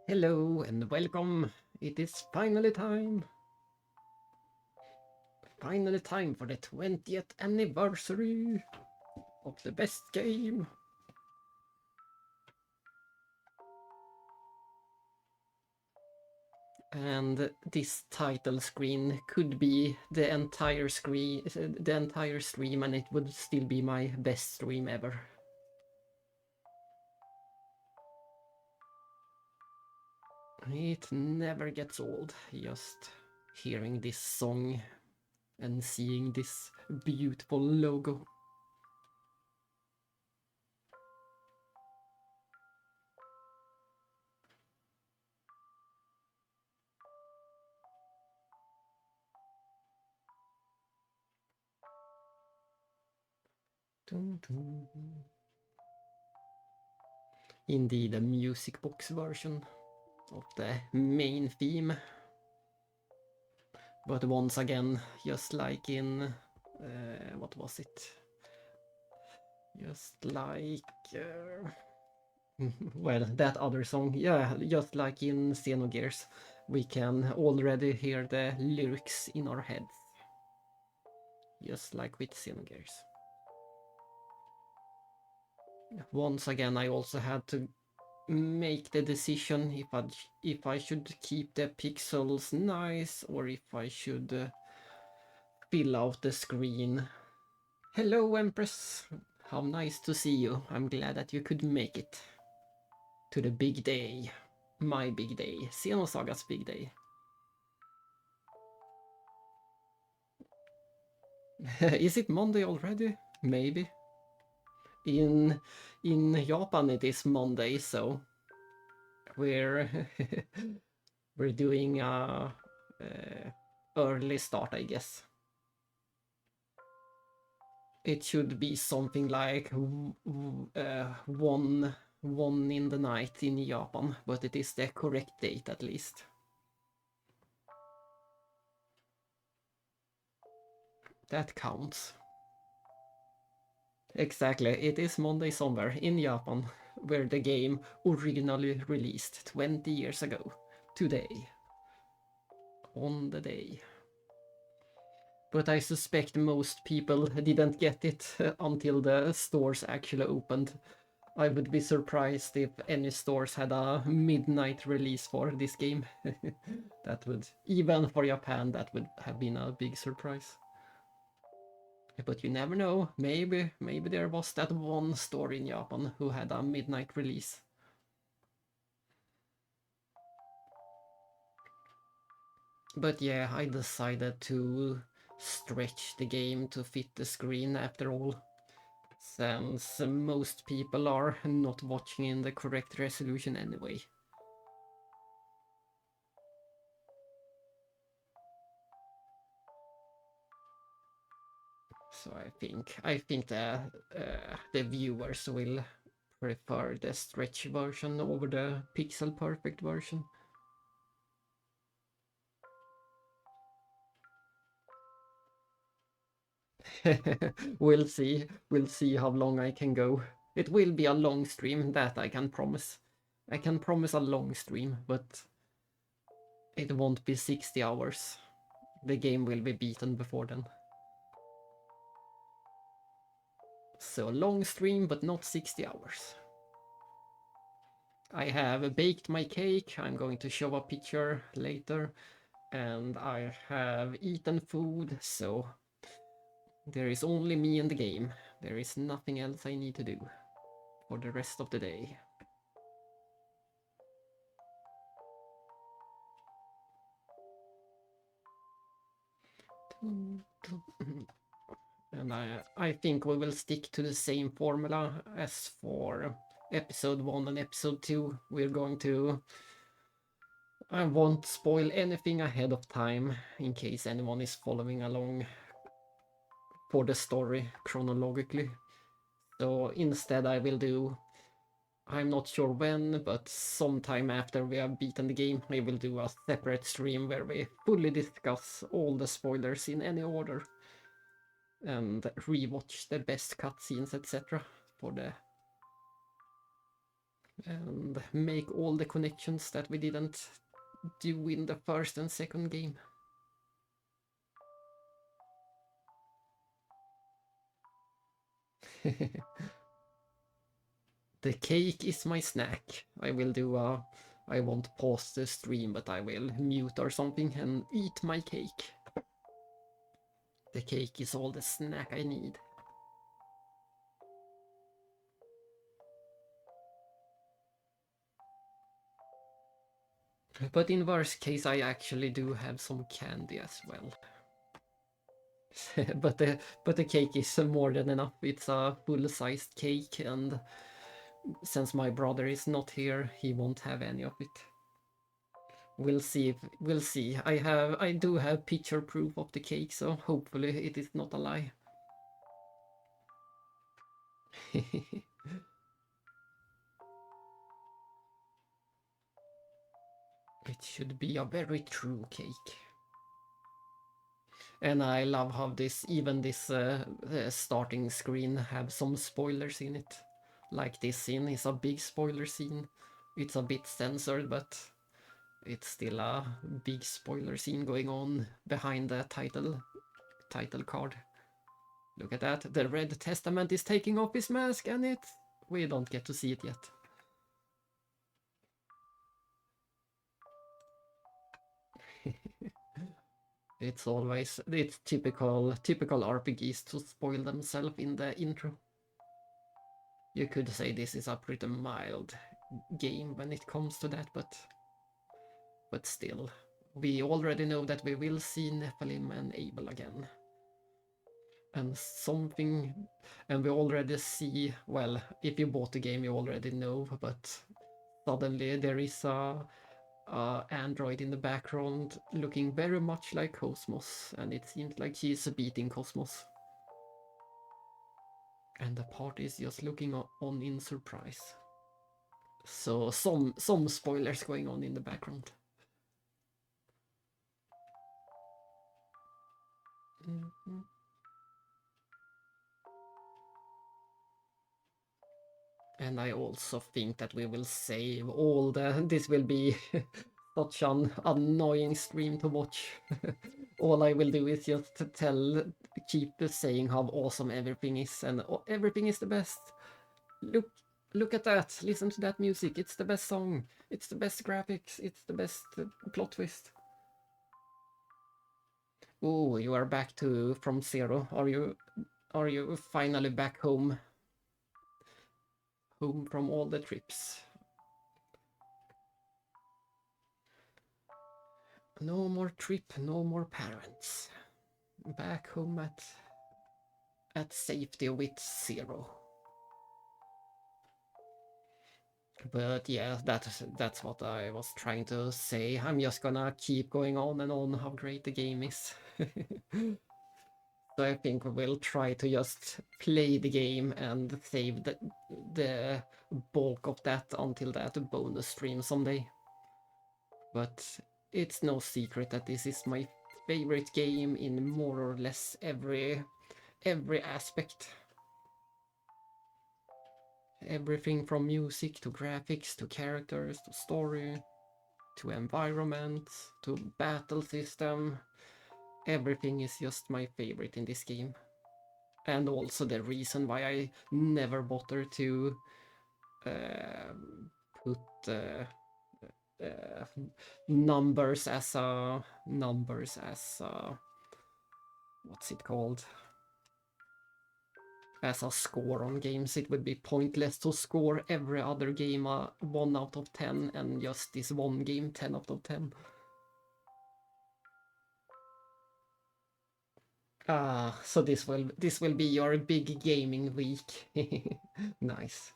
Hello and welcome. It is finally time. Finally time for the 20th anniversary of the best game. And this title screen could be the entire screen, the entire stream, and it would still be my best stream ever. It never gets old, just hearing this song and seeing this beautiful logo. Dun, dun. Indeed, a music box version of the main theme. But once again, just like in what was it? Just like well, that other song, yeah, just like in Xenogears, we can already hear the lyrics in our heads, just like with Xenogears. Once again, I also had to make the decision if I should keep the pixels nice or if I should fill out the screen. Hello, Empress. How nice to see you. I'm glad that you could make it to the big day. My big day. Xenosaga's big day. Is it Monday already? Maybe. In Japan it is Monday, so we're we're doing a early start, I guess. It should be something like 1 in the night in Japan, but it is the correct date at least. That counts. Exactly, it is Monday somewhere in Japan, where the game originally released 20 years ago. Today. On the day. But I suspect most people didn't get it until the stores actually opened. I would be surprised if any stores had a midnight release for this game. That would, even for Japan, that would have been a big surprise. But you never know, maybe there was that one store in Japan who had a midnight release. But yeah, I decided to stretch the game to fit the screen after all, since most people are not watching in the correct resolution anyway. So I think the viewers will prefer the stretch version over the pixel perfect version. We'll see how long I can go. It will be a long stream, that I can promise. I can promise a long stream, but it won't be 60 hours. The game will be beaten before then. So long stream, but not 60 hours. I have baked my cake, I'm going to show a picture later, and I have eaten food, so there is only me in the game. There is nothing else I need to do for the rest of the day. And I think we will stick to the same formula as for episode 1 and episode 2. We're going to... I won't spoil anything ahead of time in case anyone is following along for the story chronologically. So instead I will do... I'm not sure when, but sometime after we have beaten the game, we will do a separate stream where we fully discuss all the spoilers in any order and rewatch the best cutscenes, etc. for the and make all the connections that we didn't do in the first and second game. The cake is my snack. I will do a... I won't pause the stream, but I will mute or something and eat my cake. The cake is all the snack I need. But in worst case, I actually do have some candy as well. but the cake is more than enough. It's a full-sized cake, and since my brother is not here, he won't have any of it. We'll see. We'll see. I do have picture proof of the cake, so hopefully it is not a lie. It should be a very true cake. And I love how even this starting screen have some spoilers in it. Like this scene is a big spoiler scene. It's a bit censored, but it's still a big spoiler scene going on behind the title card. Look at that. The Red Testament is taking off his mask, and we don't get to see it yet. It's typical RPGs to spoil themselves in the intro. You could say this is a pretty mild game when it comes to that, but still, we already know that we will see Nephilim and Abel again. And we already see, well, if you bought the game, you already know, but suddenly there is a android in the background looking very much like Cosmos, and it seems like he's beating Cosmos. And the party is just looking on in surprise. So some spoilers going on in the background. Mm-hmm. And I also think that we will save all this will be such an annoying stream to watch. All I will do is just keep saying how awesome everything is, and everything is the best. Look at that, listen to that music, it's the best song, it's the best graphics, it's the best plot twist. Oh, you are back from zero. Are you finally back home? Home from all the trips. No more trip, no more parents. Back home at safety with zero. But yeah, that's what I was trying to say. I'm just gonna keep going on and on how great the game is. So I think we'll try to just play the game and save the bulk of that until that bonus stream someday. But it's no secret that this is my favorite game in more or less every aspect. Everything from music to graphics to characters to story to environment to battle system. Everything is just my favorite in this game. And also the reason why I never bother to put numbers as what's it called? As a score on games. It would be pointless to score every other game 1 out of 10 and just this one game 10 out of 10. So this will be your big gaming week. Nice.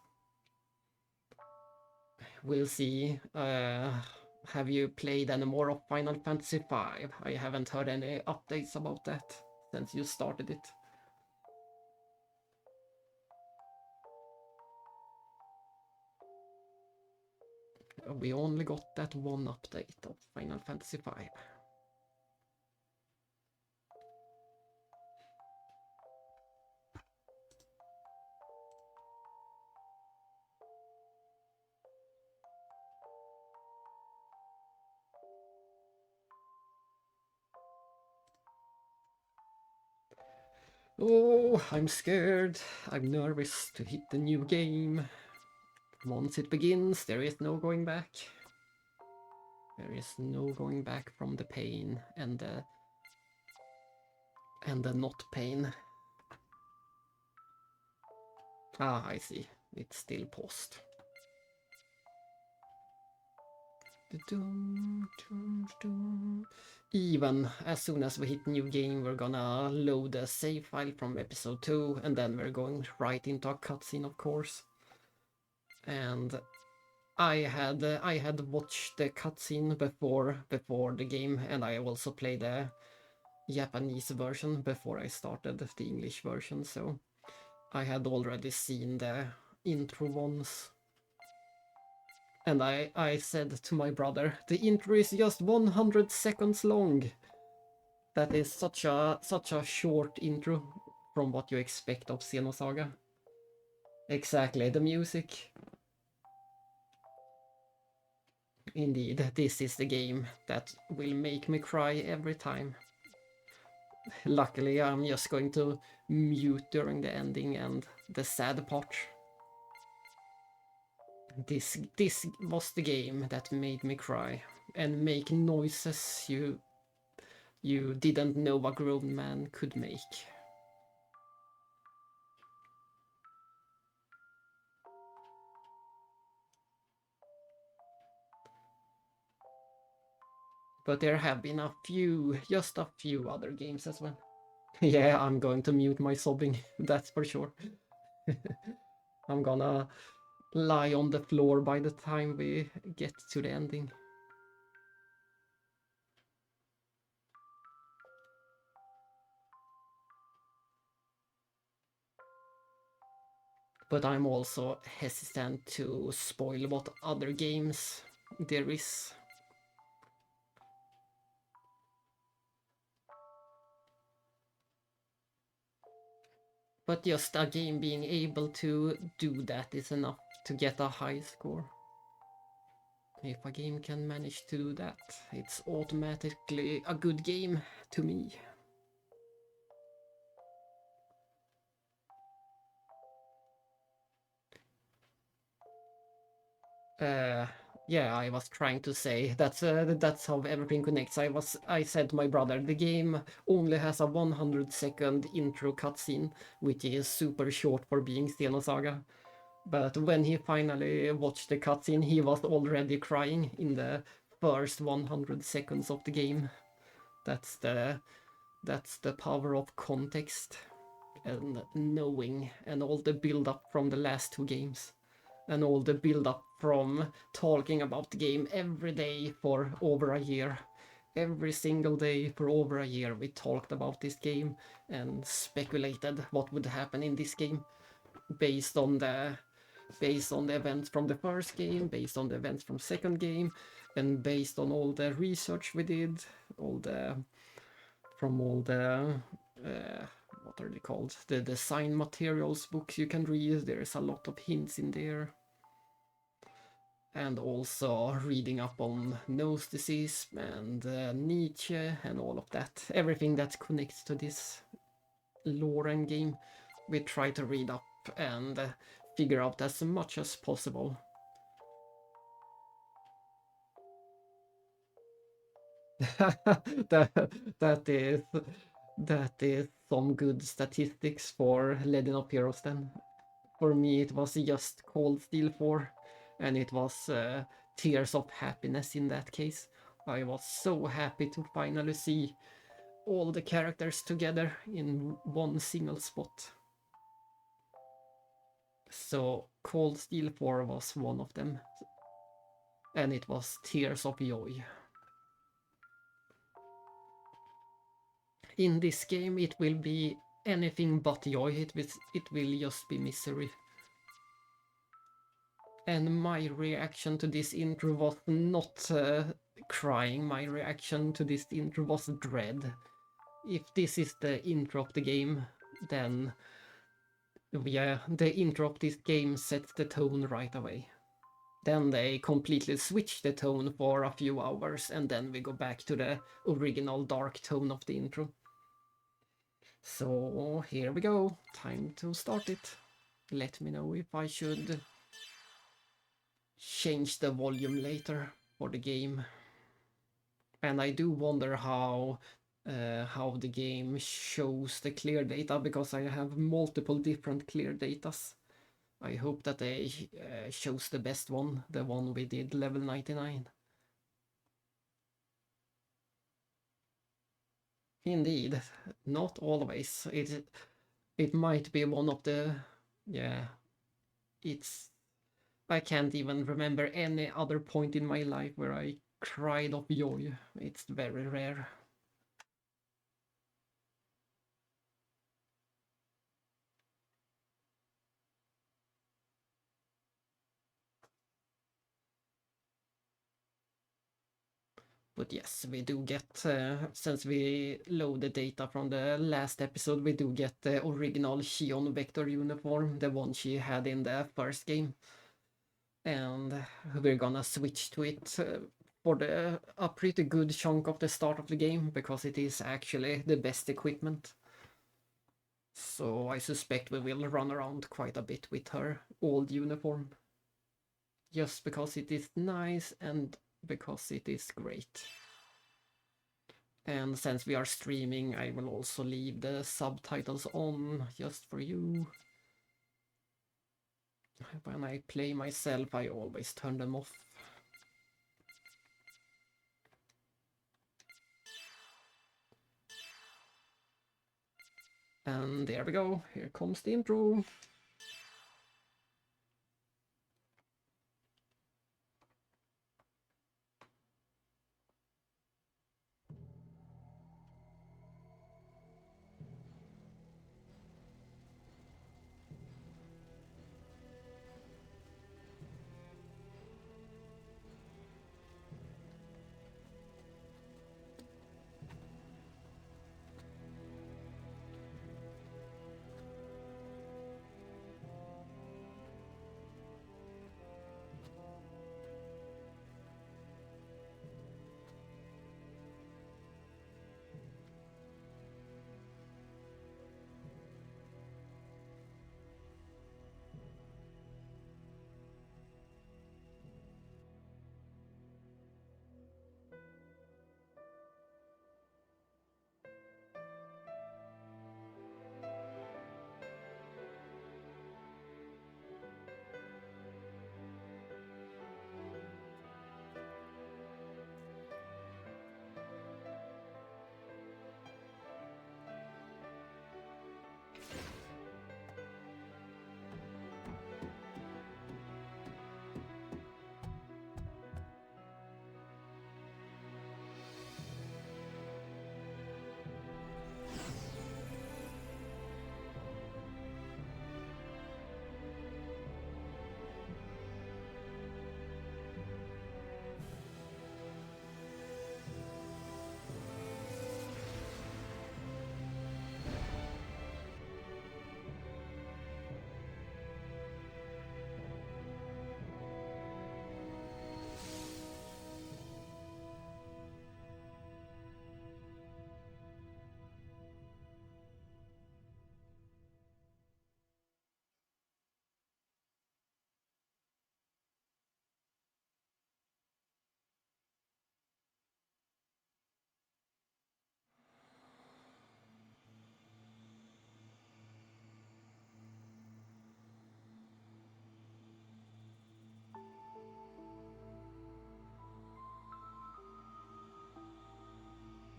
We'll see. Have you played any more of Final Fantasy V? I haven't heard any updates about that since you started it. We only got that one update of Final Fantasy V. Oh, I'm scared. I'm nervous to hit the new game. Once it begins, there is no going back. There is no going back from the pain and the not pain. Ah, I see. It's still paused. Even as soon as we hit new game, we're gonna load a save file from episode 2, and then we're going right into a cutscene, of course. And I had watched the cutscene before the game, and I also played the Japanese version before I started the English version, so I had already seen the intro once. And I said to my brother, the intro is just 100 seconds long. That is such a short intro from what you expect of Xenosaga. Exactly, the music. Indeed, this is the game that will make me cry every time. Luckily, I'm just going to mute during the ending and the sad part. This was the game that made me cry and make noises you didn't know a grown man could make. But there have been just a few other games as well. Yeah, I'm going to mute my sobbing, that's for sure. I'm gonna lie on the floor by the time we get to the ending. But I'm also hesitant to spoil what other games there is. But just a game being able to do that is enough to get a high score. If a game can manage to do that, it's automatically a good game to me. Yeah, I was trying to say that's how everything connects. I said to my brother, the game only has a 100-second intro cutscene, which is super short for being Xenosaga. But when he finally watched the cutscene, he was already crying in the first 100 seconds of the game. That's the power of context and knowing, and all the build up from the last two games. And all the build-up from talking about the game every day for over a year. Every single day for over a year we talked about this game and speculated what would happen in this game based on the events from the first game, based on the events from second game, and based on all the research we did, what are they called? The design materials books you can read. There's a lot of hints in there. And also reading up on Gnosticism and Nietzsche and all of that. Everything that connects to this lore and game, we try to read up and figure out as much as possible. that is some good statistics for Legend of Heroes then. For me it was just Cold Steel 4 and it was Tears of Happiness in that case. I was so happy to finally see all the characters together in one single spot. So Cold Steel 4 was one of them. And it was Tears of Joy. In this game it will be anything but joy, it will just be misery. And my reaction to this intro was not crying, my reaction to this intro was dread. If this is the intro of the game, then yeah, the intro of this game sets the tone right away. Then they completely switch the tone for a few hours and then we go back to the original dark tone of the intro. So here we go, time to start it. Let me know if I should change the volume later for the game. And I do wonder how the game shows the clear data, because I have multiple different clear datas. I hope that they shows the best one, the one we did level 99. Indeed, not always. It might be one of the, yeah, it's, I can't even remember any other point in my life where I cried of joy. It's very rare. But yes, we do get, since we load the data from the last episode, we do get the original Shion Vector uniform, the one she had in the first game. And we're gonna switch to it for a pretty good chunk of the start of the game, because it is actually the best equipment. So I suspect we will run around quite a bit with her old uniform. Just because it is nice and because it is great. And since we are streaming, I will also leave the subtitles on just for you. When I play myself, I always turn them off. And there we go, here comes the intro.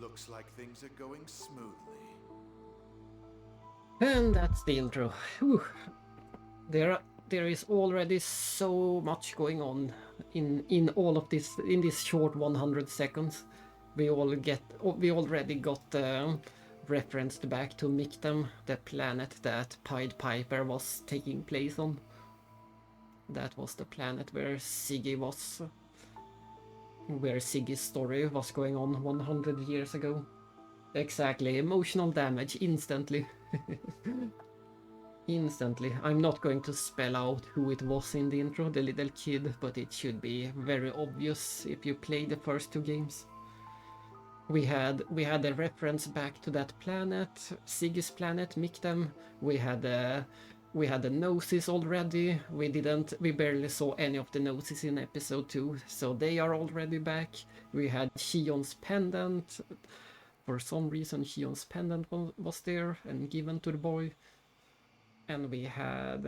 Looks like things are going smoothly. And that's the intro. Whew. There is already so much going on in all of this, in this short 100 seconds. We already got referenced back to Mictam, the planet that Pied Piper was taking place on. That was the planet where Siggy was, where Siggy's story was going on 100 years ago. Exactly, emotional damage instantly. Instantly. I'm not going to spell out who it was in the intro, the little kid, but it should be very obvious if you play the first two games. we had a reference back to that planet, Siggy's planet, Mictem. We had the noses already. We barely saw any of the noses in episode 2, so they are already back. We had Shion's pendant. For some reason, Shion's pendant was there and given to the boy. And we had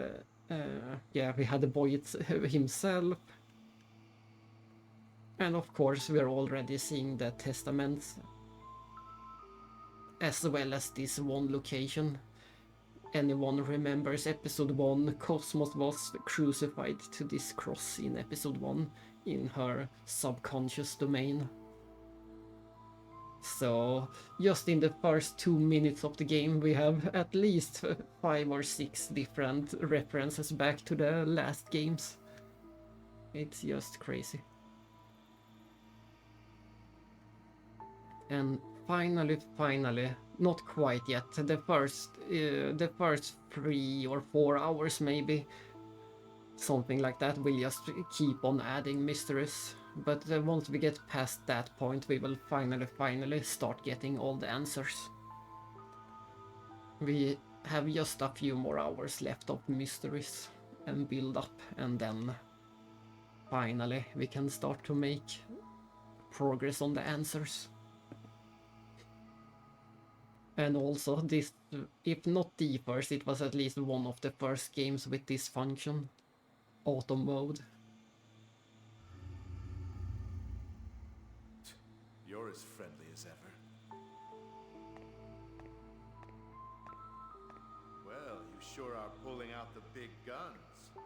the boy himself. And of course, we're already seeing the testaments, as well as this one location. Anyone remembers episode 1, Cosmos was crucified to this cross in episode 1 in her subconscious domain. So just in the first 2 minutes of the game, we have at least 5 or 6 different references back to the last games. It's just crazy. And finally, not quite yet, the first 3 or 4 hours maybe, something like that, we'll just keep on adding mysteries. But once we get past that point, we will finally start getting all the answers. We have just a few more hours left of mysteries and build up, and then finally we can start to make progress on the answers. And also, this, if not the first, it was at least one of the first games with this function, auto mode. You're as friendly as ever. Well, you sure are pulling out the big guns.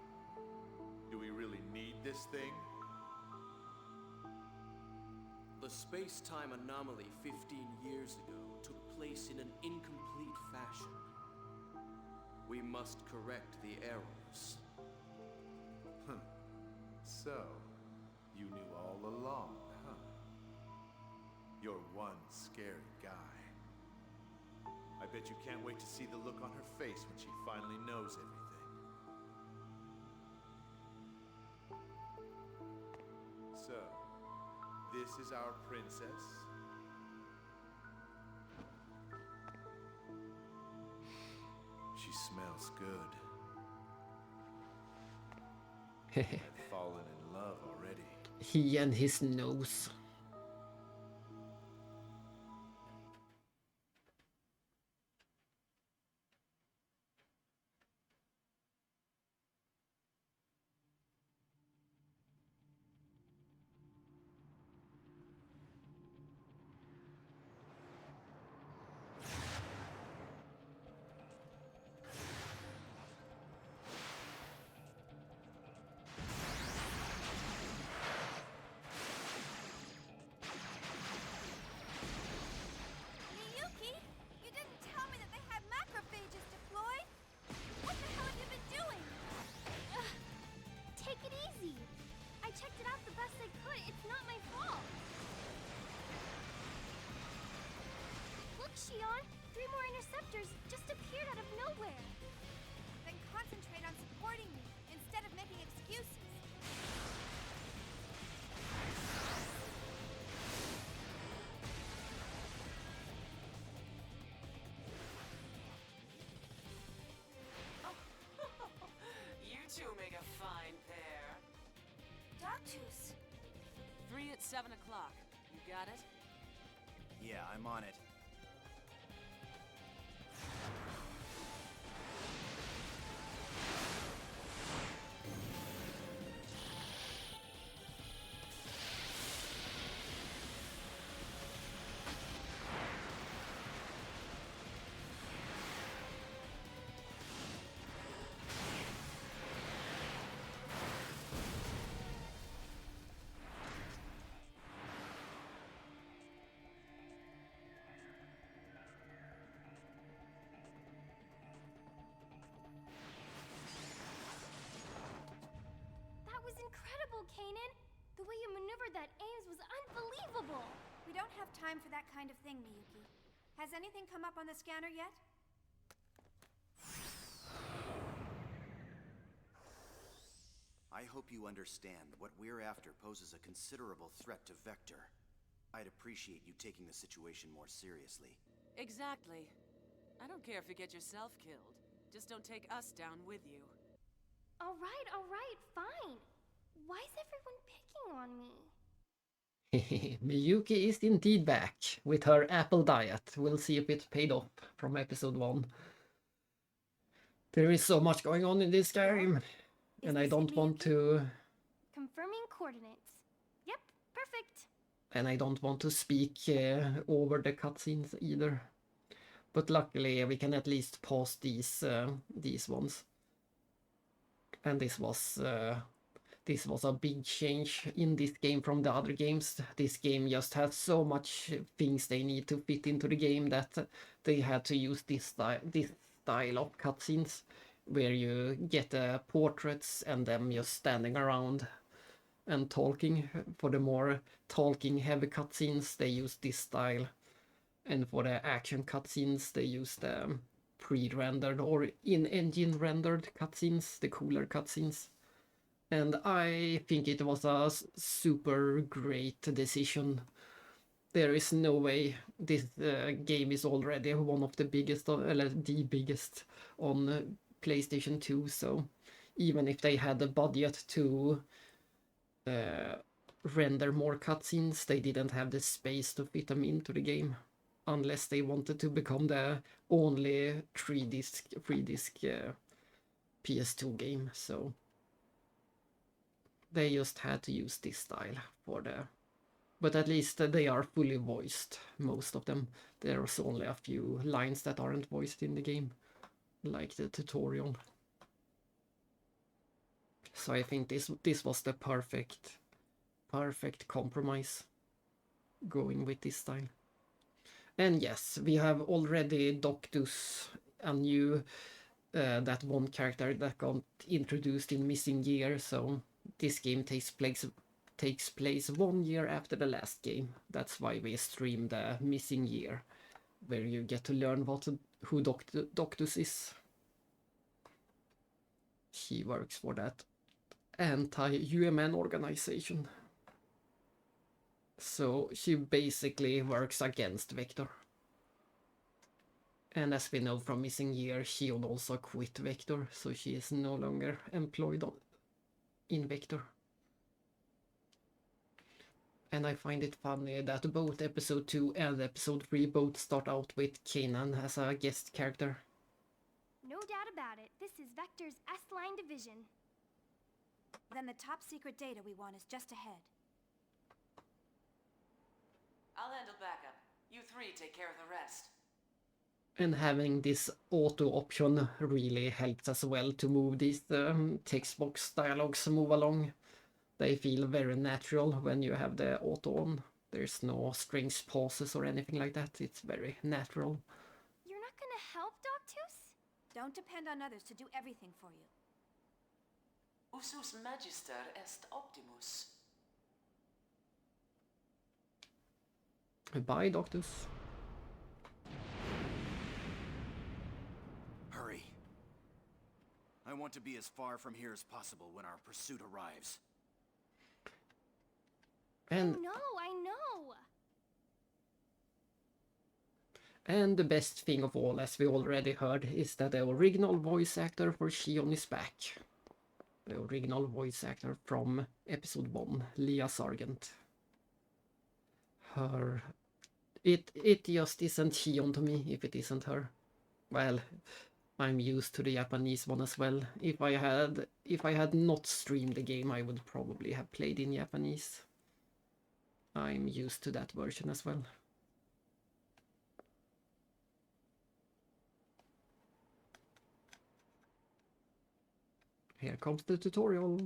Do we really need this thing? The space-time anomaly 15 years ago took place in an incomplete fashion. We must correct the errors. So, you knew all along, huh? You're one scary guy. I bet you can't wait to see the look on her face when she finally knows everything. So, this is our princess? She smells good. I've fallen in love already. He and his nose. Miyuki, you didn't tell me that they had macrophages deployed. What the hell have you been doing? Take it easy. I checked it out the best I could. It's not my fault. Look, Shion, 3 more interceptors just appeared out of nowhere. Then concentrate on supporting me instead of making excuses. You two make a fine pair. Dogtooth. 3 at 7 o'clock. You got it? Yeah, I'm on it. That was incredible, Kanan. The way you maneuvered that Ames was unbelievable. We don't have time for that kind of thing, Miyuki. Has anything come up on the scanner yet? I hope you understand what we're after poses a considerable threat to Vector. I'd appreciate you taking the situation more seriously. Exactly. I don't care if you get yourself killed. Just don't take us down with you. All right, fine. Why is everyone picking on me? Miyuki is indeed back with her apple diet. We'll see if it paid off from episode 1. There is so much going on in this game, and I this don't it, want Miyuki? to... Confirming coordinates. Yep, perfect. And I don't want to speak over the cutscenes either. But luckily we can at least pause these ones. And this was a big change in this game from the other games. This game just has so much things they need to fit into the game that they had to use this style of cutscenes, where you get portraits and them just standing around and talking. For the more talking heavy cutscenes, they use this style. And for the action cutscenes, they use the pre-rendered or in-engine rendered cutscenes, the cooler cutscenes. And I think it was a super great decision. There is no way this game is already one of the biggest, or the biggest on PlayStation 2, so even if they had the budget to render more cutscenes, they didn't have the space to fit them into the game, unless they wanted to become the only 3-disc PS2 game, so they just had to use this style for the... But at least they are fully voiced, most of them. There's only a few lines that aren't voiced in the game, like the tutorial. So I think this was the perfect compromise, going with this style. And yes, we have already Doctus, a new that one character that got introduced in Missing Year, so this game takes place 1 year after the last game. That's why we stream the Missing Year, where you get to learn who Doctus is. He works for that anti-UMN organization. So she basically works against Vector. And as we know from Missing Year, she also quit Vector, so she is no longer employed in Vector. And I find it funny that both episode 2 and episode 3 both start out with Kanan as a guest character. No doubt about it. This is Vector's S-Line division. Then the top secret data we want is just ahead. I'll handle backup. You three take care of the rest. And having this auto option really helps as well to move these text box dialogues move along. They feel very natural when you have the auto on. There's no strings pauses or anything like that. It's very natural. You're not gonna help, Doctus? Don't depend on others to do everything for you. Usus magister est optimus. Bye, Doctus. Hurry. I want to be as far from here as possible when our pursuit arrives. And I know. And the best thing of all, as we already heard, is that the original voice actor for Shion is back. The original voice actor from episode 1, Leah Sargent. It just isn't Shion to me if it isn't her. Well, I'm used to the Japanese one as well. If I had not streamed the game, I would probably have played in Japanese. I'm used to that version as well. Here comes the tutorial.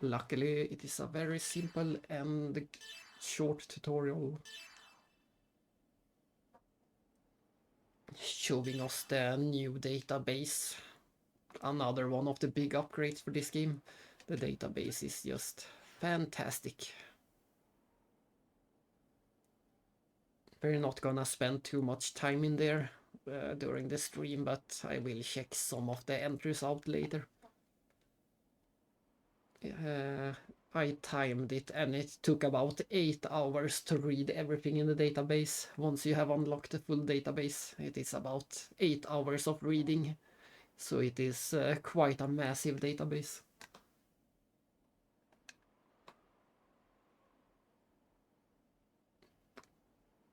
Luckily, it is a very simple and short tutorial, showing us the new database. Another one of the big upgrades for this game. The database is just fantastic. We're not gonna spend too much time in there during the stream, but I will check some of the entries out later. I timed it and it took about 8 hours to read everything in the database. Once you have unlocked the full database, it is about 8 hours of reading. So it is quite a massive database.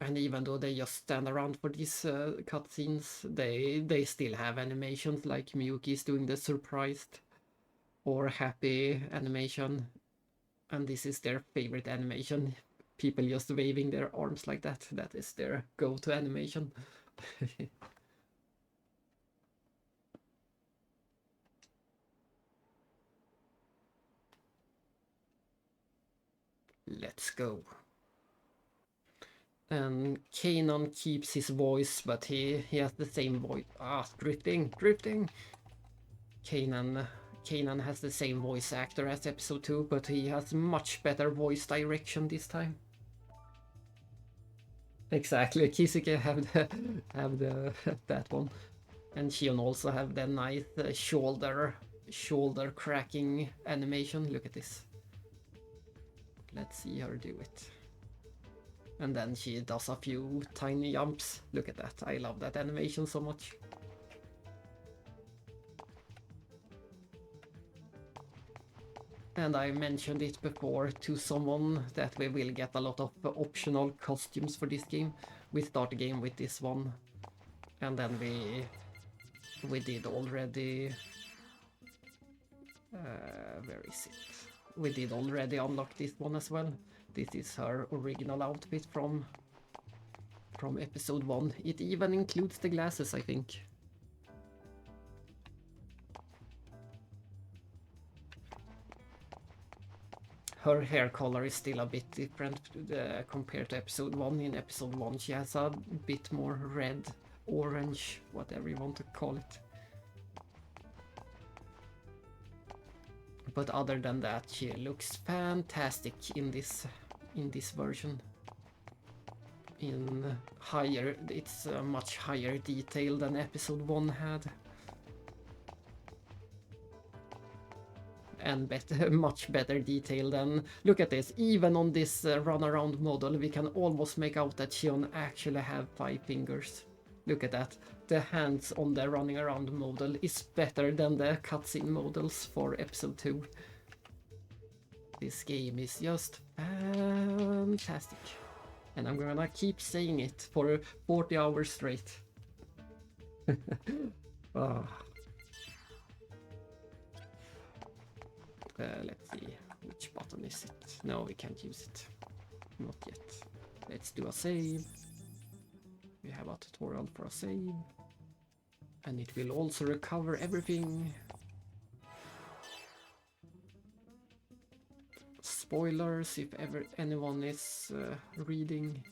And even though they just stand around for these cutscenes, they still have animations like Miyuki's doing the surprised or happy animation. And this is their favorite animation. People just waving their arms like that. That is their go-to animation. Let's go. And Kanan keeps his voice, but he has the same voice. Drifting. Kanan has the same voice actor as episode 2, but he has much better voice direction this time. Exactly, Kisuke have the that one, and Shion also have the nice shoulder cracking animation. Look at this. Let's see her do it. And then she does a few tiny jumps. Look at that. I love that animation so much. And I mentioned it before to someone that we will get a lot of optional costumes for this game. We start the game with this one. And then we did already... where is it? We did already unlock this one as well. This is her original outfit from episode 1. It even includes the glasses, I think. Her hair color is still a bit different compared to episode 1. In episode 1 she has a bit more red, orange, whatever you want to call it. But other than that, she looks fantastic in this version. It's a much higher detail than episode 1 had. And much better detail than... Look at this, even on this runaround model we can almost make out that Shion actually have 5 fingers. Look at that. The hands on the running around model is better than the cutscene models for episode 2. This game is just fantastic. And I'm gonna keep saying it for 40 hours straight. Let's see, which button is it? No, we can't use it. Not yet. Let's do a save. We have a tutorial for a save. And it will also recover everything. Spoilers if ever anyone is reading.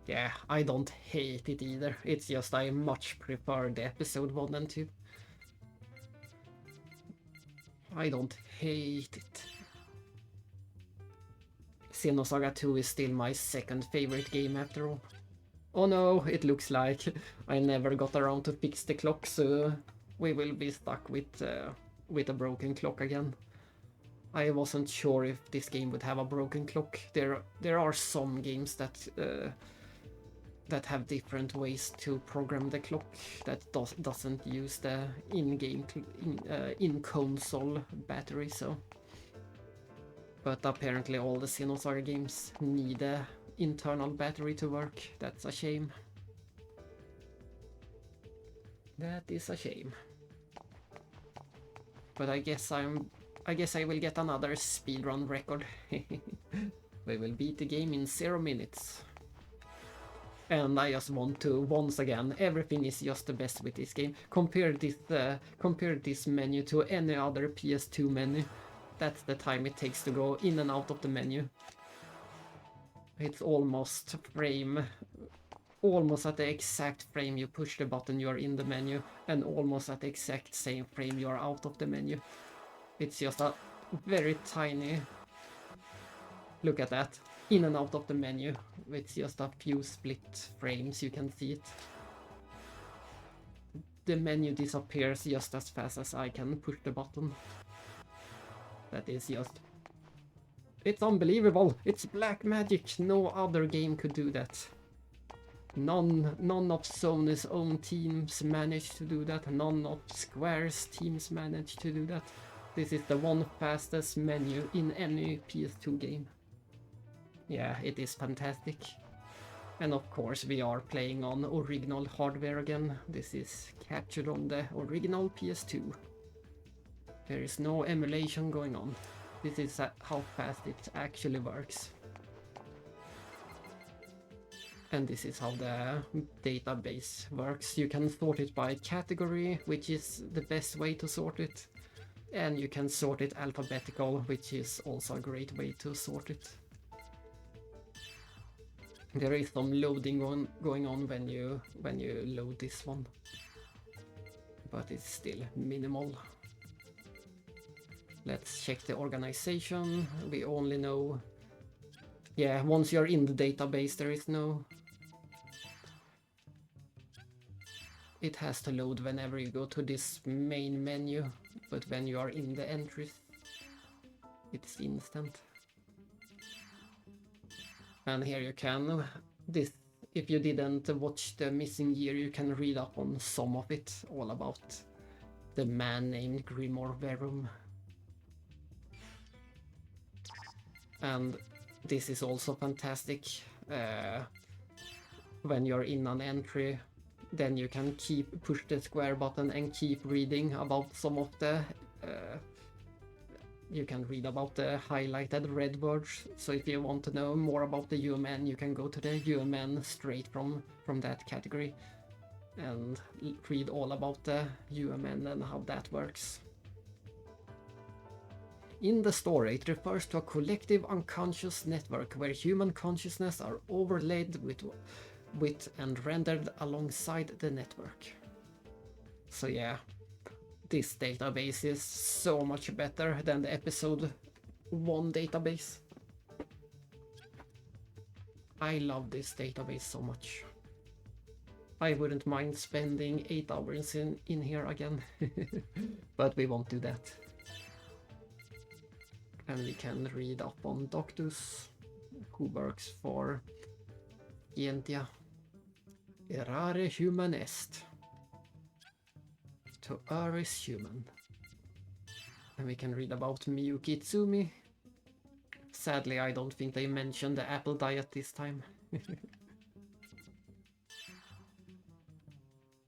Yeah, I don't hate it either. It's just I much prefer the episode 1 and 2. I don't hate it. Xenosaga 2 is still my second favorite game after all. Oh no, it looks like I never got around to fix the clock, so we will be stuck with a broken clock again. I wasn't sure if this game would have a broken clock. There are some games that have different ways to program the clock that doesn't use the in-game in-console battery, so. But apparently all the Xenosaga games need a internal battery to work. That's a shame. That is a shame. But I guess I will get another speedrun record. We will beat the game in 0 minutes. And I just want to, once again, everything is just the best with this game. Compare this menu to any other PS2 menu. That's the time it takes to go in and out of the menu. It's almost at the exact frame you push the button you are in the menu, and almost at the exact same frame you are out of the menu. It's just a very tiny... Look at that. In and out of the menu. It's just a few split frames, you can see it. the menu disappears just as fast as I can push the button. That is just... It's unbelievable! It's black magic! No other game could do that. None of Sony's own teams managed to do that. None of Square's teams managed to do that. This is the one fastest menu in any PS2 game. Yeah, it is fantastic. And of course we are playing on original hardware again. This is captured on the original PS2. There is no emulation going on. This is how fast it actually works. And this is how the database works. You can sort it by category, which is the best way to sort it. And you can sort it alphabetical, which is also a great way to sort it. There is some loading going on when you load this one. But it's still minimal. Let's check the organization. We only know... Yeah, once you're in the database there is no... It has to load whenever you go to this main menu, but when you are in the entries, it's instant. And here you can, if you didn't watch the missing year, you can read up on some of it, all about the man named Grimoire Verum. And this is also fantastic. When you're in an entry, then you can push the square button and keep reading about some of the... you can read about the highlighted red words. So if you want to know more about the UMN, you can go to the UMN straight from that category and read all about the UMN and how that works. In the story, it refers to a collective unconscious network where human consciousness are overlaid with and rendered alongside the network. So yeah, this database is so much better than the episode 1 database. I love this database so much. I wouldn't mind spending 8 hours in here again, but we won't do that. And we can read up on Doctus, who works for Scientia. Errare human est. To err is human. And we can read about Miyuki Itsumi. Sadly, I don't think they mentioned the apple diet this time.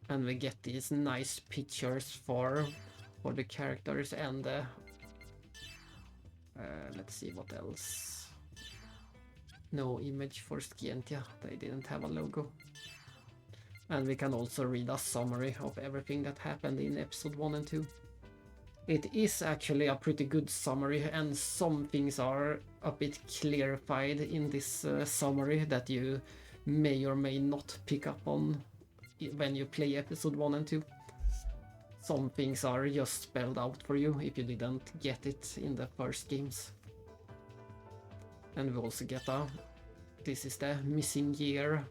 And we get these nice pictures for the characters and the... let's see what else. No image for Scientia, they didn't have a logo. And we can also read a summary of everything that happened in episode 1 and 2. It is actually a pretty good summary, and some things are a bit clarified in this summary that you may or may not pick up on when you play episode 1 and 2. Some things are just spelled out for you if you didn't get it in the first games. And we also get this is the missing year.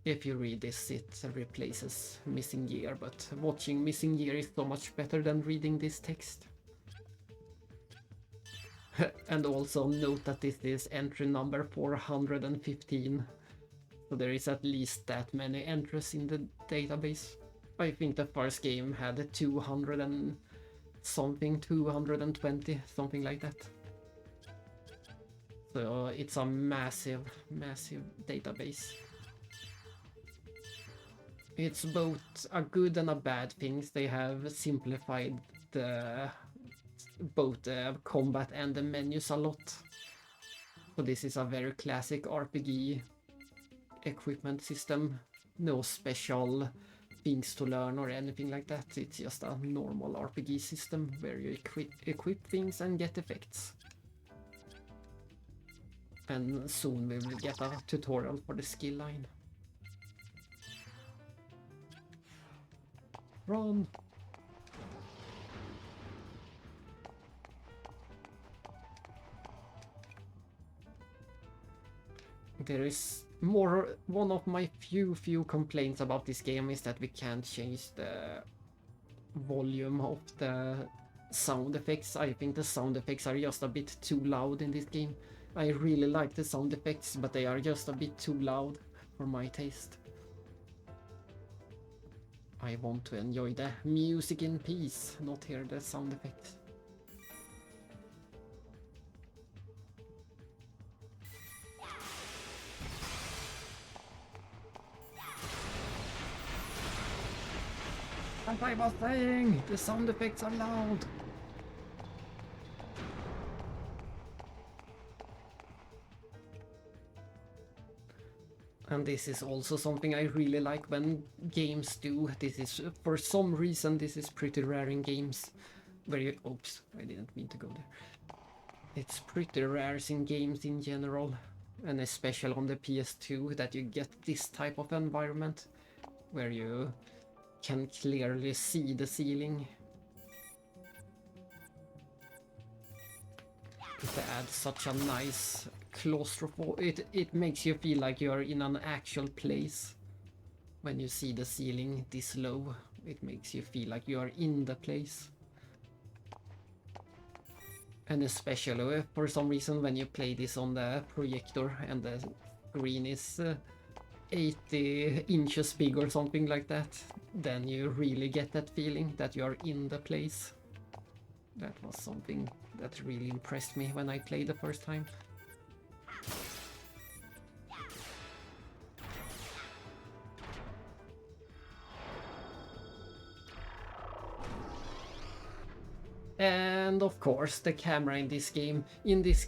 If you read this, it replaces missing year, but watching missing year is so much better than reading this text. And also note that this is entry number 415, so there is at least that many entries in the database. I think the first game had 200 and something, 220, something like that. So it's a massive, massive database. It's both a good and a bad thing. They have simplified both the combat and the menus a lot. So this is a very classic RPG equipment system. No special things to learn or anything like that. It's just a normal RPG system where you equip things and get effects. And soon we will get a tutorial for the skill line. Run! one of my few complaints about this game is that we can't change the volume of the sound effects. I think the sound effects are just a bit too loud in this game. I really like the sound effects, but they are just a bit too loud for my taste. I want to enjoy the music in peace, not hear the sound effects. As I was saying, the sound effects are loud. And this is also something I really like when games do. This is, for some reason, this is pretty rare in games. Where you, oops, I didn't mean to go there. It's pretty rare in games in general, and especially on the PS2, that you get this type of environment, where you can clearly see the ceiling. It adds such a nice claustrophobic. It makes you feel like you're in an actual place. When you see the ceiling this low, it makes you feel like you are in the place. And especially for some reason when you play this on the projector and the screen is 80 inches big or something like that, then you really get that feeling that you are in the place. That was something that really impressed me when I played the first time. And of course, the camera in this game. This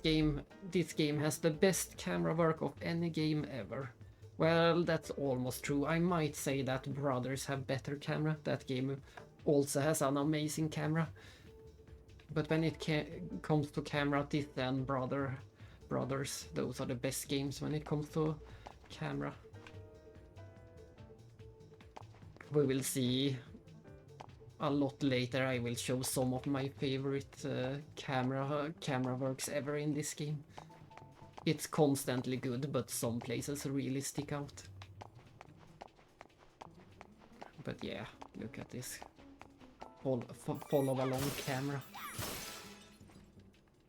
game has the best camera work of any game ever. Well, that's almost true. I might say that Brothers have better camera. That game also has an amazing camera. But when it comes to camera, this and Brothers, those are the best games when it comes to camera. We will see a lot later. I will show some of my favorite camera works ever in this game. It's constantly good, but some places really stick out. But yeah, look at this. Follow along camera.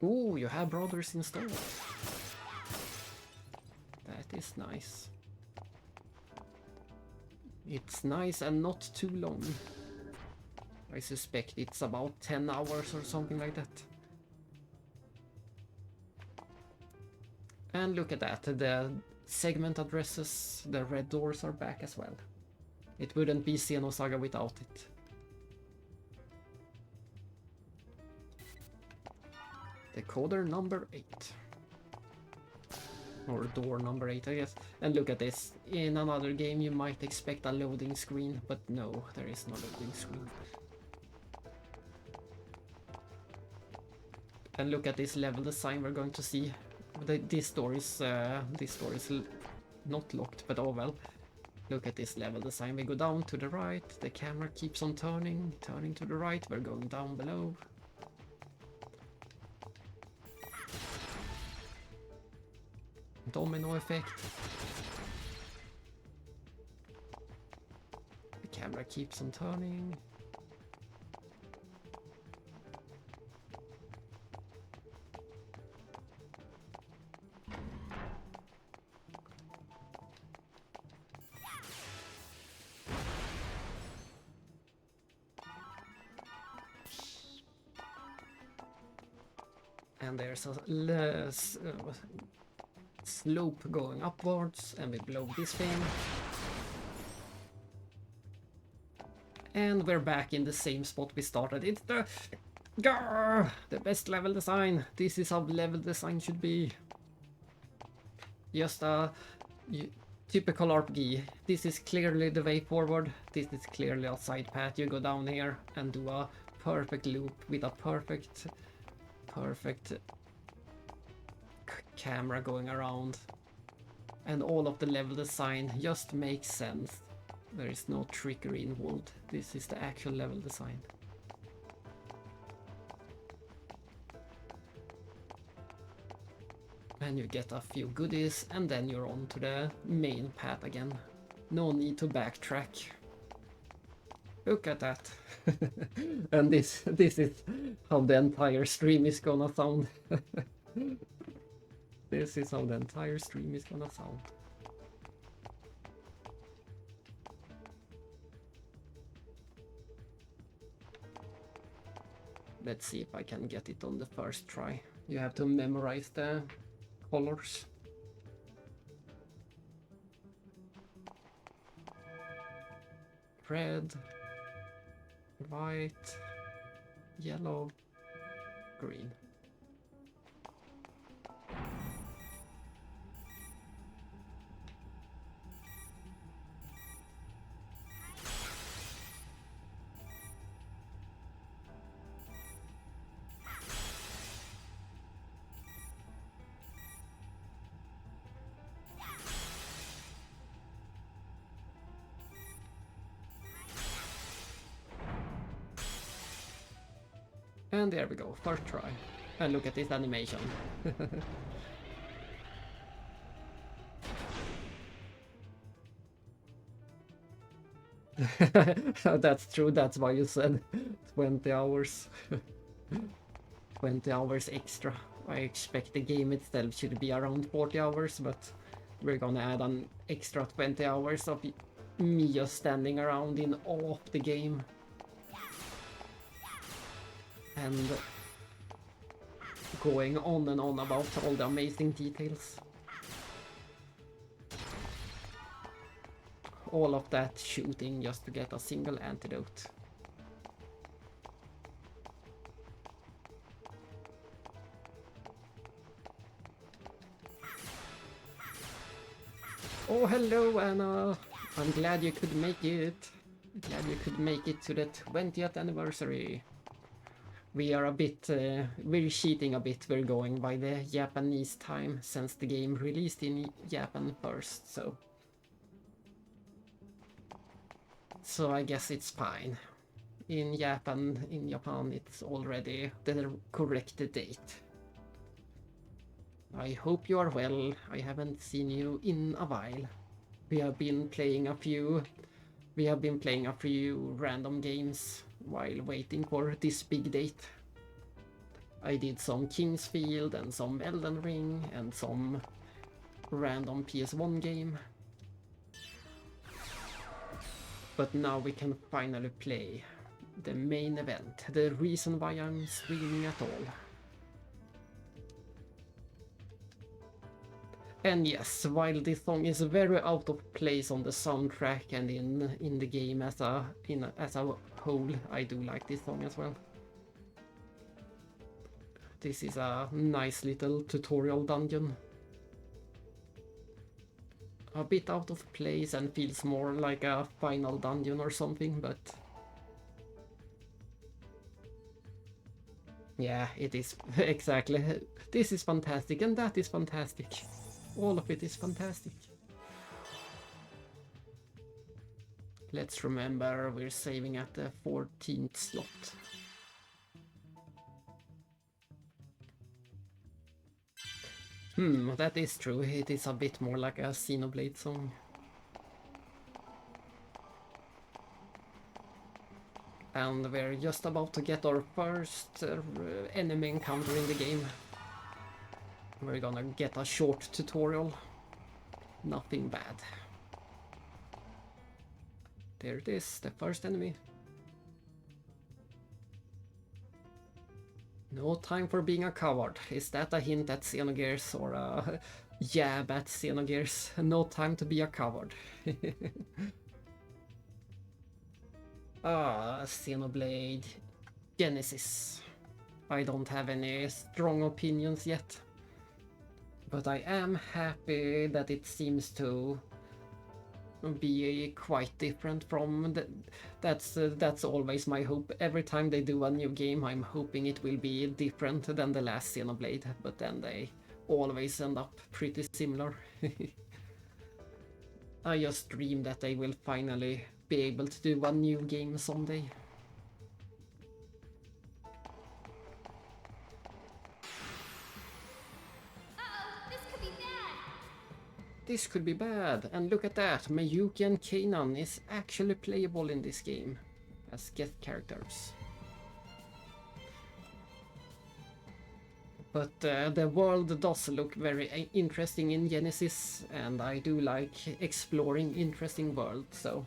Ooh, you have Brothers installed. That is nice. It's nice and not too long. I suspect it's about 10 hours or something like that. And look at that, the segment addresses, the red doors are back as well. It wouldn't be Xenosaga without it. Decoder number 8. Or door number 8, I guess. And look at this. In another game you might expect a loading screen, but no, there is no loading screen. And look at this level design we're going to see. This door is not locked, but oh well. Look at this level design. We go down to the right, the camera keeps on turning to the right, we're going down below. Domino effect. The camera keeps on turning. And there's a slope going upwards, and we blow this thing. And we're back in the same spot we started. It's the best level design. This is how level design should be. Just a typical RPG. This is clearly the way forward. This is clearly a side path. You go down here and do a perfect loop with a perfect camera going around, and all of the level design just makes sense. There is no trickery involved. This is the actual level design. And you get a few goodies, and then you're on to the main path again. No need to backtrack. Look at that. And this is how the entire stream is gonna sound. This is how the entire stream is gonna sound. Let's see if I can get it on the first try. You have to memorize the colors. Red, white, yellow, green. And there we go, first try. And look at this animation. That's true, that's why you said 20 hours. 20 hours extra. I expect the game itself should be around 40 hours, but we're gonna add an extra 20 hours of me just standing around in awe of the game. And going on and on about all the amazing details. All of that shooting just to get a single antidote. Oh, hello, Anna! I'm glad you could make it. Glad you could make it to the 20th anniversary. We are a bit, we're cheating a bit, we're going by the Japanese time, since the game released in Japan first, so I guess it's fine. In Japan, it's already the correct date. I hope you are well, I haven't seen you in a while. We have been playing a few random games while waiting for this big date. I did some Kingsfield and some Elden Ring and some random PS1 game. But now we can finally play the main event, the reason why I'm streaming at all. And yes, while this song is very out of place on the soundtrack and in the game as a whole, I do like this song as well. This is a nice little tutorial dungeon. A bit out of place and feels more like a final dungeon or something, but yeah, it is exactly. This is fantastic and that is fantastic. All of it is fantastic. Let's remember we're saving at the 14th slot. That is true. It is a bit more like a Xenoblade song. And we're just about to get our first enemy encounter in the game. We're gonna get a short tutorial. Nothing bad. There it is, the first enemy. No time for being a coward. Is that a hint at Xenogears or a jab at Xenogears? No time to be a coward. Xenoblade Genesis. I don't have any strong opinions yet. But I am happy that it seems to be quite different from that's always my hope. Every time they do a new game, I'm hoping it will be different than the last Xenoblade, but then they always end up pretty similar. I just dream that they will finally be able to do a new game someday. Uh-oh, this This could be bad. And look at that, Mayuki and Kanan is actually playable in this game as guest characters. But the world does look very interesting in Genesis, and I do like exploring interesting worlds, so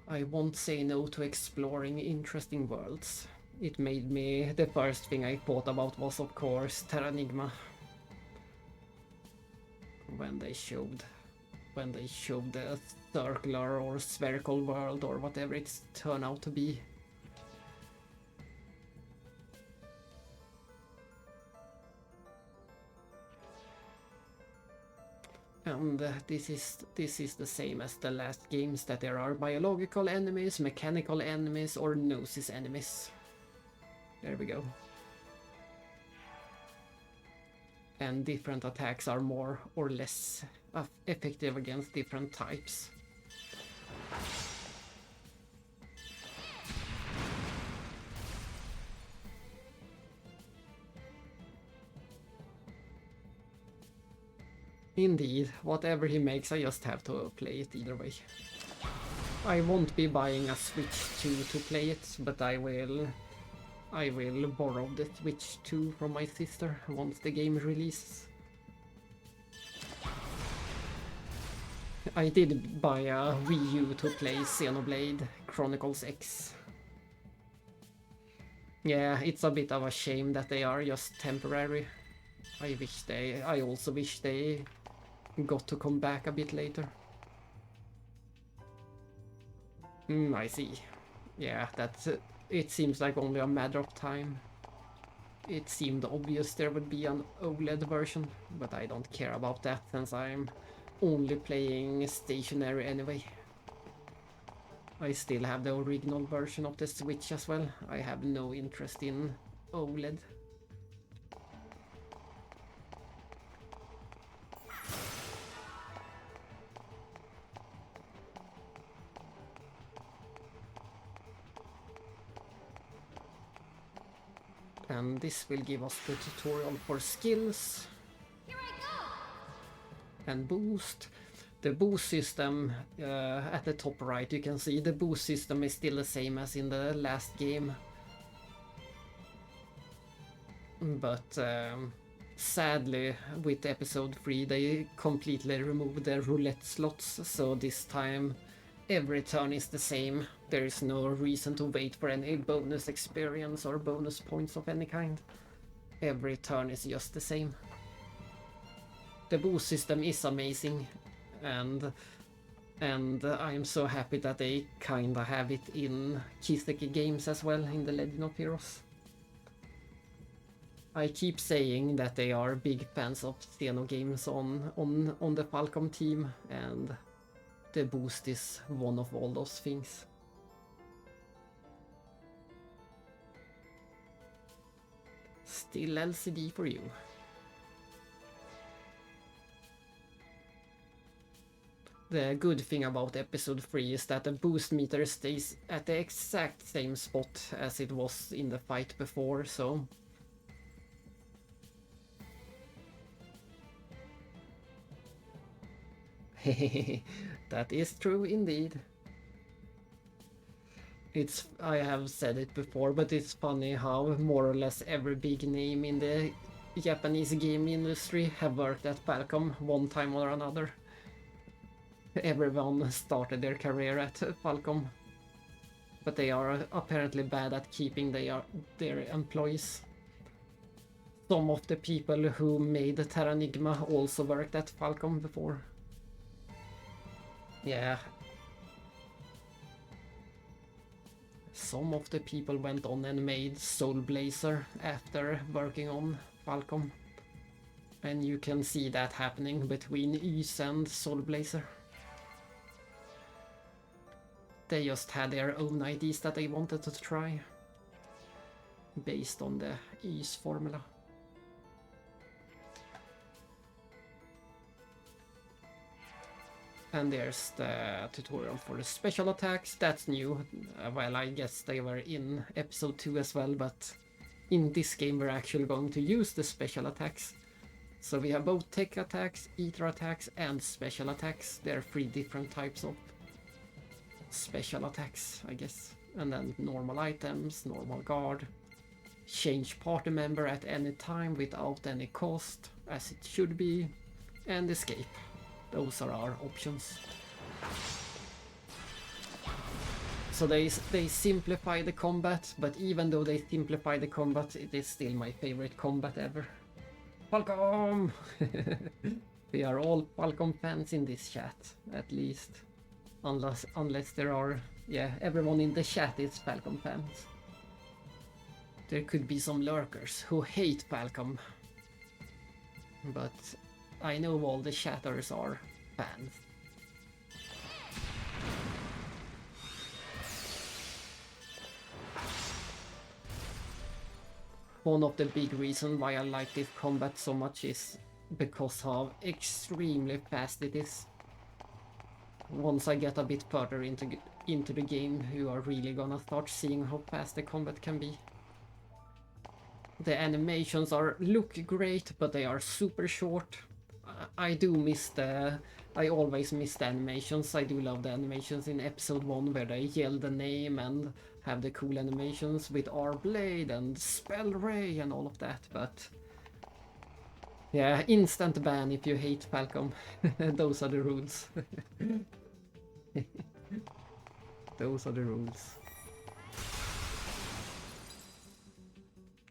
I won't say no to exploring interesting worlds. It made me... the first thing I thought about was of course Terranigma. When they showed the circular or spherical world or whatever it's turned out to be. And this is the same as the last games, that there are biological enemies, mechanical enemies, or gnosis enemies. There we go. And different attacks are more or less effective against different types. Indeed, whatever he makes, I just have to play it either way. I won't be buying a Switch 2 to play it, but I will borrow the Switch 2 from my sister once the game releases. I did buy a Wii U to play Xenoblade Chronicles X. Yeah, it's a bit of a shame that they are just temporary. I also wish they got to come back a bit later. I see. Yeah, that's it seems like only a matter of time. It seemed obvious there would be an OLED version, but I don't care about that since I'm only playing stationary anyway. I still have the original version of the Switch as well. I have no interest in OLED. And this will give us the tutorial for skills. Here I go! And boost. The boost system at the top right, you can see the boost system is still the same as in the last game. But sadly, with episode 3 they completely removed the roulette slots, so this time every turn is the same. There is no reason to wait for any bonus experience or bonus points of any kind. Every turn is just the same. The boost system is amazing, and I'm so happy that they kinda have it in Kiseki games as well, in the Legend of Heroes. I keep saying that they are big fans of Xeno games on the Falcom team, and the boost is one of all those things. Still LCD for you. The good thing about episode 3 is that the boost meter stays at the exact same spot as it was in the fight before, so... That is true indeed. I have said it before, but it's funny how more or less every big name in the Japanese game industry have worked at Falcom one time or another. Everyone started their career at Falcom, but they are apparently bad at keeping their employees. Some of the people who made Terranigma also worked at Falcom before. Yeah. Some of the people went on and made Soul Blazer after working on Falcom. And you can see that happening between Ys and Soul Blazer. They just had their own ideas that they wanted to try, based on the Ys formula. And there's the tutorial for the special attacks. That's new. Well, I guess they were in episode 2 as well, but in this game we're actually going to use the special attacks. So we have both tech attacks, ether attacks, and special attacks. There are 3 different types of special attacks, I guess. And then normal items, normal guard, change party member at any time without any cost, as it should be, and escape. Those are our options. So they simplify the combat, but even though they simplify the combat, it is still my favorite combat ever. Falcom! We are all Falcom fans in this chat, at least. Unless there are... yeah, everyone in the chat is Falcom fans. There could be some lurkers who hate Falcom. But I know all the chatters are fans. One of the big reasons why I like this combat so much is because of extremely fast it is. Once I get a bit further into the game, you are really gonna start seeing how fast the combat can be. The animations look great, but they are super short. I always miss the animations. I do love the animations in episode 1 where they yell the name and have the cool animations with R-Blade and Spell Ray and all of that, but yeah, instant ban if you hate Falcom. Those are the rules. Those are the rules.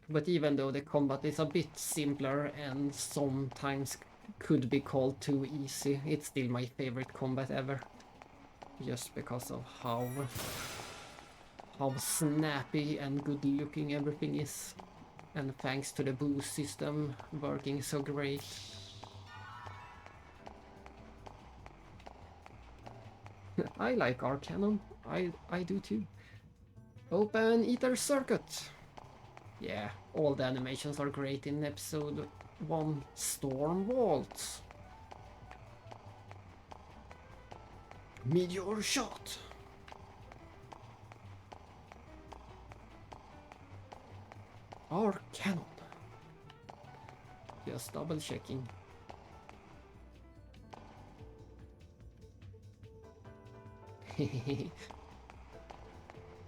But even though the combat is a bit simpler and sometimes could be called too easy, it's still my favorite combat ever. Just because of how snappy and good looking everything is. And thanks to the boost system working so great. I like our cannon. I do too. Open ether circuit. Yeah, all the animations are great in episode 1. Storm Vault. Meteor shot. Our cannon. Just double checking.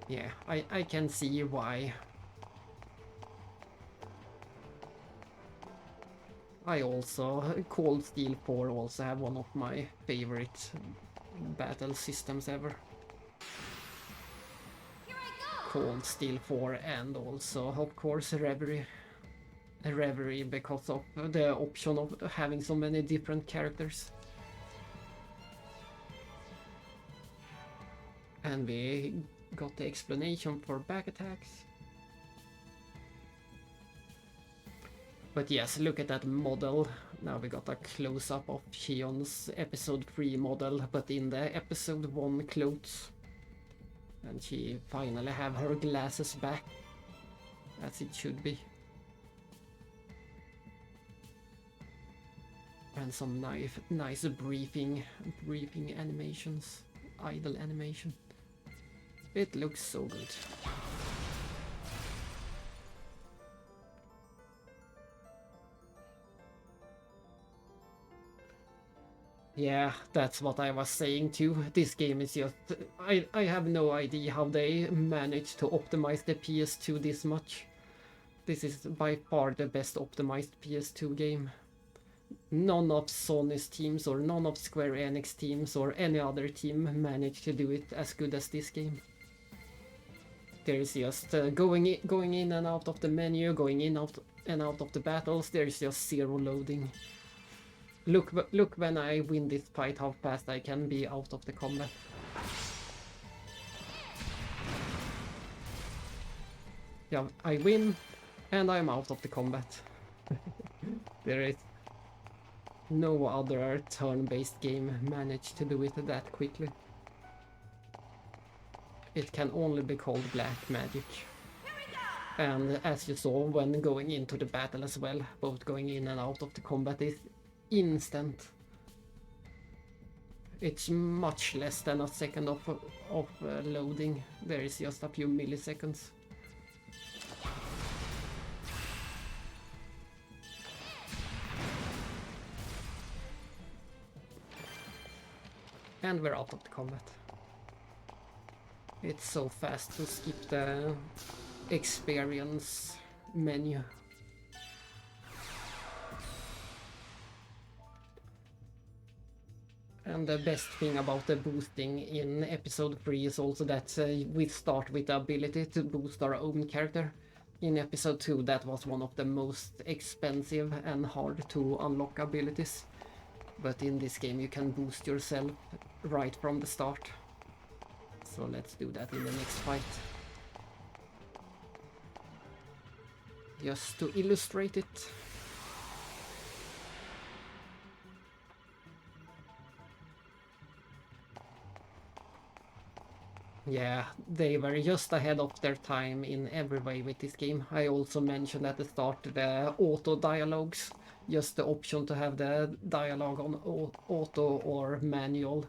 Yeah, I can see why. I also, Cold Steel 4 also have one of my favorite battle systems ever. Cold Steel 4 and also of course Reverie. Reverie because of the option of having so many different characters. And we got the explanation for back attacks. But yes, look at that model. Now we got a close-up of Shion's episode 3 model, but in the episode 1 clothes. And she finally have her glasses back, as it should be. And some nice briefing animations, idle animation. It looks so good. Yeah, that's what I was saying too. This game is just... I have no idea how they managed to optimize the PS2 this much. This is by far the best optimized PS2 game. None of Sony's teams or none of Square Enix teams or any other team managed to do it as good as this game. There is just going in and out of the menu, going in and out of the battles. There is just zero loading. Look when I win this fight, how fast I can be out of the combat. Yeah, I win and I'm out of the combat. There is no other turn-based game managed to do it that quickly. It can only be called black magic. And as you saw when going into the battle as well, both going in and out of the combat is instant. It's much less than a second of loading. There is just a few milliseconds. And we're out of the combat. It's so fast to skip the experience menu. And the best thing about the boosting in episode 3 is also that we start with the ability to boost our own character. In episode 2 that was one of the most expensive and hard to unlock abilities. But in this game you can boost yourself right from the start. So let's do that in the next fight. Just to illustrate it. Yeah, they were just ahead of their time in every way with this game. I also mentioned at the start the auto dialogues, just the option to have the dialogue on auto or manual.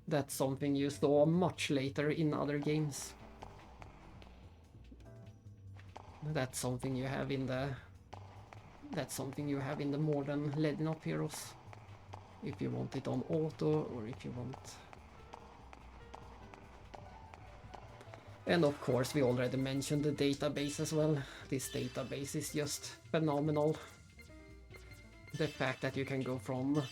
That's something you saw much later in other games. That's something you have in the modern Legend of Heroes. If you want it on auto or if you want. And of course we already mentioned the database as well. This database is just phenomenal. The fact that you can go from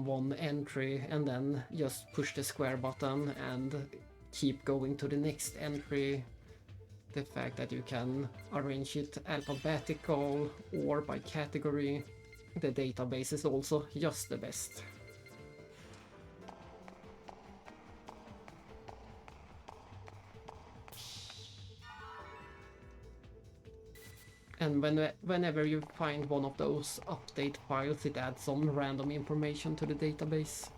one entry and then just push the square button and keep going to the next entry. The fact that you can arrange it alphabetical or by category. The database is also just the best. And whenever you find one of those update files, it adds some random information to the database.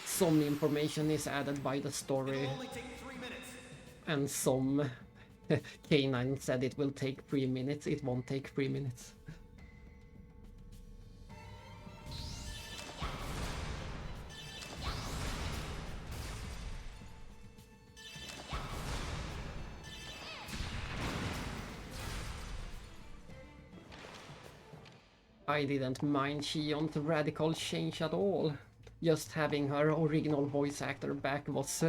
Some information is added by the story. And some K9 said it will take 3 minutes. It won't take 3 minutes. I didn't mind Shion's radical change at all. Just having her original voice actor back was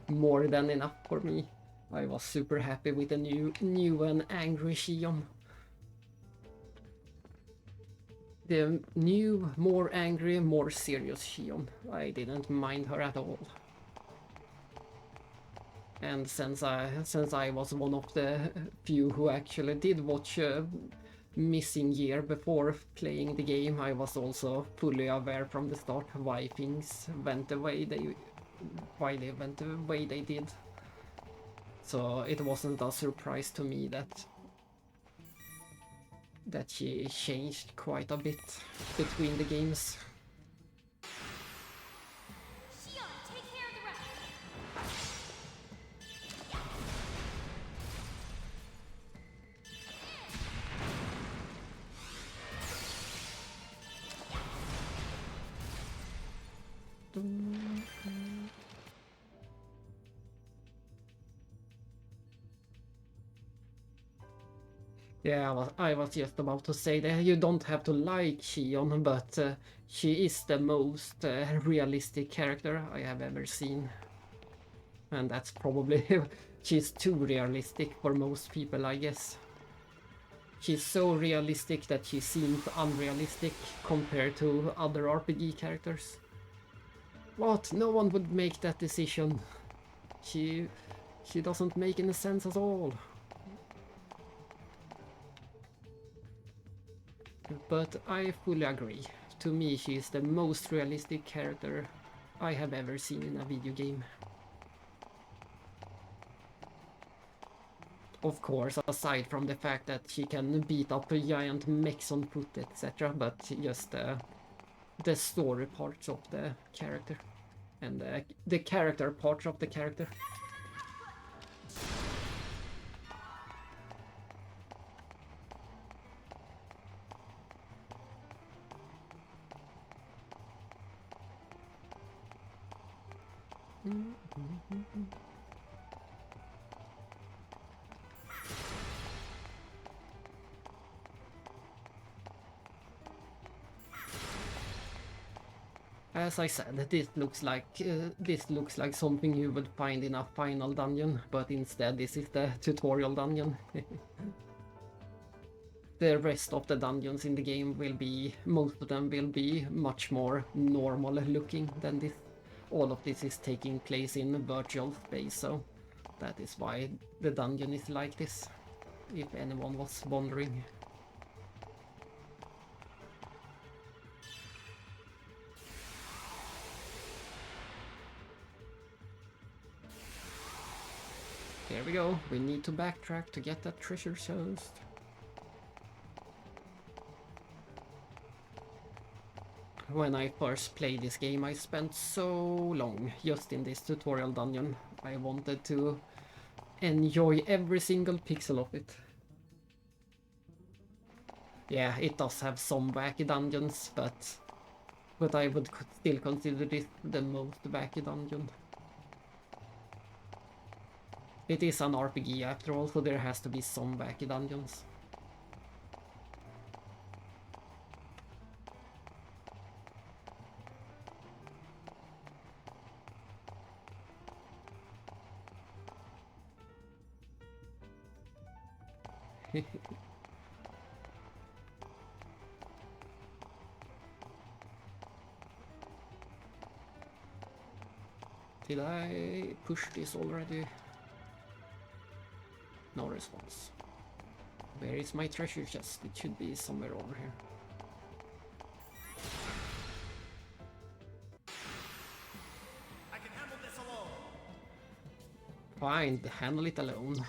more than enough for me. I was super happy with the new and angry Shion. The new, more angry, more serious Shion. I didn't mind her at all. And since I was one of the few who actually did watch Missing Year before playing the game, I was also fully aware from the start why things went the way they did. So it wasn't a surprise to me that she changed quite a bit between the games. Yeah, I was just about to say that you don't have to like Shion, but she is the most realistic character I have ever seen. And that's probably... she's too realistic for most people, I guess. She's so realistic that she seems unrealistic compared to other RPG characters. What? No one would make that decision. She doesn't make any sense at all. But I fully agree. To me, she is the most realistic character I have ever seen in a video game. Of course, aside from the fact that she can beat up a giant mechs on foot, etc., but just the story parts of the character and the character parts of the character. as I said, this looks like something you would find in a final dungeon, but instead this is the tutorial dungeon. The rest of the dungeons in the game will be, most of them will be much more normal looking than this. All of this is taking place in virtual space, so that is why the dungeon is like this, if anyone was wondering. Here we go, we need to backtrack to get that treasure chest. When I first played this game, I spent so long just in this tutorial dungeon. I wanted to enjoy every single pixel of it. Yeah, it does have some wacky dungeons, but I would still consider this the most wacky dungeon. It is an RPG after all, so there has to be some wacky dungeons. Did I push this already? No response. Where is my treasure chest? It should be somewhere over here. I can handle this alone. Fine, handle it alone.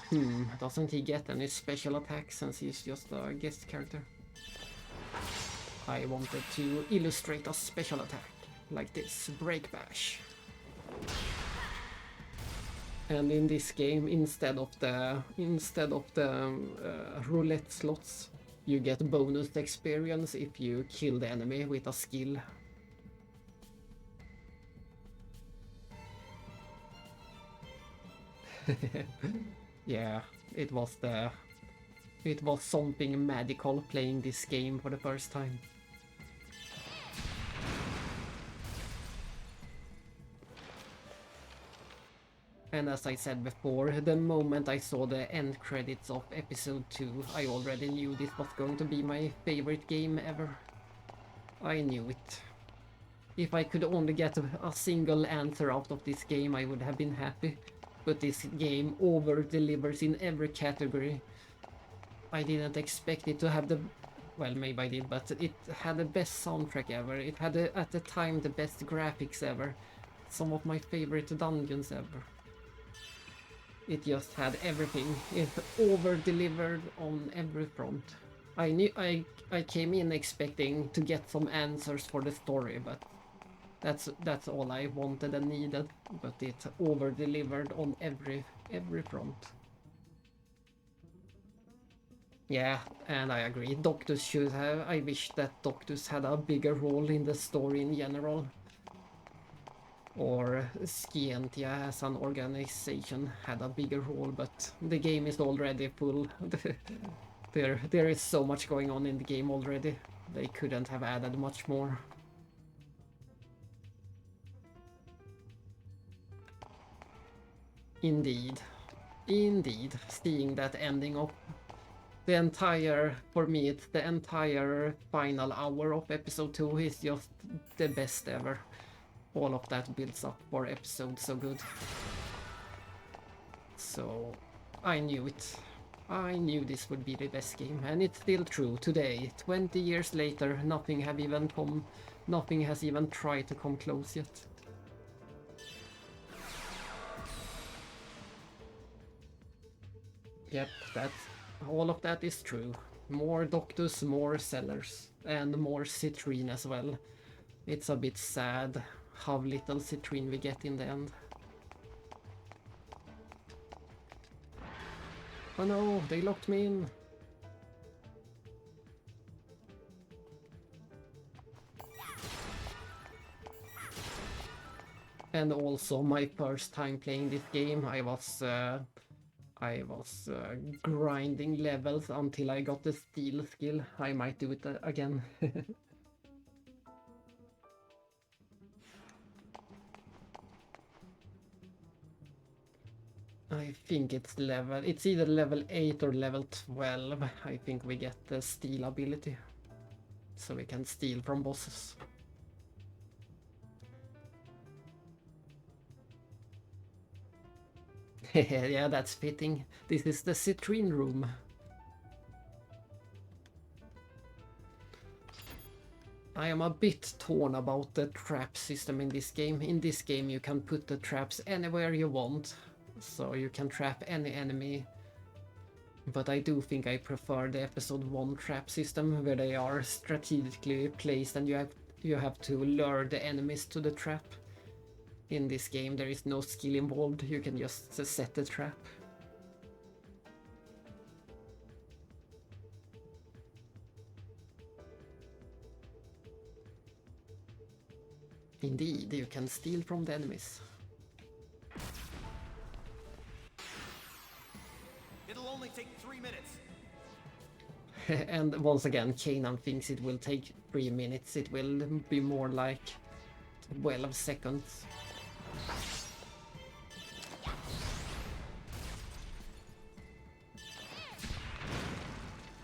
Doesn't he get any special attacks since he's just a guest character? I wanted to illustrate a special attack, like this, Break Bash. And in this game, instead of the roulette slots, you get bonus experience if you kill the enemy with a skill. Yeah, it was something magical playing this game for the first time. And as I said before, the moment I saw the end credits of episode 2, I already knew this was going to be my favorite game ever. I knew it. If I could only get a single answer out of this game, I would have been happy. But this game over-delivers in every category. I didn't expect it to have the... Well, maybe I did, but it had the best soundtrack ever. It had, at the time, the best graphics ever. Some of my favorite dungeons ever. It just had everything. It over-delivered on every front. I came in expecting to get some answers for the story, but that's all I wanted and needed. But it over-delivered on every front. Yeah, and I agree. Doctus should have. I wish that Doctus had a bigger role in the story in general. Or Scientia as an organization had a bigger role, but the game is already full. There is so much going on in the game already. They couldn't have added much more. Indeed. Seeing that ending of the entire, for me it's the entire final hour of episode 2 is just the best ever. All of that builds up for episode so good. So I knew it. I knew this would be the best game, and it's still true today. 20 years later, nothing has even tried to come close yet. Yep, all of that is true. More Doctus, more sellers, and more Citrine as well. It's a bit sad how little Citrine we get in the end. Oh no, they locked me in. And also my first time playing this game, I was grinding levels until I got the steal skill. I might do it again. I think it's either level 8 or level 12. I think we get the steal ability. So we can steal from bosses. Yeah, that's fitting. This is the citrine room. I am a bit torn about the trap system in this game. In this game you can put the traps anywhere you want, so you can trap any enemy. But I do think I prefer the episode 1 trap system, where they are strategically placed and you have to lure the enemies to the trap. In this game there is no skill involved, you can just set the trap. Indeed, you can steal from the enemies. It'll only take 3 minutes. And once again, Kanan thinks it will take 3 minutes. It will be more like 12 seconds.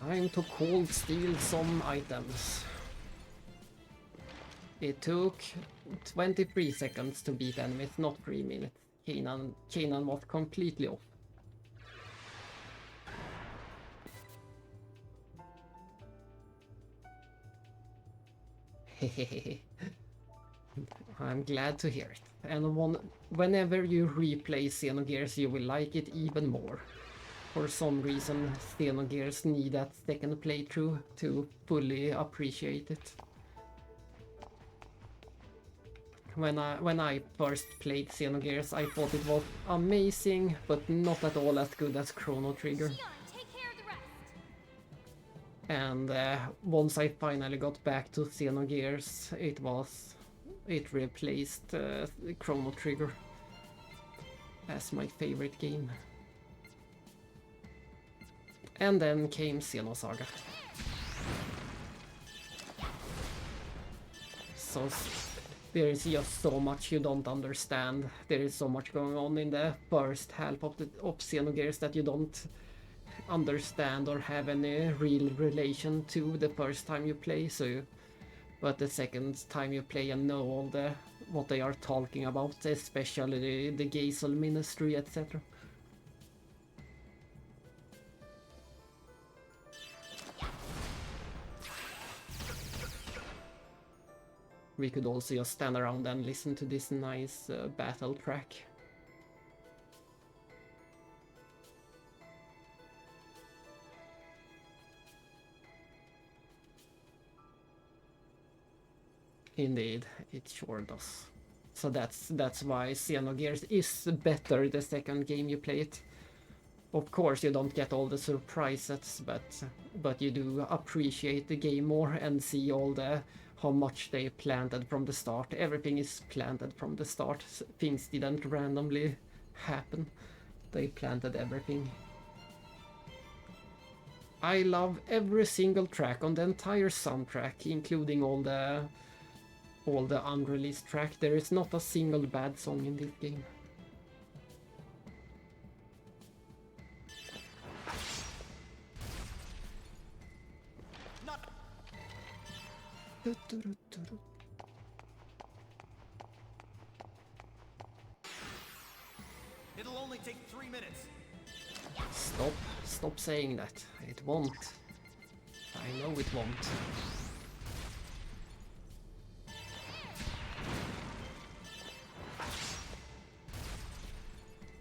Time to cold steal some items. It took 23 seconds to beat enemies, not 3 minutes. Kanan was completely off. I'm glad to hear it. And whenever you replay Xenogears, you will like it even more. For some reason, Xenogears need that second playthrough to fully appreciate it. When I first played Xenogears, I thought it was amazing, but not at all as good as Chrono Trigger. Shion, take care of the rest. And once I finally got back to Xenogears, it replaced Chrono Trigger as my favorite game. And then came Xenosaga. So there is just so much you don't understand. There is so much going on in the first half of Xenogears that you don't understand or have any real relation to the first time you play. But the second time you play and know all what they are talking about, especially the Geisel Ministry, etc. We could also just stand around and listen to this nice battle track. Indeed, it sure does. So that's why Xenogears is better the second game you play it. Of course you don't get all the surprises, but you do appreciate the game more and see how much they planted from the start. Everything is planted from the start. Things didn't randomly happen. They planted everything. I love every single track on the entire soundtrack, including all the unreleased track. There is not a single bad song in this game. It'll only take 3 minutes. Stop saying that. It won't. I know it won't.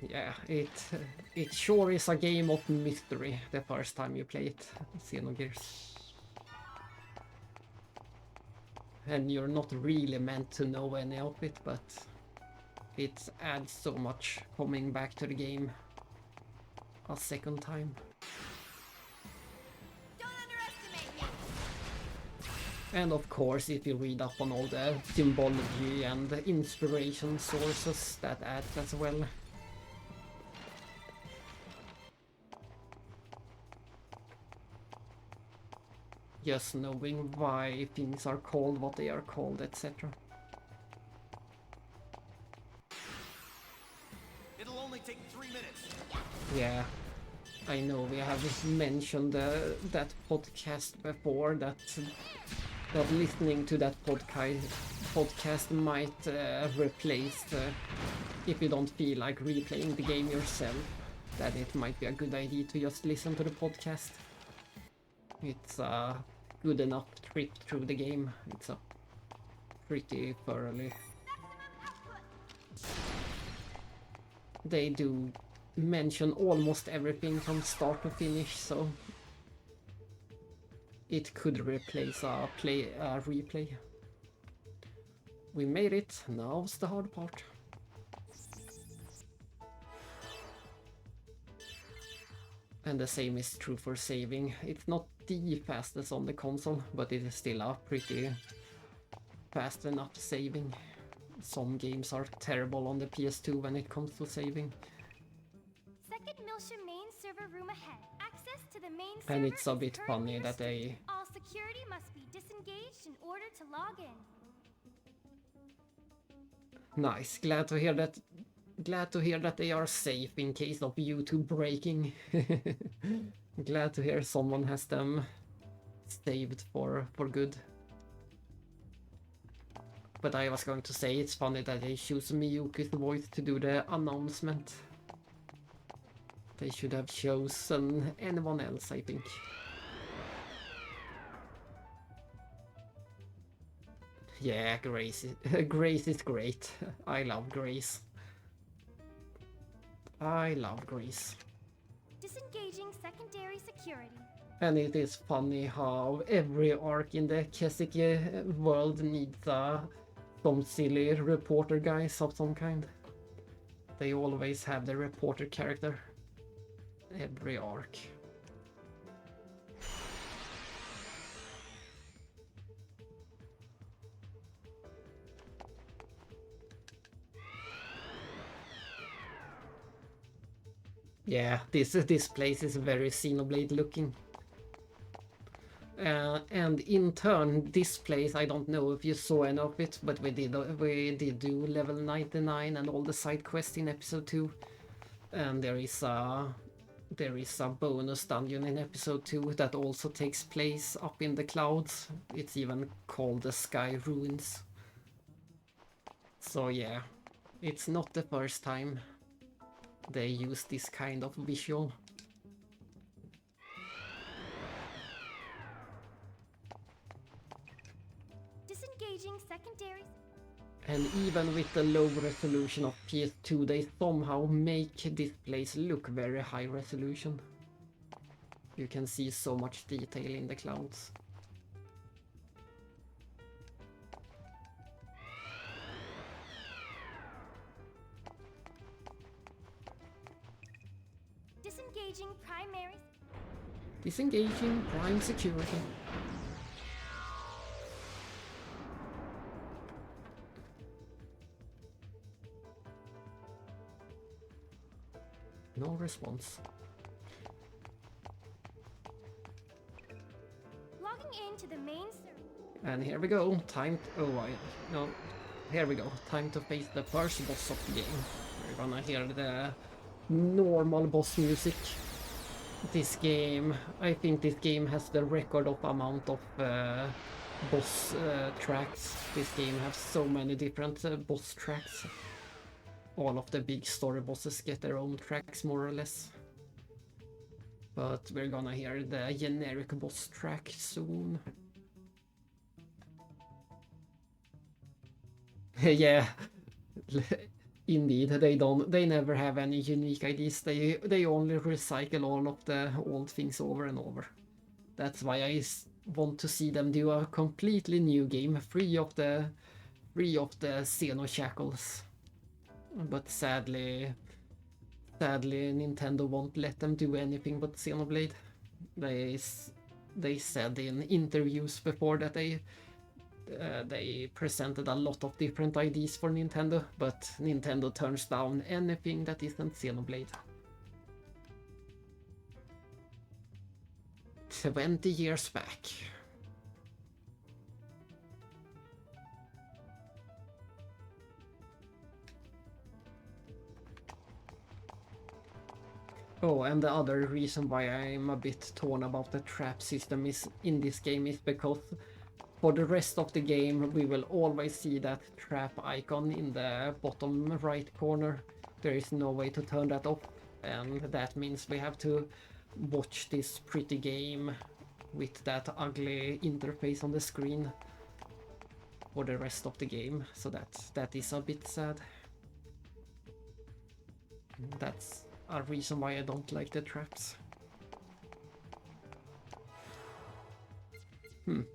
Yeah, it sure is a game of mystery the first time you play it, Xenogears. And you're not really meant to know any of it, but it adds so much coming back to the game a second time. Don't underestimate me. And of course, if you read up on all the symbology and the inspiration sources, that adds as well. Just knowing why things are called what they are called, etc. It'll only only take 3 minutes. Yeah, I know we have mentioned that podcast before, that listening to that podcast might replace if you don't feel like replaying the game yourself, that it might be a good idea to just listen to the podcast. It's a good enough trip through the game. It's a pretty thoroughly. They do mention almost everything from start to finish, so it could replace a replay. We made it. Now's the hard part. And the same is true for saving. It's not the fastest on the console, but it is still a pretty fast enough saving. Some games are terrible on the PS2 when it comes to saving. Second Milsha main server room ahead. Access to the main server. And it's a is bit currently funny that restricted. All security must be disengaged in order to log in. Nice. Glad to hear that. Glad to hear that they are safe in case of YouTube breaking. Glad to hear someone has them saved for good. But I was going to say it's funny that they choose Miyuki's voice to do the announcement. They should have chosen anyone else, I think. Yeah, Grace is great. I love Grace. I love Grace. Disengaging secondary security. And it is funny how every arc in the Kesike world needs some silly reporter guys of some kind. They always have the reporter character. Every arc. Yeah, this place is very Xenoblade looking. And in turn, this place, I don't know if you saw any of it, but we did do level 99 and all the side quests in episode 2. And there is a bonus dungeon in episode 2 that also takes place up in the clouds. It's even called the Sky Ruins. So yeah, it's not the first time they use this kind of visual. Disengaging secondaries. And even with the low resolution of PS2, they somehow make this place look very high resolution. You can see so much detail in the clouds. Disengaging primaries. Disengaging prime security. No response. Logging into the main server. And here we go. Here we go. Time to face the first boss of the game. We're gonna hear the normal boss music. This game, I think this game has the record of amount of boss tracks. This game has so many different boss tracks. All of the big story bosses get their own tracks, more or less. But we're gonna hear the generic boss track soon. Yeah, indeed, they never have any unique ideas. They only recycle all of the old things over and over. That's why I want to see them do a completely new game, free of the Xeno shackles. But sadly Nintendo won't let them do anything but Xenoblade. They said in interviews before that they presented a lot of different ideas for Nintendo, but Nintendo turns down anything that isn't Xenoblade. 20 years back. Oh, and the other reason why I'm a bit torn about the trap system is in this game is because for the rest of the game we will always see that trap icon in the bottom right corner. There is no way to turn that off, and that means we have to watch this pretty game with that ugly interface on the screen for the rest of the game, so that is a bit sad. That's a reason why I don't like the traps.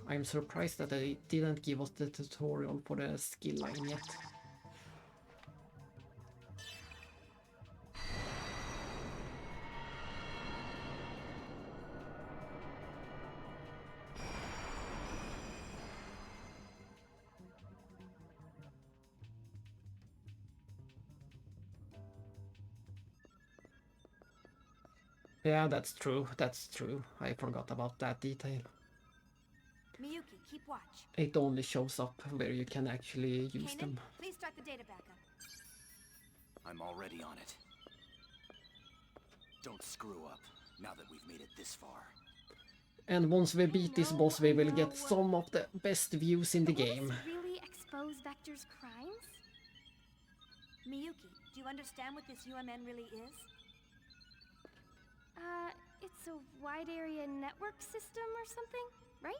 I'm surprised that they didn't give us the tutorial for the skill line yet. Yeah, that's true, that's true. I forgot about that detail. Miyuki, keep watch. It only shows up where you can actually use Kanan, them. please start the data backup. I'm already on it. Don't screw up, now that we've made it this far. And once we beat this boss, we will get some of the best views in the Will game. this really expose Vector's crimes? Miyuki, do you understand what this UMN really is? It's a wide area network system or something, right?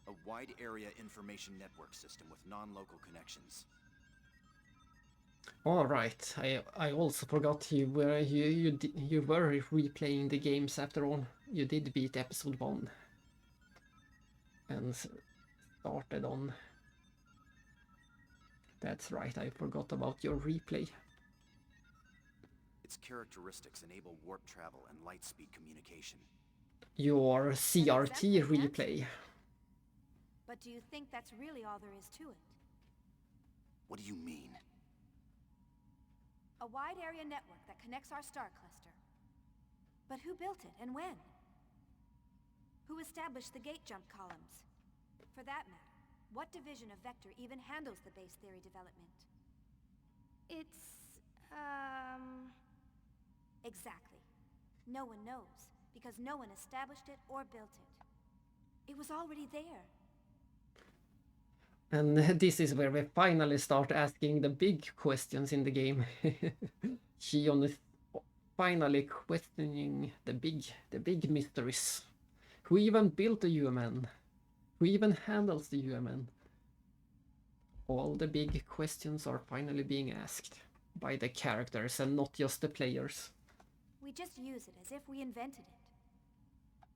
A wide area information network system with non-local connections. All right, I also forgot you were replaying the games after all. You did beat episode 1 and started on. That's right, I forgot about your replay. Its characteristics enable warp travel and light speed communication. Your CRT replay. But do you think that's really all there is to it? What do you mean? A wide area network that connects our star cluster. But who built it and when? Who established the gate jump columns? For that matter, what division of Vector even handles the base theory development? It's, Exactly. No one knows, because no one established it or built it. It was already there. And this is where we finally start asking the big questions in the game. Shion is finally questioning the big mysteries. Who even built the UMN? Who even handles the UMN? All the big questions are finally being asked by the characters and not just the players. We just use it as if we invented it.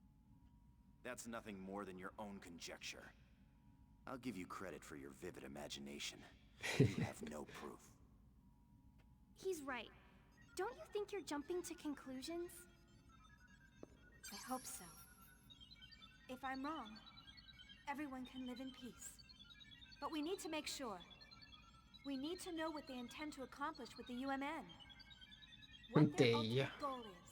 That's nothing more than your own conjecture. I'll give you credit for your vivid imagination. You have no proof. he's right. Don't you think you're jumping to conclusions? I hope so. If I'm wrong, everyone can live in peace. But we need to make sure. We need to know what they intend to accomplish with the UMN. What their ultimate goal is.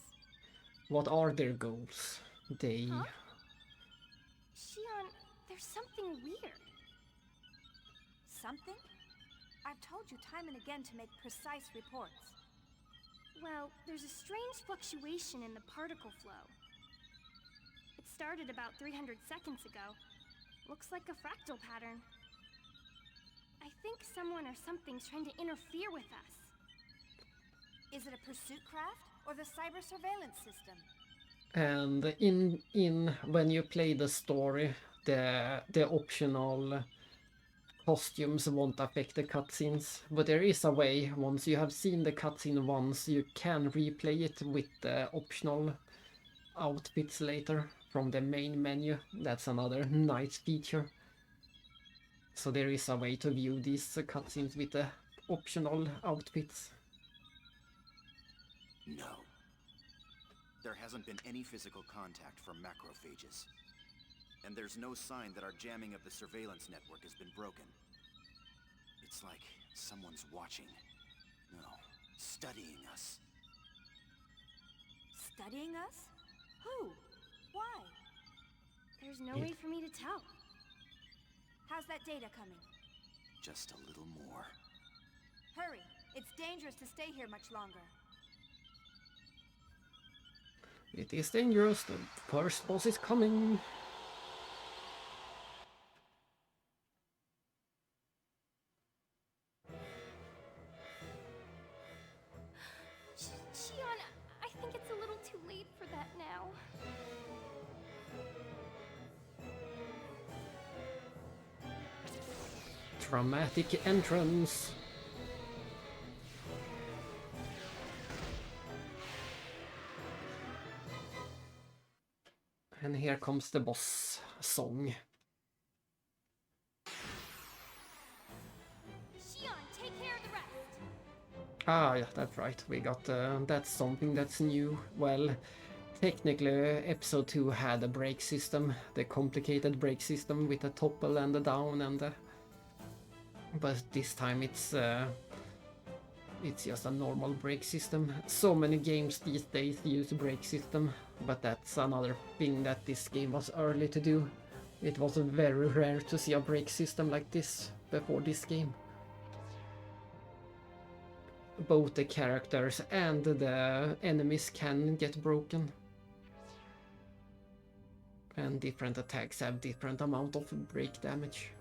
What are their goals? Huh? Shion, there's something weird. Something? I've told you time and again to make precise reports. Well, there's a strange fluctuation in the particle flow. It started about 300 seconds ago. Looks like a fractal pattern. I think someone or something's trying to interfere with us. Is it a pursuit craft or the cyber surveillance system? And in when you play the story, the optional costumes won't affect the cutscenes, but there is a way. Once you have seen the cutscene once, you can replay it with the optional outfits later from the main menu. That's another nice feature. So there is a way to view these cutscenes with the optional outfits. No. There hasn't been any physical contact from macrophages. And there's no sign that our jamming of the surveillance network has been broken. It's like someone's watching. No, studying us. Studying us? Who? Why? There's no way for me to tell. How's that data coming? Just a little more. Hurry! It's dangerous to stay here much longer. It is dangerous, the first boss is coming. Shion, I think it's a little too late for that now. Dramatic entrance. And here comes the boss song. Shion, take care of the rest. Ah, yeah, that's right. We got that's something that's new. Well, technically, episode 2 had a brake system, the complicated brake system with a topple and a down and a... But this time it's just a normal brake system. So many games these days use a brake system, but that's another thing that this game was early to do. It was very rare to see a brake system like this before this game. Both the characters and the enemies can get broken. And different attacks have different amount of break damage.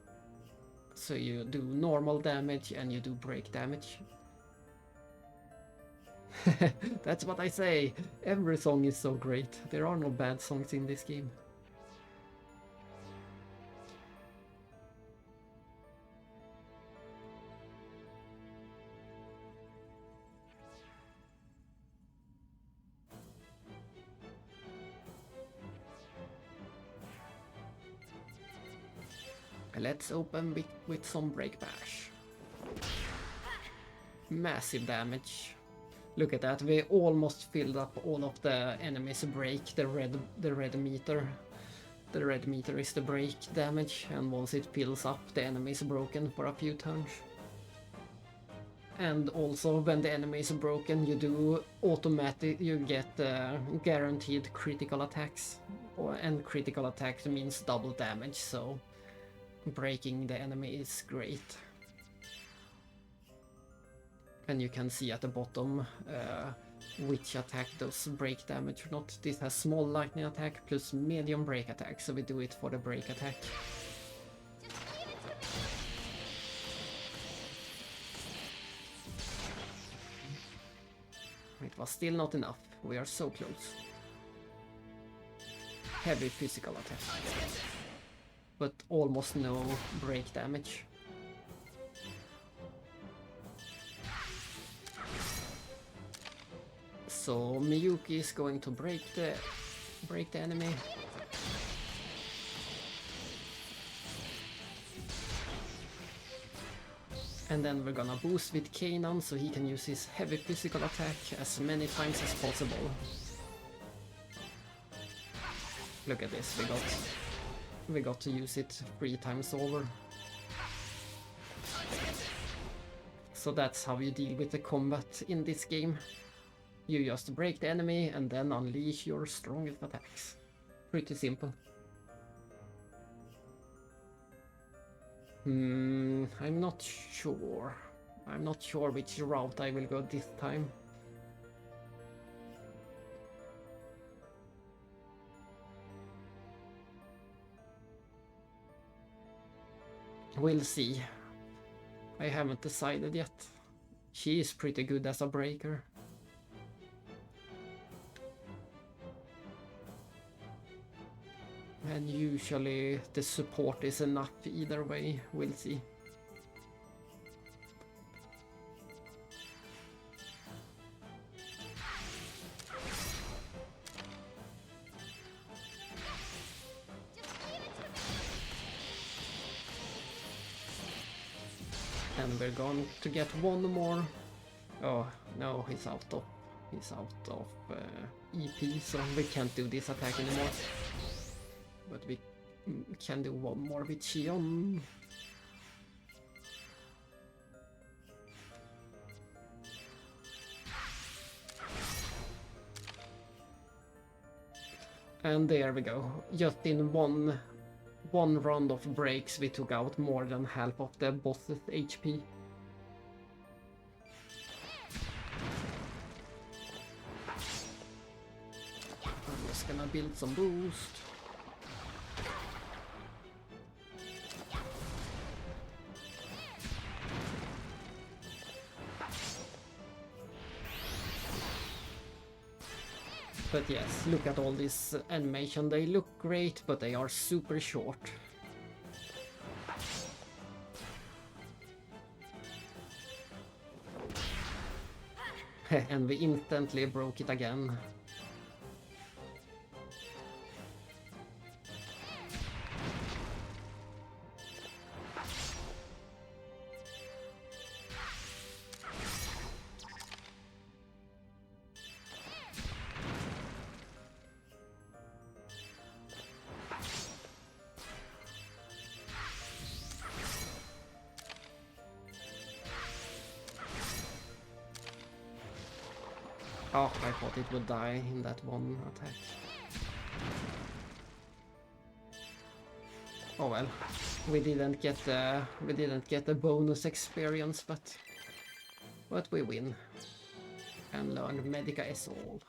So you do normal damage and you do break damage. That's what I say. Every song is so great. There are no bad songs in this game. Let's open with some break bash. Massive damage. Look at that, we almost filled up all of the enemies' break, the red meter. The red meter is the break damage, and once it fills up, the enemy is broken for a few turns. And also, when the enemy is broken, you get guaranteed critical attacks. And critical attacks means double damage, so breaking the enemy is great. And you can see at the bottom which attack does break damage or not. This has small lightning attack plus medium break attack, so we do it for the break attack. It was still not enough, we are so close. Heavy physical attack, but almost no break damage. So Miyuki is going to break the enemy. And then we're gonna boost with Kanan so he can use his heavy physical attack as many times as possible. Look at this, we got to use it 3 times over. So that's how you deal with the combat in this game. You just break the enemy and then unleash your strongest attacks. Pretty simple. I'm not sure. I'm not sure which route I will go this time. We'll see. I haven't decided yet. She is pretty good as a breaker. And usually the support is enough either way, we'll see. And we're going to get one more. Oh no, he's out of EP, so we can't do this attack anymore. But we can do one more with Shion. And there we go. Just in one round of breaks we took out more than half of the boss's HP. gonna build some boost. But yes, look at all this animation. They look great, but they are super short. And we instantly broke it again. Oh, I thought it would die in that one attack. Oh well, we didn't get the bonus experience, but we win and learn Medica is all.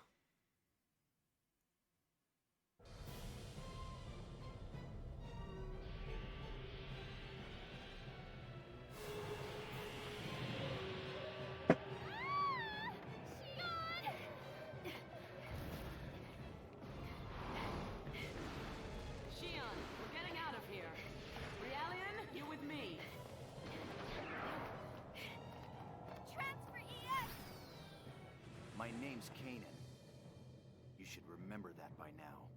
Shion, we're getting out of here. Realian, you with me. Transfer EX! My name's Kanan. You should remember that by now.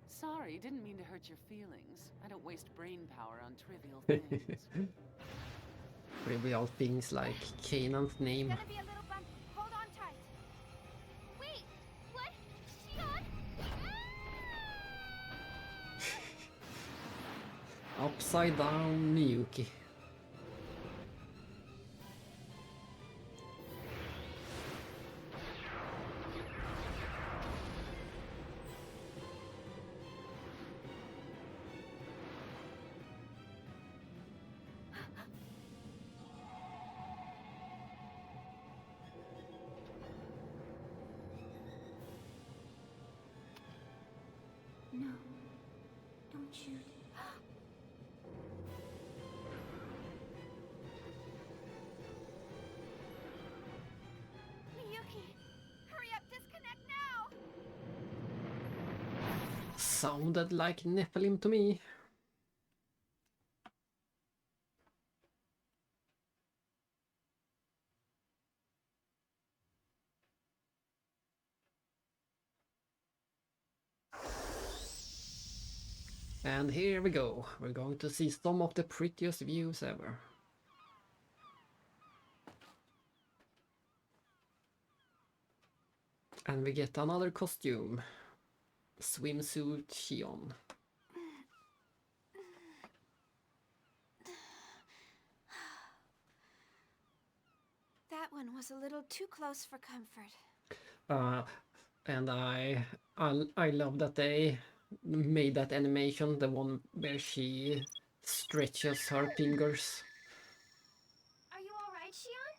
Sorry, didn't mean to hurt your feelings. I don't waste brain power on trivial things. Trivial things like Kanan's name. Gonna be a little bumpy. Hold on tight. Wait, what? Shion? Upside down Miyuki. No. Don't shoot. Miyuki! Hurry up, disconnect now! Sounded like Nephilim to me. And here we go. We're going to see some of the prettiest views ever. And we get another costume. Swimsuit Shion. That one was a little too close for comfort. And I love that they made that animation, the one where she stretches her fingers. Are you alright, Shion?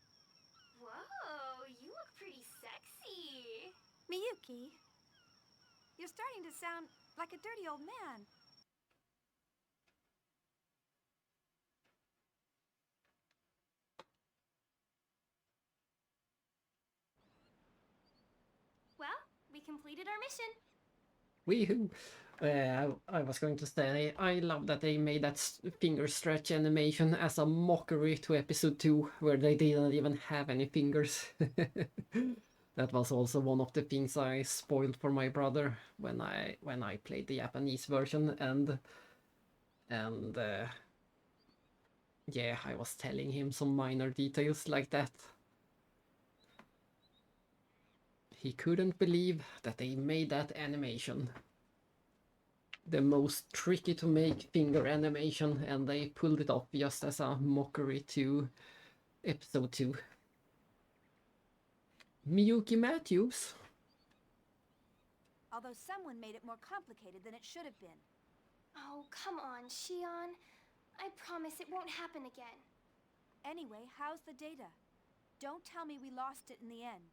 Whoa, you look pretty sexy. Miyuki, you're starting to sound like a dirty old man. Well, we completed our mission. Weehoo! I was going to say, I love that they made that finger stretch animation as a mockery to episode 2, where they didn't even have any fingers. That was also one of the things I spoiled for my brother when I played the Japanese version, and yeah, I was telling him some minor details like that. He couldn't believe that they made that animation. The most tricky to make finger animation, and they pulled it off just as a mockery to episode 2. Miyuki Matthews. Although someone made it more complicated than it should have been. Oh, come on, Shion. I promise it won't happen again. Anyway, how's the data? Don't tell me we lost it in the end.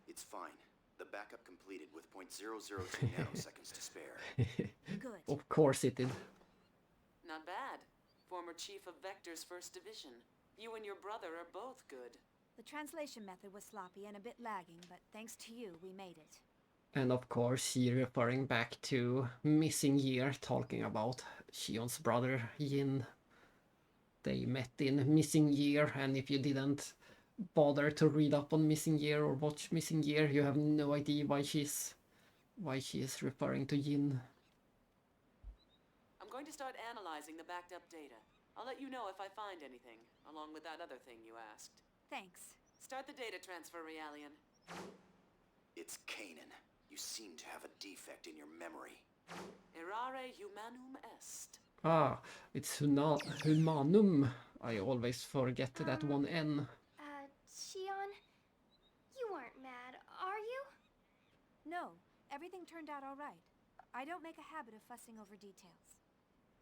It's fine. The backup completed with 0.002 nanoseconds to spare. Good. Of course it did. Not bad. Former chief of Vector's first division. You and your brother are both good. The translation method was sloppy and a bit lagging, but thanks to you, we made it. And of course he referring back to Missing Year, talking about Shion's brother Yin. They met in Missing Year, and if you didn't bother to read up on Missing Year or watch Missing Year, you have no idea why she is referring to Yin. I'm going to start analyzing the backed up data. I'll let you know if I find anything, along with that other thing you asked. Thanks. Start the data transfer, Realian. It's Kanan. You seem to have a defect in your memory. Errare humanum est. Ah, it's humanum. I always forget that one N. Shion, you aren't mad, are you? No, everything turned out all right. I don't make a habit of fussing over details.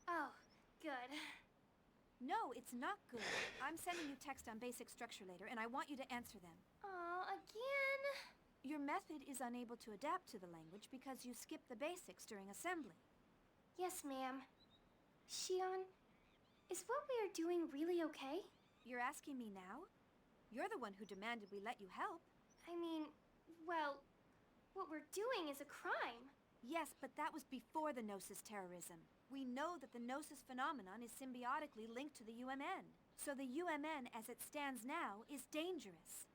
Oh, good. No, it's not good. I'm sending you text on basic structure later, and I want you to answer them. Aw, again? Your method is unable to adapt to the language because you skipped the basics during assembly. Yes, ma'am. Shion, is what we are doing really okay? You're asking me now? You're the one who demanded we let you help. I mean, well, what we're doing is a crime. Yes, but that was before the Gnosis terrorism. We know that the Gnosis phenomenon is symbiotically linked to the UMN. So the UMN, as it stands now, is dangerous.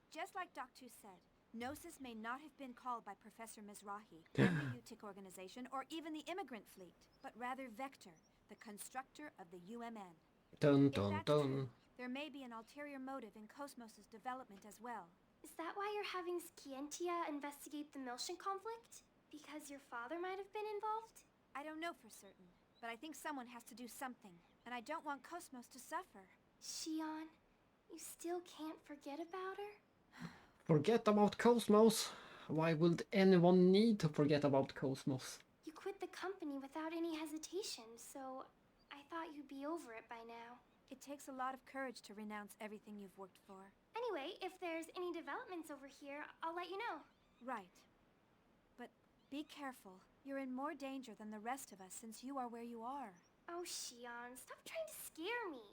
Just like Dr. said, Gnosis may not have been called by Professor Mizrahi, and the UTIC organization, or even the immigrant fleet, but rather Vector, the constructor of the UMN. Dun If dun that's dun. true, there may be an ulterior motive in Cosmos' development as well. Is that why you're having Scientia investigate the Miltian conflict? Because your father might have been involved? I don't know for certain, but I think someone has to do something, and I don't want Cosmos to suffer. Shion, you still can't forget about her? Forget about Cosmos. Why would anyone need to forget about Cosmos? You quit the company without any hesitation, so I thought you'd be over it by now. It takes a lot of courage to renounce everything you've worked for. Anyway, if there's any developments over here, I'll let you know. Right. But be careful. You're in more danger than the rest of us since you are where you are. Oh, Shion, stop trying to scare me.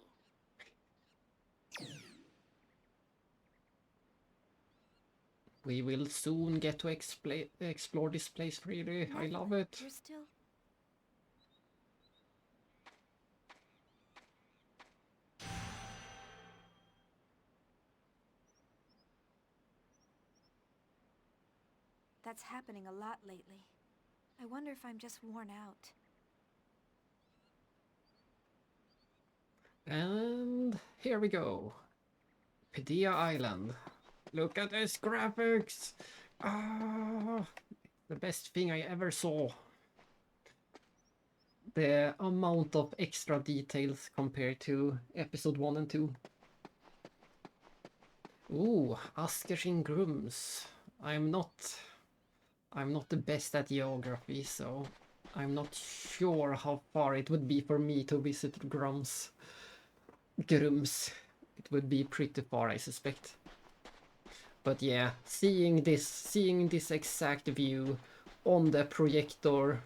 We will soon get to explore this place freely. I love it. You're still... That's happening a lot lately. I wonder if I'm just worn out. And here we go. Padilla Island. Look at this graphics! Ah, the best thing I ever saw. The amount of extra details compared to episode 1 and 2. Ooh, Askershin Grums. I'm not the best at geography, so I'm not sure how far it would be for me to visit Grums. It would be pretty far, I suspect. But yeah, seeing this exact view on the projector,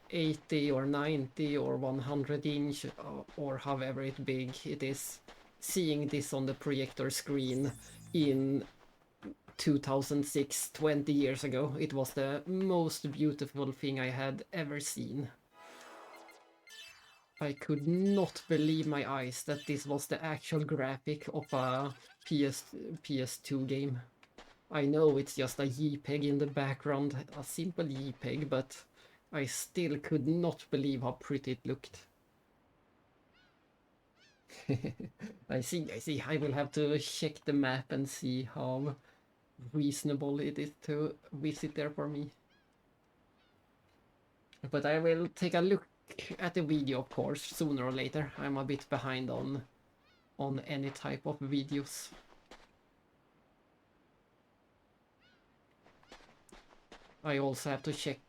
80 or 90 or 100 inch or however big it is, seeing this on the projector screen in 2006, 20 years ago, it was the most beautiful thing I had ever seen. I could not believe my eyes that this was the actual graphic of a PS2 game. I know it's just a JPEG in the background, a simple JPEG, but I still could not believe how pretty it looked. I see. I will have to check the map and see how reasonable it is to visit there for me. But I will take a look at the video, of course, sooner or later. I'm a bit behind on any type of videos. I also have to check,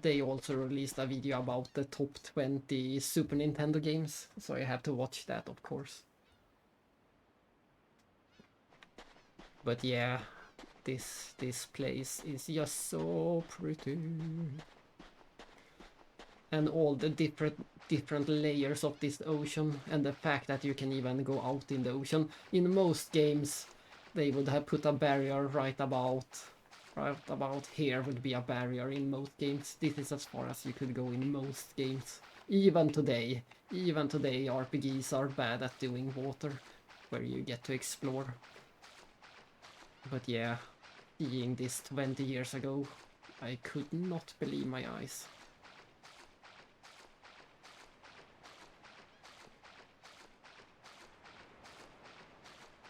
they also released a video about the top 20 Super Nintendo games, so I have to watch that, of course. But yeah, This place is just so pretty. And all the different layers of this ocean, and the fact that you can even go out in the ocean. In most games they would have put a barrier right about here would be a barrier in most games. This is as far as you could go in most games. Even today RPGs are bad at doing water where you get to explore. But yeah, seeing this 20 years ago, I could not believe my eyes.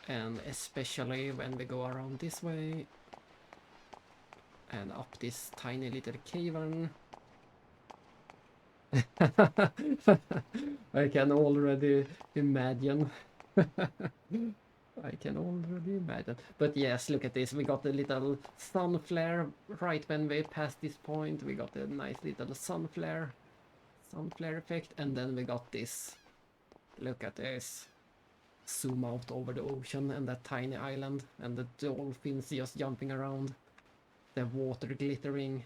And especially when we go around this way and up this tiny little cavern. I can already imagine. I can already imagine. But yes, look at this. We got a little sun flare right when we passed this point. We got a nice little sun flare effect, and then we got this. Look at this. Zoom out over the ocean and that tiny island, and the dolphins just jumping around, the water glittering.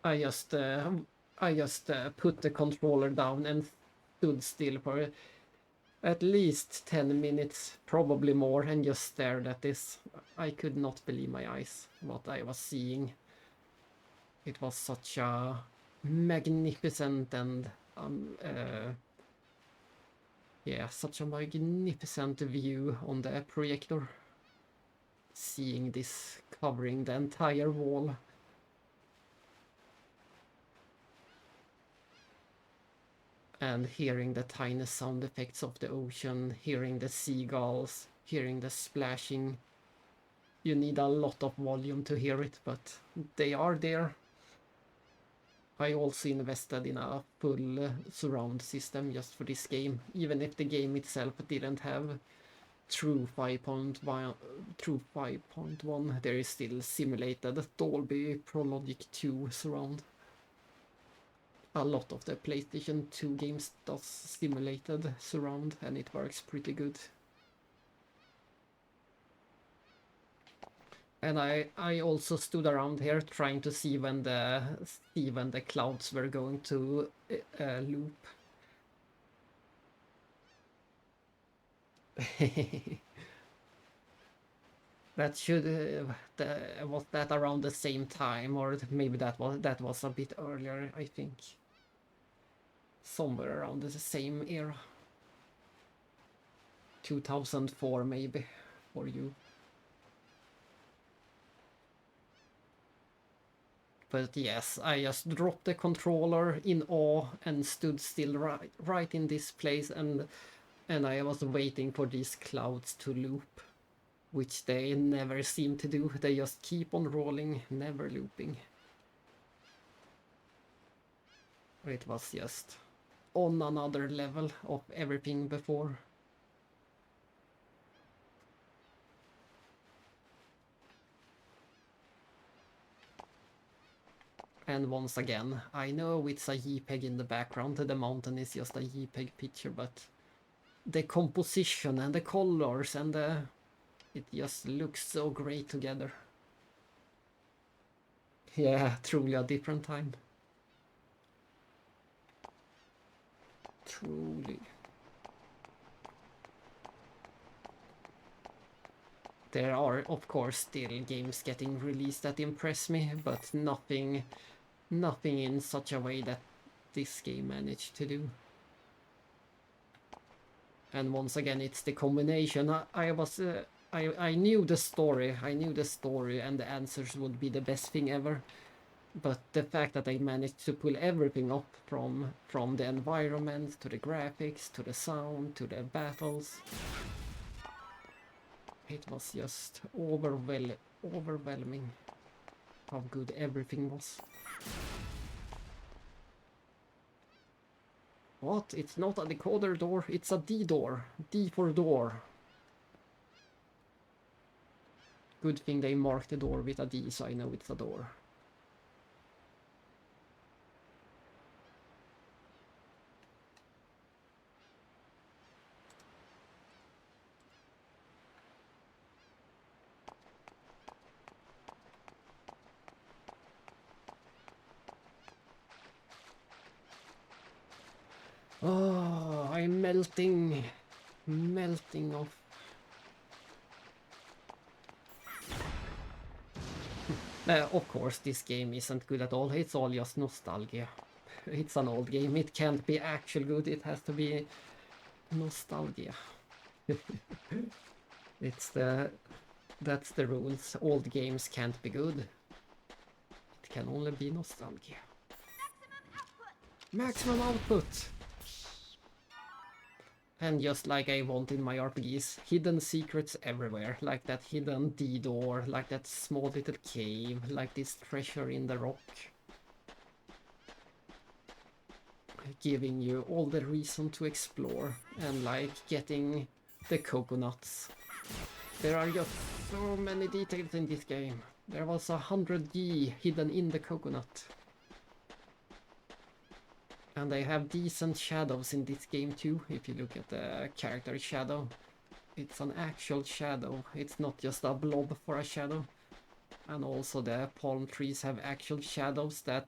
I just put the controller down and stood still for at least 10 minutes, probably more, and just stared at this. I could not believe my eyes, what I was seeing. It was such a magnificent and yeah, such a magnificent view on the projector. Seeing this covering the entire wall. And hearing the tiny sound effects of the ocean, hearing the seagulls, hearing the splashing. You need a lot of volume to hear it, but they are there. I also invested in a full surround system just for this game, even if the game itself didn't have true 5.1, there is still simulated Dolby Pro Logic 2 surround. A lot of the PlayStation 2 games does simulated surround, and it works pretty good. And I also stood around here trying to see when the clouds were going to loop. That should was that around the same time, or maybe that was a bit earlier, I think. Somewhere around the same era. 2004 maybe for you. But yes, I just dropped the controller in awe and stood still right in this place, and I was waiting for these clouds to loop, which they never seem to do. They just keep on rolling, never looping. It was just on another level of everything before. And once again, I know it's a JPEG in the background, the mountain is just a JPEG picture, but the composition and the colors and it just looks so great together. Yeah, truly a different time. Truly. There are, of course, still games getting released that impress me, but nothing in such a way that this game managed to do. And once again, it's the combination. I knew the story, and the answers would be the best thing ever. But the fact that I managed to pull everything up from the environment, to the graphics, to the sound, to the battles, it was just overwhelming how good everything was. What? It's not a decoder door, it's a D door. D for door. Good thing they marked the door with a D, so I know it's a door. Oh, I'm melting. Melting off. Of course, this game isn't good at all. It's all just nostalgia. It's an old game. It can't be actual good. It has to be nostalgia. That's the rules. Old games can't be good. It can only be nostalgia. Maximum output! And just like I want in my RPGs, hidden secrets everywhere. Like that hidden D-door, like that small little cave, like this treasure in the rock. Giving you all the reason to explore, and like getting the coconuts. There are just so many details in this game. There was 100G hidden in the coconut. And they have decent shadows in this game too, if you look at the character shadow. It's an actual shadow, it's not just a blob for a shadow. And also the palm trees have actual shadows that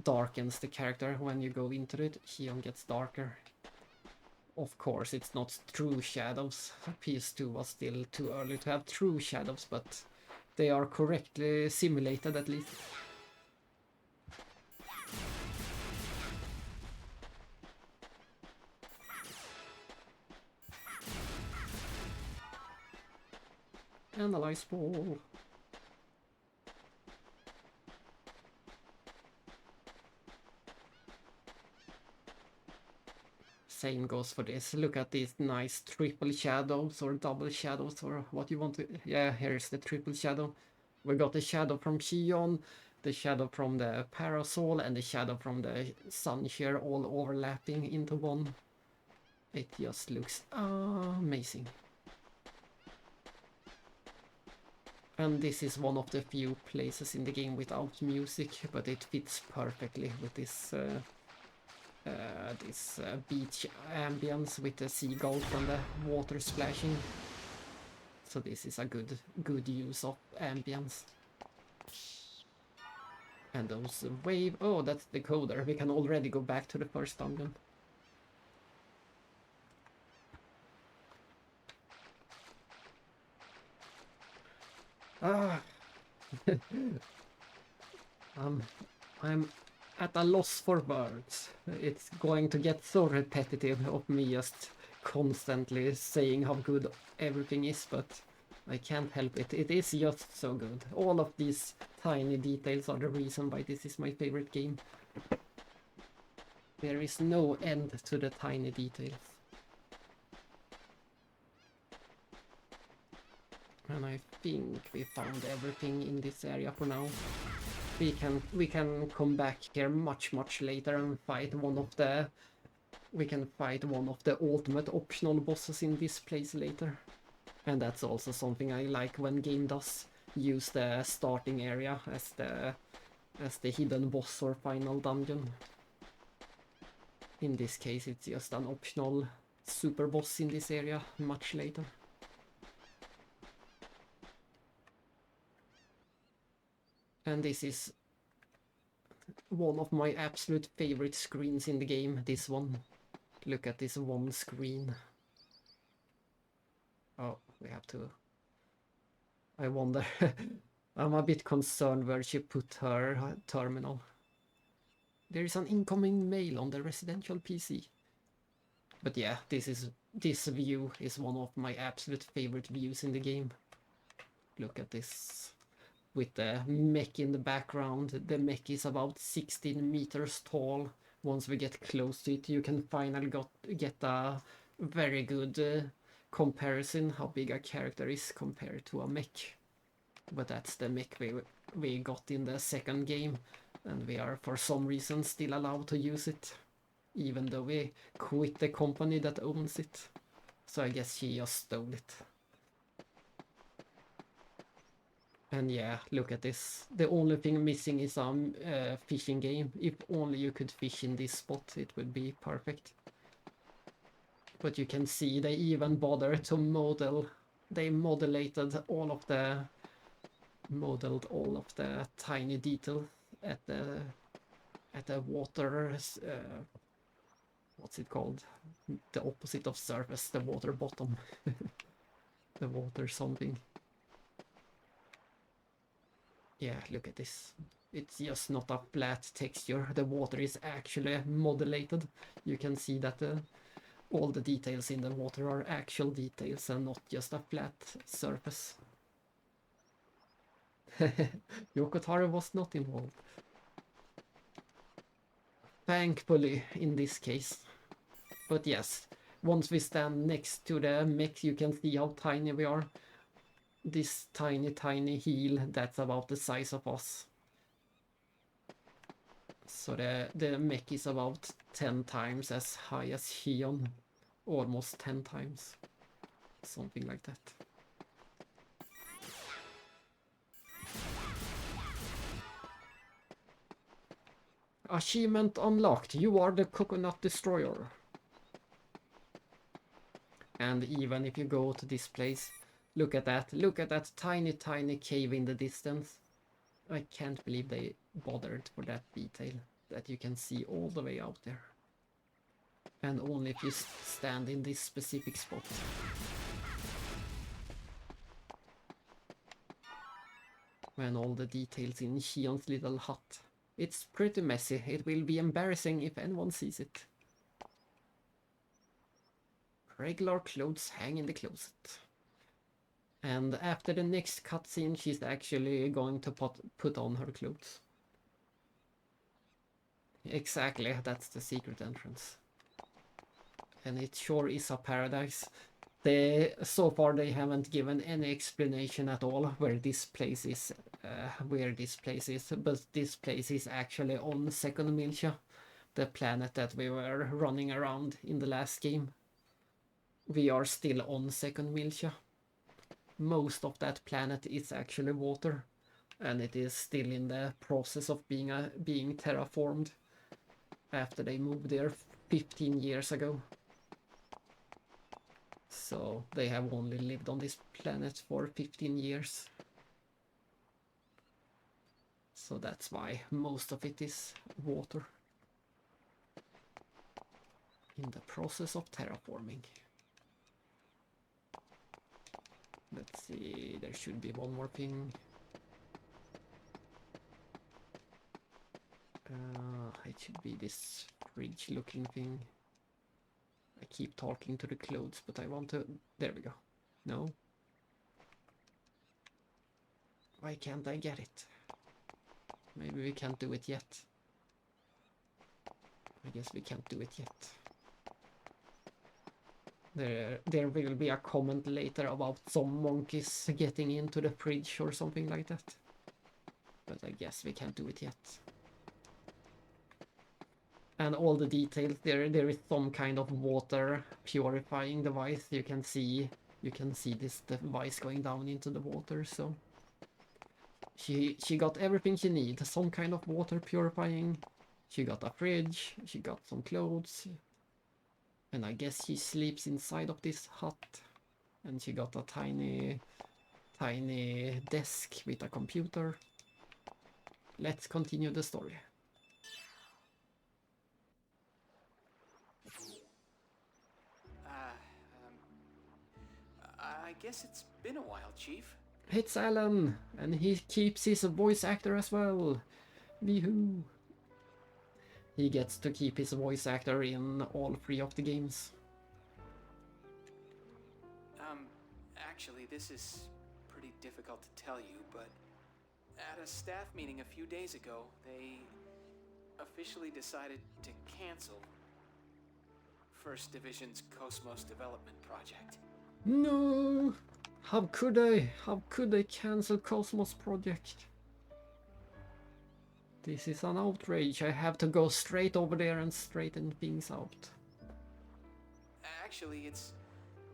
darkens the character when you go into it. Hion gets darker. Of course, it's not true shadows. PS2 was still too early to have true shadows, but they are correctly simulated at least. Analyze ball. Same goes for this. Look at these nice triple shadows or double shadows or what you want to... Yeah, here's the triple shadow. We got the shadow from Hion, the shadow from the parasol, and the shadow from the sun share all overlapping into one. It just looks amazing. And this is one of the few places in the game without music, but it fits perfectly with this beach ambience with the seagulls and the water splashing. So this is a good use of ambience. And those wave... Oh, that's the coder. We can already go back to the first dungeon. Ah! I'm at a loss for words. It's going to get so repetitive of me just constantly saying how good everything is, but I can't help it. It is just so good. All of these tiny details are the reason why this is my favorite game. There is no end to the tiny details. And I think we found everything in this area for now. We can come back here much later and fight one of the... We can fight one of the ultimate optional bosses in this place later. And that's also something I like when game does use the starting area as the hidden boss or final dungeon. In this case it's just an optional super boss in this area much later. And this is one of my absolute favorite screens in the game, this one. Look at this one screen. Oh, we have to... I wonder... I'm a bit concerned where she put her terminal. There is an incoming mail on the residential PC. But yeah, this view is one of my absolute favorite views in the game. Look at this. With the mech in the background. The mech is about 16 meters tall. Once we get close to it, you can finally get a very good comparison how big a character is compared to a mech. But that's the mech we got in the second game, and we are for some reason still allowed to use it, even though we quit the company that owns it. So I guess she just stole it. And yeah, look at this. The only thing missing is a fishing game. If only you could fish in this spot, it would be perfect. But you can see they even bother to model. They modeled all of the tiny detail at at the water, what's it called? The opposite of surface, the water bottom. The water something. Yeah, look at this. It's just not a flat texture. The water is actually modulated. You can see that all the details in the water are actual details and not just a flat surface. Yokotaro was not involved. Thankfully, in this case. But yes, once we stand next to the mech, you can see how tiny we are. This tiny heel, that's about the size of us. So the mech is about 10 times as high as Hion. Almost 10 times. Something like that. Achievement unlocked. You are the coconut destroyer. And even if you go to this place, look at that. Look at that tiny cave in the distance. I can't believe they bothered for that detail. That you can see all the way out there. And only if you stand in this specific spot. And all the details in Hion's little hut. It's pretty messy. It will be embarrassing if anyone sees it. Regular clothes hang in the closet. And after the next cutscene, she's actually going to put on her clothes. Exactly, that's the secret entrance. And it sure is a paradise. So far they haven't given any explanation at all where this place is, but this place is actually on Second Miltia, the planet that we were running around in the last game. We are still on Second Miltia. Most of that planet is actually water, and it is still in the process of being terraformed after they moved there 15 years ago. So they have only lived on this planet for 15 years. So that's why most of it is water. In the process of terraforming. Let's see, there should be one more thing. It should be this fridge looking thing. I keep talking to the clothes, but I want to... There we go. No. Why can't I get it? Maybe we can't do it yet. I guess we can't do it yet. There will be a comment later about some monkeys getting into the fridge or something like that. But I guess we can't do it yet. And all the details, there is some kind of water purifying device. You can see this device going down into the water, so she got everything she needs. Some kind of water purifying. She got a fridge, she got some clothes. And I guess she sleeps inside of this hut. And she got a tiny desk with a computer. Let's continue the story. I guess it's been a while, Chief. It's Alan, and he keeps his voice actor as well. Woohoo! He gets to keep his voice actor in all 3 of the games. Actually, this is pretty difficult to tell you, but at a staff meeting a few days ago, they officially decided to cancel First Division's Cosmos development project. No! How could I? How could they cancel Cosmos project? This is an outrage. I have to go straight over there and straighten things out. Actually, it's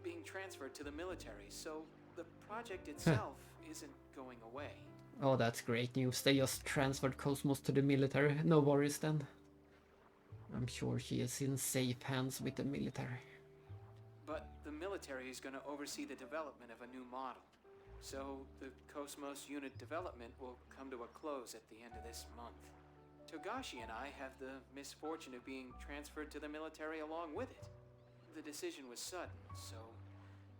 being transferred to the military, so the project itself isn't going away. Oh, that's great news. They just transferred Cosmos to the military. No worries then. I'm sure she is in safe hands with the military. But the military is going to oversee the development of a new model. So the Cosmos unit development will come to a close at the end of this month. Togashi and I have the misfortune of being transferred to the military along with it. The decision was sudden, so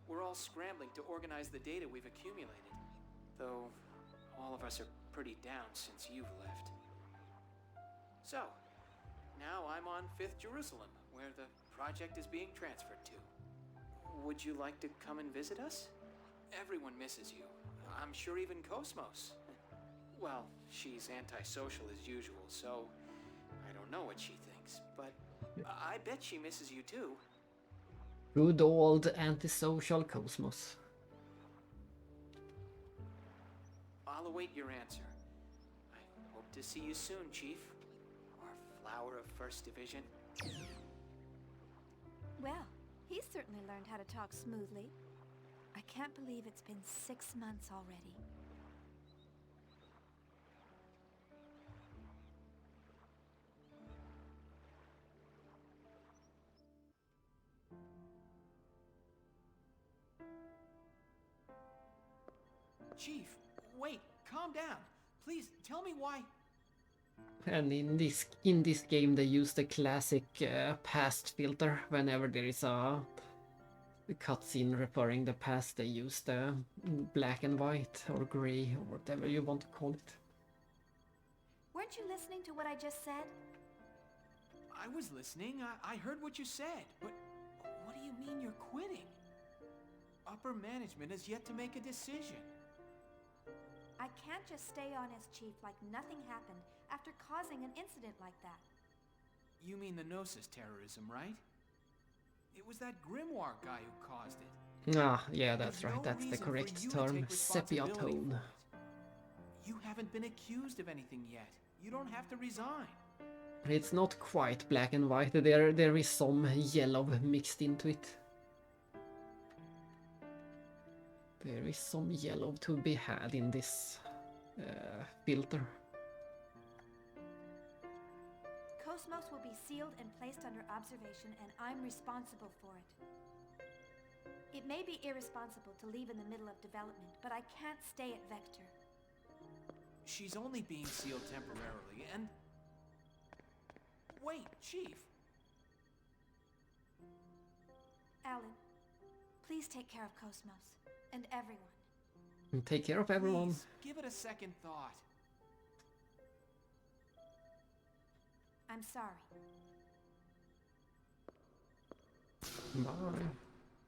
we're all scrambling to organize the data we've accumulated. Though, all of us are pretty down since you've left. So, now I'm on 5th Jerusalem, where the project is being transferred to. Would you like to come and visit us? Everyone misses you. I'm sure even Cosmos. Well, she's antisocial as usual, so I don't know what she thinks, but I bet she misses you too. Good old antisocial Cosmos. I'll await your answer. I hope to see you soon, Chief. Our flower of 1st Division. Well, he's certainly learned how to talk smoothly. I can't believe it's been 6 months already. Chief, wait, calm down. Please, tell me why... And in this game they use the classic past filter. Whenever there is a cutscene referring the past, they use the black and white or gray or whatever you want to call it. Weren't you listening to what I just said? I was listening. I heard what you said, but what do you mean you're quitting? Upper management has yet to make a decision. I can't just stay on as chief like nothing happened after causing an incident like that. You mean the Gnosis terrorism, right? It was that Grimoire guy who caused it. Ah, yeah, that's There's right. no That's the reason for correct you to term. take responsibility Sepia tone. for it. You haven't been accused of anything yet. You don't have to resign. It's not quite black and white. There is some yellow mixed into it. There is some yellow to be had in this filter. Cosmos will be sealed and placed under observation, and I'm responsible for it. It may be irresponsible to leave in the middle of development, but I can't stay at Vector. She's only being sealed temporarily, and... Wait, Chief! Alan, please take care of Cosmos, and everyone. And take care of everyone. Please, give it a second thought. I'm sorry. Bye.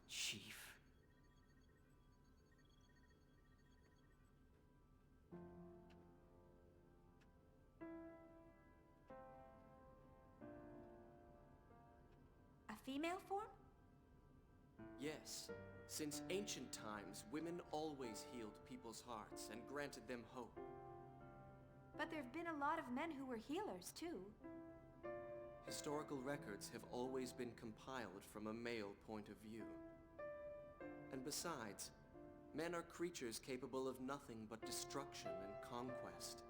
Chief. A female form? Yes. Since ancient times, women always healed people's hearts and granted them hope. But there've been a lot of men who were healers, too. Historical records have always been compiled from a male point of view. And besides, men are creatures capable of nothing but destruction and conquest.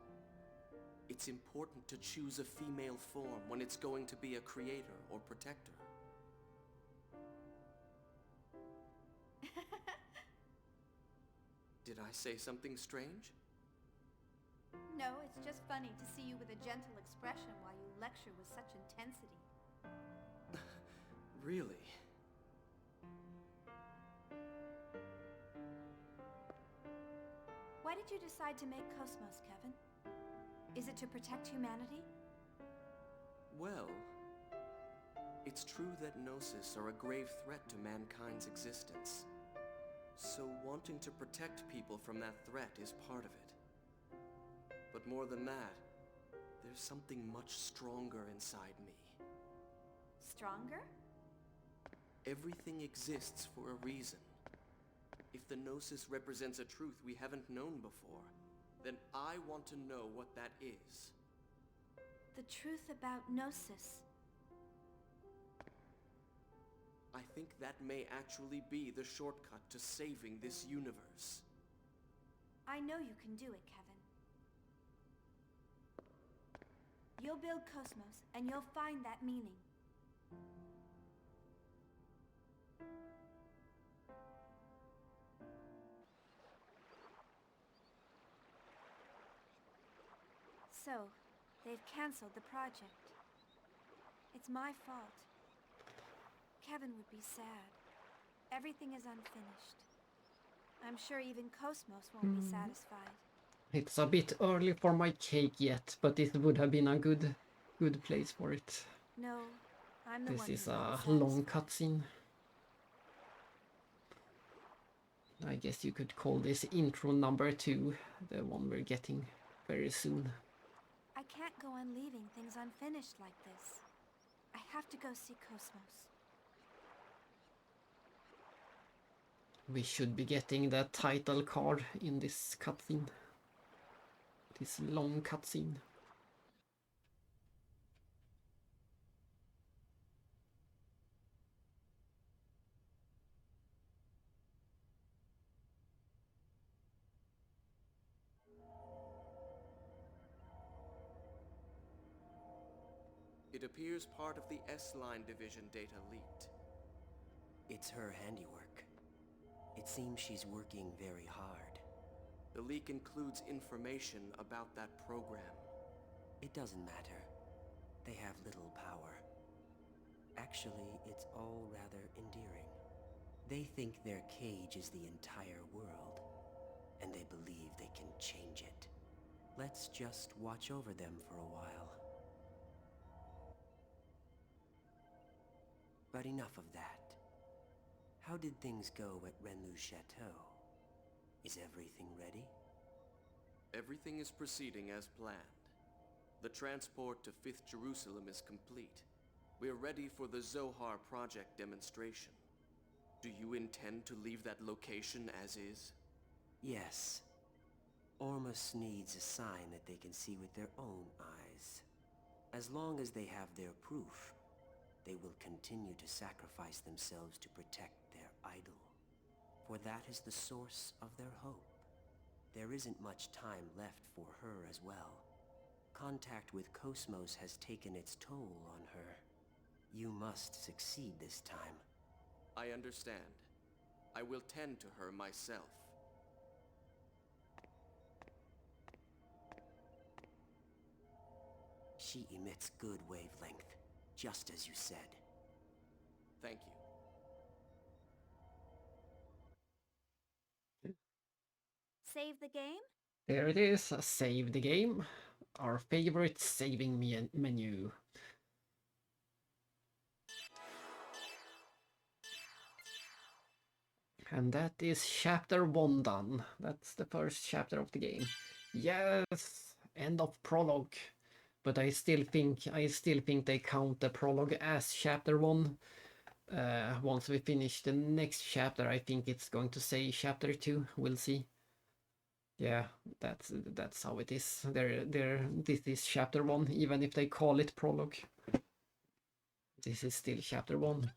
It's important to choose a female form when it's going to be a creator or protector. Did I say something strange? No, it's just funny to see you with a gentle expression while you lecture with such intensity. Really? Why did you decide to make Cosmos, Kevin? Is it to protect humanity? Well, it's true that Gnosis are a grave threat to mankind's existence. So wanting to protect people from that threat is part of it. But more than that, there's something much stronger inside me. Stronger? Everything exists for a reason. If the Gnosis represents a truth we haven't known before, then I want to know what that is. The truth about Gnosis. I think that may actually be the shortcut to saving this universe. I know you can do it, Kevin. You'll build Cosmos, and you'll find that meaning. So, They've canceled the project. It's my fault. Kevin would be sad. Everything is unfinished. I'm sure even Cosmos won't be satisfied. It's a bit early for my cake yet, but it would have been a good place for it. No, I'm the This one is who won't a be long satisfied. cutscene. I guess you could call this intro number 2, the one we're getting very soon. I can't go on leaving things unfinished like this. I have to go see Cosmos. We should be getting the title card in this cutscene. This long cutscene. It appears part of the S-Line division data leaked. It's her handiwork. It seems she's working very hard. The leak includes information about that program. It doesn't matter. They have little power. Actually, it's all rather endearing. They think their cage is the entire world, and they believe they can change it. Let's just watch over them for a while. But enough of that. How did things go at Renlu's chateau? Is everything ready? Everything is proceeding as planned. The transport to 5th Jerusalem is complete. We're ready for the Zohar project demonstration. Do you intend to leave that location as is? Yes. Ormus needs a sign that they can see with their own eyes. As long as they have their proof, they will continue to sacrifice themselves to protect their idol. For that is the source of their hope. There isn't much time left for her as well. Contact with Cosmos has taken its toll on her. You must succeed this time. I understand. I will tend to her myself. She emits good wavelength, just as you said. Thank you. Save the game? There it is, save the game. Our favorite saving menu. And that is chapter 1 done. That's the first chapter of the game. Yes, end of prologue. But I still think they count the prologue as chapter 1. Once we finish the next chapter, I think it's going to say chapter 2. We'll see. Yeah, that's how it is. This is chapter 1, even if they call it prologue. This is still chapter 1.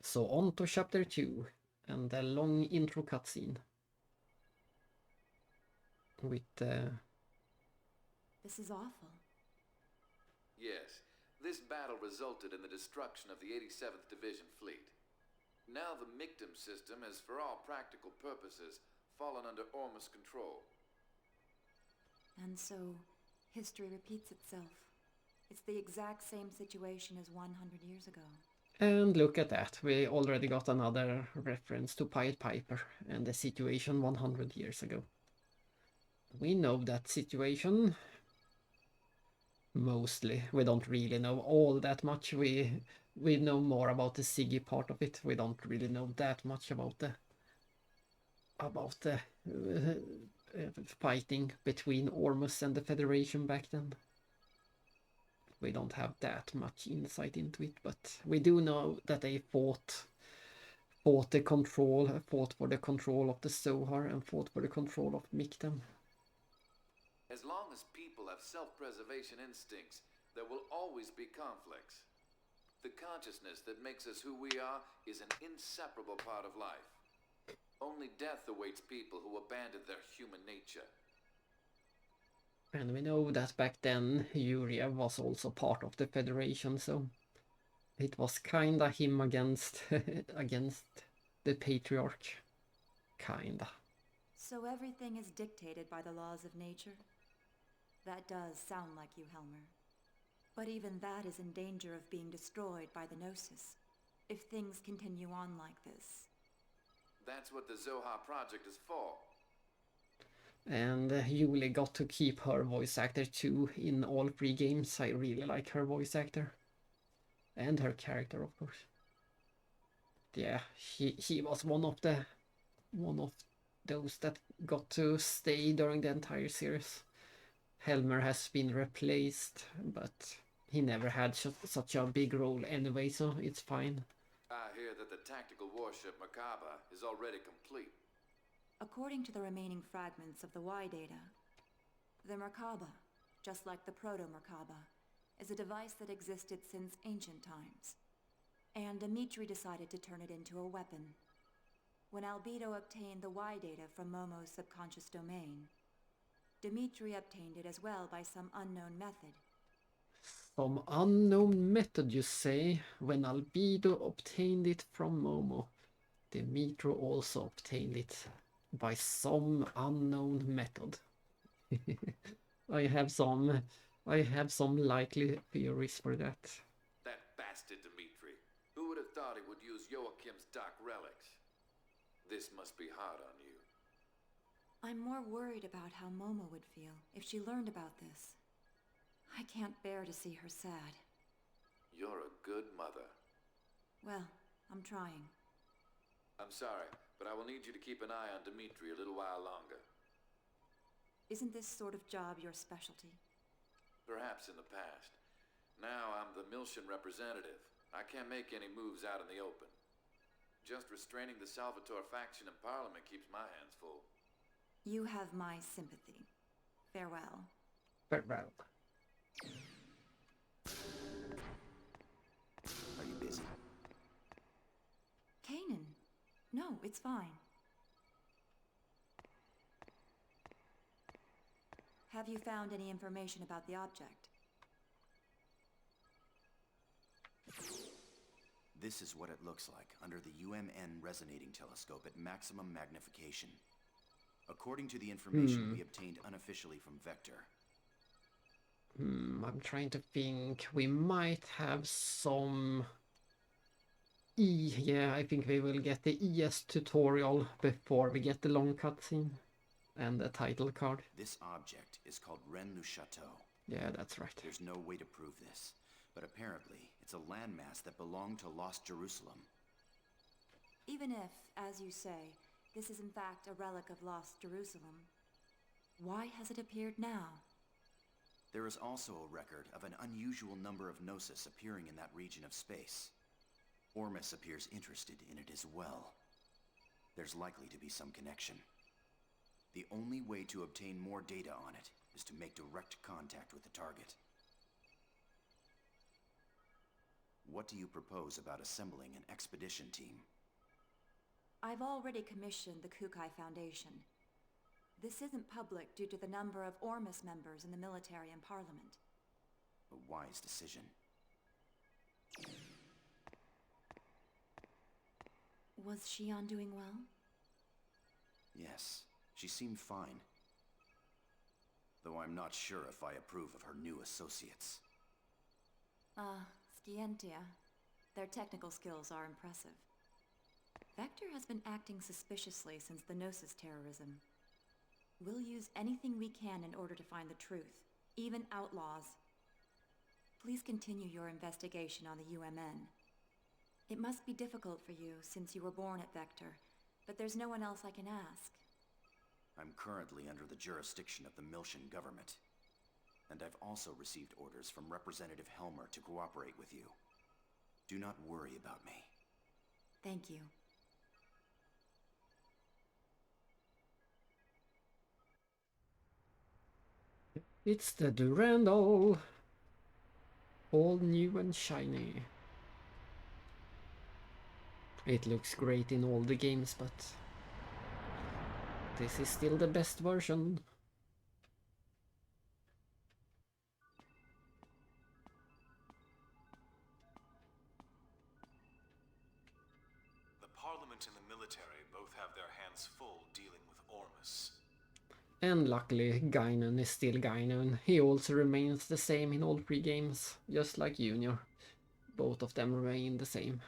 So on to chapter 2 and the long intro cutscene with This is awful. Yes, this battle resulted in the destruction of the 87th Division fleet. Now the Mictum system has, for all practical purposes, fallen under Ormus control. And so, history repeats itself. It's the exact same situation as 100 years ago. And look at that, we already got another reference to Pied Piper and the situation 100 years ago. We know that situation. Mostly. We don't really know all that much. We know more about the Siggy part of it. We don't really know that much about the fighting between Ormus and the Federation back then. We don't have that much insight into it, but we do know that they fought for the control of the Zohar and fought for the control of Mictum. As long as people have self-preservation instincts, there will always be conflicts. The consciousness that makes us who we are is an inseparable part of life. Only death awaits people who abandon their human nature. And we know that back then Yuria was also part of the Federation, so it was kinda him against against the Patriarch. Kinda. So everything is dictated by the laws of nature? That does sound like you, Helmer. But even that is in danger of being destroyed by the Gnosis, if things continue on like this. That's what the Zoha project is for. And Julie got to keep her voice actor too in all 3 games. I really like her voice actor. And her character, of course. Yeah, he was one of those that got to stay during the entire series. Helmer has been replaced, but he never had such a big role anyway, so it's fine. I hear that the tactical warship Merkaba is already complete. According to the remaining fragments of the Y data, the Merkaba, just like the Proto-Merkaba, is a device that existed since ancient times. And Dimitri decided to turn it into a weapon. When Albedo obtained the Y data from Momo's subconscious domain, Dimitri obtained it as well by some unknown method. Some unknown method, you say? When Albedo obtained it from Momo, Dimitri also obtained it by some unknown method. I have some likely theories for that. That bastard Dimitri. Who would have thought he would use Joachim's dark relics? This must be hard on you. I'm more worried about how Momo would feel if she learned about this. I can't bear to see her sad. You're a good mother. Well, I'm trying. I'm sorry, but I will need you to keep an eye on Dimitri a little while longer. Isn't this sort of job your specialty? Perhaps in the past. Now I'm the Miltian representative. I can't make any moves out in the open. Just restraining the Salvatore faction in Parliament keeps my hands full. You have my sympathy. Farewell. Farewell. Are you busy? Kanan. No, it's fine. Have you found any information about the object? This is what it looks like under the UMN resonating telescope at maximum magnification. According to the information we obtained unofficially from Vector. I'm trying to think. We might have some... Yeah, I think we will get the ES tutorial before we get the long cutscene and the title card. This object is called Rennes-le-Château. Yeah, that's right. There's no way to prove this, but apparently it's a landmass that belonged to Lost Jerusalem. Even if, as you say, this is in fact a relic of Lost Jerusalem, why has it appeared now? There is also a record of an unusual number of Gnosis appearing in that region of space. Ormus appears interested in it as well. There's likely to be some connection. The only way to obtain more data on it is to make direct contact with the target. What do you propose about assembling an expedition team? I've already commissioned the Kukai Foundation. This isn't public due to the number of Ormus members in the military and parliament. A wise decision. Was Shion doing well? Yes, she seemed fine. Though I'm not sure if I approve of her new associates. Scientia. Their technical skills are impressive. Vector has been acting suspiciously since the Gnosis terrorism. We'll use anything we can in order to find the truth, even outlaws. Please continue your investigation on the UMN. It must be difficult for you since you were born at Vector, but there's no one else I can ask. I'm currently under the jurisdiction of the Miltian government. And I've also received orders from Representative Helmer to cooperate with you. Do not worry about me. Thank you. It's the Durandal. All new and shiny. It looks great in all the games, but this is still the best version. The Parliament and the military both have their hands full dealing with Ormus. And luckily, Gainen is still Gainen. He also remains the same in all 3 games, just like Junior. Both of them remain the same.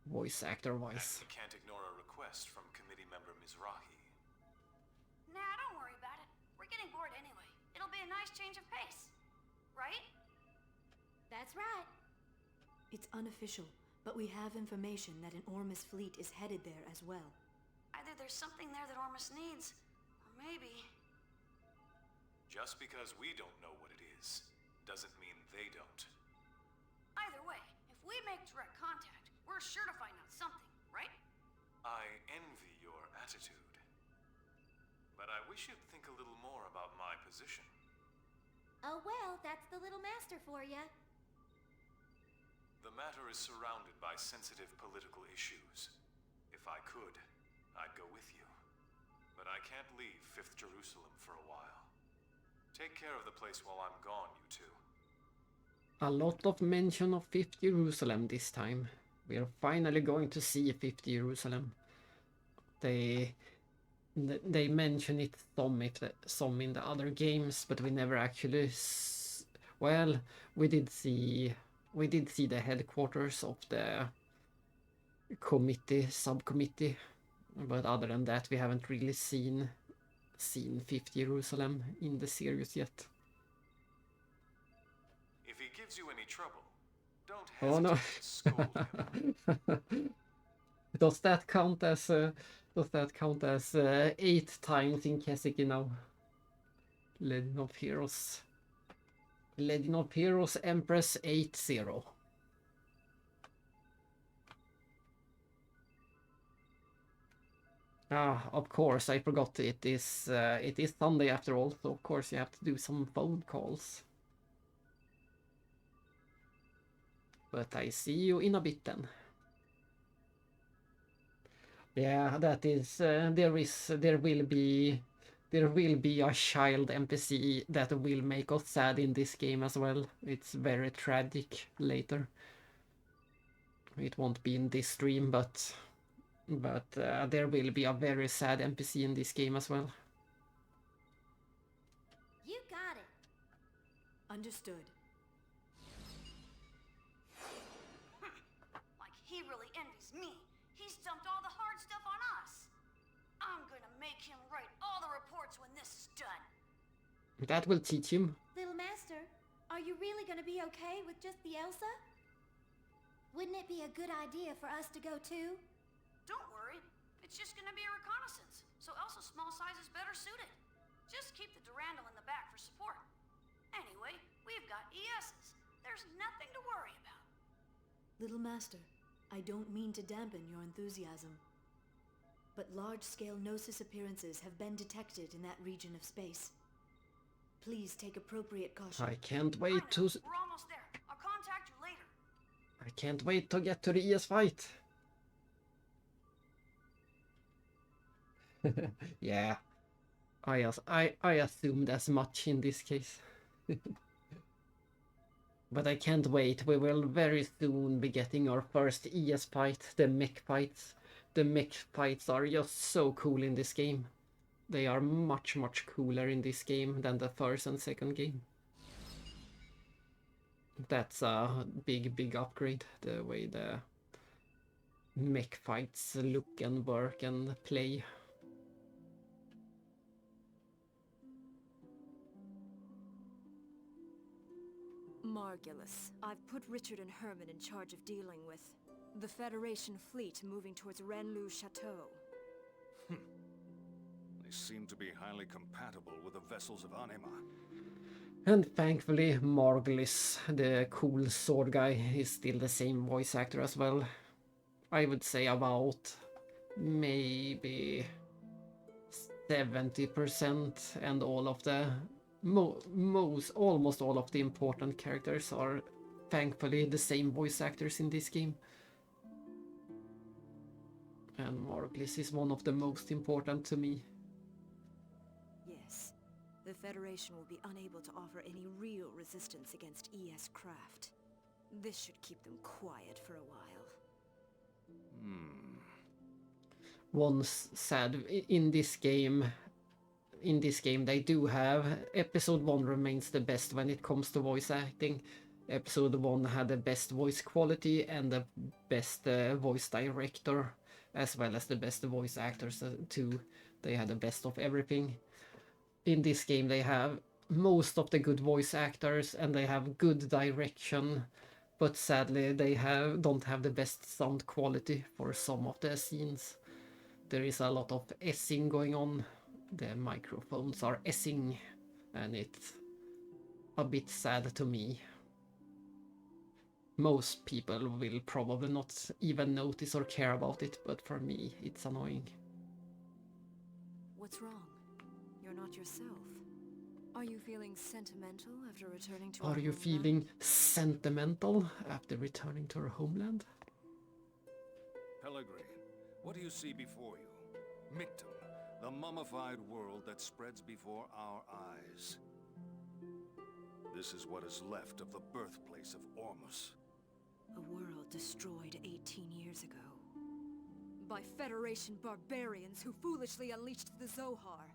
Voice actor-wise. And we can't ignore a request from committee member Mizrahi. Nah, don't worry about it. We're getting bored anyway. It'll be a nice change of pace. Right? That's right. It's unofficial, but we have information that an Ormus fleet is headed there as well. Either there's something there that Ormus needs, or maybe... Just because we don't know what it is, doesn't mean they don't. Either way, if we make direct contact, we're sure to find out something, right? I envy your attitude. But I wish you'd think a little more about my position. Oh well, that's the little master for ya. The matter is surrounded by sensitive political issues. If I could, I'd go with you. But I can't leave 5th Jerusalem for a while. Take care of the place while I'm gone, you two. A lot of mention of 5th Jerusalem this time. We are finally going to see 5th Jerusalem. They mention it some in the other games, but we never actually... Well, we did see the headquarters of the subcommittee, but other than that, we haven't really seen 5th Jerusalem in the series yet. If he gives you any trouble, don't Oh hesitate no! to scold him. Does that count as 8 times in Keseki now? Legend of Heroes. Legend of Heroes Empress 8-0. Ah, of course, I forgot it is Sunday after all, so of course you have to do some phone calls. But I see you in a bit then. Yeah, that is there will be a child NPC that will make us sad in this game as well. It's very tragic later. It won't be in this stream, but there will be a very sad NPC in this game as well. You got it. Understood. Like he really envies me. He's dumped all the hard stuff on us. I'm gonna make him write all the reports when this is done. That will teach him. Little master, are you really gonna be okay with just the Elsa? Wouldn't it be a good idea for us to go too? Don't worry. It's just gonna be a reconnaissance, so Elsa's small size is better suited. Just keep the Durandal in the back for support. Anyway, we've got ESs. There's nothing to worry about. Little master, I don't mean to dampen your enthusiasm, but large-scale Gnosis appearances have been detected in that region of space. Please take appropriate caution. I can't wait to... We're almost there. I'll contact you later. I can't wait to get to the ES fight. Yeah, I assumed as much in this case. But I can't wait. We will very soon be getting our first ES fight, the mech fights. The mech fights are just so cool in this game. They are much cooler in this game than the first and second game. That's a big upgrade, the way the mech fights look and work and play. Margulis, I've put Richard and Herman in charge of dealing with the Federation fleet moving towards Renlu Chateau. They seem to be highly compatible with the vessels of Anima. And thankfully, Margulis, the cool sword guy, is still the same voice actor as well. I would say about maybe 70%, and all of the almost all of the important characters are thankfully the same voice actors in this game. And Margulis is one of the most important to me. Yes, the Federation will be unable to offer any real resistance against ES craft. This should keep them quiet for a while. One sad in this game, in this game they do have. Episode 1 remains the best when it comes to voice acting. Episode 1 had the best voice quality and the best voice director, as well as the best voice actors too. They had the best of everything. In this game they have most of the good voice actors and they have good direction, but sadly they don't have the best sound quality for some of the scenes. There is a lot of essing going on. The microphones are essing, and it's a bit sad to me. Most people will probably not even notice or care about it, but for me it's annoying. What's wrong? You're not yourself. Are you feeling sentimental after returning to Are you feeling sentimental after returning to our homeland? Pellegrin, what do you see before you? Mictum, the mummified world that spreads before our eyes. This is what is left of the birthplace of Ormus. A world destroyed 18 years ago. By Federation barbarians who foolishly unleashed the Zohar.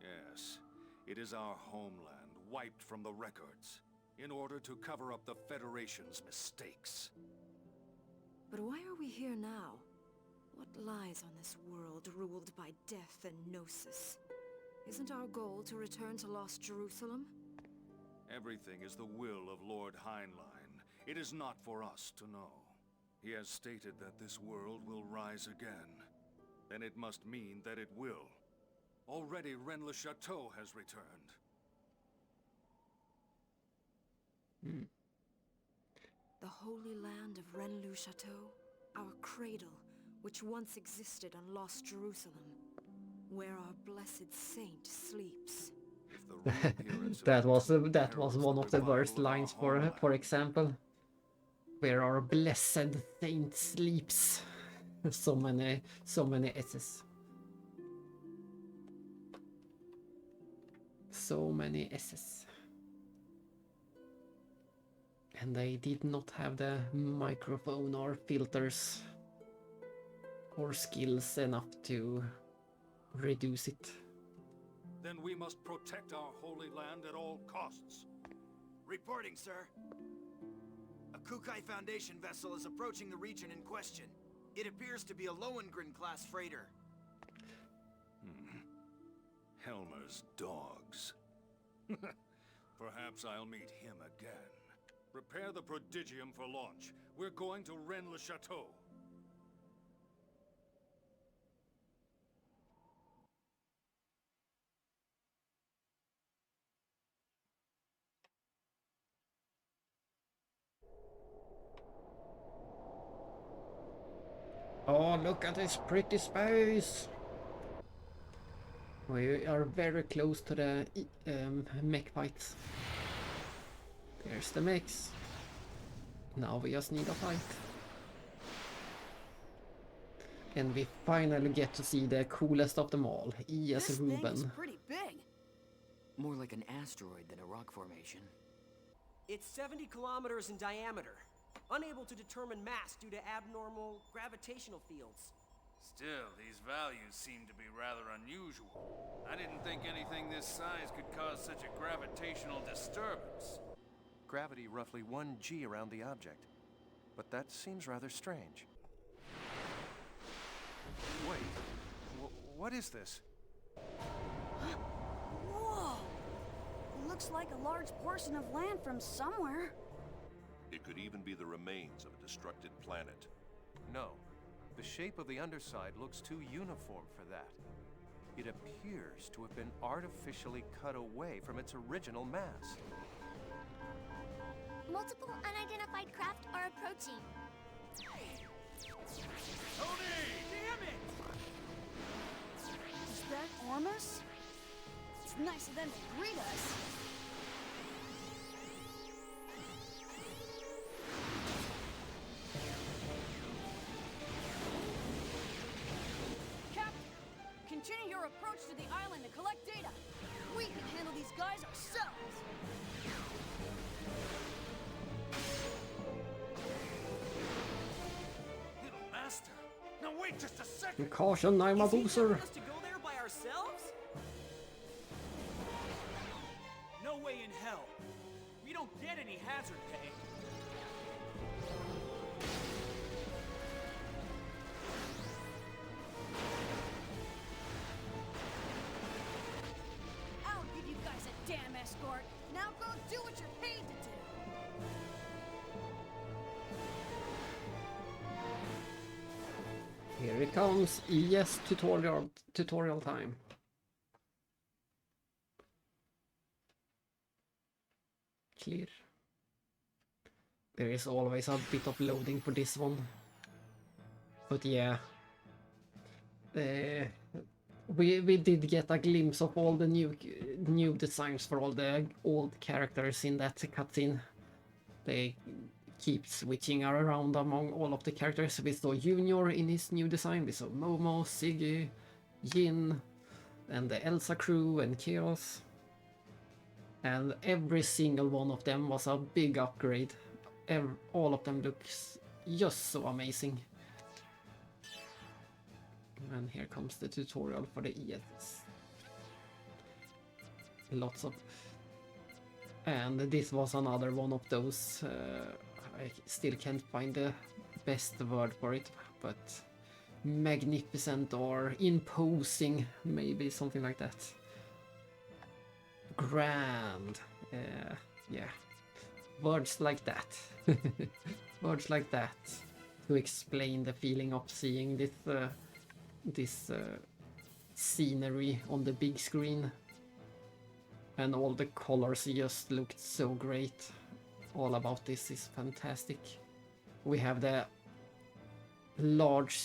Yes, it is our homeland wiped from the records in order to cover up the Federation's mistakes. But why are we here now? What lies on this world ruled by death and gnosis? Isn't our goal to return to Lost Jerusalem? Everything is the will of Lord Heinlein. It is not for us to know. He has stated that this world will rise again. Then it must mean that it will. Already Rennes-le-Château has returned. The holy land of Rennes-le-Château, our cradle, which once existed on Lost Jerusalem, where our blessed saint sleeps. that was one of the worst lines, for example. Where our blessed saint sleeps. so many S's. So many S's. And they did not have the microphone or filters or skills enough to reduce it. Then we must protect our holy land at all costs. Reporting, sir. A Kukai Foundation vessel is approaching the region in question. It appears to be a Lohengrin-class freighter. Helmer's dogs. Perhaps I'll meet him again. Prepare the prodigium for launch. We're going to Rennes-le-Château. Oh, look at this pretty space! We are very close to the mech fights. There's the mechs. Now we just need a fight. And we finally get to see the coolest of them all, E.S. Ruben. This thing is pretty big. More like an asteroid than a rock formation. It's 70 kilometers in diameter. Unable to determine mass due to abnormal gravitational fields. Still, these values seem to be rather unusual. I didn't think anything this size could cause such a gravitational disturbance. Gravity roughly 1 g around the object. But that seems rather strange. Wait, what is this? Whoa! Looks like a large portion of land from somewhere. It could even be the remains of a destructed planet. No. The shape of the underside looks too uniform for that. It appears to have been artificially cut away from its original mass. Multiple unidentified craft are approaching. Tony! Damn it! Is that Ormus? It's nice of them to greet us. Continue your approach to the island to collect data. We can handle these guys ourselves. Little master! Now wait just a second! Caution, I'm a boozer. Us to go there by ourselves? way in hell. We don't get any hazard pay. I'll give you guys a damn escort. Now go do what you're paid to do. Here it comes. Yes, tutorial time. Clear. There is always a bit of loading for this one. But yeah. We did get a glimpse of all the new designs for all the old characters in that cutscene. They keep switching around among all of the characters. We saw Junior in his new design, we saw Momo, Siggy, Jin, and the Elsa crew and Chaos. And every single one of them was a big upgrade. All of them looks just so amazing. And here comes the tutorial for the ES. Lots of... And this was another one of those... I still can't find the best word for it, but magnificent or imposing, maybe something like that. Grand. Yeah. Words like that. Words like that to explain the feeling of seeing this scenery on the big screen. And all the colors just looked so great. All about this is fantastic. We have the large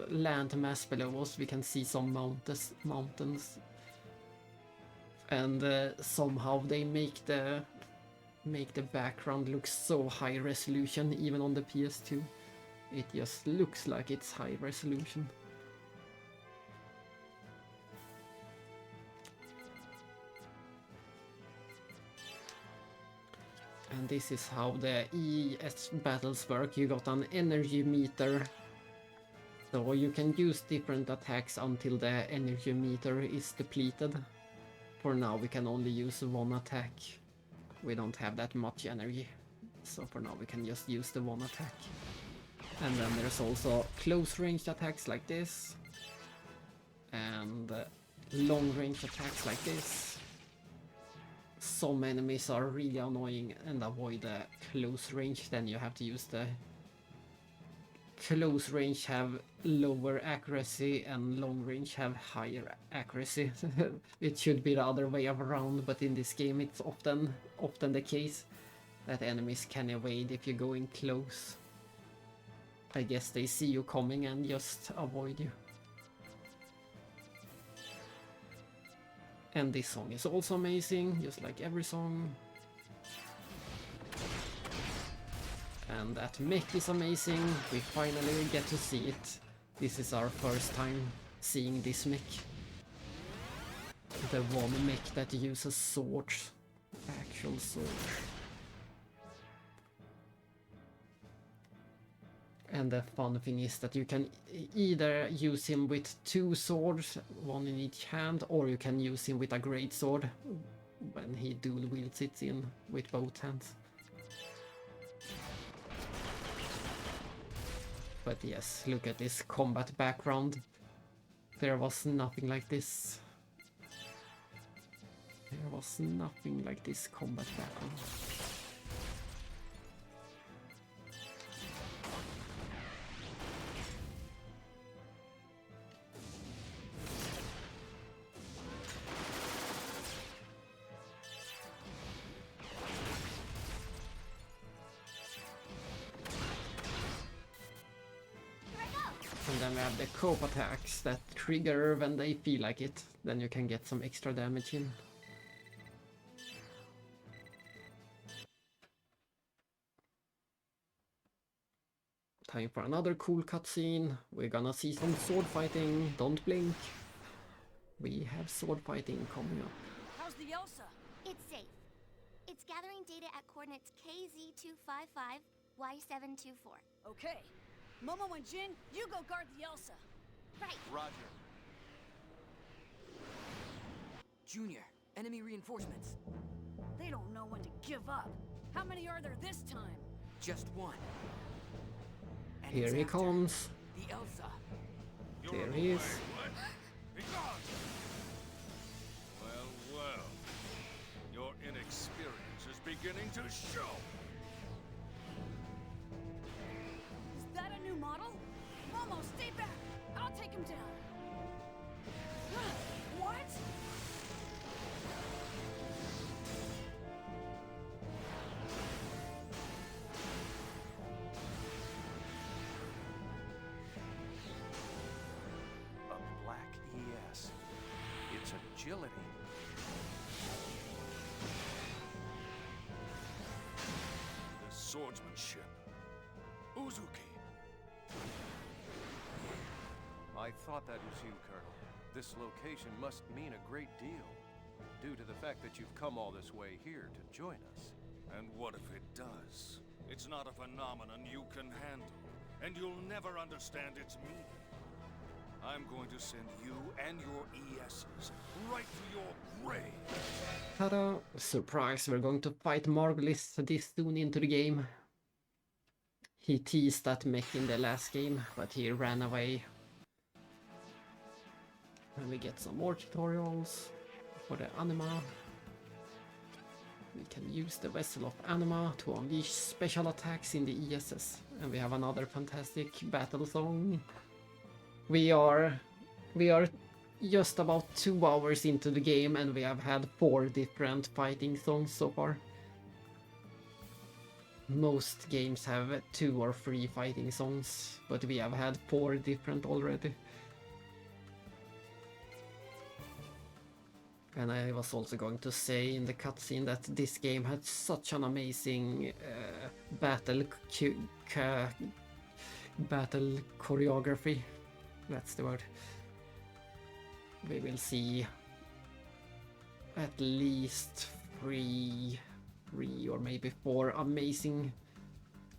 land mass below us. We can see some mountains. And somehow they make the background look so high resolution, even on the PS2. It just looks like it's high resolution. And this is how the ES battles work. You got an energy meter. So you can use different attacks until the energy meter is depleted. For now we can only use one attack. We don't have that much energy. So for now we can just use the one attack. And then there's also close range attacks like this. And long range attacks like this. Some enemies are really annoying and avoid the close range, then you have to use the close range have lower accuracy and long range have higher accuracy. It should be the other way around, but in this game it's often the case that enemies can evade if you go in close. I guess they see you coming and just avoid you. And this song is also amazing, just like every song. And that mech is amazing, we finally get to see it. This is our first time seeing this mech. The one mech that uses swords, actual swords. And the fun thing is that you can either use him with two swords, one in each hand, or you can use him with a great sword when he dual wields it in with both hands. But yes, look at this combat background. There was nothing like this. There was nothing like this combat background. And then we have the cope attacks that trigger when they feel like it. Then you can get some extra damage in. Time for another cool cutscene. We're gonna see some sword fighting. Don't blink. We have sword fighting coming up. How's the Elsa? It's safe. It's gathering data at coordinates KZ255, Y724. Okay. Momo and Jin, you go guard the Elsa. Right. Roger. Junior, Enemy reinforcements. They don't know when to give up. How many are there this time? Just one. And Here it's he after comes. The Elsa. There he is. Well, well. Your inexperience is beginning to show. Is that a new model? Momo, stay back! I'll take him down. What? A black ES. Its agility. The swordsmanship. Uzuki. I thought that was you, Colonel. This location must mean a great deal, due to the fact that you've come all this way here to join us. And what if it does? It's not a phenomenon you can handle, and you'll never understand its meaning. I'm going to send you and your ESs right to your grave. Ta-da! Surprise, we're going to fight Margulis this soon into the game. He teased that mech in the last game, but he ran away. And we get some more tutorials for the anima. We can use the Vessel of Anima to unleash special attacks in the ESS. And we have another fantastic battle song. We are just about 2 hours into the game and we have had 4 different fighting songs so far. Most games have 2 or 3 fighting songs, but we have had 4 different already. And I was also going to say in the cutscene that this game had such an amazing battle choreography. That's the word. We will see at least 3 or maybe 4 amazing,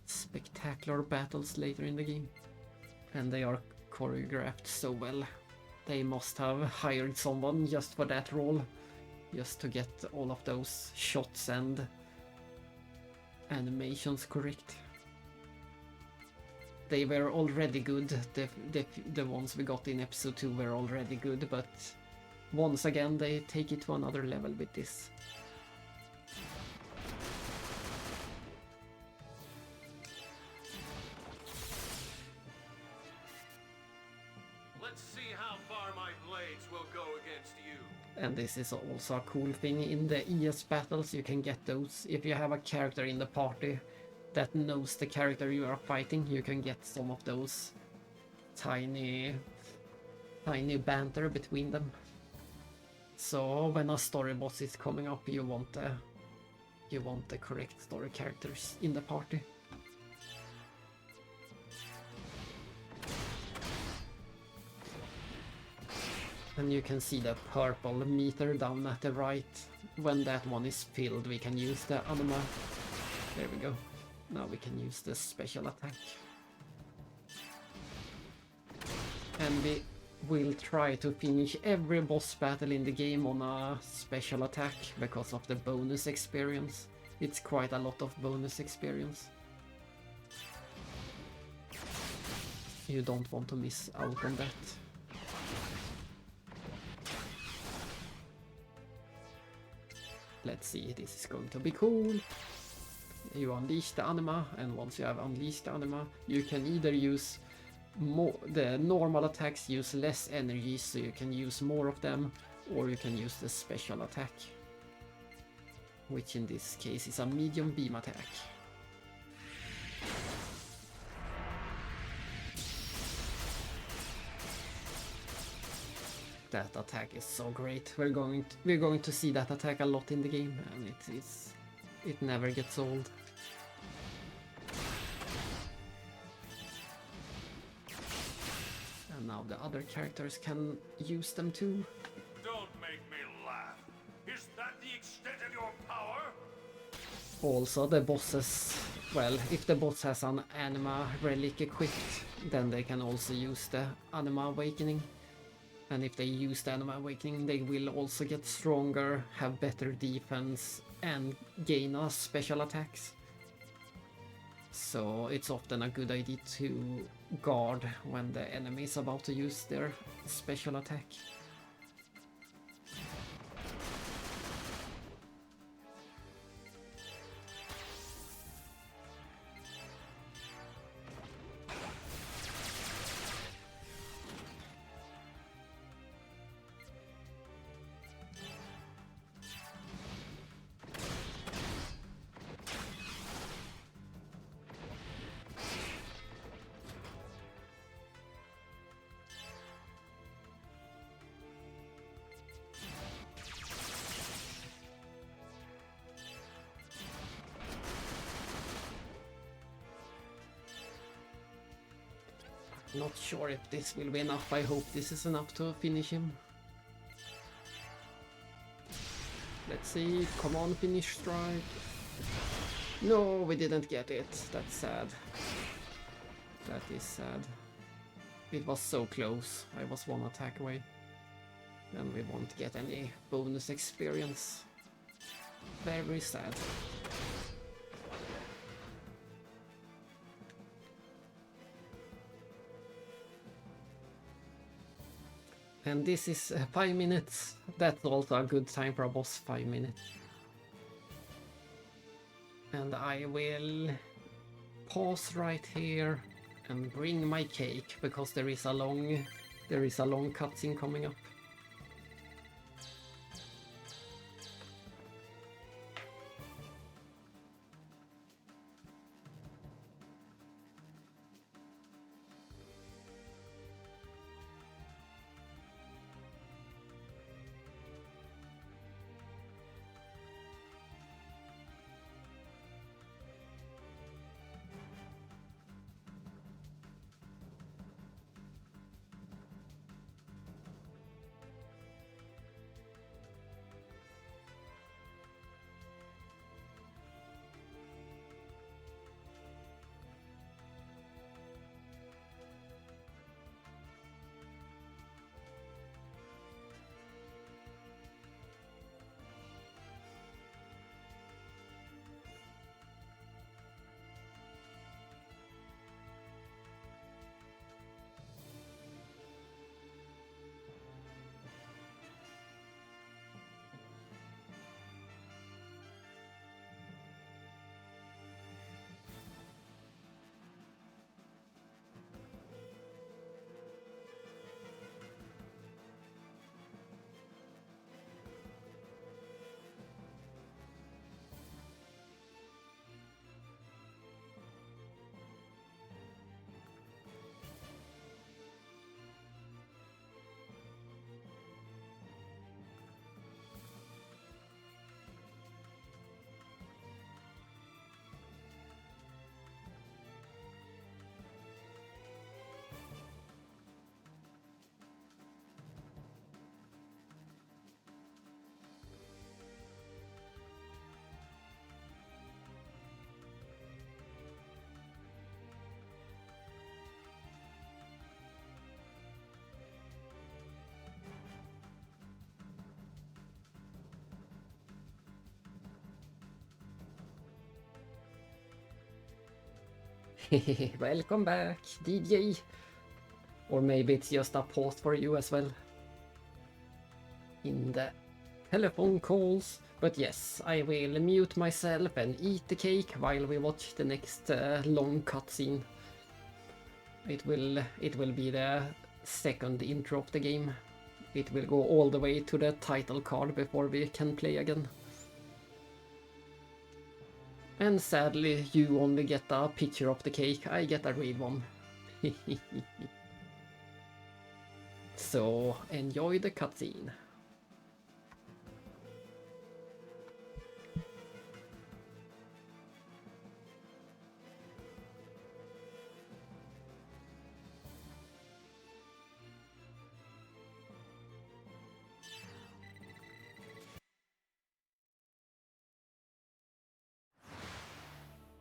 spectacular battles later in the game. And they are choreographed so well. They must have hired someone just for that role, just to get all of those shots and animations correct. They were already good, the ones we got in episode 2 were already good, but once again they take it to another level with this. Let's see how far my blades will go against you. And this is also a cool thing in the ES battles. You can get those if you have a character in the party that knows the character you are fighting. You can get some of those tiny banter between them. So when a story boss is coming up, you want the correct story characters in the party. And you can see the purple meter down at the right. When that one is filled, we can use the anima. There we go. Now we can use the special attack. And we will try to finish every boss battle in the game on a special attack because of the bonus experience. It's quite a lot of bonus experience. You don't want to miss out on that. Let's see, this is going to be cool. You unleash the anima, and once you have unleashed the anima, you can either use more, the normal attacks use less energy, so you can use more of them, or you can use the special attack, which in this case is a medium beam attack. That attack is so great. We're going to see that attack a lot in the game, and it never gets old. And now the other characters can use them too. Don't make me laugh. Is that the extent of your power? Also the bosses, well, if the boss has an anima relic equipped, then they can also use the anima awakening. And if they use the Anima Awakening, they will also get stronger, have better defense, and gain us special attacks. So it's often a good idea to guard when the enemy is about to use their special attack. Not sure if this will be enough. I hope this is enough to finish him. Let's see. Come on, finish strike. No, we didn't get it. That's sad. That is sad. It was so close. I was one attack away. And we won't get any bonus experience. Very sad. And this is 5 minutes. That's also a good time for a boss, 5 minutes. And I will pause right here and bring my cake because there is a long cutscene coming up. Welcome back, DJ. Or maybe it's just a pause for you as well in the telephone calls. But yes, I will mute myself and eat the cake while we watch the next long cutscene. It will be the second intro of the game. It will go all the way to the title card before we can play again. And sadly, you only get a picture of the cake, I get a real one. So, enjoy the cutscene.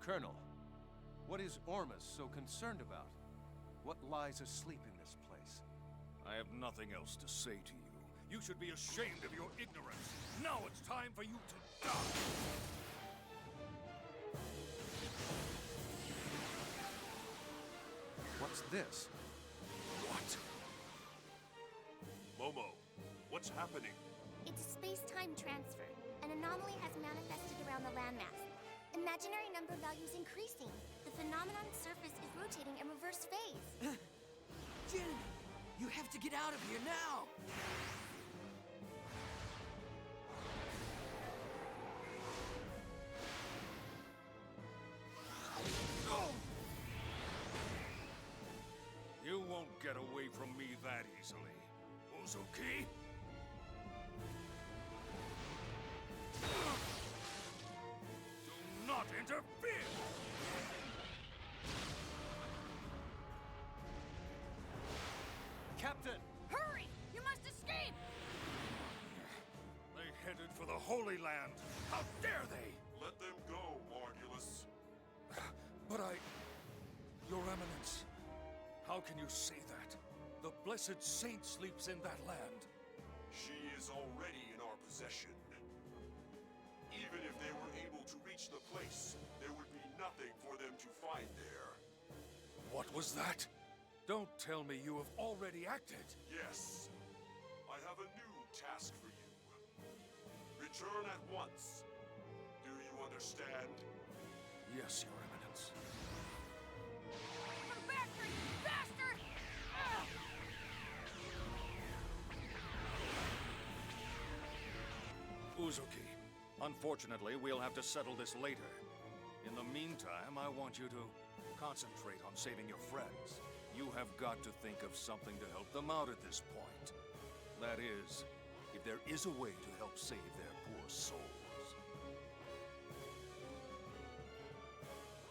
Colonel, what is Ormus so concerned about? What lies asleep in this place? I have nothing else to say to you. You should be ashamed of your ignorance. Now it's time for you to die! What's this? What? Momo, what's happening? It's a space-time transfer. An anomaly has manifested around the landmass. Imaginary number values increasing. The phenomenon's surface is rotating in reverse phase. Jin! You have to get out of here now! You won't get away from me that easily. Uzuki? Do not interfere! Captain! Hurry! You must escape! They headed for the Holy Land. How dare they? Let them go, Margulis. But Your Eminence, how can you say that? The blessed saint sleeps in that land. She is already in our possession. Even if they were able to reach the place, there would be nothing for them to find there. What was that? Don't tell me you have already acted. Yes. I have a new task for you. Return at once. Do you understand? Yes, Your Eminence. Come back here, you bastard! Uzuki, unfortunately, we'll have to settle this later. In the meantime, I want you to concentrate on saving your friends. You have got to think of something to help them out at this point. That is, if there is a way to help save their poor souls.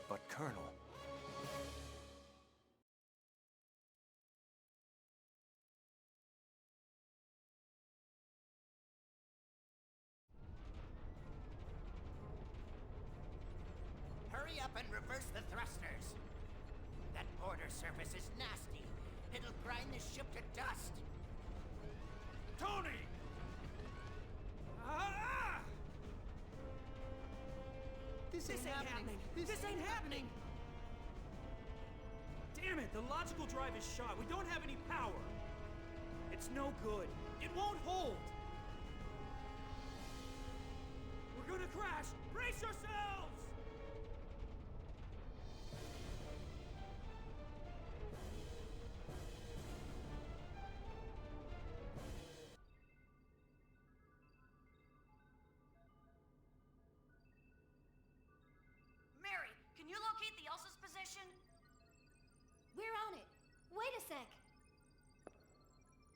But Colonel... Hurry up and reverse the thrusters. That border surface is nasty. It'll grind the ship to dust. Tony! Ah! This ain't happening. This ain't happening. Damn it, the logical drive is shot. We don't have any power. It's no good. It won't hold. We're gonna crash. Brace yourselves! Mary, can you locate the Elsa's position? We're on it. Wait a sec.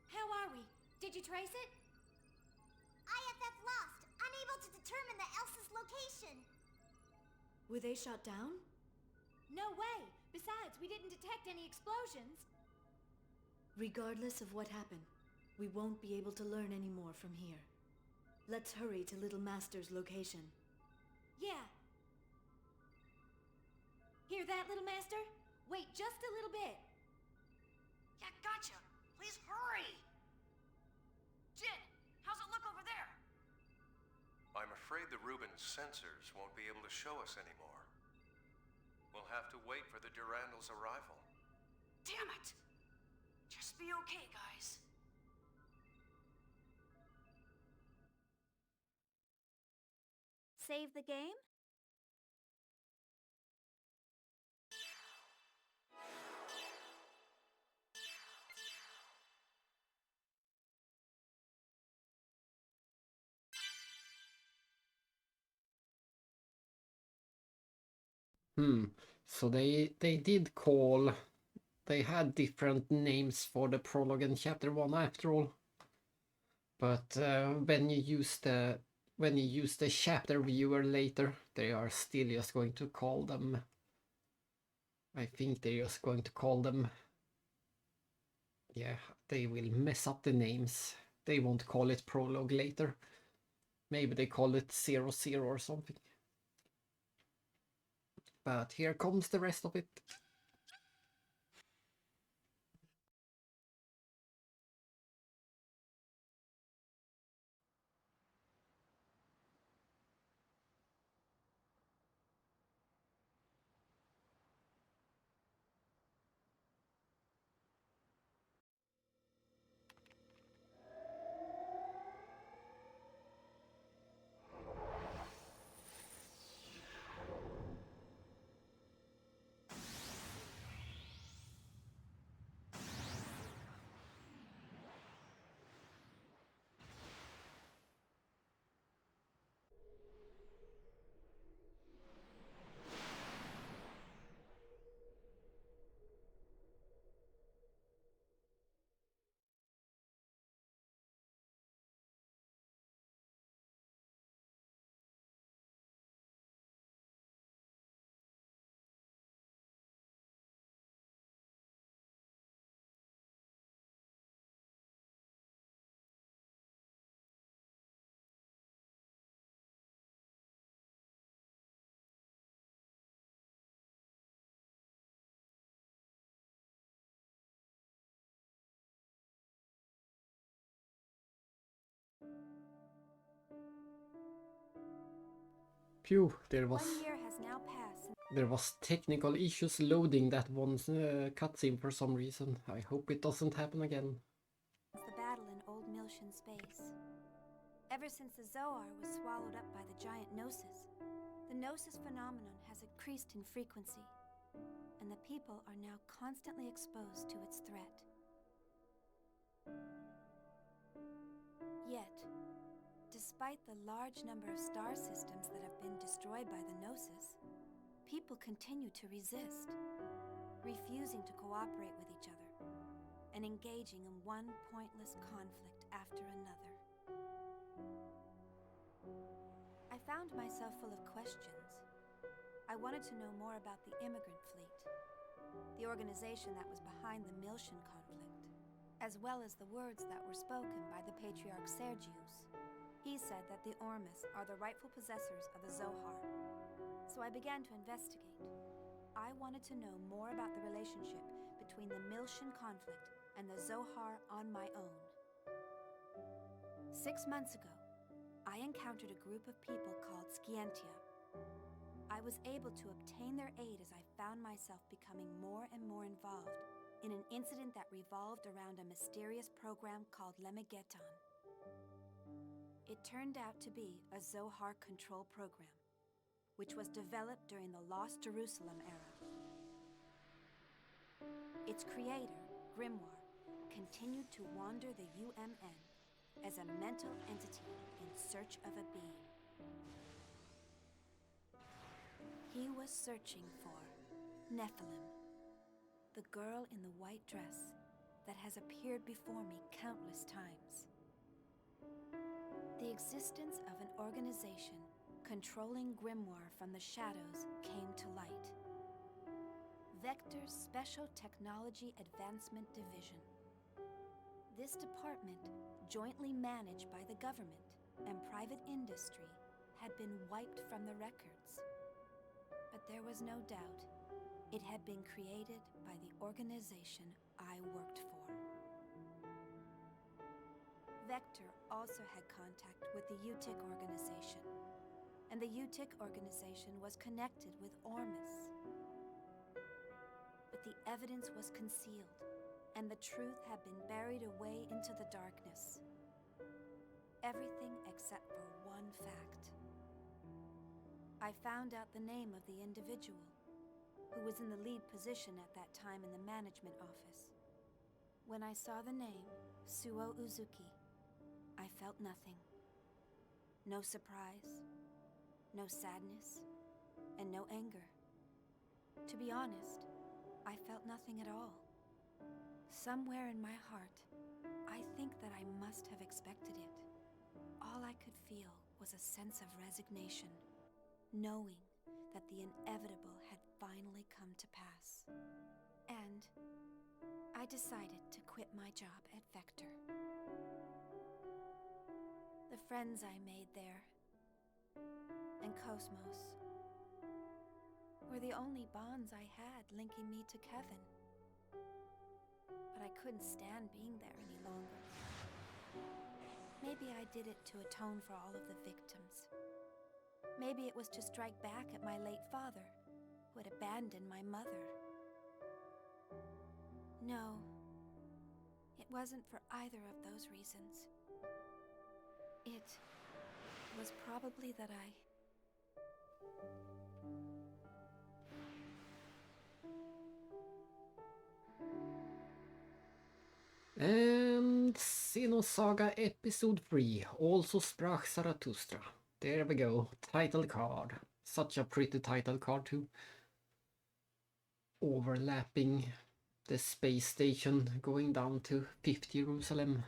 How are we? Did you trace it? IFF lost. Unable to determine the Elsa's location. Were they shot down? No way. Besides, we didn't detect any explosions. Regardless of what happened, we won't be able to learn any more from here. Let's hurry to Little Master's location. Yeah. Hear that, Little Master? Wait just a little bit. Yeah, gotcha. Please hurry! Jin, how's it look over there? I'm afraid the Rubens sensors won't be able to show us anymore. We'll have to wait for the Durandal's arrival. Damn it! Just be okay, guys. Save the game? So they did call. They had different names for the prologue and chapter 1 after all. But when you use the chapter viewer later, they are still just going to call them. I think they're just going to call them. Yeah, they will mess up the names. They won't call it prologue later. Maybe they call it 00 or something. But here comes the rest of it. Phew, there was 1 year has now passed. there was technical issues loading that one cutscene for some reason. I hope it doesn't happen again. Since the battle in Old Milshan space. Ever since the Zohar was swallowed up by the giant Gnosis, the Gnosis phenomenon has increased in frequency, and the people are now constantly exposed to its threat. Yet, despite the large number of star systems that have been destroyed by the Gnosis, people continue to resist, refusing to cooperate with each other, and engaging in one pointless conflict after another. I found myself full of questions. I wanted to know more about the immigrant fleet, the organization that was behind the Milshan conflict, as well as the words that were spoken by the Patriarch Sergius. He said that the Ormus are the rightful possessors of the Zohar. So I began to investigate. I wanted to know more about the relationship between the Milshan conflict and the Zohar on my own. 6 months ago, I encountered a group of people called Scientia. I was able to obtain their aid as I found myself becoming more and more involved in an incident that revolved around a mysterious program called Lemegeton. It turned out to be a Zohar control program, which was developed during the Lost Jerusalem era. Its creator, Grimoire, continued to wander the UMN as a mental entity in search of a being. He was searching for Nephilim, the girl in the white dress that has appeared before me countless times. The existence of an organization controlling Grimoire from the shadows came to light. Vector's Special Technology Advancement Division. This department, jointly managed by the government and private industry, had been wiped from the records. But there was no doubt it had been created by the organization I worked for. Vector also had contact with the UTIC organization, and the UTIC organization was connected with Ormus. But the evidence was concealed, and the truth had been buried away into the darkness. Everything except for one fact. I found out the name of the individual who was in the lead position at that time in the management office. When I saw the name, Suo Uzuki, I felt nothing. No surprise, no sadness, and no anger. To be honest, I felt nothing at all. Somewhere in my heart, I think that I must have expected it. All I could feel was a sense of resignation, knowing that the inevitable had finally come to pass. And I decided to quit my job at Vector. The friends I made there, and Cosmos, were the only bonds I had linking me to Kevin. But I couldn't stand being there any longer. Maybe I did it to atone for all of the victims. Maybe it was to strike back at my late father, who had abandoned my mother. No, it wasn't for either of those reasons. It was probably that And Xenosaga Episode 3, also sprach Zarathustra. There we go, title card. Such a pretty title card too. Overlapping the space station going down to 5th Jerusalem.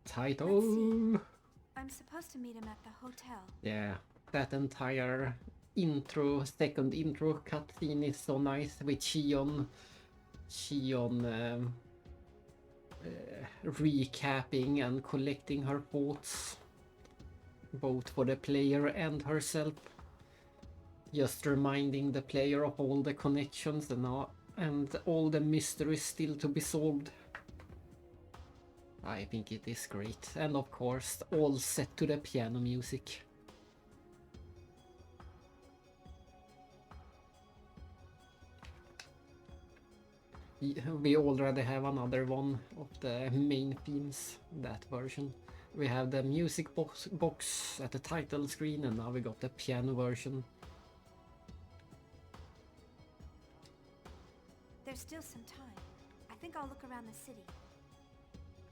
Title! I'm supposed to meet him at the hotel. Yeah, that entire intro, second intro cutscene is so nice with Shion recapping and collecting her thoughts, both for the player and herself. Just reminding the player of all the connections and all the mysteries still to be solved. I think it is great, and of course all set to the piano music. We already have another one of the main themes, that version. We have the music box at the title screen, and now we got the piano version. There's still some time. I think I'll look around the city.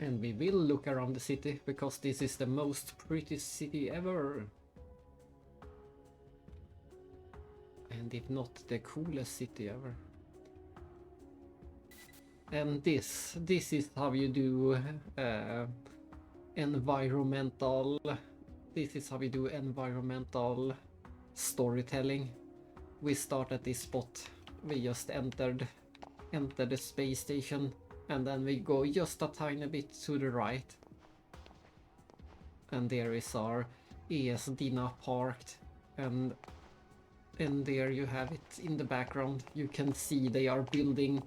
And we will look around the city, because this is the most pretty city ever. And if not the coolest city ever. And this is how you do environmental storytelling. We start at this spot. We just enter the space station, and then we go just a tiny bit to the right. And there is our Dina parked, and there you have it in the background. You can see they are building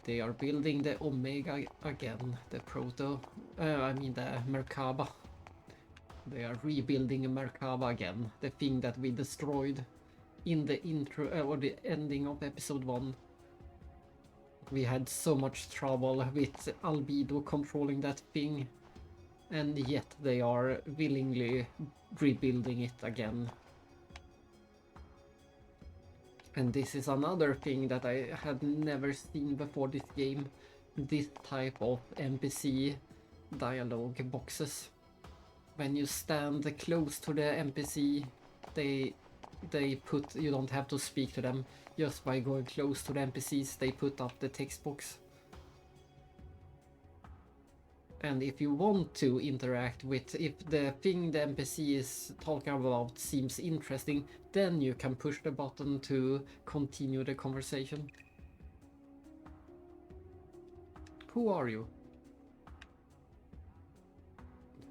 the Omega again, the the Merkaba. They are rebuilding Merkaba again, the thing that we destroyed in the intro or the ending of episode 1. We had so much trouble with Albedo controlling that thing, and yet they are willingly rebuilding it again. And this is another thing that I had never seen before this game. This type of NPC dialogue boxes. When you stand close to the NPC, they put, you don't have to speak to them. Just by going close to the NPCs, they put up the text box. And if you want to interact with, if the thing the NPC is talking about seems interesting, then you can push the button to continue the conversation. Who are you?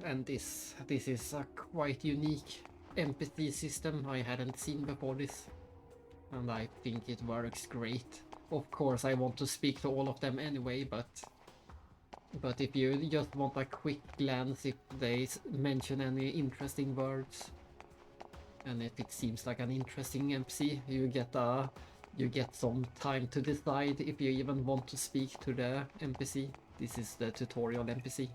And this is a quite unique empathy system I hadn't seen before this. And I think it works great. Of course I want to speak to all of them anyway, but if you just want a quick glance if they mention any interesting words, and if it seems like an interesting NPC, you get some time to decide if you even want to speak to the NPC. This is the tutorial NPC.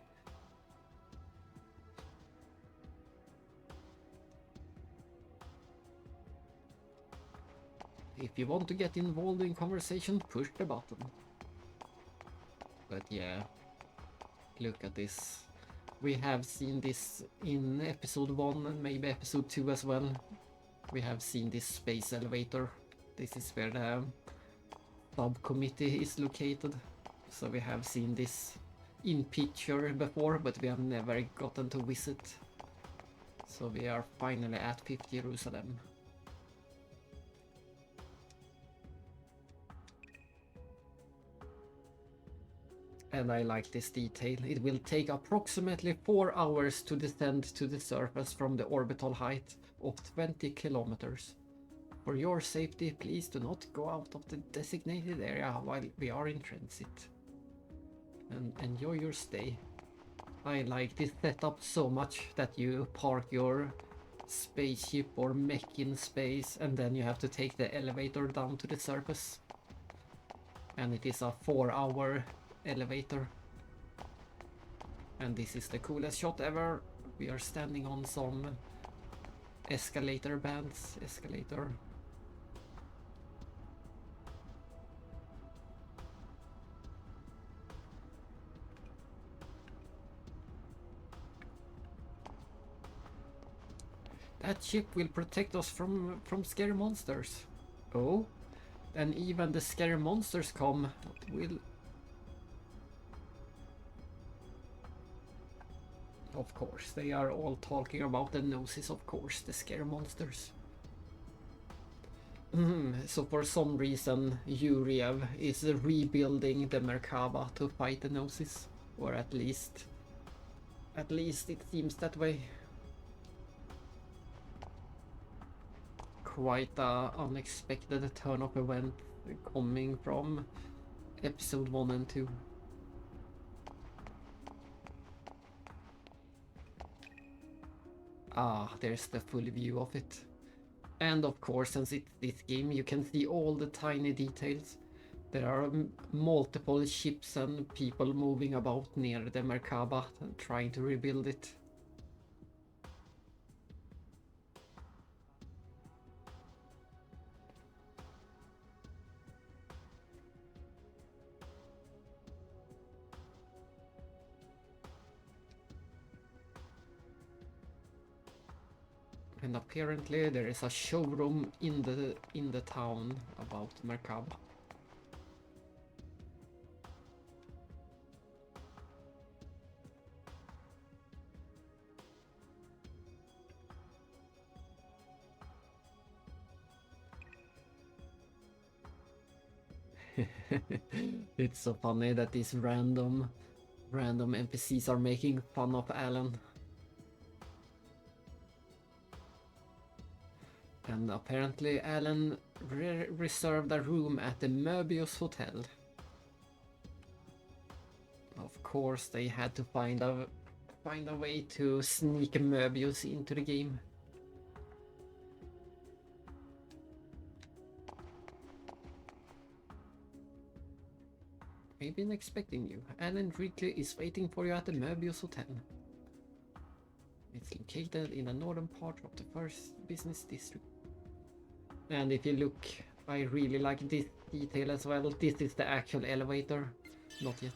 If you want to get involved in conversation, push the button. But yeah, look at this. We have seen this in episode 1 and maybe episode 2 as well. We have seen this space elevator. This is where the subcommittee is located. So we have seen this in picture before, but we have never gotten to visit. So we are finally at 5th Jerusalem. And I like this detail. It will take approximately 4 hours to descend to the surface from the orbital height of 20 kilometers. For your safety, please do not go out of the designated area while we are in transit. And enjoy your stay. I like this setup so much that you park your spaceship or mech in space, and then you have to take the elevator down to the surface. And it is a 4-hour elevator. And this is the coolest shot ever. We are standing on some escalator bands. That ship will protect us from scary monsters. Oh, and even the scary monsters come will... Of course, they are all talking about the noses, of course, the scary monsters. So for some reason, Yuriev is rebuilding the Merkaba to fight the noses. Or at least it seems that way. Quite a unexpected turn of event coming from episode 1 and 2. Ah, there's the full view of it. And of course, since it's this game, you can see all the tiny details. There are multiple ships and people moving about near the Merkaba, trying to rebuild it. And apparently there is a showroom in the town about Merkaba. It's so funny that these random NPCs are making fun of Alan. And apparently Alan reserved a room at the Möbius Hotel. Of course they had to find a way to sneak Möbius into the game. I've been expecting you. Alan Ridley is waiting for you at the Möbius Hotel. It's located in the northern part of the first business district. And if you look, I really like this detail as well. This is the actual elevator. Not yet.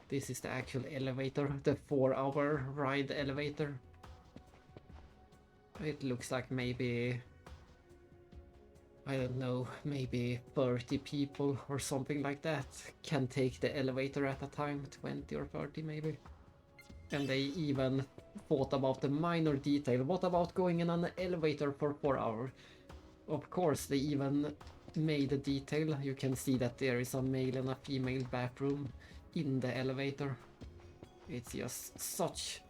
This is the actual elevator, the 4-hour ride elevator. It looks like maybe, I don't know, maybe 30 people or something like that can take the elevator at a time, 20 or 30 maybe. And they even thought about the minor detail. What about going in an elevator for 4 hours? Of course, they even made a detail. You can see that there is a male and a female bathroom in the elevator. It's just such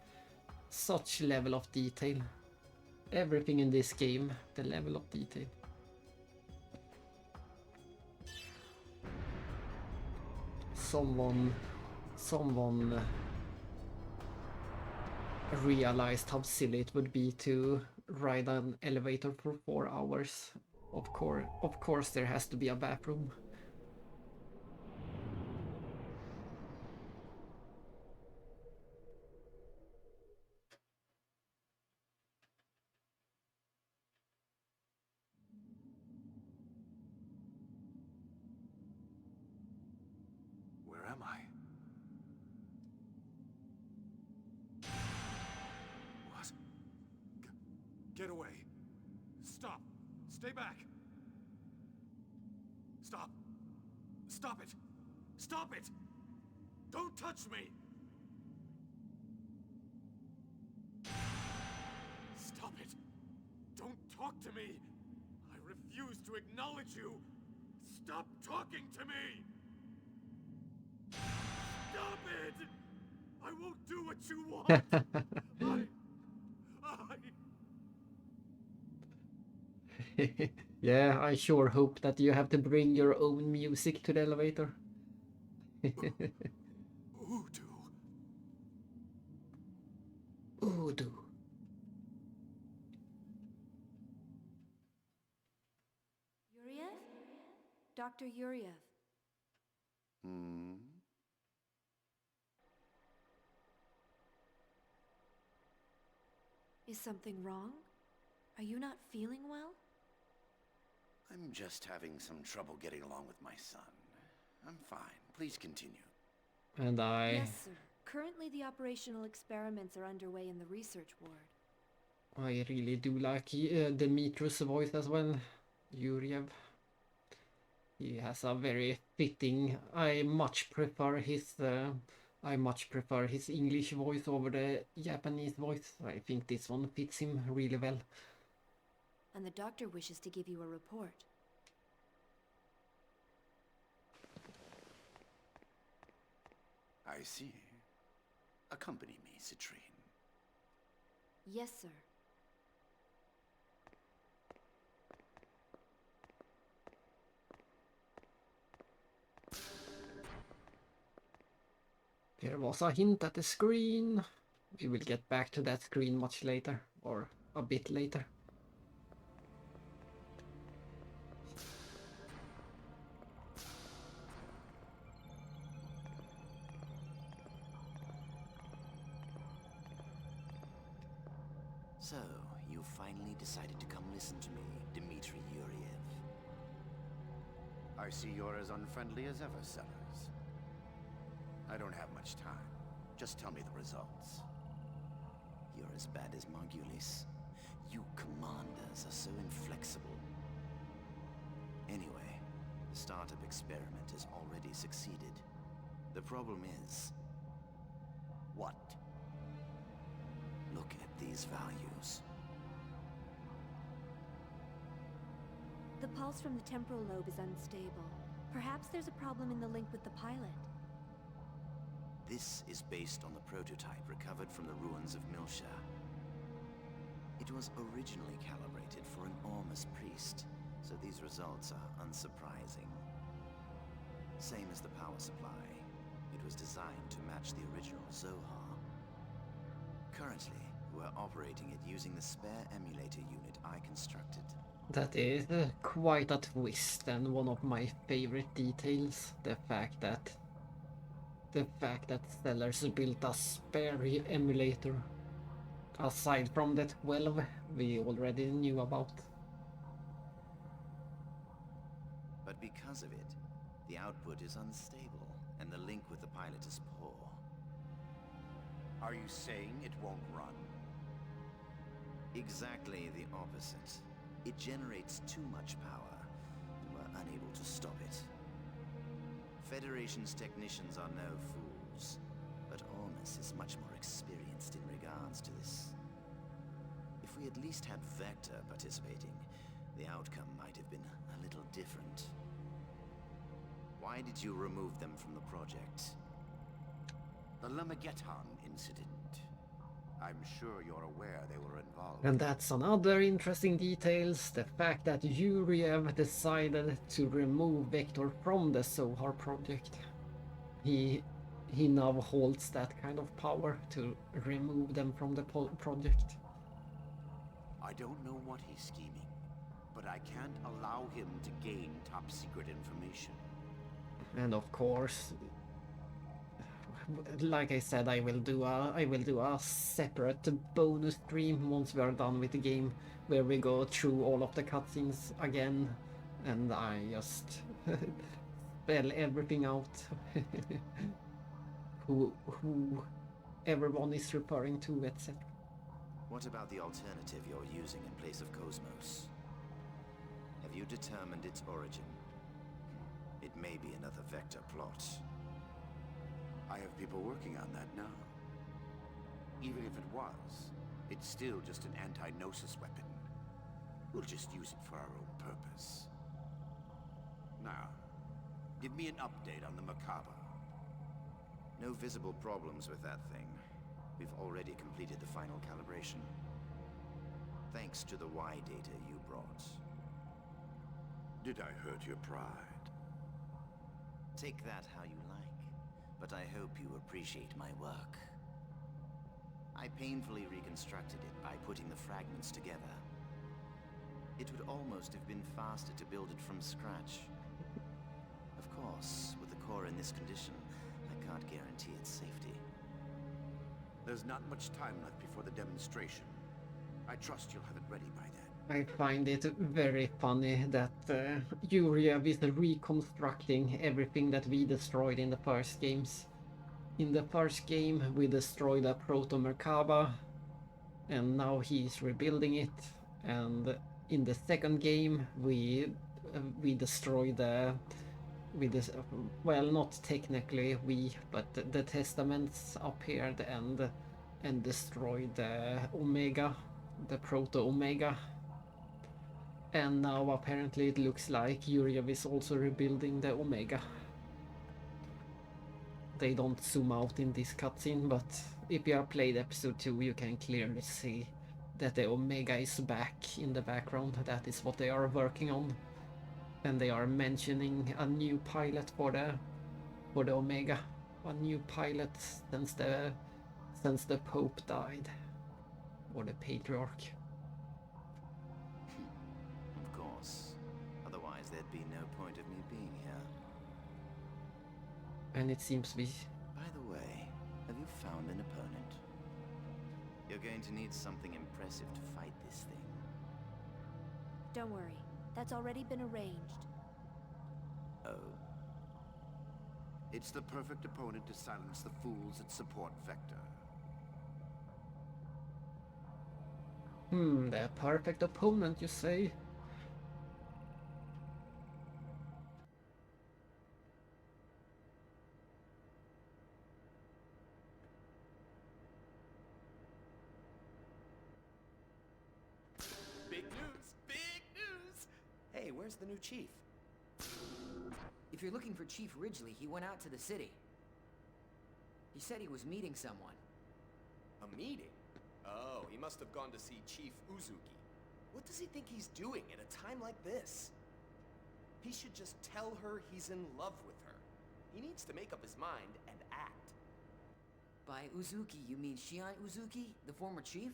level of detail. Everything in this game, the level of detail. Someone realized how silly it would be to ride an elevator for 4 hours. Of course there has to be a bathroom. Where am I? What? Get away. Stop. Stay back. Stop. Stop it. Stop it. Don't touch me. Stop it. Don't talk to me. I refuse to acknowledge you. Stop talking to me. Stop it. I won't do what you want. Yeah, I sure hope that you have to bring your own music to the elevator. Voodoo. Voodoo. Yuriev? Dr. Yuriev. Hmm? Is something wrong? Are you not feeling well? I'm just having some trouble getting along with my son. I'm fine. Please continue. And Yes, sir. Currently the operational experiments are underway in the research ward. I really do like Dimitri's voice as well, Yuriev. He has a very fitting. I much prefer his English voice over the Japanese voice. I think this one fits him really well. And the doctor wishes to give you a report. I see. Accompany me, Citrine. Yes, sir. There was a hint at the screen. We will get back to that screen much later. Or a bit later. So, you finally decided to come listen to me, Dmitri Yuriev. I see you're as unfriendly as ever, Sellers. I don't have much time. Just tell me the results. You're as bad as Margulis. You commanders are so inflexible. Anyway, the startup experiment has already succeeded. The problem is... what? Look at these values. The pulse from the temporal lobe is unstable. Perhaps there's a problem in the link with the pilot. This is based on the prototype recovered from the ruins of Milsha. It was originally calibrated for an Ormus priest, so these results are unsurprising. Same as the power supply. It was designed to match the original Zohar. Currently, we're operating it using the spare emulator unit I constructed. That is quite a twist, and one of my favorite details, the fact that Sellers built a spare emulator, aside from the 12 we already knew about. But because of it, the output is unstable, and the link with the pilot is poor. Are you saying it won't run? Exactly the opposite. It generates too much power, and we're unable to stop it. Federation's technicians are no fools, but Ormus is much more experienced in regards to this. If we at least had Vector participating, the outcome might have been a little different. Why did you remove them from the project? The Lamageton incident. I'm sure you're aware they were involved. And that's another interesting details, the fact that Yuriev decided to remove Vector from the Zohar project. He now holds that kind of power to remove them from the project. I don't know what he's scheming, but I can't allow him to gain top secret information. And of course, like I said, I will do a separate bonus stream once we are done with the game, where we go through all of the cutscenes again, and I just spell everything out. who everyone is referring to, etc. What about the alternative you're using in place of Cosmos? Have you determined its origin? It may be another Vector plot. I have people working on that now. Even if it was, it's still just an anti-Gnosis weapon. We'll just use it for our own purpose. Now, give me an update on the Macabre. No visible problems with that thing. We've already completed the final calibration. Thanks to the Y data you brought. Did I hurt your pride? Take that how you like, but I hope you appreciate my work. I painfully reconstructed it by putting the fragments together. It would almost have been faster to build it from scratch. Of course, with the core in this condition, I can't guarantee its safety. There's not much time left before the demonstration. I trust you'll have it ready by then. I find it very funny that Yuriev is reconstructing everything that we destroyed in the first games. In the first game we destroyed a Proto-Merkaba, and now he's rebuilding it, and in the second game we destroyed well, not technically we, but the Testaments appeared and destroyed the Omega, the Proto-Omega. And now apparently it looks like Yuriev is also rebuilding the Omega. They don't zoom out in this cutscene, but if you have played episode 2 you can clearly see that the Omega is back in the background. That is what they are working on. And they are mentioning a new pilot for the Omega. A new pilot since the Pope died. Or the Patriarch. point of me being here. And it seems to be... By the way, have you found an opponent? You're going to need something impressive to fight this thing. Don't worry. That's already been arranged. Oh. It's the perfect opponent to silence the fools at support Vector. The perfect opponent, you say? Big news! Big news! Hey, where's the new chief? If you're looking for Chief Ridgely, he went out to the city. He said he was meeting someone. A meeting? Oh, he must have gone to see Chief Uzuki. What does he think he's doing at a time like this? He should just tell her he's in love with her. He needs to make up his mind and act. By Uzuki, you mean Shion Uzuki, the former chief?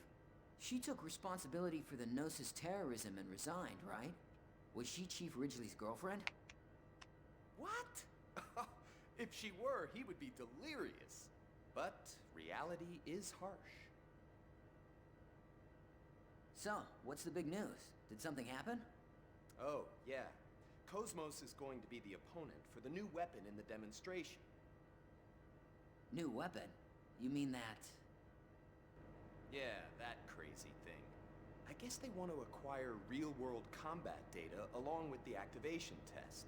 She took responsibility for the Gnosis terrorism and resigned, right? Was she Chief Ridgely's girlfriend? What? If she were, he would be delirious. But reality is harsh. So, what's the big news? Did something happen? Oh, yeah. Cosmos is going to be the opponent for the new weapon in the demonstration. New weapon? You mean that... Yeah, that crazy thing. I guess they want to acquire real-world combat data along with the activation test.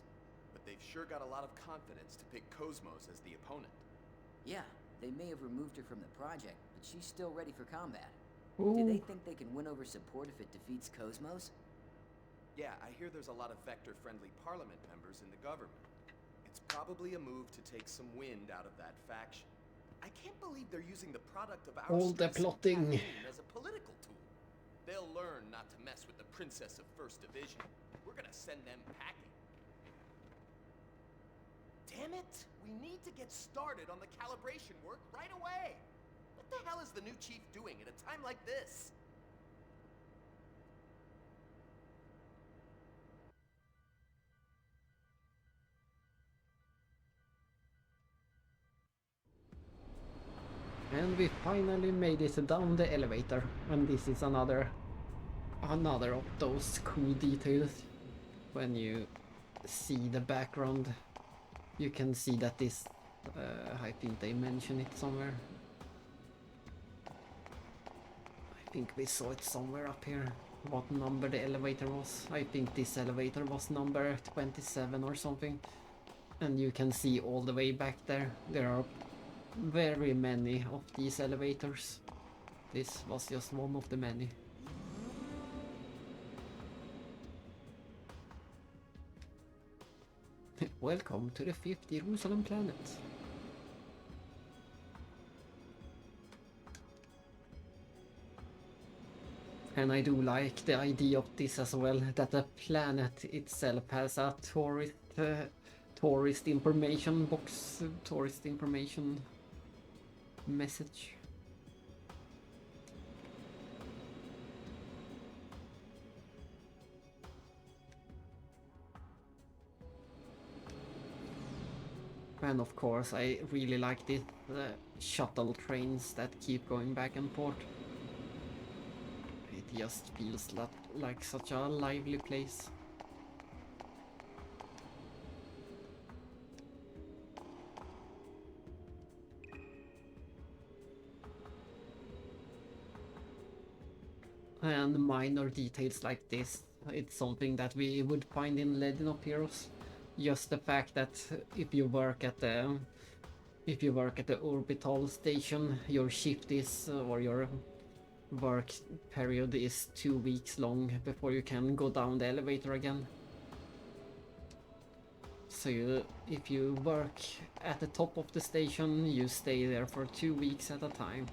But they've sure got a lot of confidence to pick Cosmos as the opponent. Yeah, they may have removed her from the project, but she's still ready for combat. Ooh. Do they think they can win over support if it defeats Cosmos? Yeah, I hear there's a lot of Vector-friendly Parliament members in the government. It's probably a move to take some wind out of that faction. I can't believe they're using the product of our All the stress and plotting. caffeine as a political tool. They'll learn not to mess with the Princess of First Division. We're gonna send them packing. Damn it! We need to get started on the calibration work right away! What the hell is the new chief doing at a time like this? And we finally made it down the elevator, and this is another of those cool details. When you see the background, you can see that this, I think they mention it somewhere. I think we saw it somewhere up here, what number the elevator was. I think this elevator was number 27 or something. And you can see all the way back there, there are very many of these elevators. This was just one of the many. Welcome to the 5th Jerusalem planet. And I do like the idea of this as well, that the planet itself has a tourist information box, tourist information message. And of course I really like the shuttle trains that keep going back and forth. It just feels like such a lively place. And minor details like this, it's something that we would find in Legend of Heroes. Just the fact that if you work at the orbital station, your shift is, or your work period is 2 weeks long before you can go down the elevator again. So if you work at the top of the station, you stay there for 2 weeks at a time.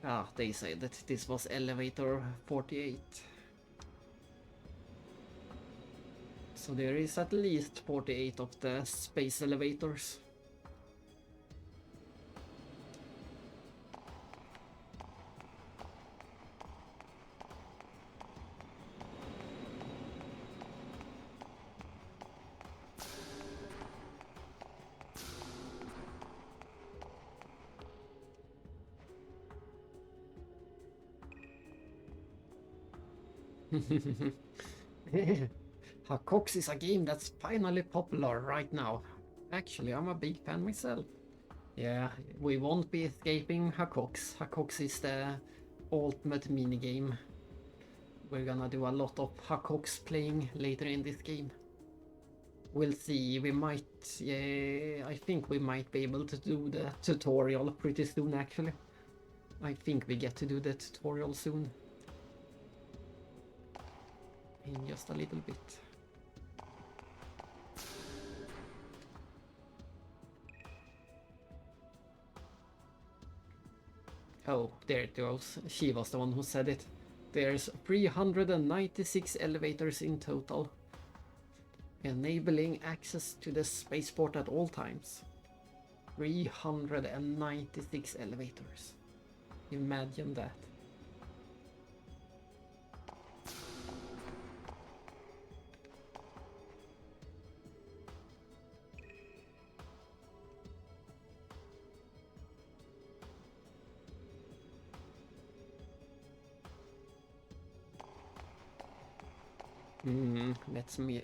Ah, they say that this was elevator 48. So there is at least 48 of the space elevators. Hakox is a game that's finally popular right now. Actually, I'm a big fan myself. Yeah, we won't be escaping Hakox. Hakox is the ultimate minigame. We're gonna do a lot of Hakox playing later in this game. We'll see, we might, yeah, I think we might be able to do the tutorial pretty soon actually. I think we get to do the tutorial soon. In just a little bit. Oh, there it goes. She was the one who said it. There's 396 elevators in total, enabling access to the spaceport at all times. 396 elevators. Imagine that.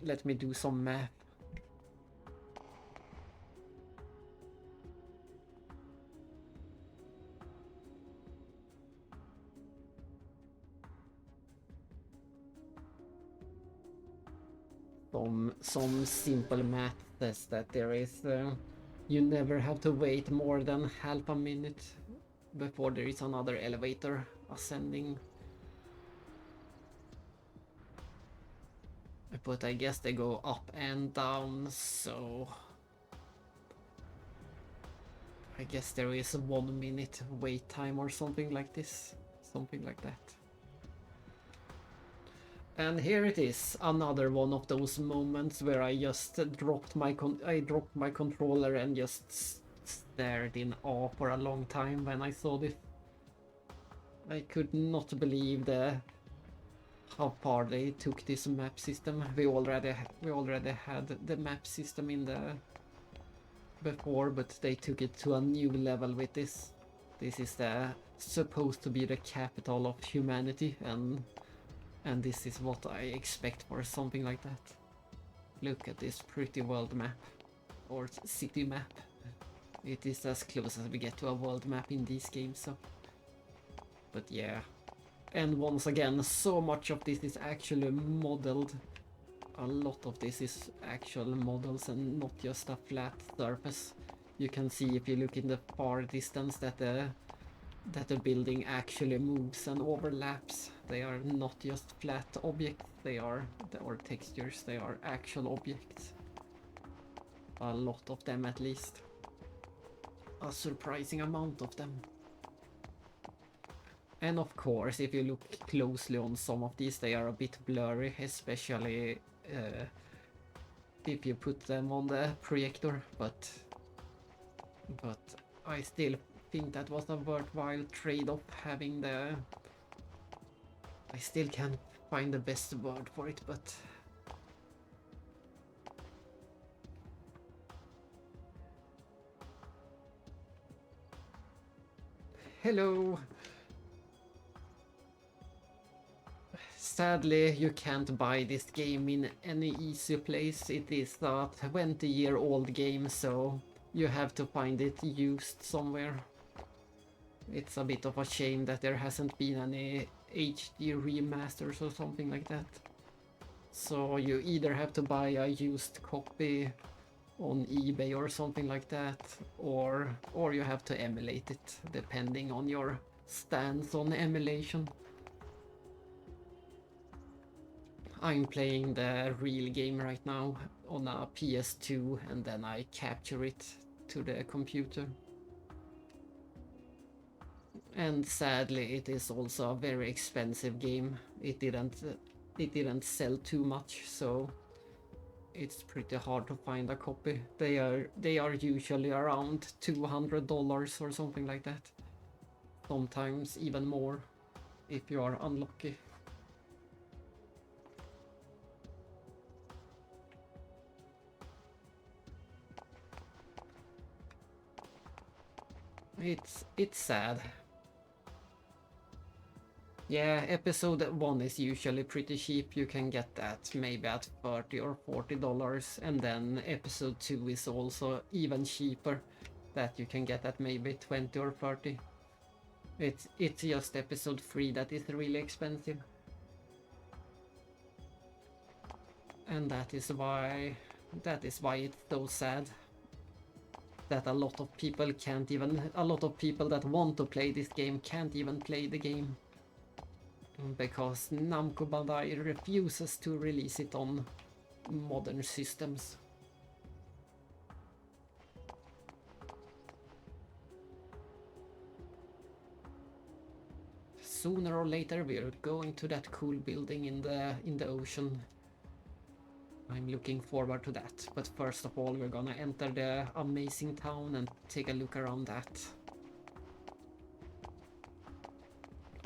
Let me do some math. Some simple math says that there is you never have to wait more than half a minute before there is another elevator ascending. But I guess they go up and down, so I guess there is a 1 minute wait time or something like this. Something like that. And here it is, another one of those moments where I just dropped my controller and just stared in awe for a long time when I saw this. I could not believe how far they took this map system. We already had the map system in the before, but they took it to a new level with this. This is supposed to be the capital of humanity, and this is what I expect for something like that. Look at this pretty world map, or city map. It is as close as we get to a world map in these games, so. But yeah. And once again, so much of this is actually modeled. A lot of this is actual models and not just a flat surface. You can see if you look in the far distance that the building actually moves and overlaps. They are not just flat objects, or textures, they are actual objects. A lot of them at least. A surprising amount of them. And of course, if you look closely on some of these, they are a bit blurry, especially if you put them on the projector, but I still think that was a worthwhile trade-off having the... I still can't find the best word for it, but... Hello! Sadly, you can't buy this game in any easy place. It is a 20-year-old game, so you have to find it used somewhere. It's a bit of a shame that there hasn't been any HD remasters or something like that. So you either have to buy a used copy on eBay or something like that, or you have to emulate it, depending on your stance on emulation. I'm playing the real game right now on a PS2, and then I capture it to the computer. And sadly, it is also a very expensive game. It didn't sell too much, so it's pretty hard to find a copy. They are usually around $200 or something like that. Sometimes even more, if you are unlucky. It's sad. Yeah, episode 1 is usually pretty cheap. You can get that maybe at $30 or $40, and then episode 2 is also even cheaper. That you can get at maybe 20 or 30. It's just episode 3 that is really expensive. And that is why it's so sad that a lot of people that want to play this game can't even play the game. Because Namco Bandai refuses to release it on modern systems. Sooner or later we're going to that cool building in the ocean. I'm looking forward to that, but first of all we're gonna enter the amazing town and take a look around that.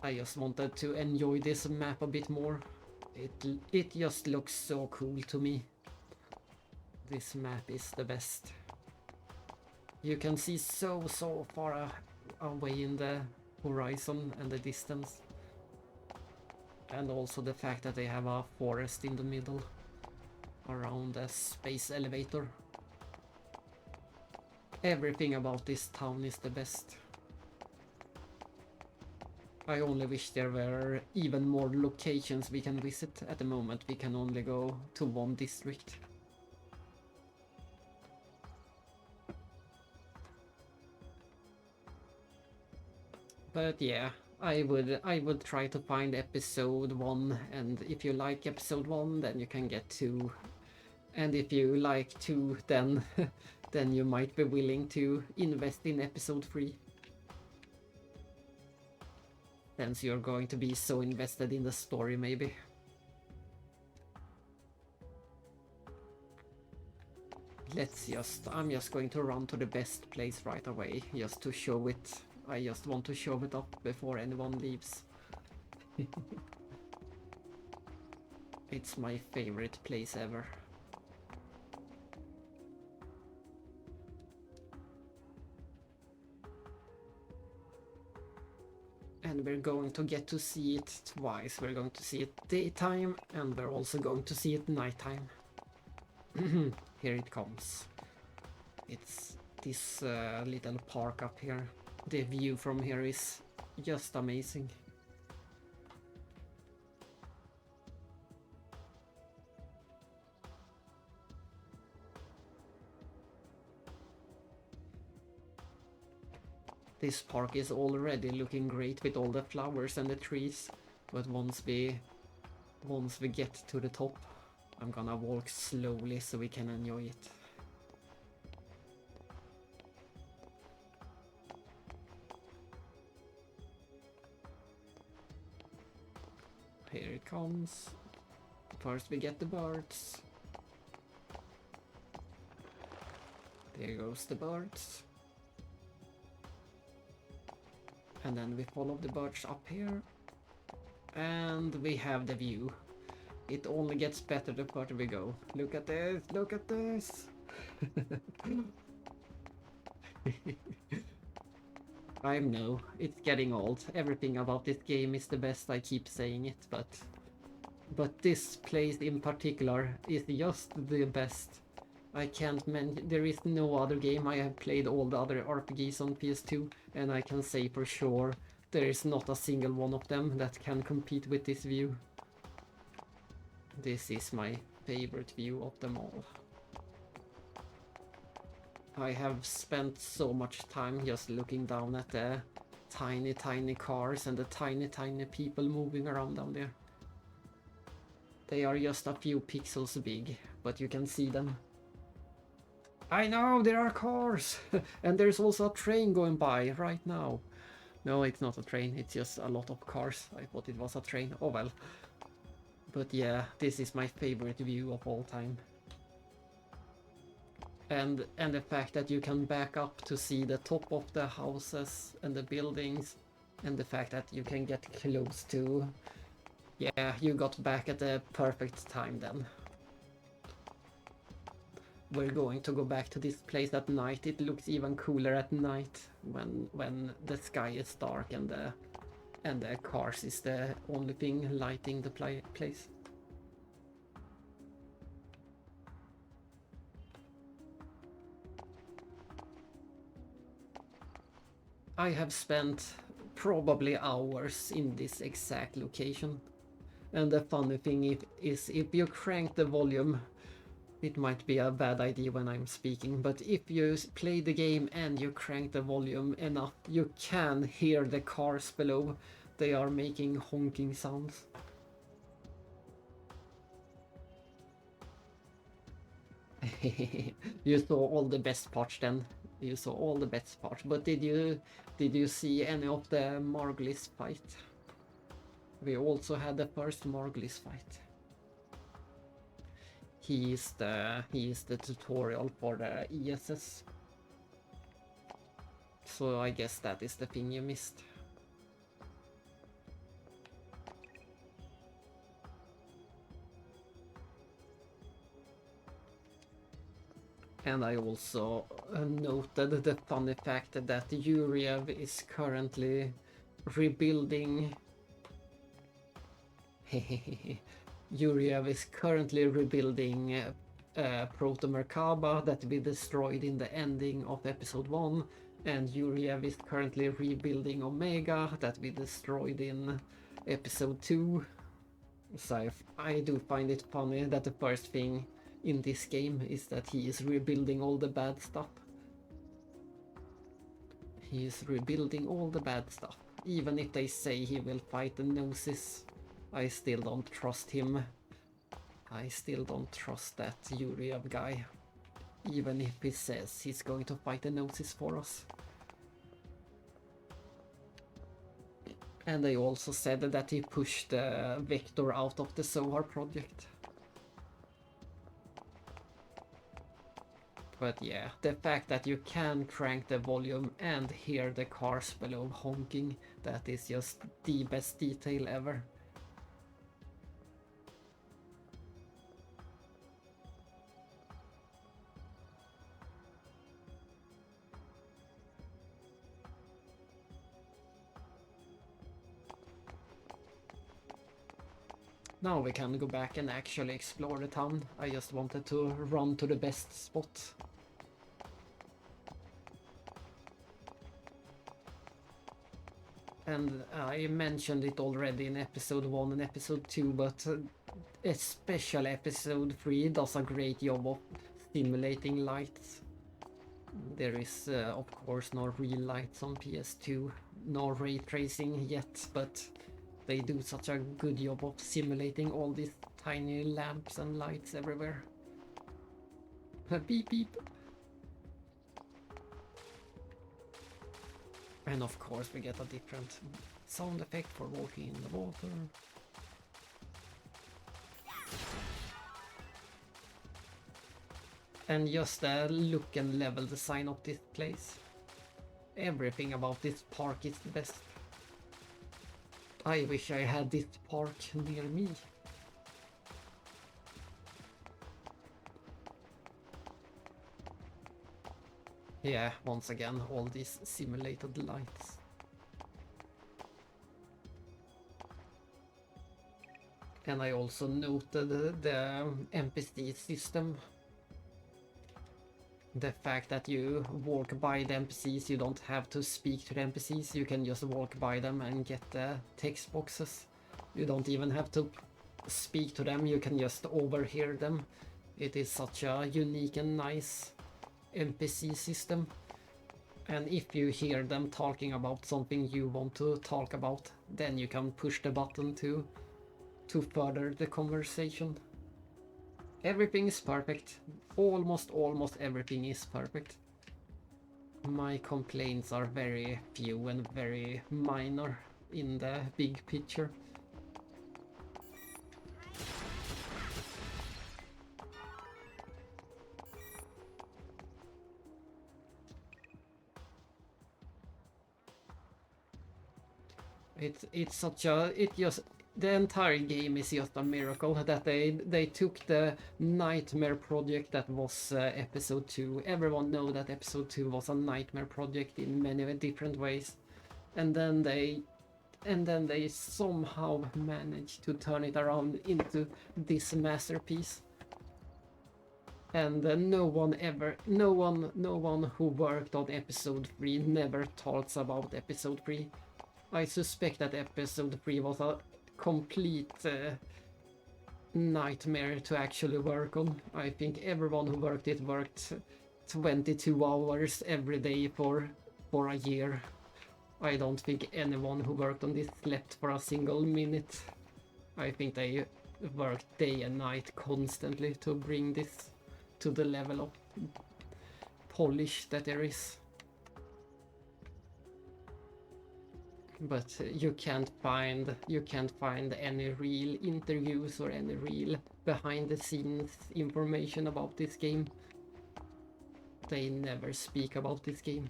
I just wanted to enjoy this map a bit more. It just looks so cool to me. This map is the best. You can see so far away in the horizon and the distance. And also the fact that they have a forest in the middle around a space elevator. Everything about this town is the best. I only wish there were even more locations we can visit. At the moment we can only go to one district. But yeah, I would try to find episode 1, and if you like episode 1 then you can get 2. And if you like 2 then then you might be willing to invest in episode 3. Since you're going to be so invested in the story, maybe. I'm just going to run to the best place right away, just to show it. I just want to show it up before anyone leaves. It's my favorite place ever. And we're going to get to see it twice. We're going to see it daytime, and we're also going to see it nighttime. Here it comes. It's this little park up here. The view from here is just amazing. This park is already looking great with all the flowers and the trees, but once we get to the top, I'm gonna walk slowly so we can enjoy it. Here it comes. First we get the birds. There goes the birds. And then we follow the birds up here. And we have the view. It only gets better the further we go. Look at this! Look at this! I know, it's getting old. Everything about this game is the best, I keep saying it, but this place in particular is just the best. I can't mention, there is no other game. I have played all the other RPGs on PS2, and I can say for sure there is not a single one of them that can compete with this view. This is my favorite view of them all. I have spent so much time just looking down at the tiny cars and the tiny people moving around down there. They are just a few pixels big, but you can see them. I know, there are cars! And there's also a train going by right now. No, it's not a train, it's just a lot of cars. I thought it was a train. Oh well. But yeah, this is my favorite view of all time. And the fact that you can back up to see the top of the houses and the buildings, and the fact that you can get close to... Yeah, you got back at the perfect time then. We're going to go back to this place at night. It looks even cooler at night when the sky is dark and And the cars is the only thing lighting the place. I have spent probably hours in this exact location. And the funny thing is if you crank the volume, it might be a bad idea when I'm speaking, but if you play the game and you crank the volume enough, you can hear the cars below. They are making honking sounds. You saw all the best parts then. You saw all the best parts. But did you see any of the Margulis fight? We also had the first Margulis fight. He is the tutorial for the ESS. So I guess that is the thing you missed. And I also noted the funny fact that Yuriev is currently rebuilding. Yuriev is currently rebuilding Proto Merkaba that we destroyed in the ending of episode 1, and Yuriev is currently rebuilding Omega that we destroyed in episode 2. So I do find it funny that the first thing in this game is that he is rebuilding all the bad stuff. He is rebuilding all the bad stuff. Even if they say he will fight the Gnosis, I still don't trust him. I still don't trust that Yuriev guy. Even if he says he's going to fight the Gnosis for us. And they also said that he pushed Vector out of the Zohar project. But yeah, the fact that you can crank the volume and hear the cars below honking, that is just the best detail ever. Now we can go back and actually explore the town. I just wanted to run to the best spot. And I mentioned it already in episode 1 and episode 2, but especially episode 3 does a great job of simulating lights. There is of course no real lights on PS2, no ray tracing yet, but they do such a good job of simulating all these tiny lamps and lights everywhere. Beep beep. And of course we get a different sound effect for walking in the water. And just the look and level design of this place. Everything about this park is the best. I wish I had this park near me. Yeah, once again, all these simulated lights. And I also noted the NPC system. The fact that you walk by the NPCs, you don't have to speak to the NPCs, you can just walk by them and get the text boxes. You don't even have to speak to them, you can just overhear them. It is such a unique and nice NPC system. And if you hear them talking about something you want to talk about, then you can push the button to further the conversation. Everything is perfect. Almost everything is perfect. My complaints are very few and very minor in the big picture. It's such a the entire game is just a miracle that they took the nightmare project that was episode 2. Everyone know that episode 2 was a nightmare project in many different ways, and then they and then they somehow managed to turn it around into this masterpiece. And no one who worked on episode 3 never talks about episode 3. I suspect that episode 3 was a complete nightmare to actually work on. I think everyone who worked 22 hours every day for a year. I don't think anyone who worked on this slept for a single minute. I think they worked day and night constantly to bring this to the level of polish that there is. But you can't find any real interviews or any real behind the scenes information about this game. They never speak about this game.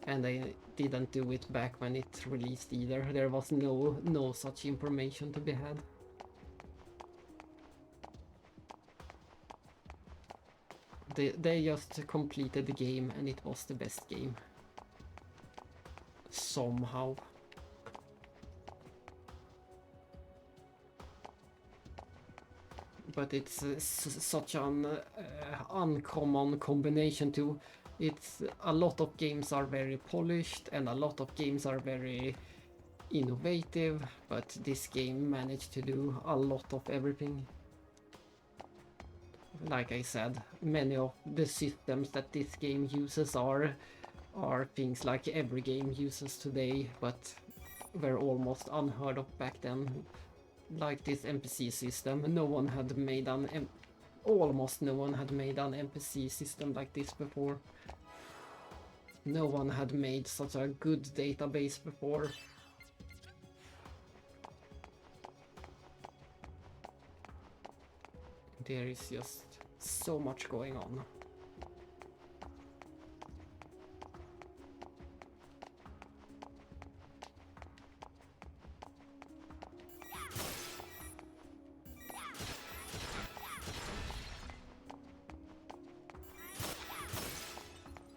And they didn't do it back when it released either. There was no such information to be had. They just completed the game and it was the best game. Somehow. But it's such an uncommon combination too. It's a lot of games are very polished and a lot of games are very innovative, but this game managed to do a lot of everything. Like I said, many of the systems that this game uses are things like every game uses today, but were almost unheard of back then. Like this NPC system, almost no one had made an NPC system like this before. No one had made such a good database before. There is just so much going on.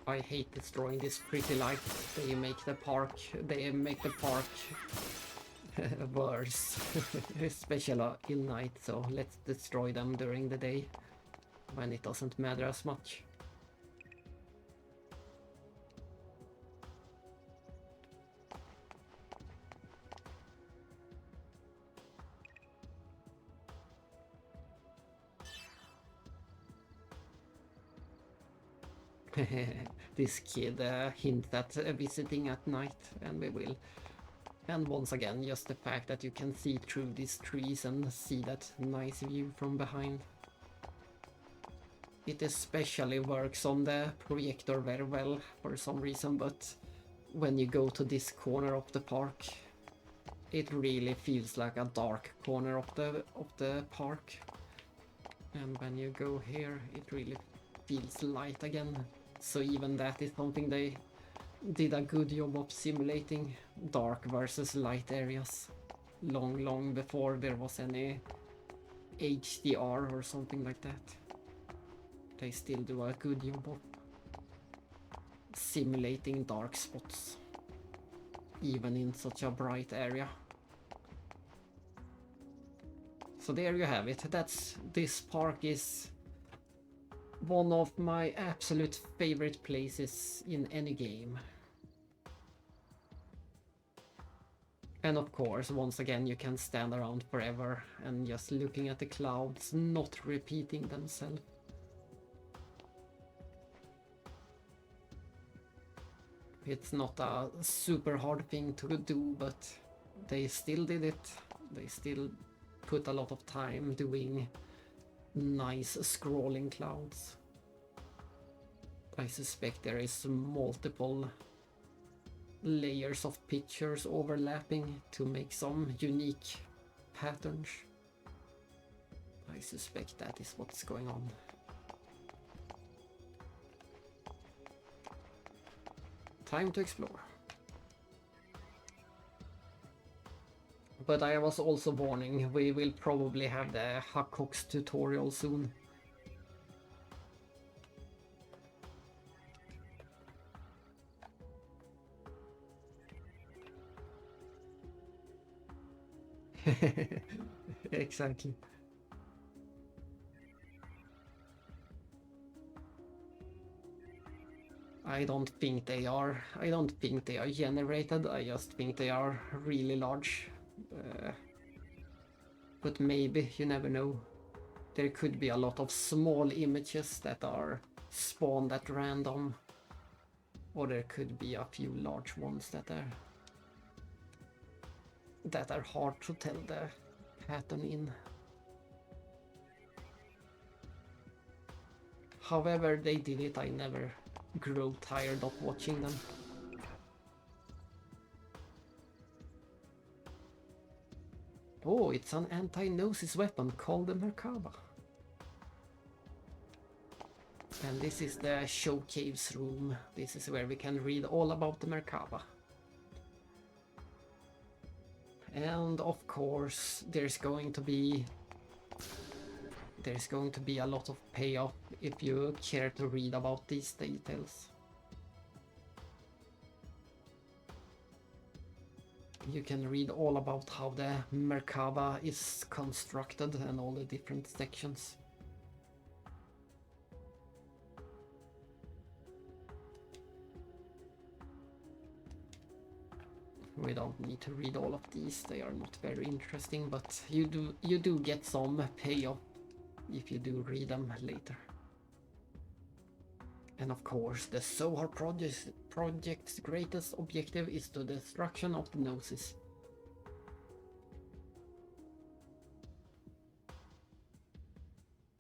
I hate destroying this pretty lights. They make the park worse, especially in night, so let's destroy them during the day when it doesn't matter as much. This kid hints at visiting at night, and we will. And once again, just the fact that you can see through these trees and see that nice view from behind. It especially works on the projector very well for some reason, but when you go to this corner of the park, it really feels like a dark corner of the park. And when you go here, it really feels light again. So even that is something they did a good job of simulating, dark versus light areas, long before there was any HDR or something like that. They still do a good job of simulating dark spots, even in such a bright area. So there you have it. This park is one of my absolute favorite places in any game. And of course, once again, you can stand around forever and just looking at the clouds, not repeating themselves. It's not a super hard thing to do, but they still did it. They still put a lot of time doing nice scrolling clouds. I suspect there is multiple layers of pictures overlapping to make some unique patterns. I suspect that is what's going on. Time to explore. But I was also warning, we will probably have the Hakox tutorial soon. Exactly. I don't think they are. I don't think they are generated. I just think they are really large. But maybe, you never know. There could be a lot of small images that are spawned at random. Or there could be a few large ones that are hard to tell the pattern in. However they did it, I never grew tired of watching them. Oh, it's an anti-gnosis weapon called the Merkaba. And this is the showcase room. This is where we can read all about the Merkaba. And of course, there's going to be a lot of payoff if you care to read about these details. You can read all about how the Merkaba is constructed and all the different sections. We don't need to read all of these, they are not very interesting, but you do get some payoff if you do read them later. And of course, the Zohar project's greatest objective is the destruction of the Gnosis.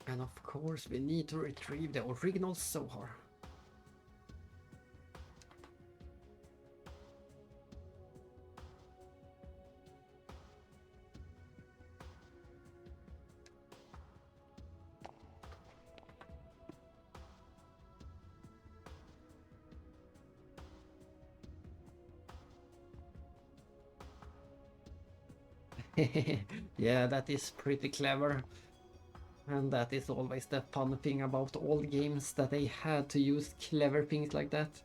And of course, we need to retrieve the original Zohar. Yeah, that is pretty clever. And that is always the fun thing about old games, that they had to use clever things like that.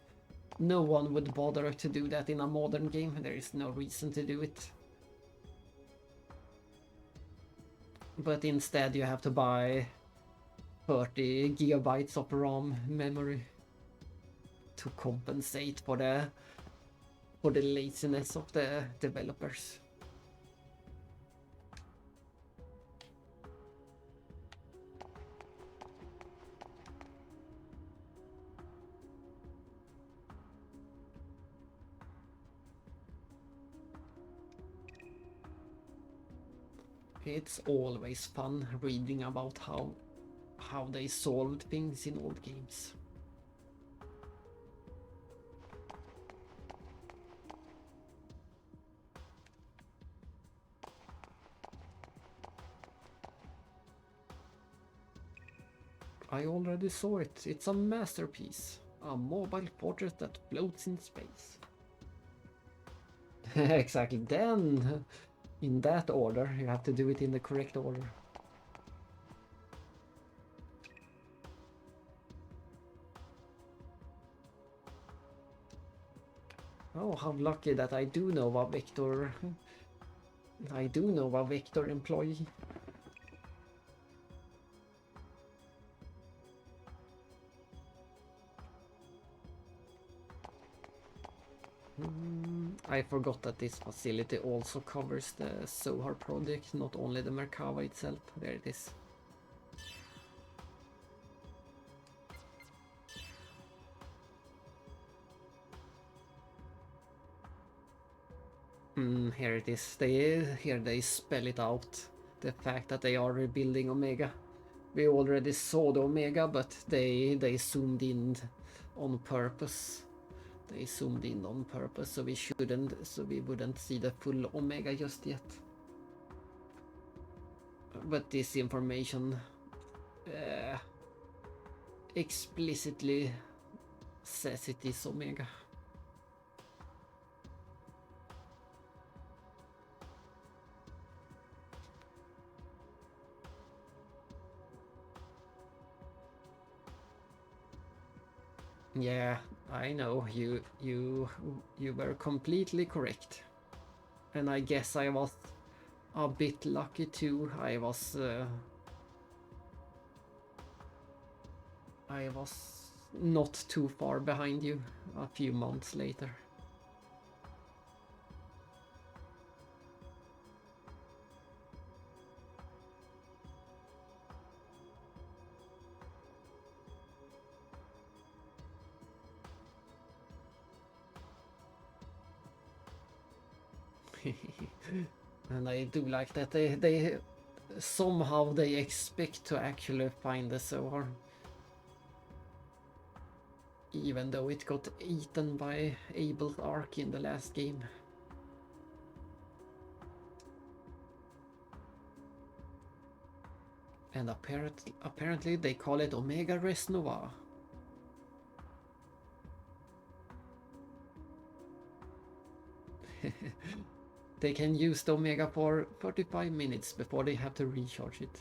No one would bother to do that in a modern game, there is no reason to do it. But instead you have to buy 30 gigabytes of RAM memory to compensate for the laziness of the developers. It's always fun reading about how they solved things in old games. I already saw it. It's a masterpiece. A mobile fortress that floats in space. Exactly. Then, in that order, you have to do it in the correct order. Oh, how lucky that I do know a Vector. I do know a Vector employee. I forgot that this facility also covers the Zohar project, not only the Merkaba itself. There it is. Here it is. Here they spell it out. The fact that they are rebuilding Omega. We already saw the Omega, but they zoomed in on purpose. They zoomed in on purpose, so we wouldn't see the full Omega just yet. But this information explicitly says it is Omega. Yeah, I know, you were completely correct. And I guess I a bit lucky too. I was not too far behind you a few months later. And I do like that they somehow they expect to actually find the Zohar, even though it got eaten by Abel's Ark in the last game. And apparently they call it Omega Res Nova. They can use the Omega for 35 minutes before they have to recharge it.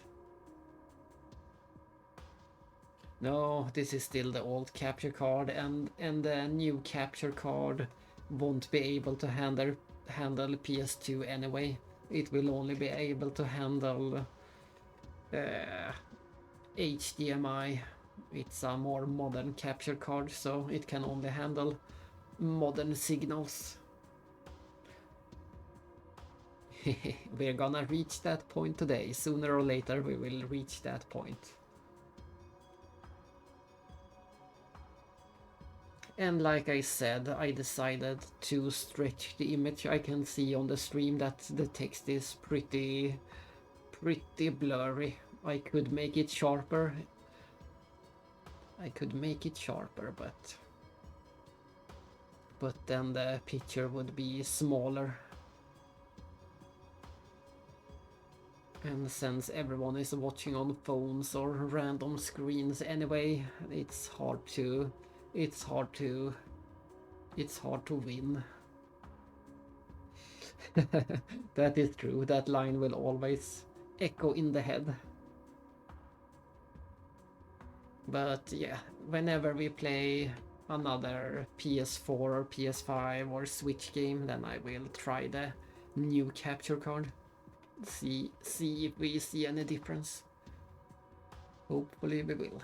No, this is still the old capture card, and the new capture card won't be able to handle PS2 anyway. It will only be able to handle HDMI. It's a more modern capture card, so it can only handle modern signals. We're gonna reach that point today. Sooner or later we will reach that point. And like I said, I decided to stretch the image. I can see on the stream that the text is pretty blurry. I could make it sharper. But then the picture would be smaller. And since everyone is watching on phones or random screens anyway, it's hard to win. That is true. That line will always echo in the head. But yeah, whenever we play another PS4 or PS5 or Switch game, then I will try the new capture card. See if we see any difference. Hopefully we will.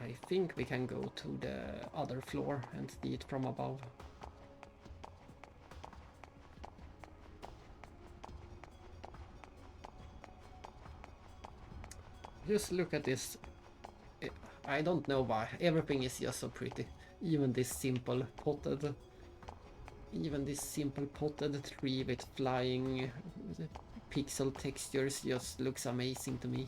I think we can go to the other floor and see it from above. Just look at this. I don't know why. Everything is just so pretty. Even this simple potted tree with flying pixel textures just looks amazing to me.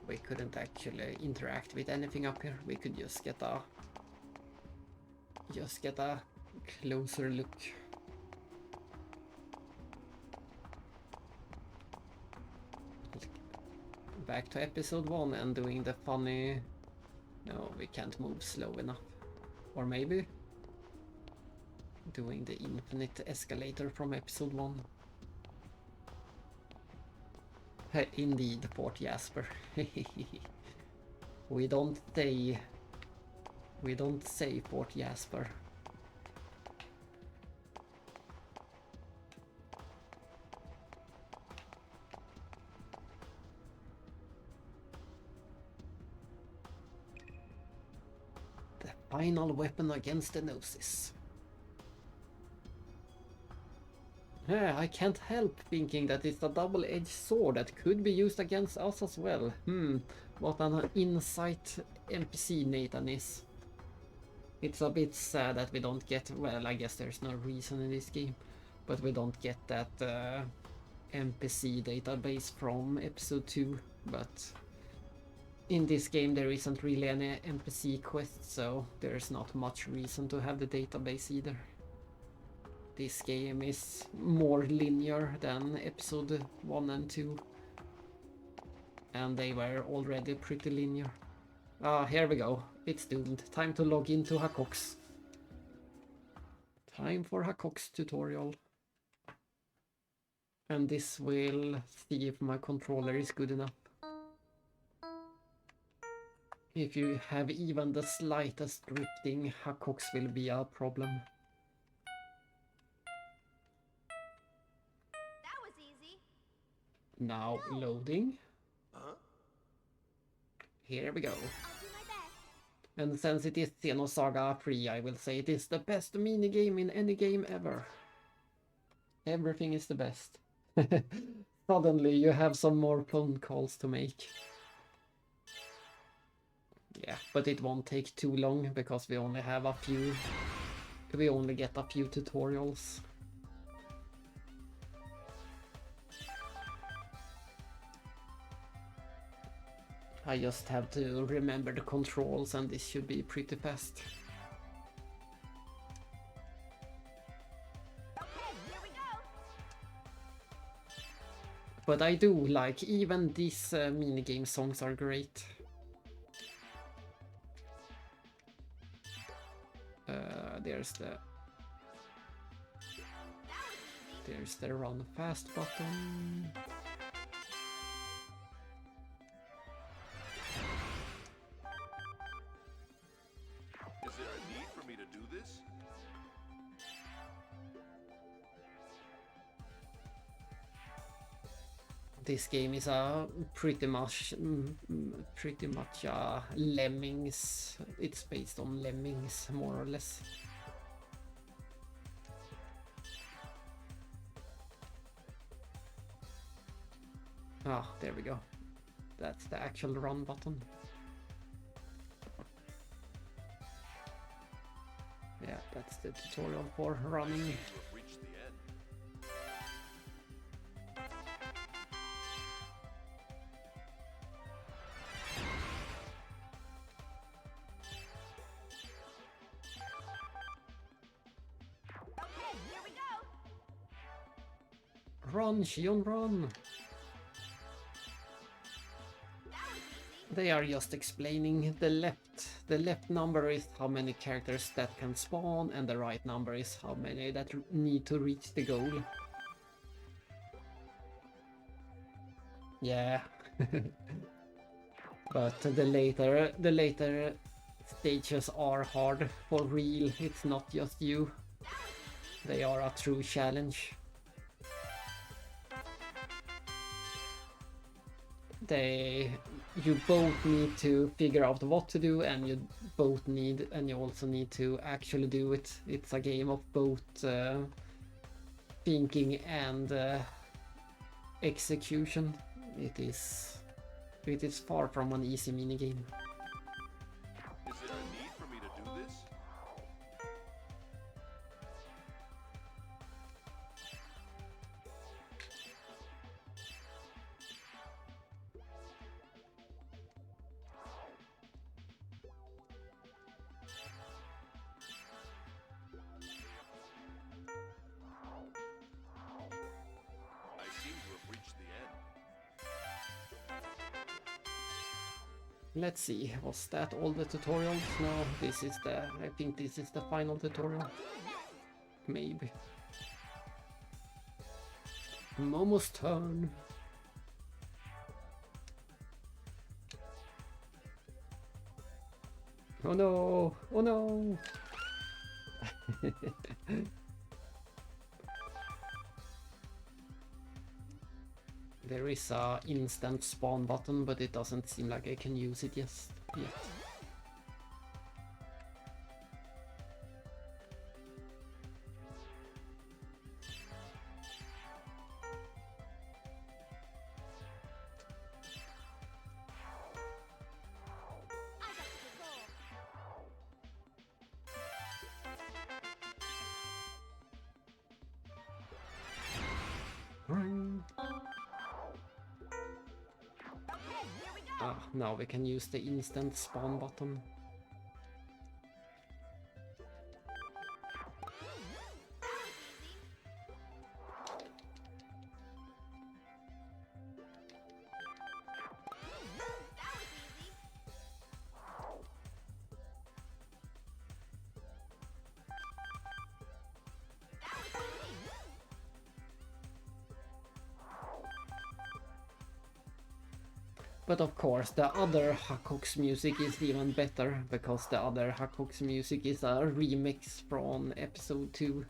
We couldn't actually interact with anything up here. We could just get a closer look. Back to episode 1 and doing the funny... No, we can't move slow enough. Or maybe doing the infinite escalator from episode 1. Indeed, Port Jasper. We don't say Port Jasper. The final weapon against the Gnosis. Yeah, I can't help thinking that it's a double-edged sword that could be used against us as well. What an insight NPC Nathan is. It's a bit sad that we don't get, well, I guess there's no reason in this game, but we don't get that NPC database from episode 2, but in this game there isn't really any NPC quests, so there's not much reason to have the database either. this game is more linear than episode 1 and 2. And they were already pretty linear. Ah, here we go. It's doomed. Time to log into Hakox. Time for Hakox tutorial. And this will see if my controller is good enough. If you have even the slightest drifting, Hakox will be a problem. That was easy. Now loading. Huh? Here we go. I'll do my best. And since it is Xenosaga III, I will say it is the best minigame in any game ever. Everything is the best. Suddenly you have some more phone calls to make. Yeah, but it won't take too long because we only have a few... We only get a few tutorials. I just have to remember the controls and this should be pretty fast. Okay, here we go. But I do like, even these minigame songs are great. There's the run fast button. Is there a need for me to do this? This game is a pretty much Lemmings. It's based on Lemmings, more or less. Ah, there we go. That's the actual run button. Yeah, that's the tutorial for running. We've reached the end. Okay, here we go. Run, Shion, run! They are just explaining the left number is how many characters that can spawn, and the right number is how many that need to reach the goal. Yeah. But the later stages are hard for real. It's not just you. They are a true challenge. You both need to figure out what to do, and you also need to actually do it. It's a game of both thinking and execution. It is far from an easy minigame. Is there a need for me to do this? I seem to have reached the end. Let's see, was that all the tutorials? No, I think this is the final tutorial. Maybe. Momo's turn. Oh no! Oh no! There is a instant spawn button, but it doesn't seem like I can use it yet. Ah, now we can use the instant spawn button. But of course, the other Hakox music is even better, because the other Hakox music is a remix from episode 2.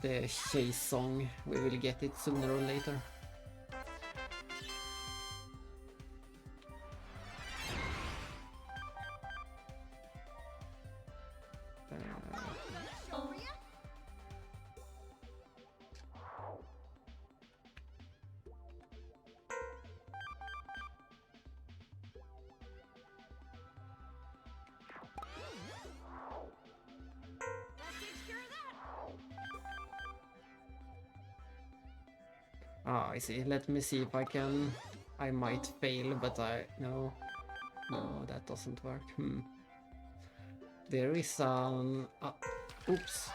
The chase song, we will get it sooner or later. Ah, I see. Let me see if I can... I might fail, but no. No, that doesn't work. There is an... oops.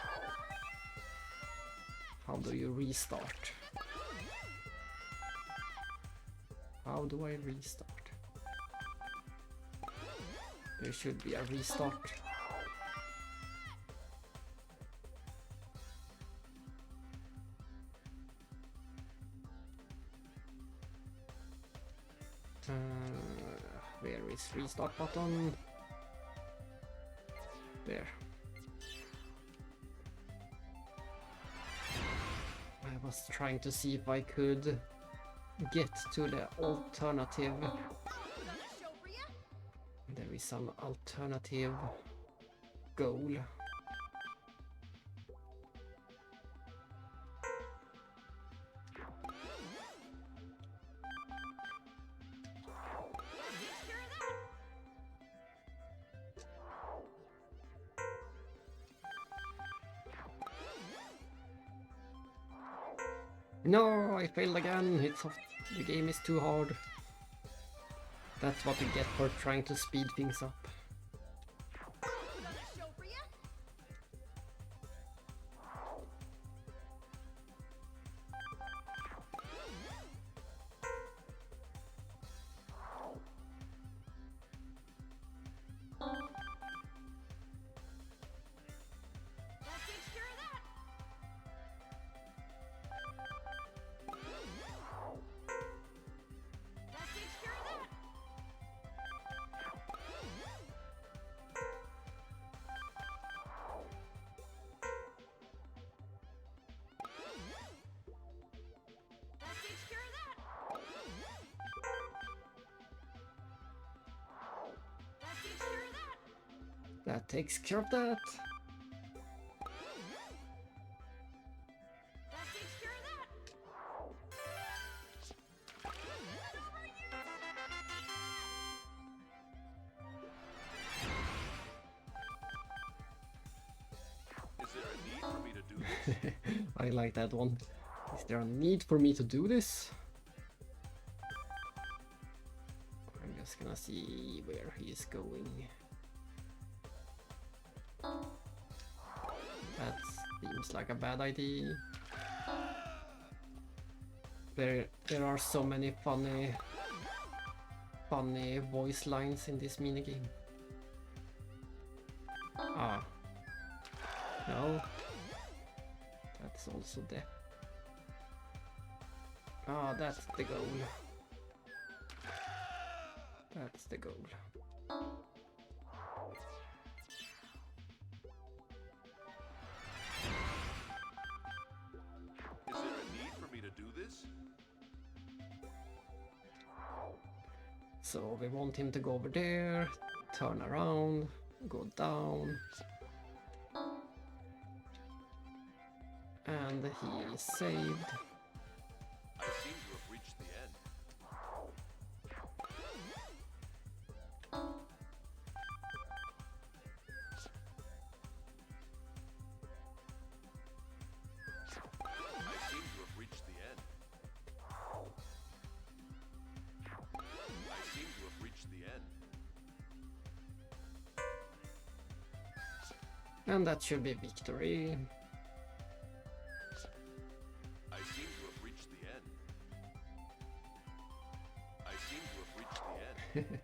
How do you restart? How do I restart? There should be a restart. Where is restart button? There. I was trying to see if I could get to the alternative. There is some alternative goal. No, I failed again. The game is too hard. That's what you get for trying to speed things up. That takes care of that. Is there a need for me to do this? I like that one. Is there a need for me to do this? I'm just gonna see where he is going. That seems like a bad idea. There are so many funny voice lines in this minigame. Ah. No. That's also death. Ah, that's the goal. That's the goal. Is there a need for me to do this? So we want him to go over there, turn around, go down. And he is saved. I seem to have reached the end. I seem to have reached the end. I seem to have reached the end. And that should be victory. I seem to have reached the end. I seem to have reached the end.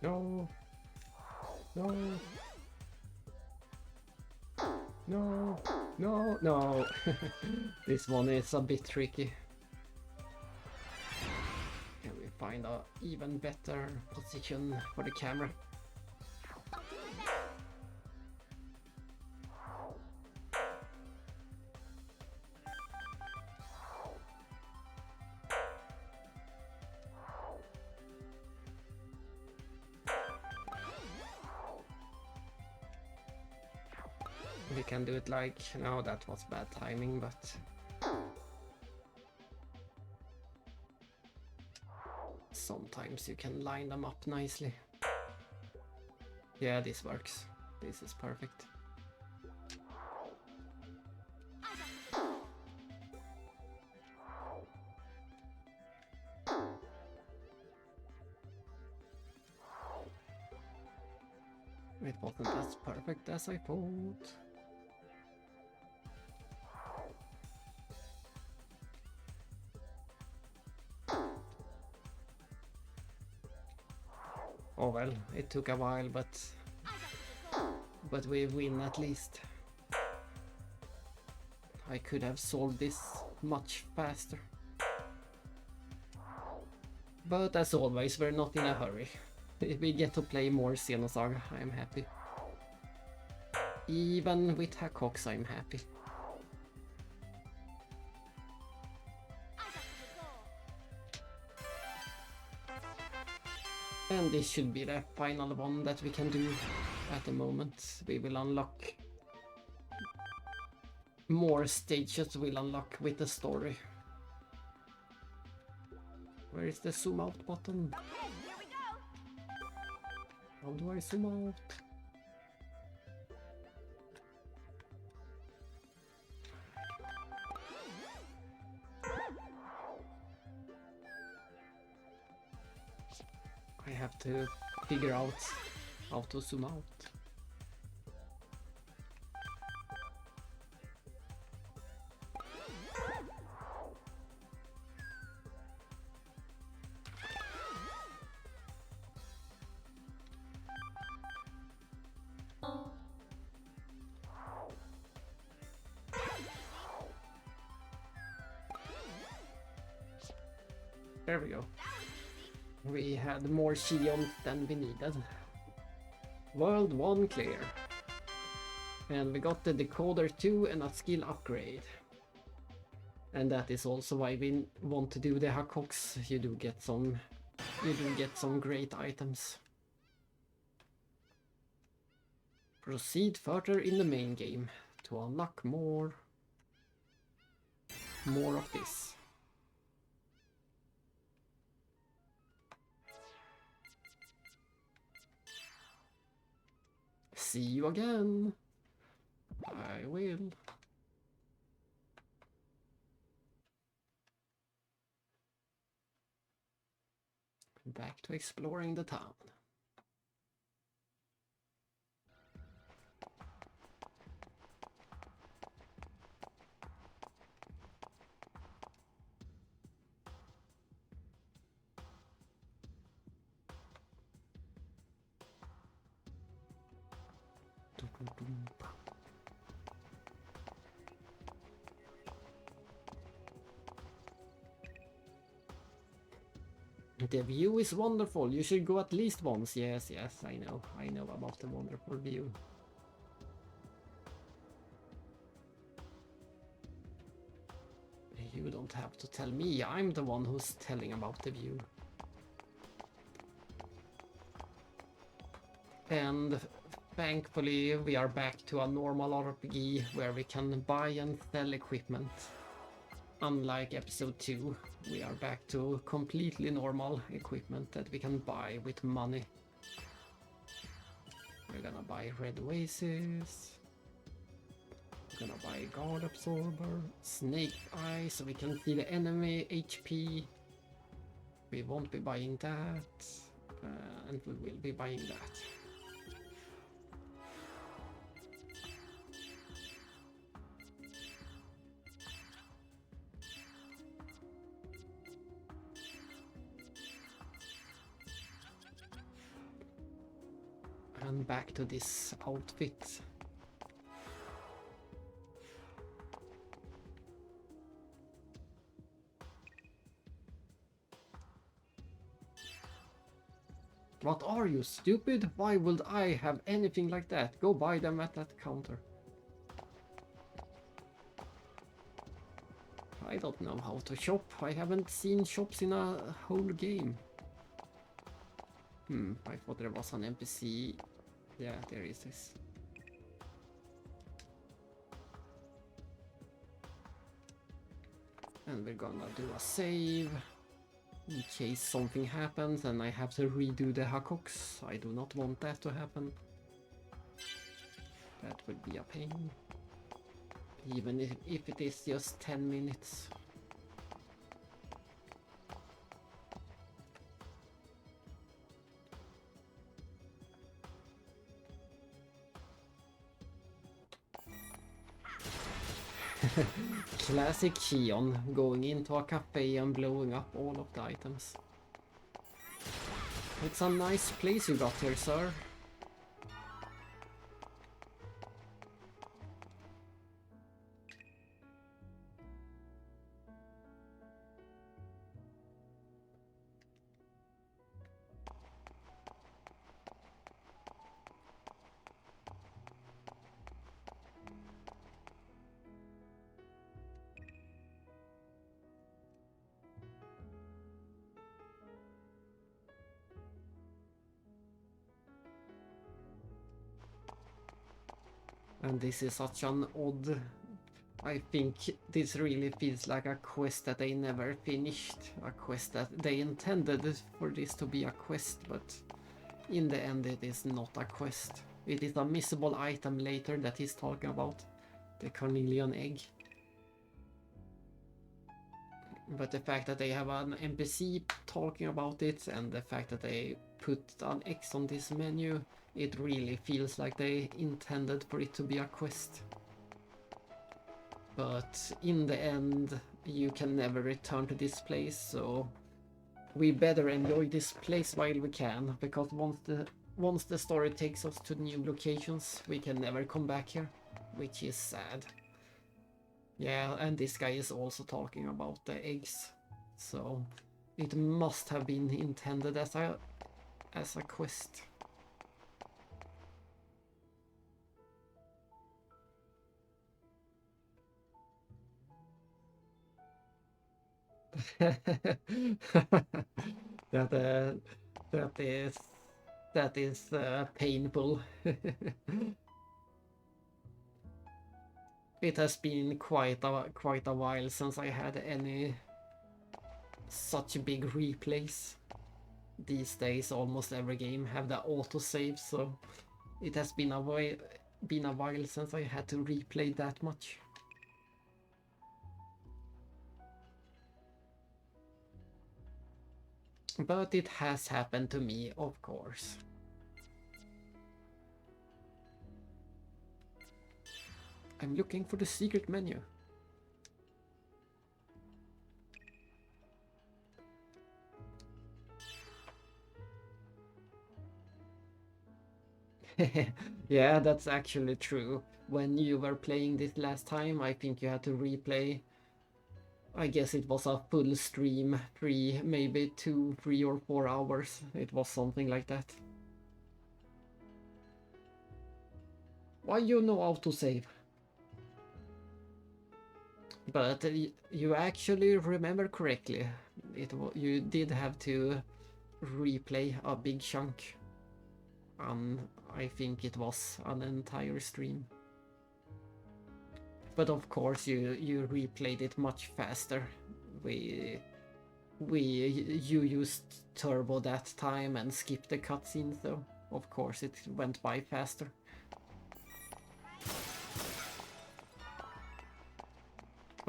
No. No. No. No. No. This one is a bit tricky. Can we find a even better position for the camera? We can do it like, no, that was bad timing, but sometimes you can line them up nicely. Yeah, this works. This is perfect. It wasn't as perfect as I thought. Oh well, it took a while, but we win at least. I could have solved this much faster. But as always, we're not in a hurry. If we get to play more Xenosaga, I'm happy. Even with Hackox, I'm happy. And this should be the final one that we can do at the moment. We will unlock more stages, we'll unlock with the story. Where is the zoom out button? Okay, here we go. How do I zoom out? I have to figure out how to zoom out. There we go. We had more Shions than we needed. World 1 clear. And we got the decoder 2 and a skill upgrade. And that is also why we want to do the Hackox. You do get some great items. Proceed further in the main game to unlock more of this. See you again. I will. Back to exploring the town. The view is wonderful. You should go at least once. Yes, I know. I know about the wonderful view. You don't have to tell me. I'm the one who's telling about the view. And thankfully we are back to a normal RPG where we can buy and sell equipment. Unlike episode 2, we are back to completely normal equipment that we can buy with money. We're gonna buy red oasis. We're gonna buy guard absorber, snake eye so we can see the enemy HP. We won't be buying that, and we will be buying that. And back to this outfit. What are you, stupid? Why would I have anything like that? Go buy them at that counter. I don't know how to shop. I haven't seen shops in a whole game. I thought there was an NPC. Yeah, there is this. And we're gonna do a save. In case something happens and I have to redo the Hakox. I do not want that to happen. That would be a pain. Even if it is just 10 minutes. Classic Keon, going into a cafe and blowing up all of the items. It's a nice place you got here, sir. And this is such an odd... I think this really feels like a quest that they never finished. A quest that they intended for this to be a quest, but in the end it is not a quest. It is a missable item later that he's talking about. The carnelian egg. But the fact that they have an NPC talking about it and the fact that they put an X on this menu, it really feels like they intended for it to be a quest. But in the end, you can never return to this place, so we better enjoy this place while we can, because once the story takes us to new locations, we can never come back here, which is sad. Yeah, and this guy is also talking about the eggs, so it must have been intended as a quest. that is painful. It has been quite a while since I had any such big replays. These days almost every game have the autosave, so it has been a while since I had to replay that much. But it has happened to me, of course. I'm looking for the secret menu. Yeah, that's actually true. When you were playing this last time, I think you had to replay. I guess it was a full stream, maybe 2, 3 or 4 hours. It was something like that. Why you know autosave? But you actually remember correctly. You did have to replay a big chunk. I think it was an entire stream. But of course you replayed it much faster. You used turbo that time and skipped the cutscenes, so of course it went by faster.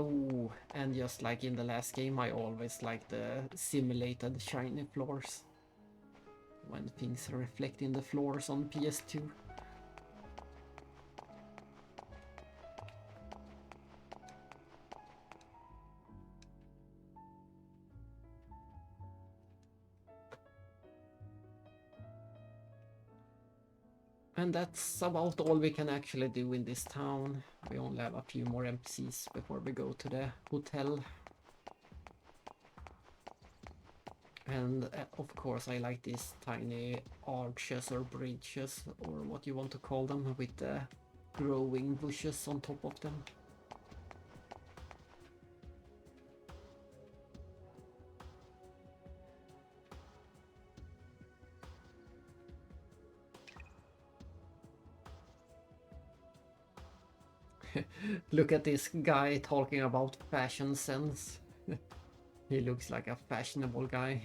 Oh, and just like in the last game, I always like the simulated shiny floors. When things reflect in the floors on PS2. And that's about all we can actually do in this town. We only have a few more NPCs before we go to the hotel. And of course I like these tiny arches or bridges, or what you want to call them, with the growing bushes on top of them. Look at this guy talking about fashion sense. He looks like a fashionable guy.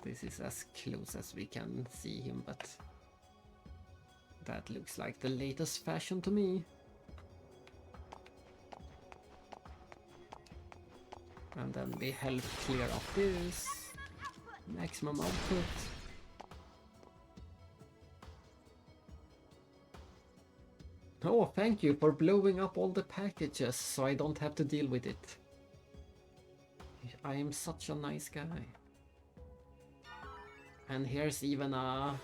This is as close as we can see him, but that looks like the latest fashion to me. And then we help clear up this. Maximum output. Oh, thank you for blowing up all the packages so I don't have to deal with it. I am such a nice guy. And here's even a...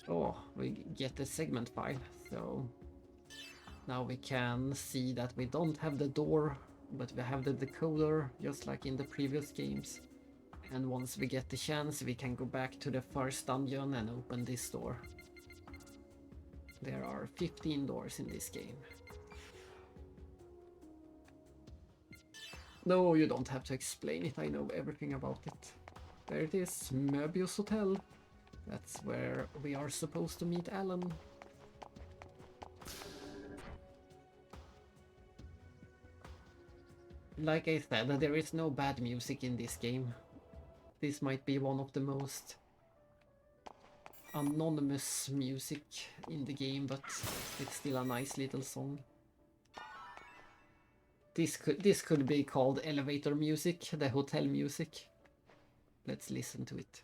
Oh, we get the segment file, so now we can see that we don't have the door, but we have the decoder, just like in the previous games. And once we get the chance, we can go back to the first dungeon and open this door. There are 15 doors in this game. No, you don't have to explain it, I know everything about it. There it is, Möbius Hotel. That's where we are supposed to meet Alan. Like I said, there is no bad music in this game. This might be one of the most anonymous music in the game, but it's still a nice little song. This could be called elevator music, the hotel music. Let's listen to it.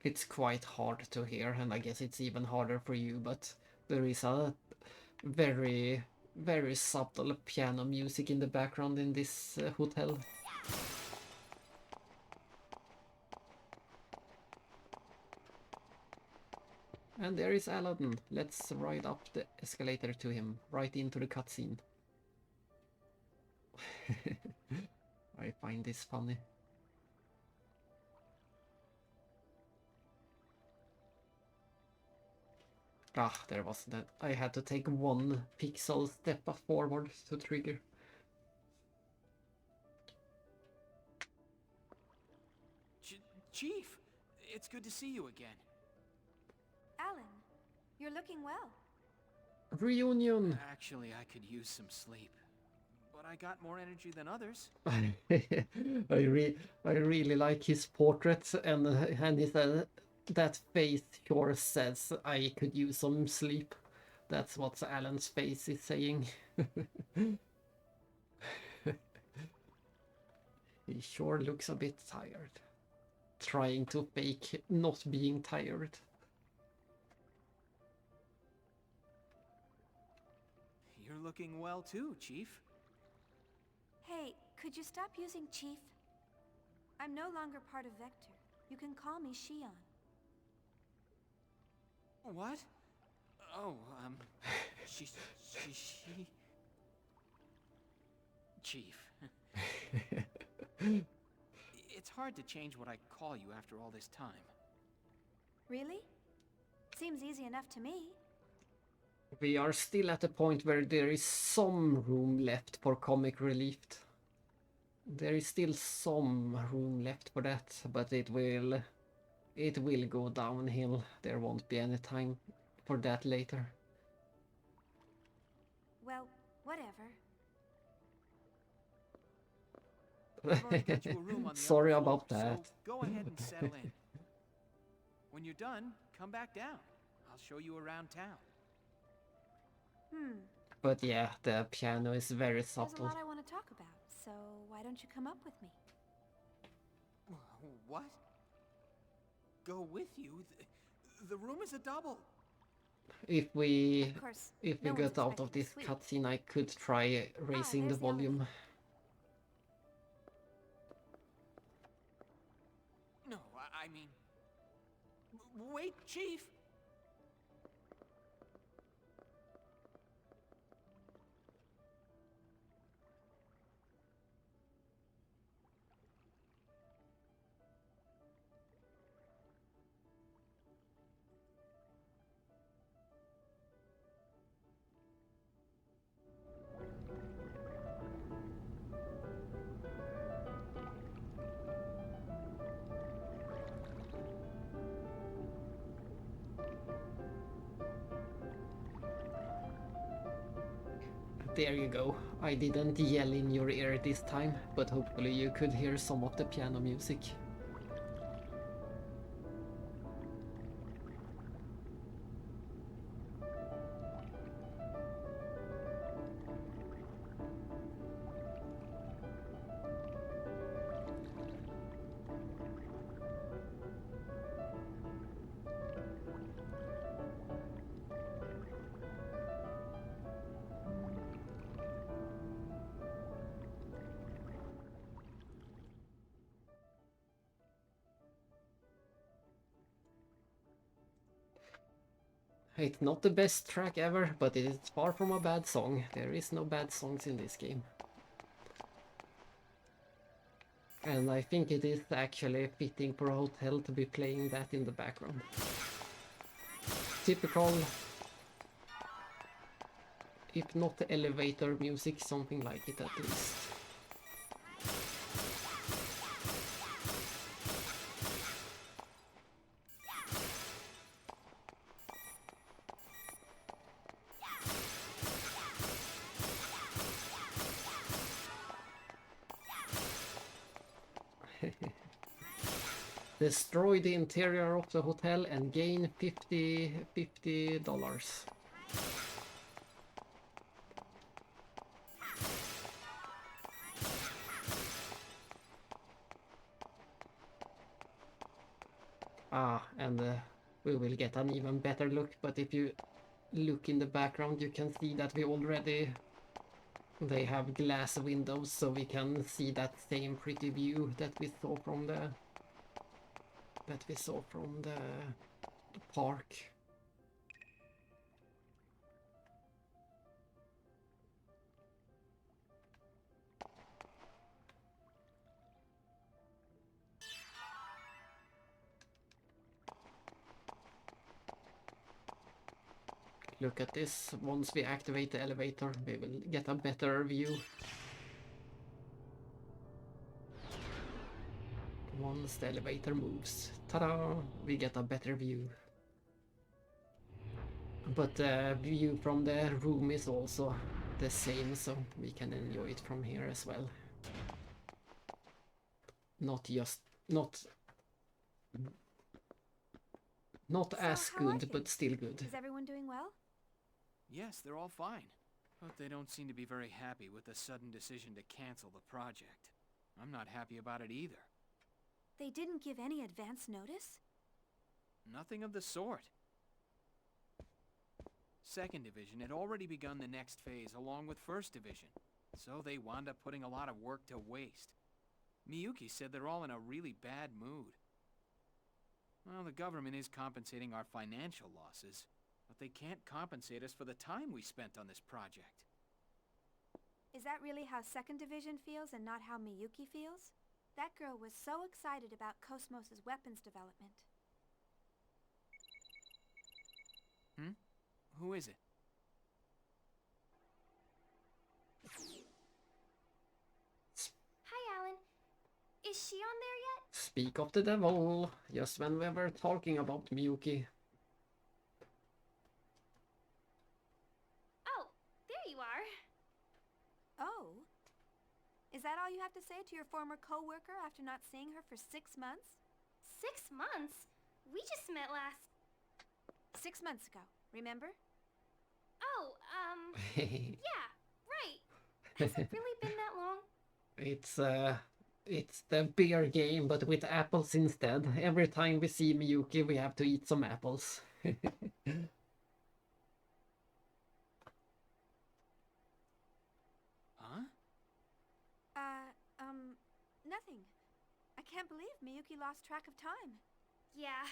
It's quite hard to hear, and I guess it's even harder for you, but there is a very, very subtle piano music in the background in this hotel. And there is Aladdin. Let's ride up the escalator to him, right into the cutscene. I find this funny. Ah, there was that. I had to take 1 pixel step forward to trigger. Chief, it's good to see you again. Alan, you're looking well. Reunion! Actually, I could use some sleep. But I got more energy than others. I really like his portrait, and he said that face sure says I could use some sleep. That's what Alan's face is saying. He sure looks a bit tired. Trying to fake not being tired. You're looking well too, Chief. Hey, could you stop using Chief? I'm no longer part of Vector. You can call me Shion. What? Oh, she... Chief. It's hard to change what I call you after all this time. Really? Seems easy enough to me. We are still at the point where there is some room left for comic relief. There is still some room left for that, but it will go downhill. There won't be any time for that later. Well, whatever. I've already got you a room on the Sorry upper floor, about that. So go ahead and settle in. When you're done, come back down. I'll show you around town. But yeah, the piano is very There's a subtle. lot I want to talk about, so why don't you come up with me? What? Go with you? The room is a double. If we Of course, if we no one's get out of expecting a this sweep. cutscene, I could try raising the there's the elevator. volume. No, I mean... Wait, Chief! There you go. I didn't yell in your ear this time, but hopefully you could hear some of the piano music. It's not the best track ever, but it is far from a bad song. There is no bad songs in this game. And I think it is actually fitting for a hotel to be playing that in the background. Typical, if not elevator music, something like it at least. Destroy the interior of the hotel and gain $50. And we will get an even better look, but if you look in the background you can see that they have glass windows, so we can see that same pretty view that we saw from the park. Look at this. Once we activate the elevator, we will get a better view. Once the elevator moves, ta-da! We get a better view. But the view from the room is also the same, so we can enjoy it from here as well. Not as good, but still good. Is everyone doing well? Yes, they're all fine. But they don't seem to be very happy with the sudden decision to cancel the project. I'm not happy about it either. They didn't give any advance notice? Nothing of the sort. Second Division had already begun the next phase along with First Division, so they wound up putting a lot of work to waste. Miyuki said they're all in a really bad mood. Well, the government is compensating our financial losses, but they can't compensate us for the time we spent on this project. Is that really how Second Division feels and not how Miyuki feels? That girl was so excited about Cosmos' weapons development. Who is it? Hi, Alan. Is she on there yet? Speak of the devil, just when we were talking about Miyuki. Oh, there you are. Oh? Is that all you have to say to your former co-worker after not seeing her for 6 months? 6 months? We just met last... 6 months ago, remember? Oh, yeah, right. Has it really been that long? It's the beer game, but with apples instead. Every time we see Miyuki, we have to eat some apples. can't believe Miyuki lost track of time. Yeah,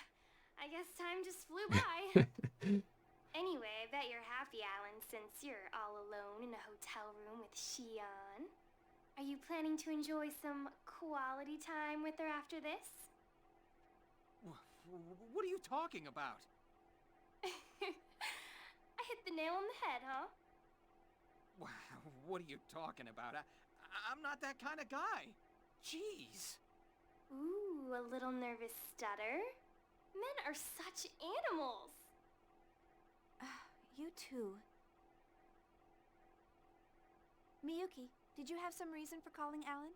I guess time just flew by. Anyway, I bet you're happy, Alan, since you're all alone in a hotel room with Xion. Are you planning to enjoy some quality time with her after this? What are you talking about? I hit the nail on the head, huh? What are you talking about? I'm not that kind of guy. Jeez. Ooh, a little nervous stutter? Men are such animals. You too. Miyuki, did you have some reason for calling Alan?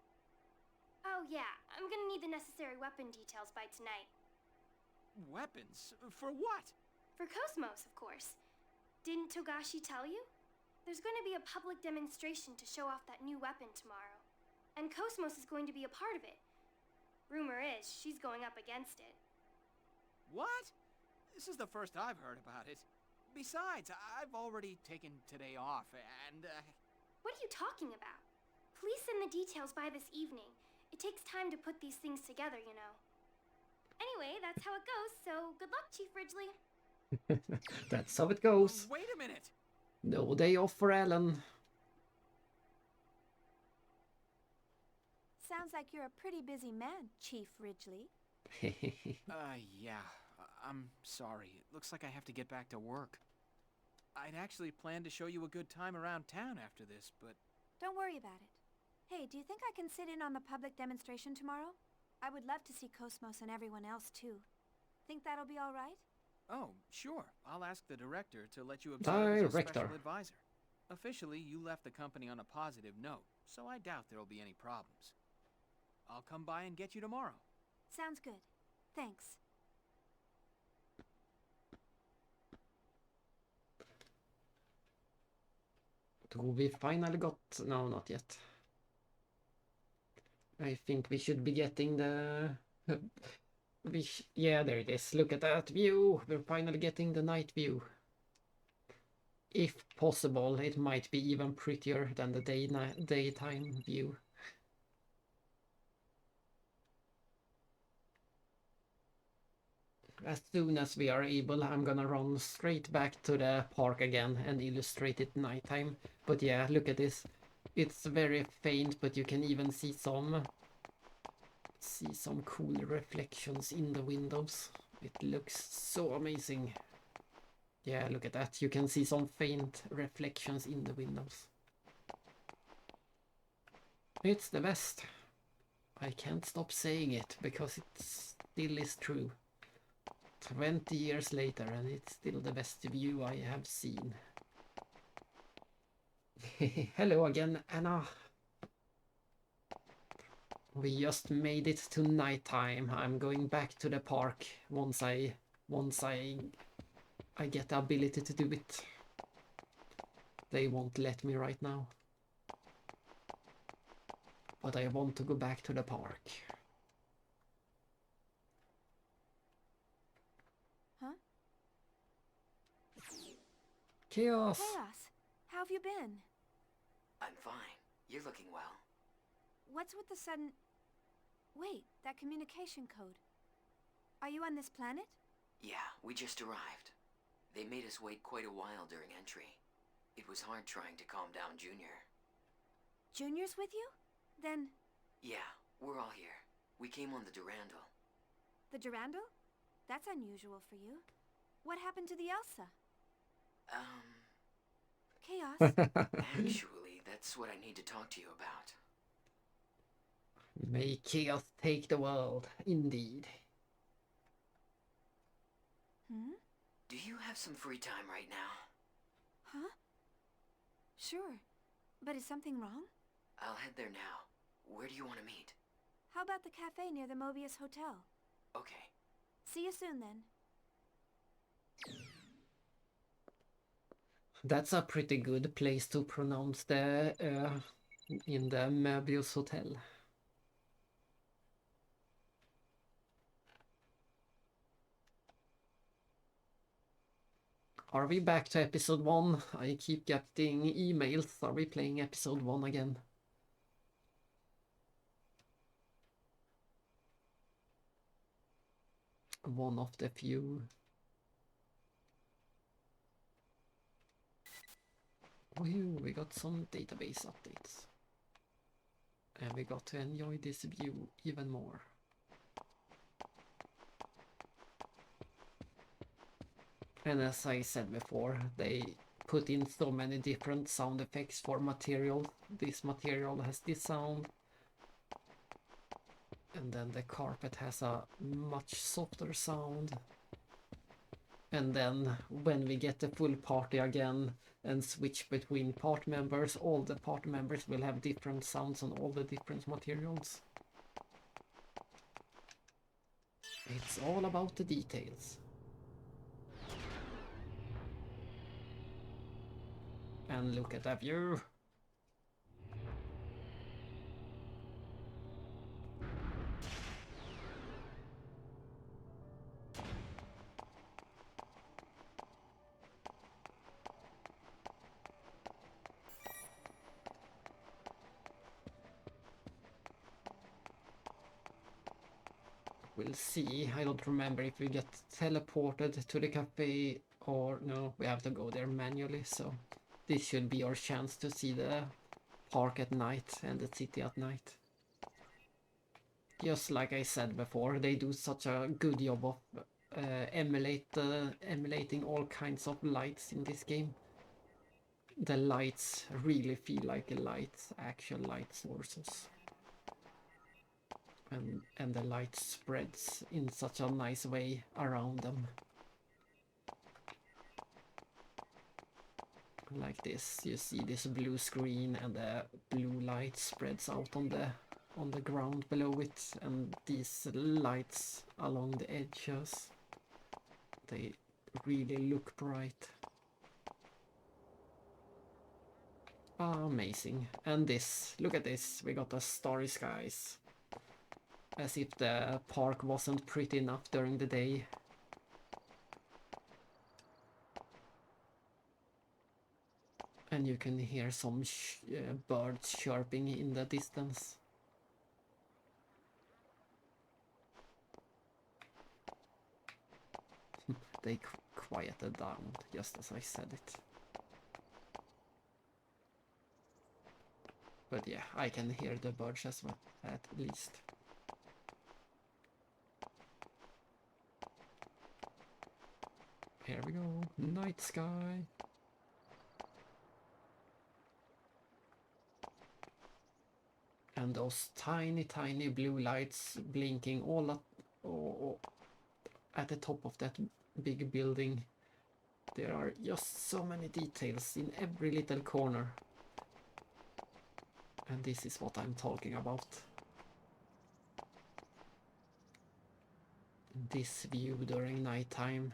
Oh yeah, I'm gonna need the necessary weapon details by tonight. Weapons? For what? For Cosmos, of course. Didn't Togashi tell you? There's going to be a public demonstration to show off that new weapon tomorrow. And Cosmos is going to be a part of it. Rumor is she's going up against it. What? This is the first I've heard about it. Besides, I've already taken today off, and, What are you talking about? Please send the details by this evening. It takes time to put these things together, you know. Anyway, that's how it goes, so good luck, Chief Ridgely. That's how it goes. Wait a minute! No day off for Alan. Sounds like you're a pretty busy man, Chief Ridgely. Yeah. I'm sorry. It looks like I have to get back to work. I'd actually planned to show you a good time around town after this, but... Don't worry about it. Hey, do you think I can sit in on the public demonstration tomorrow? I would love to see Cosmos and everyone else, too. Think that'll be all right? Oh, sure. I'll ask the director to let you observe as a Director. special advisor. Officially, you left the company on a positive note, so I doubt there'll be any problems. I'll come by and get you tomorrow. Sounds good. Thanks. Do we finally got... No, not yet. I think we should be getting the... Yeah, there it is. Look at that view. We're finally getting the night view. If possible, it might be even prettier than the daytime view. As soon as we are able, I'm gonna run straight back to the park again and illustrate it nighttime. But yeah, look at this. It's very faint, but you can even see some cool reflections in the windows. It looks so amazing. Yeah, look at that. You can see some faint reflections in the windows. It's the best. I can't stop saying it because it still is true. 20 years later and it's still the best view I have seen. Hello again, Anna. We just made it to nighttime. I'm going back to the park once I get the ability to do it. They won't let me right now. But I want to go back to the park. Huh? Chaos! Chaos, how have you been? I'm fine. You're looking well. What's with the sudden... Wait, that communication code. Are you on this planet? Yeah, we just arrived. They made us wait quite a while during entry. It was hard trying to calm down Junior. Junior's with you? Then... Yeah, we're all here. We came on the Durandal. The Durandal? That's unusual for you. What happened to the Elsa? Chaos? Actually, that's what I need to talk to you about. May chaos take the world, indeed. Do you have some free time right now? Huh? Sure. But is something wrong? I'll head there now. Where do you want to meet? How about the cafe near the Mobius Hotel? Okay. See you soon, then. That's a pretty good place to pronounce the in the Mobius Hotel. Are we back to episode 1? I keep getting emails. Are we playing episode 1 again? one of the few. Whew, we got some database updates. And we got to enjoy this view even more. And as I said before, they put in so many different sound effects for material. This material has this sound. And then the carpet has a much softer sound. And then when we get the full party again and switch between part members, all the part members will have different sounds on all the different materials. It's all about the details. And look at that view. We'll see. I don't remember if we get teleported to the cafe or no, we have to go there manually, so this should be our chance to see the park at night and the city at night. Just like I said before, they do such a good job of emulating all kinds of lights in this game. The lights really feel like actual light sources. And the light spreads in such a nice way around them. Like this, you see this blue screen and the blue light spreads out on the ground below it, and these lights along the edges, they really look bright. Amazing. And this, look at this, we got the starry skies. As if the park wasn't pretty enough during the day. And you can hear some birds chirping in the distance. They quieted down, just as I said it. But yeah, I can hear the birds as well, at least. Here we go, night sky. And those tiny, tiny blue lights blinking all at the top of that big building. There are just so many details in every little corner. And this is what I'm talking about. This view during nighttime.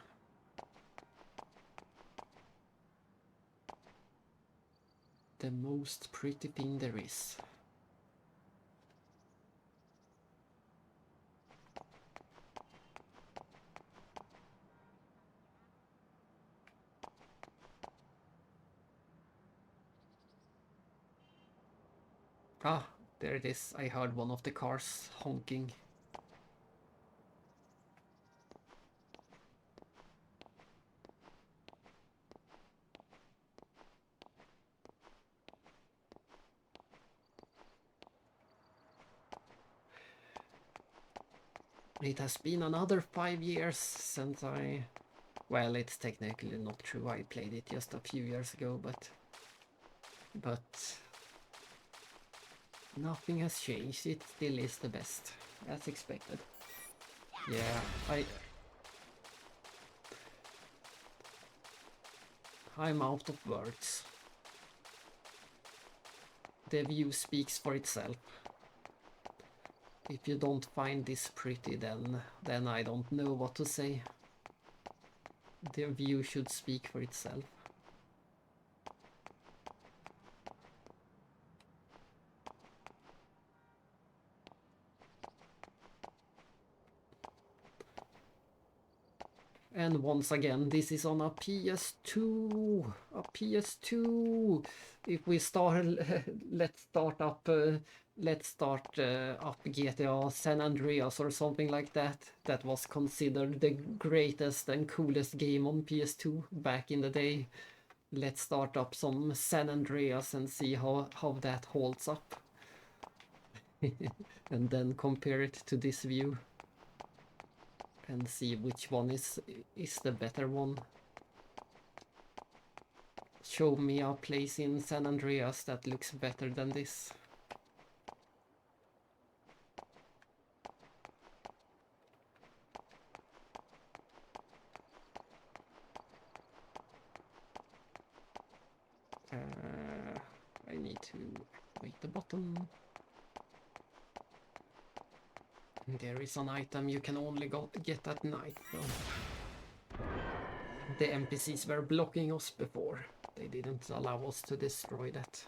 The most pretty thing there is. Ah, there it is. I heard one of the cars honking. It has been another 5 years since well, it's technically not true. I played it just a few years ago, but nothing has changed. It still is the best, as expected. Yeah, I'm out of words. The view speaks for itself. If you don't find this pretty, then I don't know what to say. The view should speak for itself. And once again, this is on a PS2. A PS2. If we start, let's start up let's start up GTA San Andreas or something like that. That was considered the greatest and coolest game on PS2 back in the day. Let's start up some San Andreas and see how that holds up. And then compare it to this view. And see which one is the better one. Show me a place in San Andreas that looks better than this. I need to wait the button. There is an item you can only get at night though. The NPCs were blocking us before. They didn't allow us to destroy that.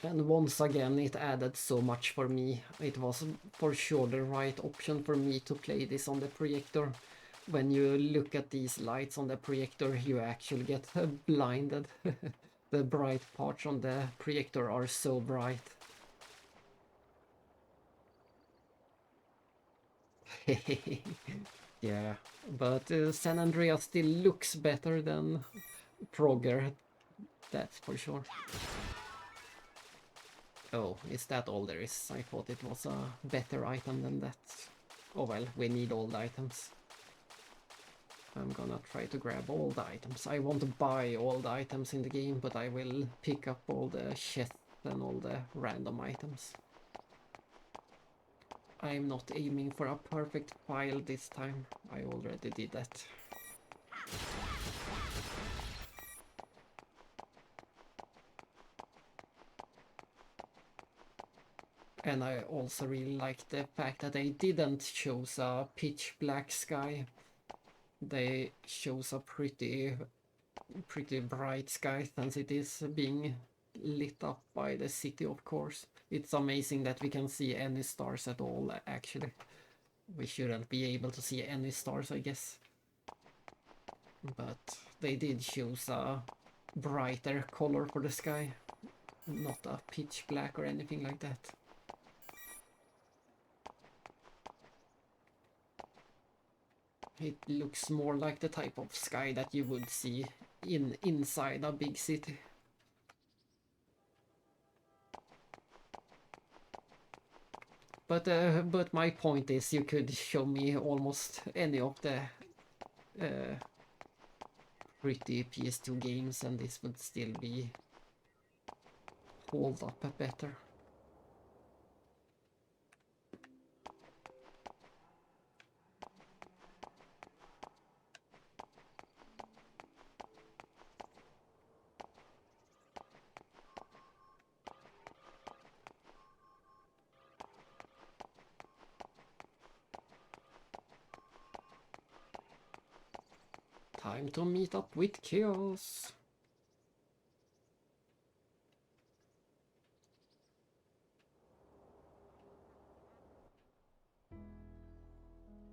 And once again it added so much for me. It was for sure the right option for me to play this on the projector. When you look at these lights on the projector, you actually get blinded. The bright parts on the projector are so bright. Yeah, but San Andreas still looks better than Frogger, that's for sure. Oh, is that all there is? I thought it was a better item than that. Oh well, we need all the items. I'm gonna try to grab all the items. I won't buy all the items in the game, but I will pick up all the chests and all the random items. I'm not aiming for a perfect file this time. I already did that. And I also really like the fact that they didn't choose a pitch black sky. They chose a pretty bright sky since it is being lit up by the city, of course. It's amazing that we can see any stars at all, actually. We shouldn't be able to see any stars, I guess. But they did choose a brighter color for the sky. Not a pitch black or anything like that. It looks more like the type of sky that you would see inside a big city. But my point is, you could show me almost any of the pretty PS2 games and this would still be hold up better. Time to meet up with Chaos.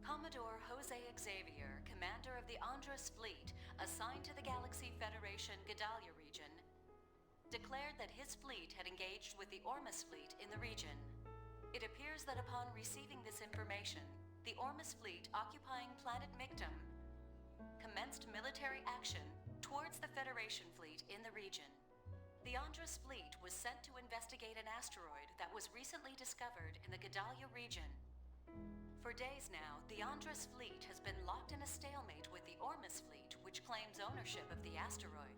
Commodore Jose Xavier, commander of the Andres fleet, assigned to the Galaxy Federation Gedalia region, declared that his fleet had engaged with the Ormus fleet in the region. It appears that upon receiving this information, the Ormus fleet occupying planet Mictum commenced military action towards the Federation fleet in the region. The Andres fleet was sent to investigate an asteroid that was recently discovered in the Gedalia region. For days now, the Andres fleet has been locked in a stalemate with the Ormus fleet, which claims ownership of the asteroid.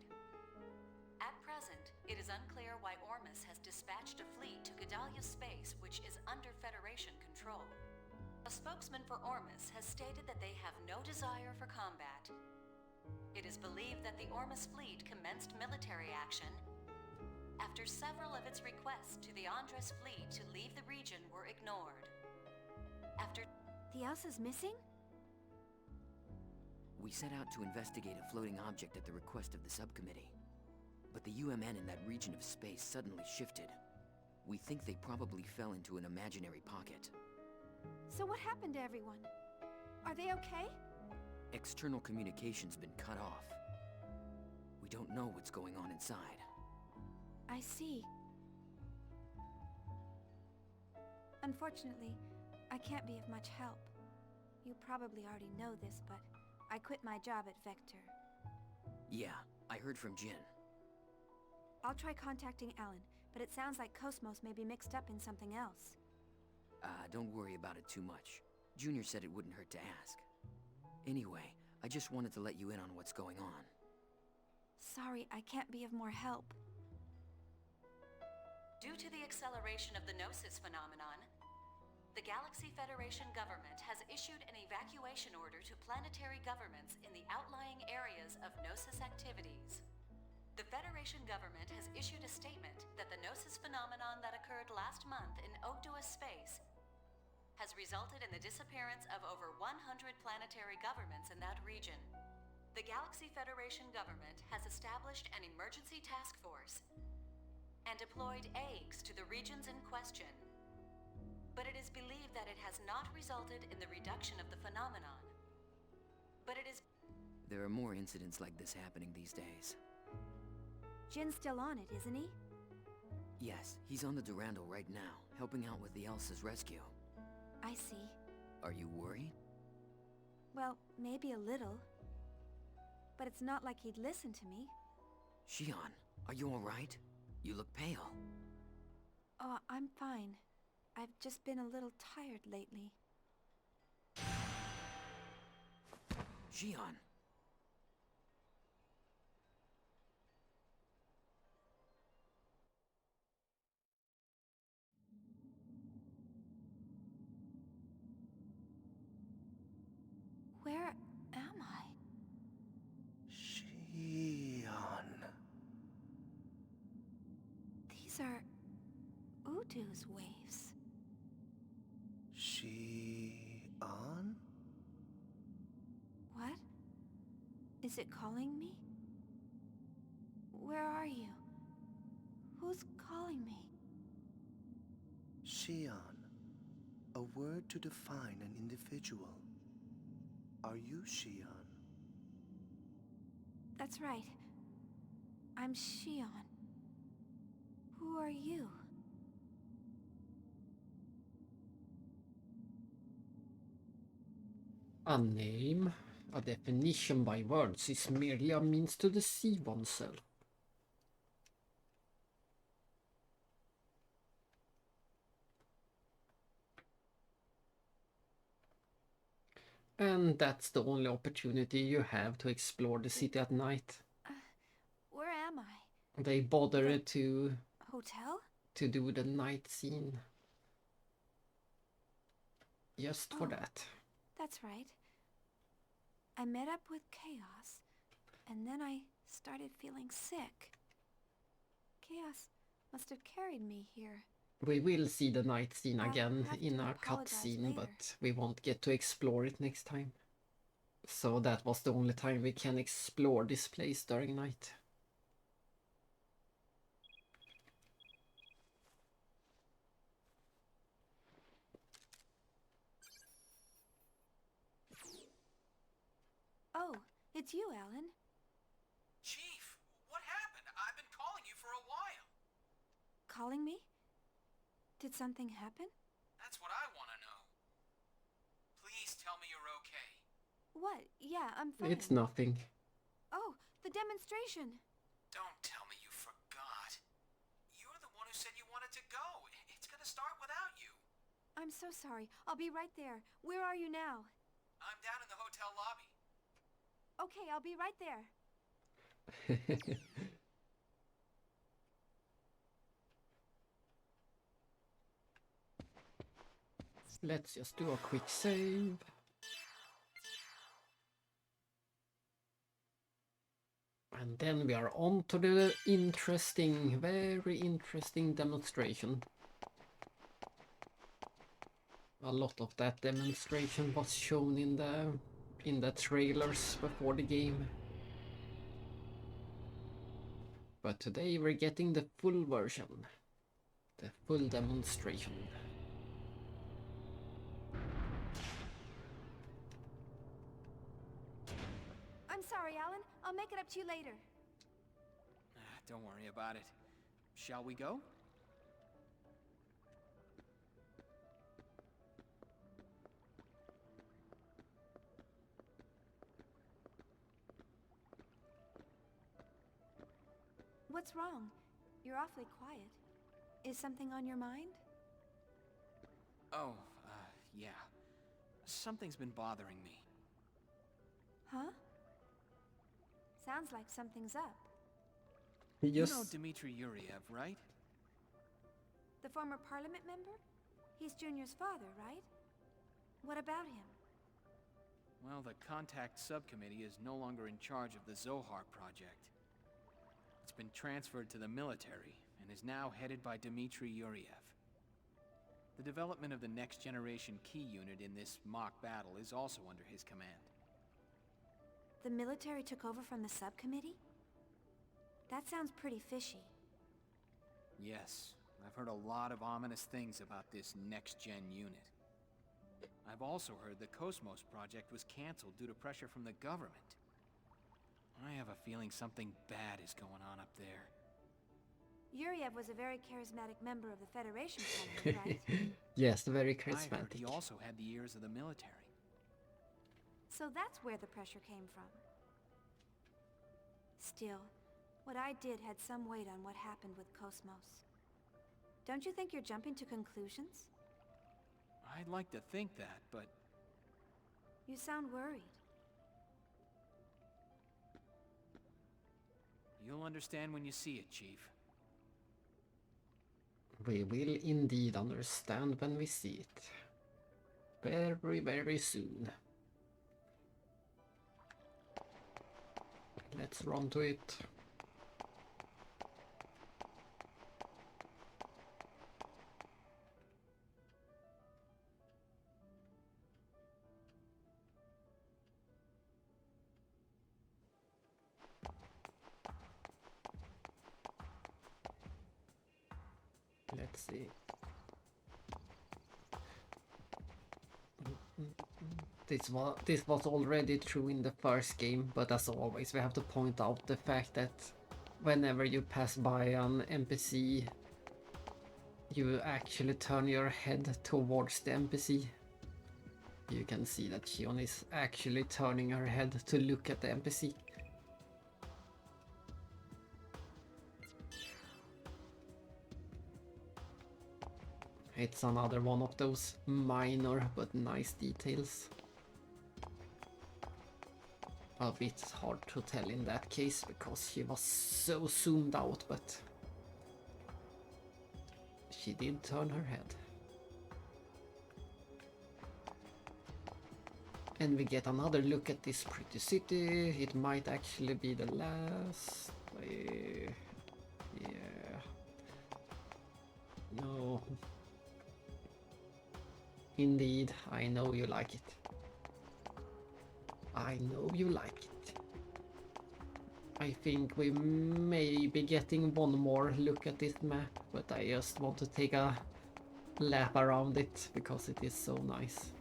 At present, it is unclear why Ormus has dispatched a fleet to Gedalia space, which is under Federation control. A spokesman for Ormus has stated that they have no desire for combat. It is believed that the Ormus fleet commenced military action after several of its requests to the Andres fleet to leave the region were ignored. The Elsa's missing? We set out to investigate a floating object at the request of the subcommittee. But the UMN in that region of space suddenly shifted. We think they probably fell into an imaginary pocket. So what happened to everyone? Are they okay? External communication's been cut off. We don't know what's going on inside. I see. Unfortunately, I can't be of much help. You probably already know this, but I quit my job at Vector. Yeah, I heard from Jin. I'll try contacting Alan, but it sounds like Cosmos may be mixed up in something else. Don't worry about it too much. Junior said it wouldn't hurt to ask. Anyway, I just wanted to let you in on what's going on. Sorry, I can't be of more help. Due to the acceleration of the Gnosis phenomenon, the Galaxy Federation government has issued an evacuation order to planetary governments in the outlying areas of Gnosis activities. The Federation government has issued a statement that the Gnosis phenomenon that occurred last month in Ogdoa space has resulted in the disappearance of over 100 planetary governments in that region. The Galaxy Federation government has established an emergency task force and deployed eggs to the regions in question. But it is believed that it has not resulted in the reduction of the phenomenon. But it is... There are more incidents like this happening these days. Jin's still on it, isn't he? Yes, he's on the Durandal right now, helping out with the Elsa's rescue. I see. Are you worried? Well, maybe a little. But it's not like he'd listen to me. Xion, are you alright? You look pale. Oh, I'm fine. I've just been a little tired lately. Xion. Where am I? Xion. These are Udu's waves. Xion? What? Is it calling me? Where are you? Who's calling me? Xion. A word to define an individual. Are you Xion? That's right. I'm Xion. Who are you? A name, a definition by words, is merely a means to deceive oneself. And that's the only opportunity you have to explore the city at night. Where am I? They bother to Hotel? do the night scene. Just for that. That's right. I met up with Chaos, and then I started feeling sick. Chaos must have carried me here. We will see the night scene I'll again have in to a apologize cutscene, later. but we won't get to explore it next time. So that was the only time we can explore this place during night. Oh, it's you, Alan. Chief, what happened? I've been calling you for a while. Calling me? Did something happen? That's what I want to know. Please tell me you're okay. What? Yeah, I'm fine. It's nothing. Oh, the demonstration. Don't tell me you forgot. You're the one who said you wanted to go. It's gonna start without you. I'm so sorry. I'll be right there. Where are you now? I'm down in the hotel lobby. Okay, I'll be right there. Let's just do a quick save. And then we are on to the interesting, very interesting demonstration. A lot of that demonstration was shown in the trailers before the game. But today we're getting the full version. The full demonstration. I'll make it up to you later. Don't worry about it. Shall we go? What's wrong? You're awfully quiet. Is something on your mind? Oh, yeah. Something's been bothering me. Huh? Sounds like something's up. You know Dmitry Yuriev, right? The former parliament member? He's Junior's father, right? What about him? Well, the Contact Subcommittee is no longer in charge of the Zohar project. It's been transferred to the military, and is now headed by Dmitry Yuriev. The development of the next generation key unit in this mock battle is also under his command. The military took over from the subcommittee? That sounds pretty fishy. Yes, I've heard a lot of ominous things about this next-gen unit. I've also heard the Cosmos project was cancelled due to pressure from the government. I have a feeling something bad is going on up there. Yuriev was a very charismatic member of the Federation family, right? Yes, very I heard charismatic. he also had the ears of the military. So that's where the pressure came from. Still, what I did had some weight on what happened with Cosmos. Don't you think you're jumping to conclusions? I'd like to think that, but You sound worried. you'll understand when you see it, Chief. We will indeed understand when we see it. Very, very soon. Let's run to it. Let's see. This was already true in the first game, but as always we have to point out the fact that whenever you pass by an NPC, you actually turn your head towards the NPC. You can see that Shion is actually turning her head to look at the NPC. It's another one of those minor but nice details. A bit hard to tell in that case because she was so zoomed out, but she did turn her head. And we get another look at this pretty city. It might actually be the last. Yeah. No. Indeed, I know you like it. I know you like it. I think we may be getting one more look at this map, but I just want to take a lap around it because it is so nice.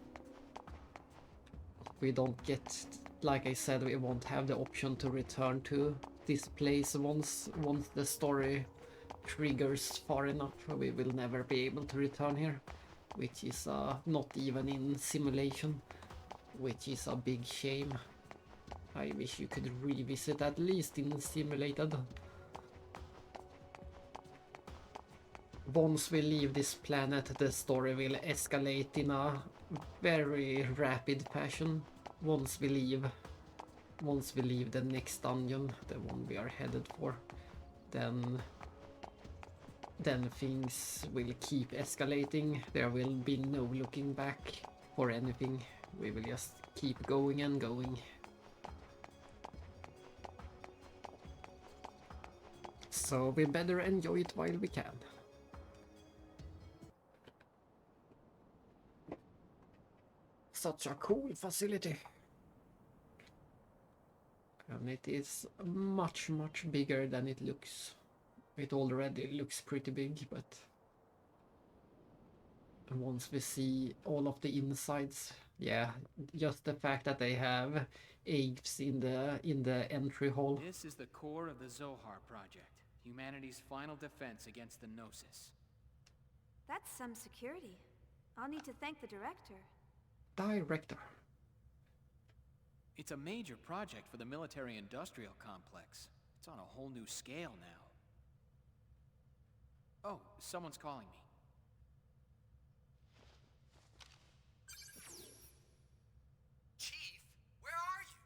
We don't get, like I said, we won't have the option to return to this place once the story triggers far enough. We will never be able to return here, which is not even in simulation, which is a big shame. I wish you could revisit at least in simulated. Once we leave this planet, the story will escalate in a very rapid fashion. Once we leave the next dungeon, the one we are headed for, then things will keep escalating. There will be no looking back for anything. We will just keep going and going. So we better enjoy it while we can. Such a cool facility. And it is much, much bigger than it looks. It already looks pretty big, but once we see all of the insides, Yeah, just the fact that they have apes in the entry hall. This is the core of the Zohar Project, humanity's final defense against the Gnosis. That's some security. I'll need to thank the director. Director. It's a major project for the military-industrial complex. It's on a whole new scale now. Oh, someone's calling me. Chief, where are you?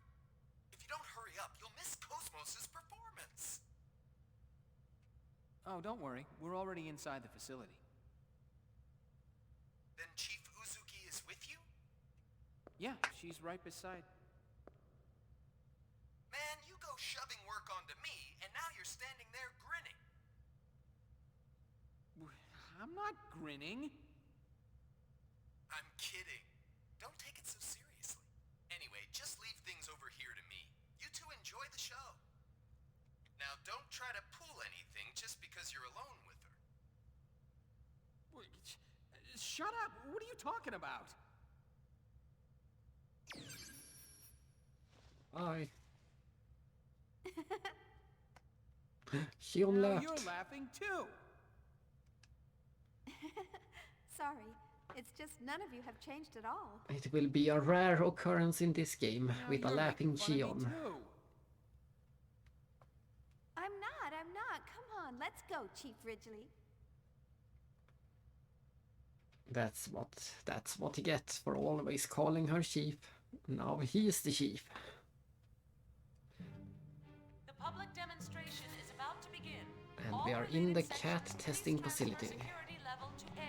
If you don't hurry up, you'll miss Cosmos' performance. Oh, don't worry. We're already inside the facility. Then Chief Uzuki is with you? Yeah, she's right beside... Man, you go shoving work onto me, and now you're standing there grinning. I'm not grinning. I'm kidding. Don't take it so seriously. Anyway, just leave things over here to me. You two enjoy the show. Now, don't try to pull anything just because you're alone with her. Shut up! What are you talking about? Bye. Shion Now left. you're laughing too. Sorry, it's just none of you have changed at all. It will be a rare occurrence in this game with a laughing Shion. I'm not. Come on, let's go, Chief Ridgely. That's what he gets for always calling her chief. Now he is the chief. The public demonstration is about to begin. And All we are in the related cat sections, testing please transfer facility. Security level to A.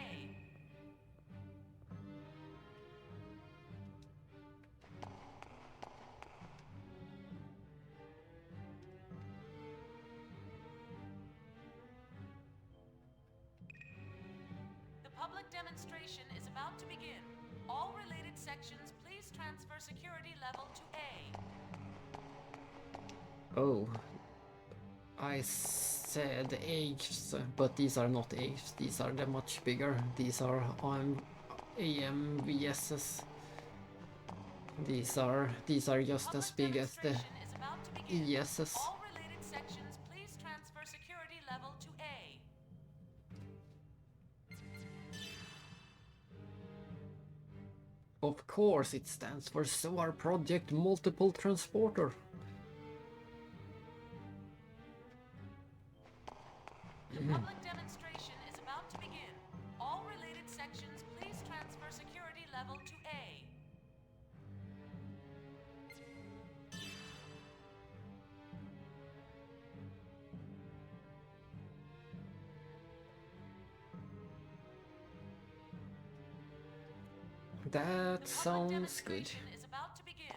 The public demonstration is about to begin. All related sections, please transfer security level to A. Oh. I said apes, but these are not apes. These are the much bigger. These are AMVSs. These are just as big as the ESs. All related sections, please transfer security level to A. Of course, it stands for SOAR Project Multiple Transporter. The public demonstration is about to begin. All related sections, please transfer security level to A. That sounds good. Is about to begin.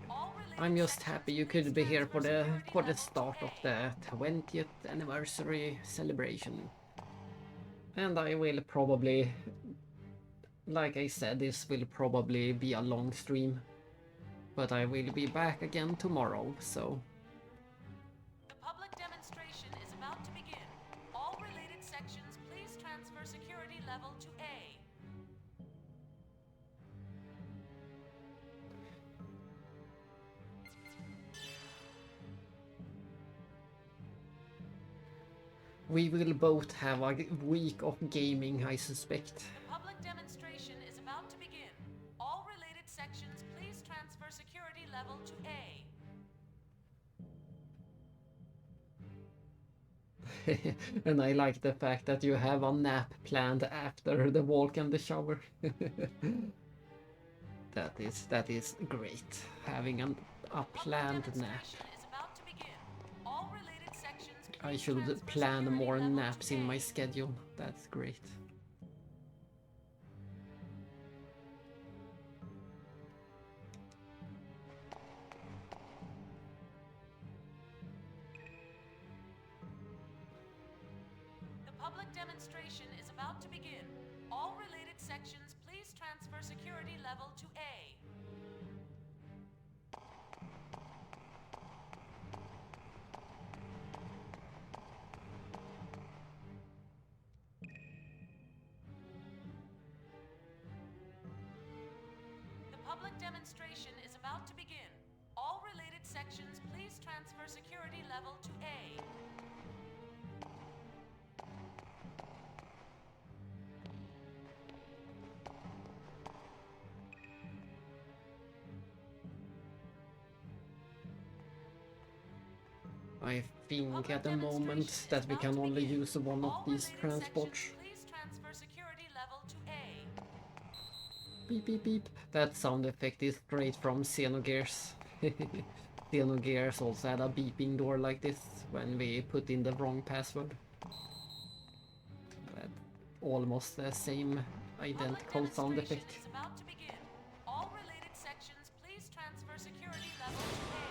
All related I'm just happy you could be here for the start of the 20th anniversary celebration. And I will probably, like I said, this will probably be a long stream. But I will be back again tomorrow, so... The public demonstration is about to begin. All related sections, please transfer security level to A. We will both have a week of gaming, I suspect. The public demonstration is about to begin. All related sections, please transfer security level to A. And I like the fact that you have a nap planned after the walk and the shower. That is great, having a planned nap. Is about to begin. All related sections, I should plan more naps in my schedule. That's great. The public demonstration is about to begin. All related sections, please transfer security level to A. public demonstration is about to begin. All related sections, please transfer security level to A. I think at the moment that we can only use one of these transports. Please transfer security level to A. Beep beep beep. That sound effect is straight from Xenogears. Xenogears also had a beeping door like this when we put in the wrong password. But almost the same identical sound effect. Is about to begin. All related sections, please transfer security level to A.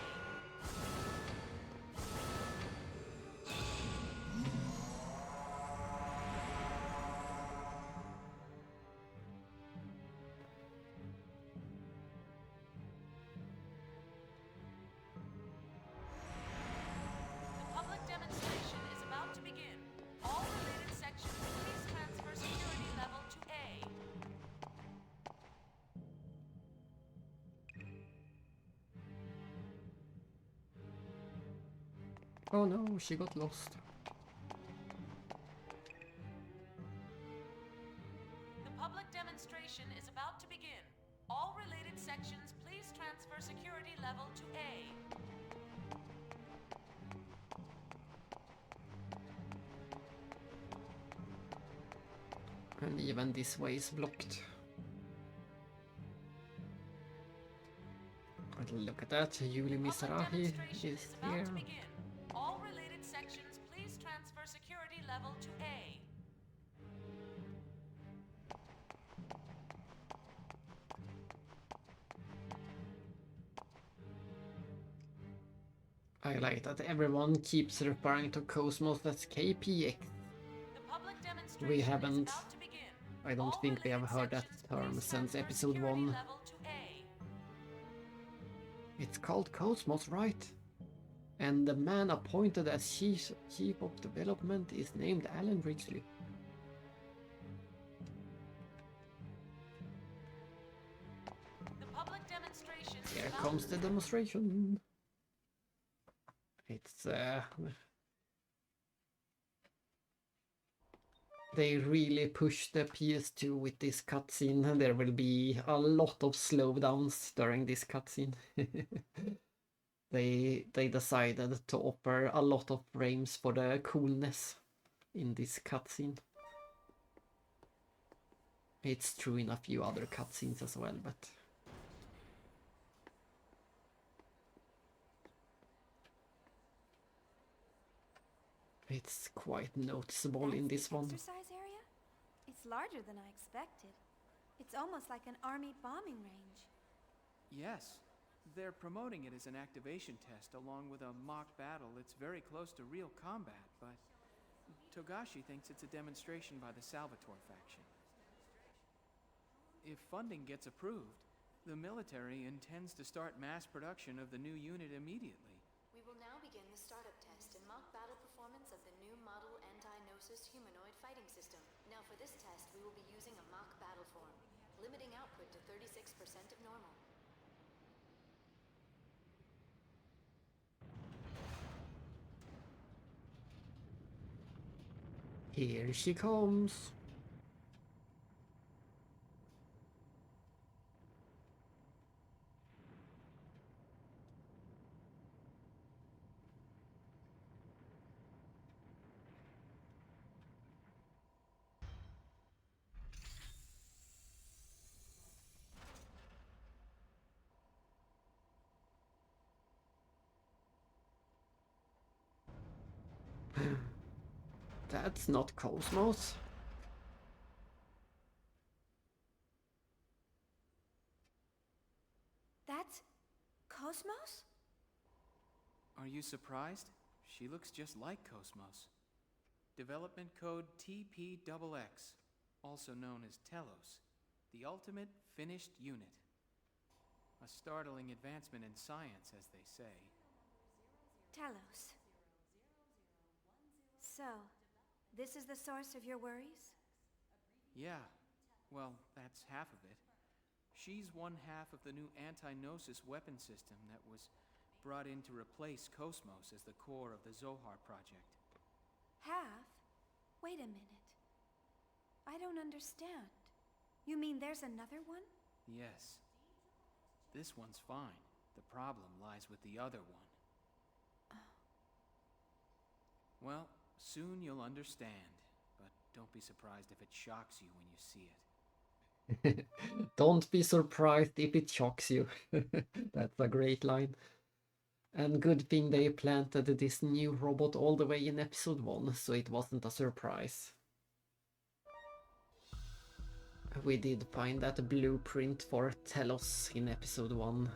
The public demonstration is about to begin. All related sections, please transfer security level to A. Oh no, she got lost. The public demonstration is about to begin. All related sections, please transfer security level to A. And even this way is blocked. But look at that, Yuli Mizrahi is here. All related sections, please transfer security level to A. I like that everyone keeps referring to Cosmos as KPX. We haven't... I don't think we have heard that term since episode 1. It's called Cosmos, right? And the man appointed as chief of development is named Alan Ridgely. Here comes the demonstration. It's they really push the PS2 with this cutscene. There will be a lot of slowdowns during this cutscene. They decided to offer a lot of frames for the coolness in this cutscene. It's true in a few other cutscenes as well, but it's quite noticeable in this one. Exercise area? It's larger than I expected. It's almost like an army bombing range. Yes. They're promoting it as an activation test along with a mock battle that's very close to real combat, but Togashi thinks it's a demonstration by the Salvatore faction. If funding gets approved, the military intends to start mass production of the new unit immediately. We will now begin the startup test and mock battle performance of the new model anti-Gnosis humanoid fighting system. Now for this test, we will be using a mock battle form, limiting output to 36% of normal. Here she comes. That's not Cosmos. That's Cosmos? Are you surprised? She looks just like Cosmos. Development code TPXX, also known as Telos, the ultimate finished unit. A startling advancement in science, as they say. Telos. So, this is the source of your worries? Yeah, well, that's half of it. She's one half of the new anti-Gnosis weapon system that was brought in to replace Cosmos as the core of the Zohar project. Half? Wait a minute. I don't understand. You mean there's another one? Yes. This one's fine. The problem lies with the other one. Well, soon you'll understand, but don't be surprised if it shocks you when you see it. Don't be surprised if it shocks you. That's a great line. And good thing they planted this new robot all the way in episode 1, so it wasn't a surprise. We did find that blueprint for Telos in episode 1,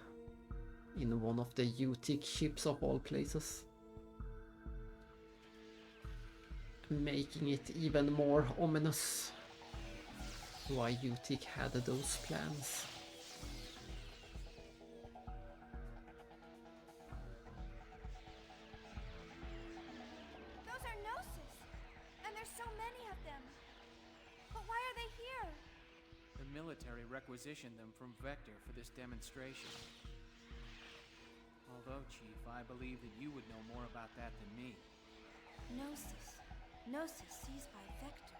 in one of the Utic ships of all places. Making it even more ominous why Utic had those plans. Those are Gnosis! And there's so many of them! But why are they here? The military requisitioned them from Vector for this demonstration. Although, Chief, I believe that you would know more about that than me. Gnosis. Gnosis seized by Vector.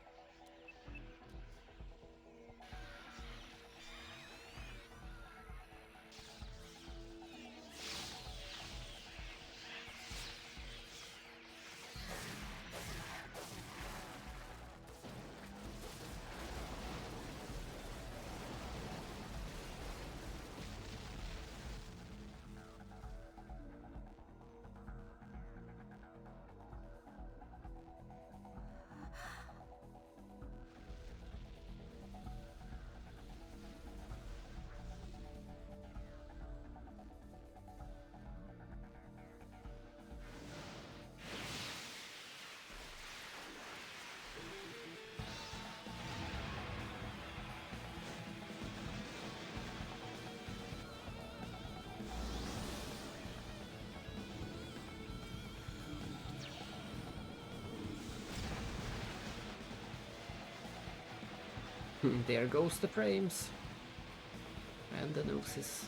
There goes the frames. And the Gnosis.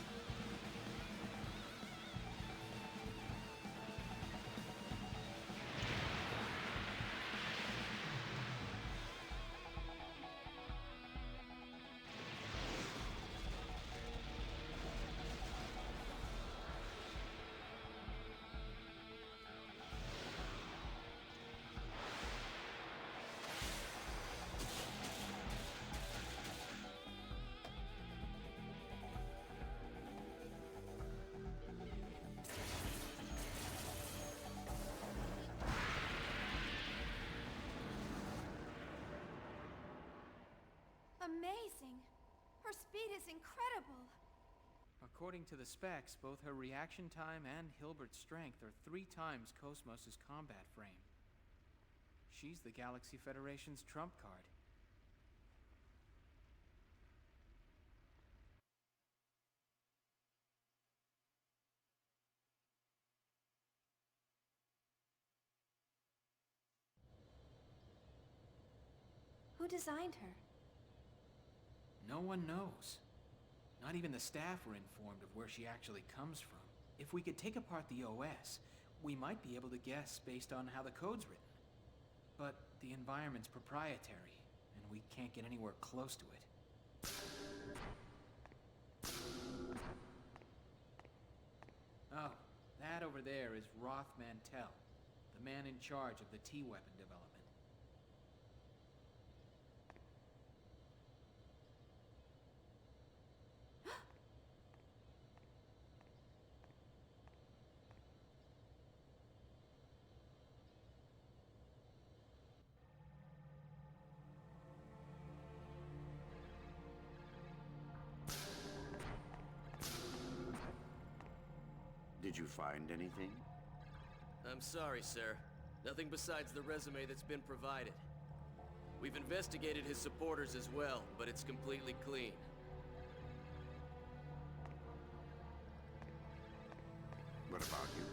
Amazing! Her speed is incredible! According to the specs, both her reaction time and Hilbert's strength are 3 times Cosmos' combat frame. She's the Galaxy Federation's trump card. Who designed her? No one knows. Not even the staff were informed of where she actually comes from. If we could take apart the OS, we might be able to guess based on how the code's written. But the environment's proprietary, and we can't get anywhere close to it. Oh, that over there is Roth Mantell, the man in charge of the T-weapon development. Did you find anything? I'm sorry, sir. Nothing besides the resume that's been provided. We've investigated his supporters as well, but it's completely clean. What about you?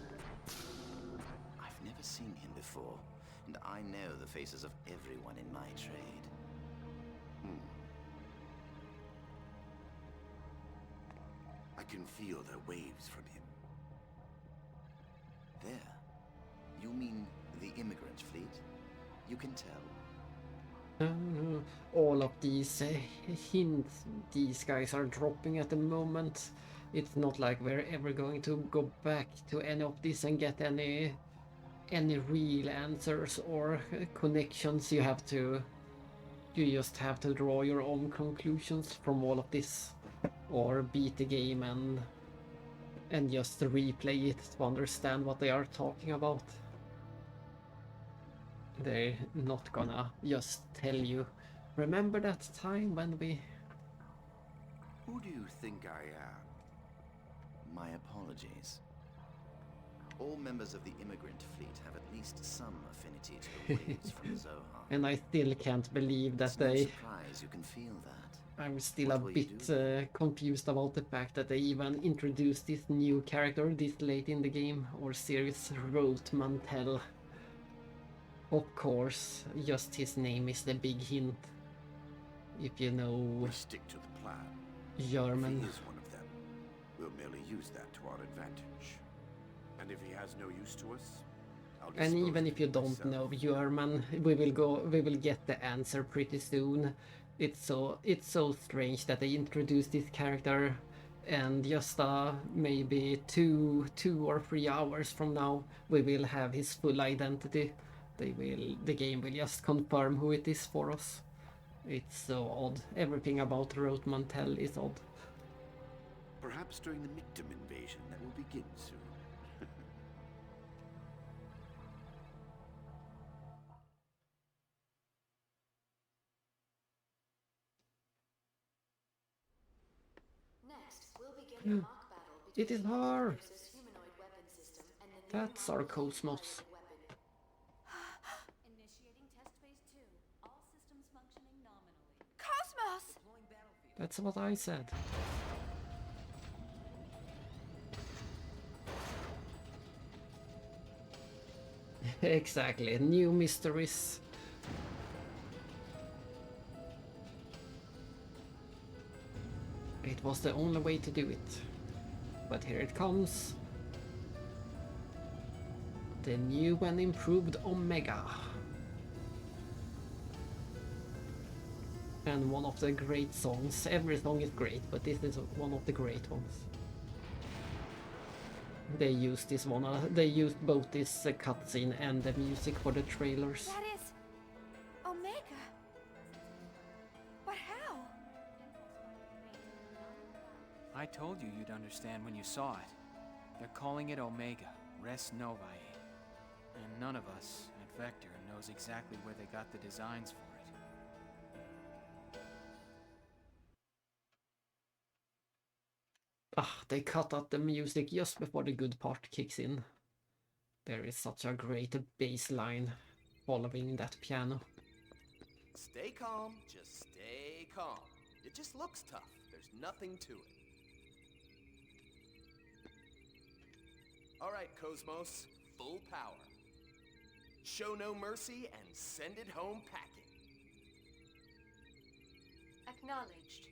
I've never seen him before, and I know the faces of everyone in my trade. can feel the waves from him. There. You mean the immigrant fleet? You can tell. All of these hints these guys are dropping at the moment. It's not like we're ever going to go back to any of this and get any real answers or connections. You just have to draw your own conclusions from all of this, or beat the game and just replay it to understand what they are talking about. They're not gonna just tell you, remember that time when we... Who do you think I am? My apologies. All members of the immigrant fleet have at least some affinity to the waves from Zohan. And I still can't believe that It's no surprise you can feel that. I'm still a bit confused about the fact that they even introduced this new character this late in the game or series, Rote Mantel. Of course, just his name is the big hint. If you know We stick to the plan. German. If he is one of them, we'll merely use that to our advantage. And if he has no use to us, I'll And dispose even of if you him don't myself. know German, we will get the answer pretty soon. It's so strange that they introduced this character, and just maybe two or 3 hours from now we will have his full identity. The game will just confirm who it is for us. It's so odd. Everything about Rote Mantel is odd. Perhaps during the Mictum invasion that will begin soon. Next, we'll begin a mock battle It is between her! Xenosa's humanoid weapon system and the new That's our Cosmos. weapon. Initiating test phase 2. All systems functioning nominally. Cosmos! That's what I said. Exactly, new mysteries. It was the only way to do it. But here it comes. The new and improved Omega. And one of the great songs. Every song is great, but this is one of the great ones. They used this one. They used both this cutscene and the music for the trailers. That is... Omega. But how? I told you you'd understand when you saw it. They're calling it Omega, Res Novae. And none of us at Vector knows exactly where they got the designs for it. They cut out the music just before the good part kicks in. There is such a great bass line following that piano. Stay calm, just stay calm. It just looks tough. There's nothing to it. All right, Cosmos, full power. Show no mercy and send it home packing. Acknowledged.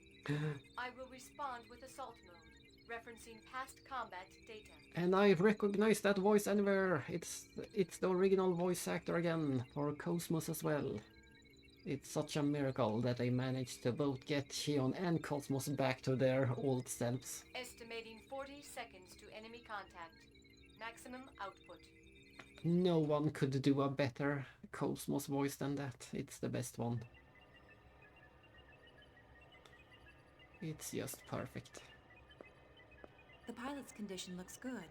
I will respond with assault mode, referencing past combat data. And I recognize that voice anywhere. It's the original voice actor again for Cosmos as well. It's such a miracle that they managed to both get Shion and Cosmos back to their old selves. Estimating 40 seconds to enemy contact. Maximum output. No one could do a better Cosmos voice than that. It's the best one. It's just perfect. The pilot's condition looks good.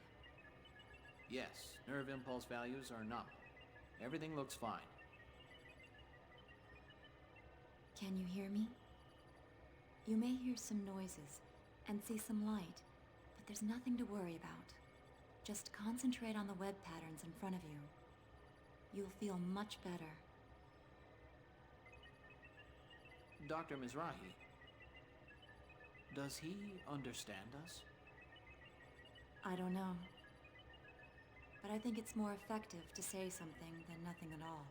Yes, nerve impulse values are nominal. Everything looks fine. Can you hear me? You may hear some noises and see some light, but there's nothing to worry about. Just concentrate on the web patterns in front of you. You'll feel much better. Dr. Mizrahi, does he understand us? I don't know. But I think it's more effective to say something than nothing at all.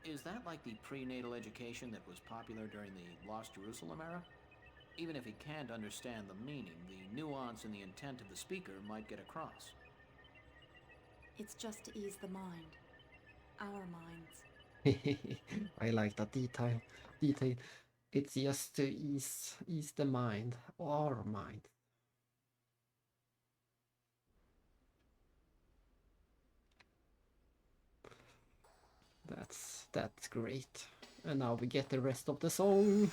Is that like the prenatal education that was popular during the Lost Jerusalem era? Even if he can't understand the meaning, the nuance and the intent of the speaker might get across. It's just to ease the mind. Our minds. I like that detail. It's just to ease the mind, our mind. That's great. And now we get the rest of the song.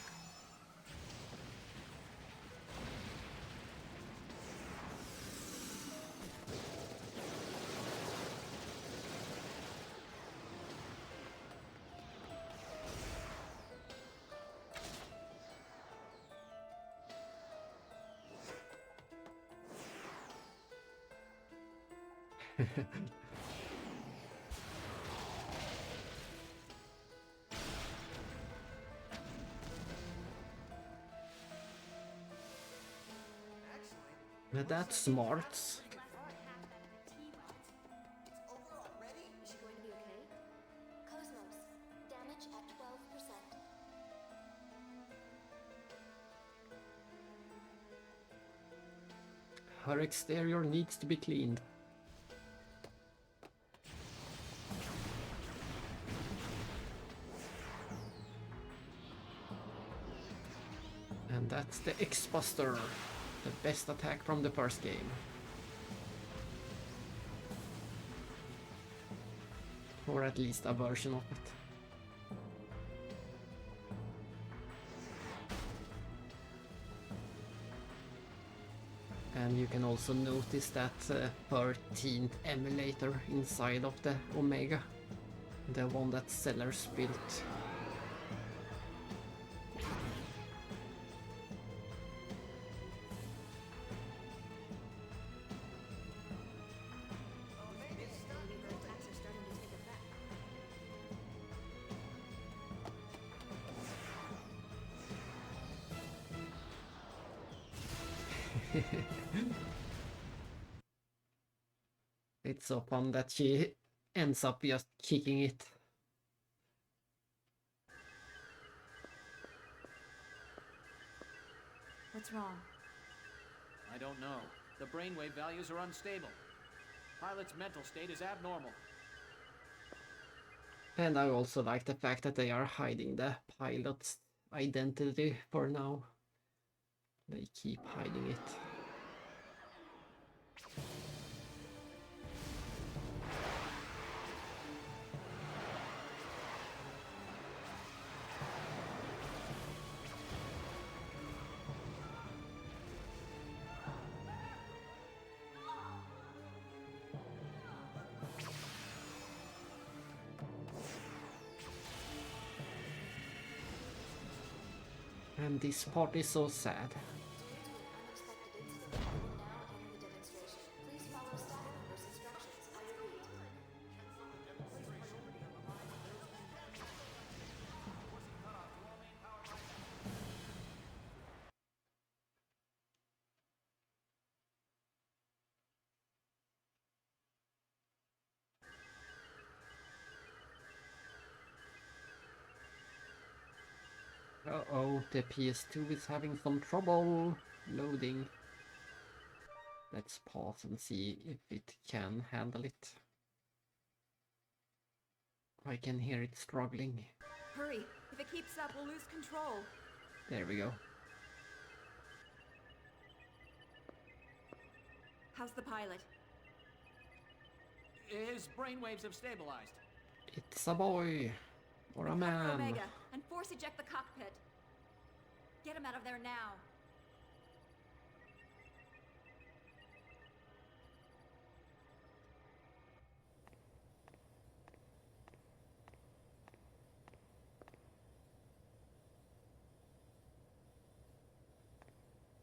That's smart. Is she going to be okay? Cosmos, damage at 12%. Her exterior needs to be cleaned. And that's the X-Buster, the best attack from the first game. Or at least a version of it. And you can also notice that 13th emulator inside of the Omega. The one that Sellers built. It's so fun that she ends up just kicking it. What's wrong? I don't know. The brainwave values are unstable. Pilot's mental state is abnormal. And I also like the fact that they are hiding the pilot's identity for now. They keep hiding it. And this part is so sad. Uh-oh, the PS2 is having some trouble loading. Let's pause and see if it can handle it. I can hear it struggling. Hurry! If it keeps up, we'll lose control. There we go. How's the pilot? His brainwaves have stabilized. It's a boy. Or a Recover man. Omega, and force eject the cockpit. Get him out of there now.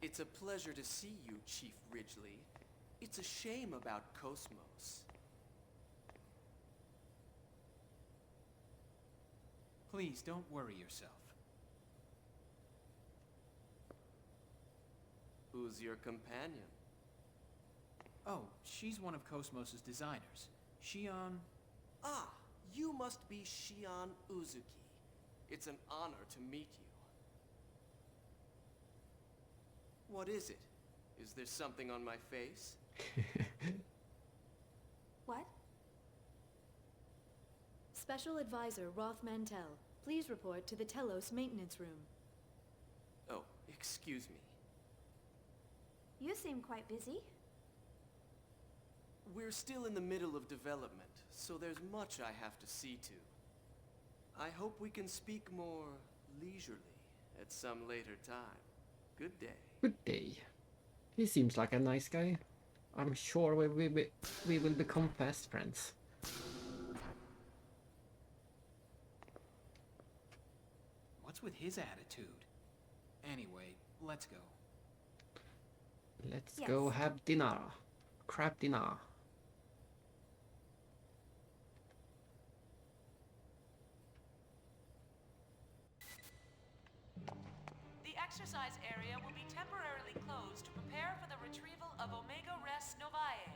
It's a pleasure to see you, Chief Ridgely. It's a shame about Cosmos. Please don't worry yourself. Who's your companion? Oh, she's one of Cosmos's designers. Shion... Ah, you must be Shion Uzuki. It's an honor to meet you. What is it? Is there something on my face? What? Special Advisor Roth Mantell, please report to the Telos maintenance room. Oh, excuse me. You seem quite busy. We're still in the middle of development, so there's much I have to see to. I hope we can speak more leisurely at some later time. Good day. Good day. He seems like a nice guy. I'm sure we will become fast friends. What's with his attitude? Anyway, let's go. Let's go have dinner. Crab dinner. The exercise area will be temporarily closed to prepare for the retrieval of Omega Res Novae.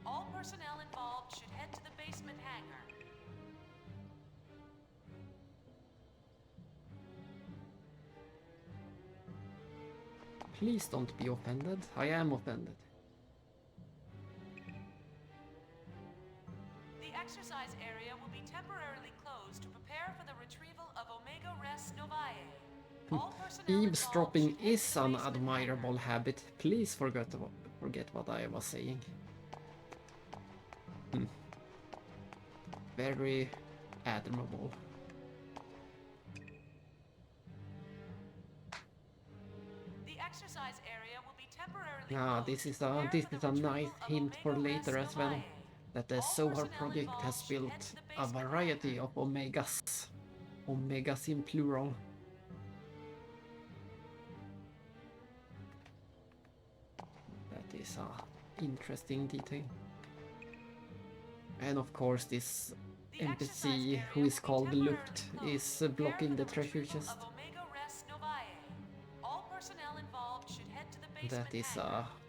All personnel involved should head to the basement hangar. Please don't be offended. I am offended. The exercise area will be temporarily closed to prepare for the retrieval of Omega Res Novae. All personnel Eavesdropping is an admirable habit. Please forget what I was saying. Very admirable. The exercise area will be temporarily This is a nice hint for later as well. That the Sohar project has built a variety of omegas. Omegas in plural. That is a interesting detail. And of course this NPC who is called Luft is blocking the treasure chest.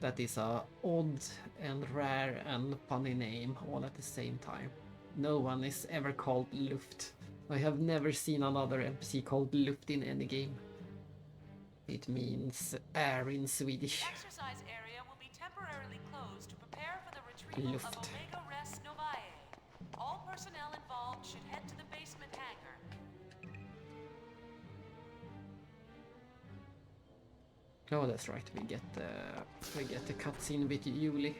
That is a odd and rare and funny name all at the same time. No one is ever called Luft. I have never seen another NPC called Luft in any game. It means air in Swedish. The exercise area will be temporarily closed to prepare for the retrieval Luft. of Omega Res Novae. All personnel involved should head to the basement hangar. Oh, that's right. We get the cutscene with Yuli.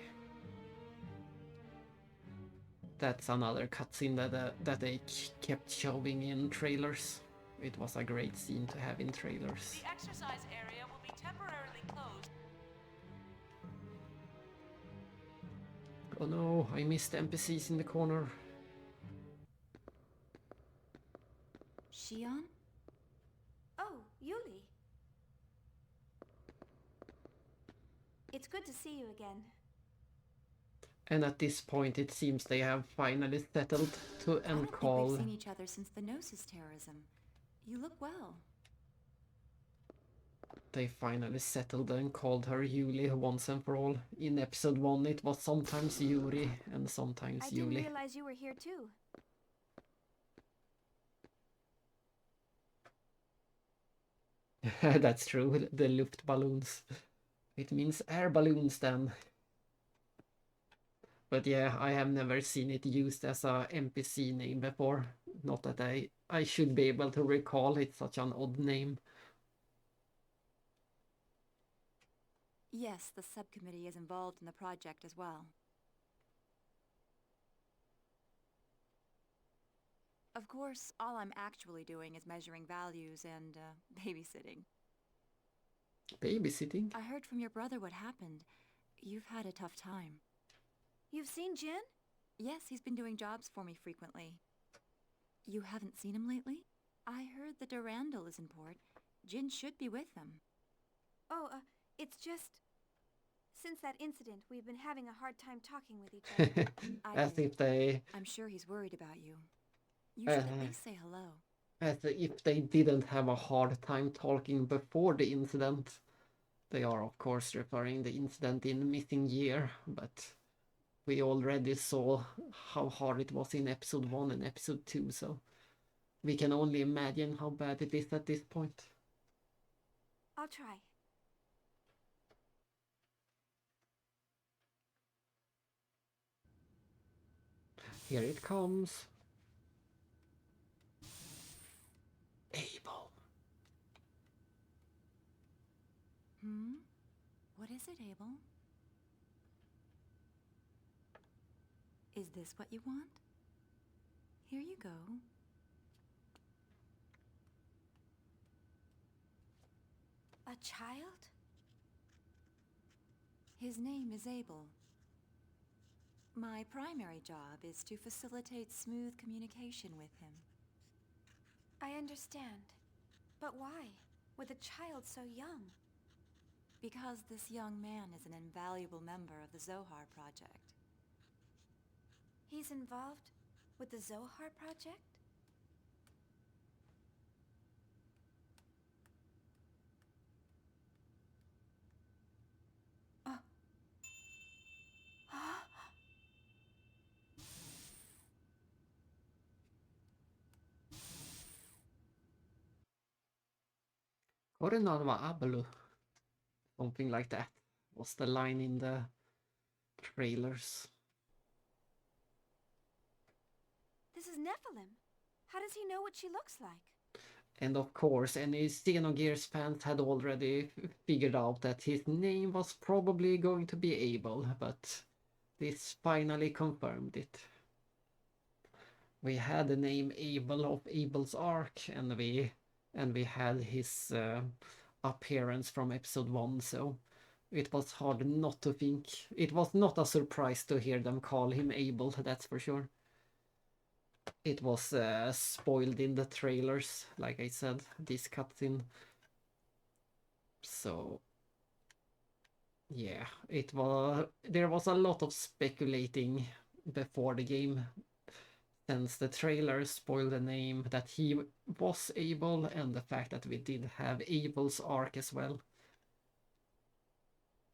That's another cutscene that they kept showing in trailers. It was a great scene to have in trailers. The exercise area will be temporarily closed. Oh no, I missed NPCs in the corner. Shion? Oh, Yuli. It's good to see you again. And at this point it seems they have finally settled to I don't call. think we've seen each other since the Gnosis terrorism. You look well. They finally settled and called her Yuli once and for all. In episode 1 it was sometimes Yuri and sometimes I didn't Yuli. realize you were here too. That's true, the Luft balloons. It means air balloons then. But yeah, I have never seen it used as a NPC name before. Not that I should be able to recall, it's such an odd name. Yes, the subcommittee is involved in the project as well. Of course, all I'm actually doing is measuring values and babysitting. Babysitting? I heard from your brother what happened. You've had a tough time. You've seen Jin? Yes, he's been doing jobs for me frequently. You haven't seen him lately? I heard the Durandal is in port. Jin should be with them. Oh, it's just... Since that incident, we've been having a hard time talking with each other. As if they... I'm sure he's worried about you. You should at least say hello. As if they didn't have a hard time talking before the incident. They are of course referring the incident in Missing Year, but we already saw how hard it was in episode 1 and episode 2, so we can only imagine how bad it is at this point. I'll try. Here it comes. Abel. What is it, Abel? Is this what you want? Here you go. A child? His name is Abel. My primary job is to facilitate smooth communication with him. I understand. But why? With a child so young? Because this young man is an invaluable member of the Zohar Project. He's involved with the Zohar Project? Korenalva Abelu. Something like that was the line in the trailers. This is Nephilim. How does he know what she looks like? And of course, any Xenogears fans had already figured out that his name was probably going to be Abel, but this finally confirmed it. We had the name Abel of Abel's Ark, and we had his appearance from episode 1, so it was hard not to think. It was not a surprise to hear them call him Abel, that's for sure. It was spoiled in the trailers, like I said, this cutscene. So yeah, there was a lot of speculating before the game, since the trailer spoiled the name that he was Abel and the fact that we did have Abel's Ark as well.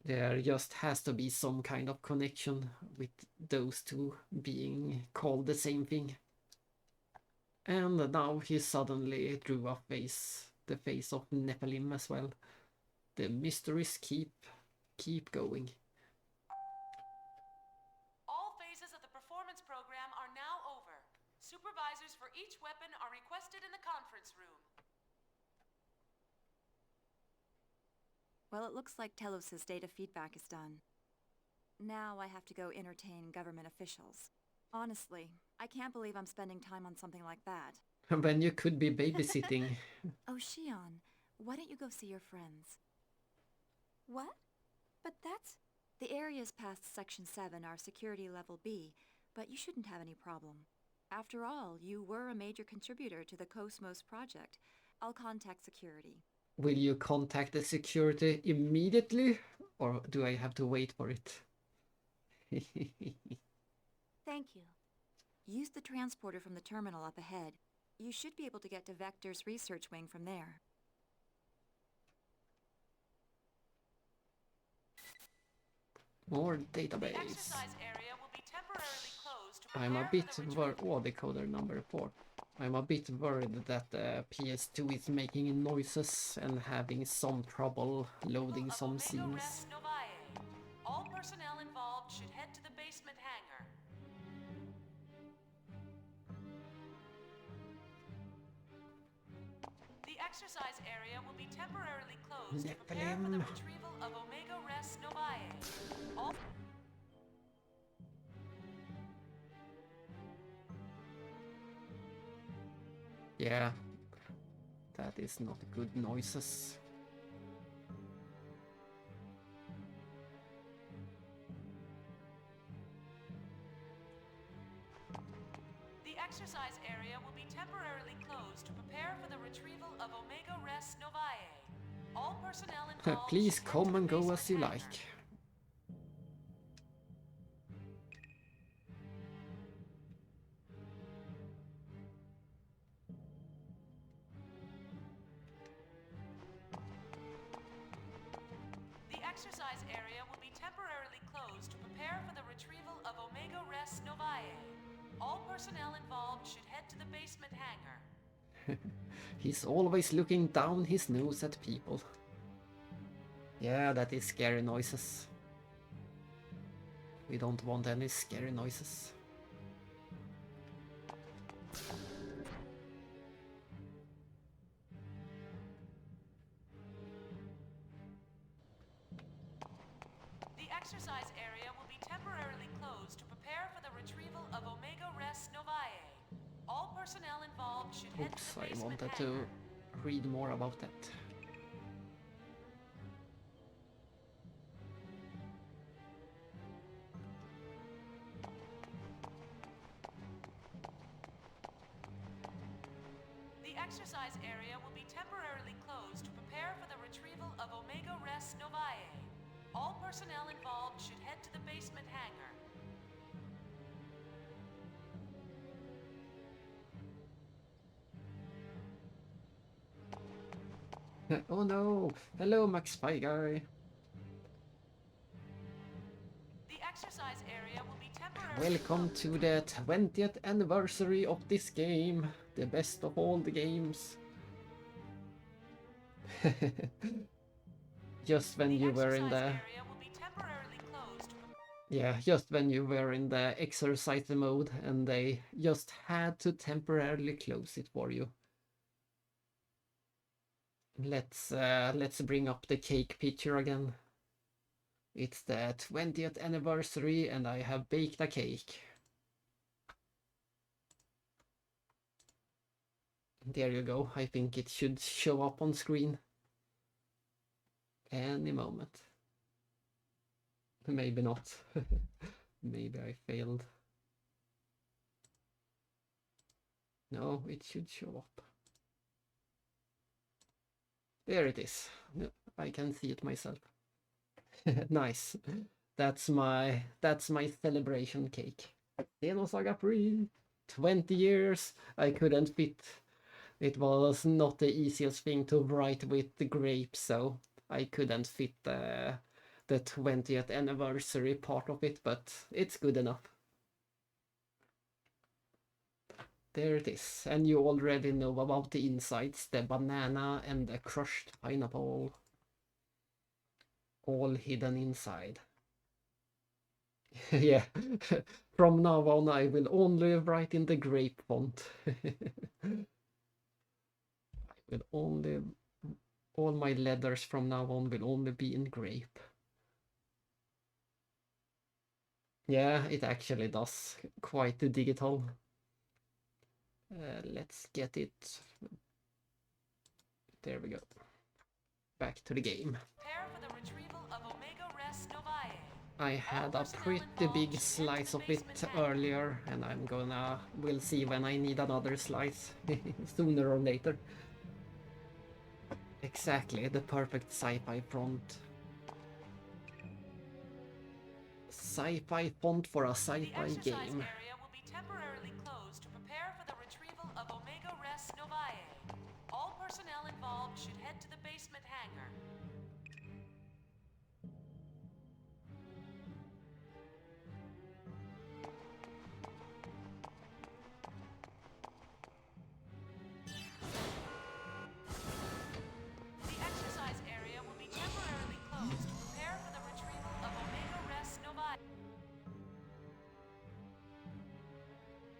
There just has to be some kind of connection with those two being called the same thing. And now he suddenly drew the face of Nephilim as well. The mysteries keep going. All phases of the performance program are now over. Supervisors for each weapon are requested in the conference room. Well, it looks like Telos' data feedback is done. Now I have to go entertain government officials. Honestly, I can't believe I'm spending time on something like that. When you could be babysitting. Oh, Shion, why don't you go see your friends? What? But that's... The areas past Section 7 are Security Level B, but you shouldn't have any problem. After all, you were a major contributor to the Cosmos project. I'll contact security. Will you contact the security immediately, or do I have to wait for it? Thank you. Use the transporter from the terminal up ahead. You should be able to get to Vector's research wing from there. More The database. exercise area will be temporarily closed to I'm a prepare bit for the retrieval. decoder number 4. I'm a bit worried that PS2 is making noises and having some trouble loading some scenes. All personnel involved should head to the basement hangar. The exercise area will be temporarily closed to prepare for the retrieval of Omega Res Novae. All Yeah, that is not good noises. The exercise area will be temporarily closed to prepare for the retrieval of Omega Res Novae. All personnel involved. Please come and go as you like. The exercise area will be temporarily closed to prepare for the retrieval of Omega Res Novae. All personnel involved should head to the basement hangar. He's always looking down his nose at people. Yeah, that is scary noises. We don't want any scary noises. exercise area will be temporarily closed to prepare for the retrieval of Omega Res Novae. All personnel involved should head to Oops, the I basement wanted hangar. to read more about that. The exercise area will be temporarily closed to prepare for the retrieval of Omega Res Novae. All personnel involved should head to the basement hangar. Oh no! Hello, Max Spy Guy! The exercise area will be temporarily Welcome to the 20th anniversary of this game! The best of all the games! Just when you were in the... Yeah, just when you were in the exercise mode and they just had to temporarily close it for you. Let's bring up the cake picture again. It's the 20th anniversary and I have baked a cake. There you go. I think it should show up on screen any moment. Maybe not. Maybe I failed. No, it should show up. There it is. I can see it myself. Nice. That's my celebration cake. Xenosaga III. 20 years. I couldn't fit. It was not the easiest thing to write with the grapes, so I couldn't fit the 20th anniversary part of it, but it's good enough. There it is, and you already know about the insides, the banana and the crushed pineapple. All hidden inside. Yeah, from now on I will only write in the grape font. I will only... All my letters from now on will only be in grape. Yeah, it actually does. Quite digital. Let's get it. There we go. Back to the game. Prepare for the retrieval of Omega Res Novae. I had a pretty big slice of it earlier, and we'll see when I need another slice, sooner or later. Exactly, the perfect sci-fi font. Sci-fi font for a sci-fi game. The exercise area will be temporarily closed to prepare for the retrieval of Omega Res Novae. All personnel involved should head to the basement hangar. The exercise area will be temporarily closed to prepare for the retrieval of Omega Res Novae.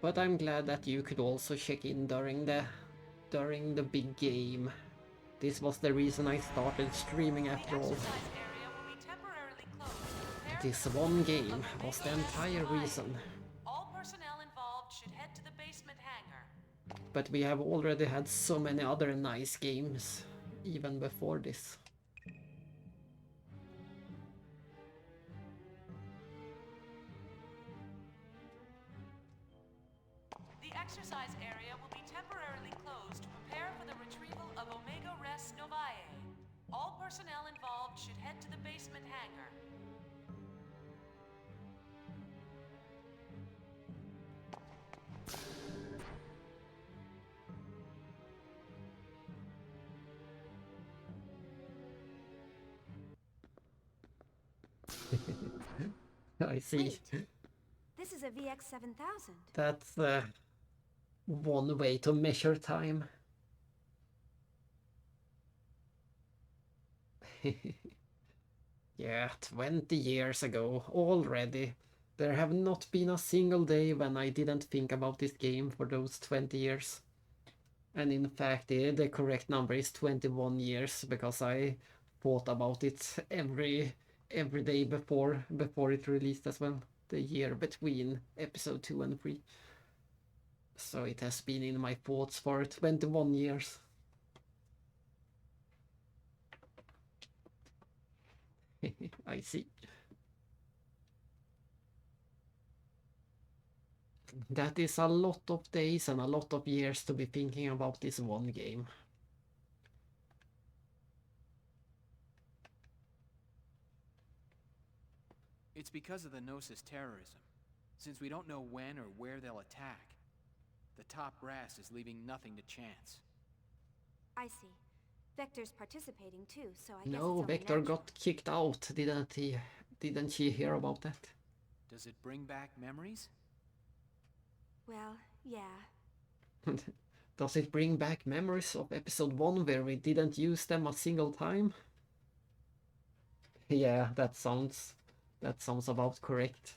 But I'm glad that you could also check in during the big game. This was the reason I started streaming after all. This one game was the entire reason. All personnel involved should head to the basement hangar. But we have already had so many other nice games, even before this. The exercise area will be temporarily closed to prepare for the retrieval of Omega Res Novae. All personnel involved should head to the basement hangar. I see. Wait. This is a VX7000. That's one way to measure time. Yeah, 20 years ago already. There have not been a single day when I didn't think about this game for those 20 years. And in fact, the correct number is 21 years, because I thought about it every every day before it released as well, the year between episode 2 and 3. So it has been in my thoughts for 21 years. I see. That is a lot of days and a lot of years to be thinking about this one game. It's because of the Gnosis terrorism. Since we don't know when or where they'll attack, the top brass is leaving nothing to chance. I see. Vector's participating too, so I guess No, it's only Vector natural. got kicked out, didn't he? Didn't she hear about that? Does it bring back memories? Well, yeah. Does it bring back memories of episode 1 where we didn't use them a single time? Yeah, that sounds about correct.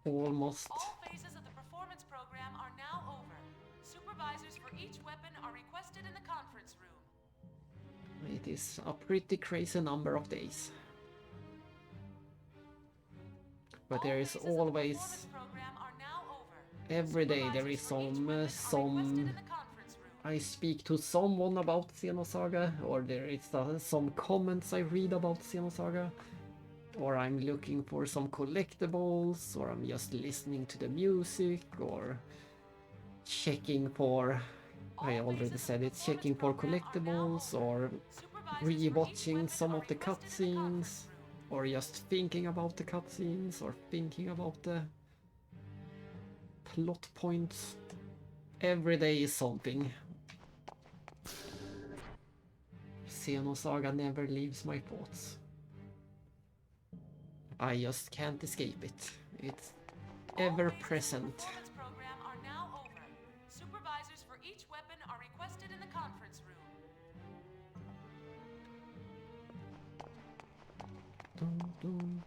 Almost. All phases of the performance program are now over. Supervisors for each weapon are requested in the conference room. It is a pretty crazy number of days. But there is always, every day there is some I speak to someone about Xenosaga, or there is some comments I read about Xenosaga, or I'm looking for some collectibles, or I'm just listening to the music, or checking for, I already said it, checking for collectibles, or rewatching some of the cutscenes, or just thinking about the cutscenes, or thinking about the plot points. Every day is something. Xenosaga never leaves my thoughts. I just can't escape it. It's ever present. Performance program are now over. Supervisors for each weapon are requested in the conference room. Dun, dun.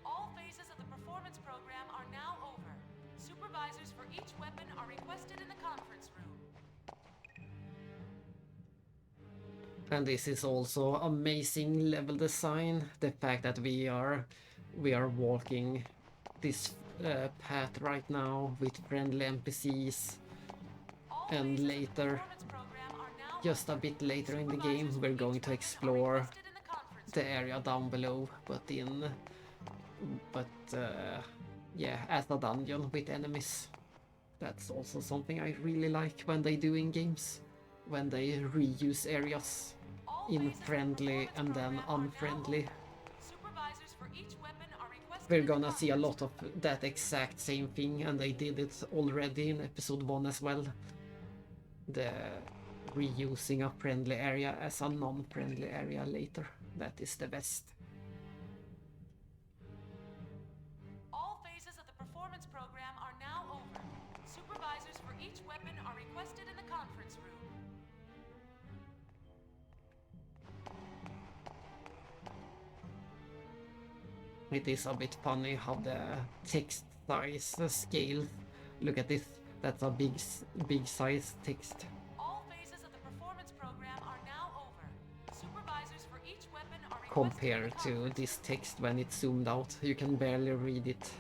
All phases of the performance program are now over. Supervisors for each weapon are requested in the conference room. And this is also amazing level design. The fact that we are walking this path right now with friendly NPCs, and later, just a bit later in the game, we're going to explore the area down below, yeah, as a dungeon with enemies. That's also something I really like when they do in games, when they reuse areas in friendly and then unfriendly. Supervisors for each weapon are requested. We're gonna see a lot of that exact same thing, and they did it already in episode 1 as well. The reusing a friendly area as a non-friendly area later. That is the best. All phases of the performance program are now over. Supervisors for each weapon are requested in the conference room. It is a bit funny how the text size scale. Look at this. That's a big size text. All phases of the performance program are now over. Supervisors for each weapon are requested Compared to this text when it's zoomed out. You can barely read it.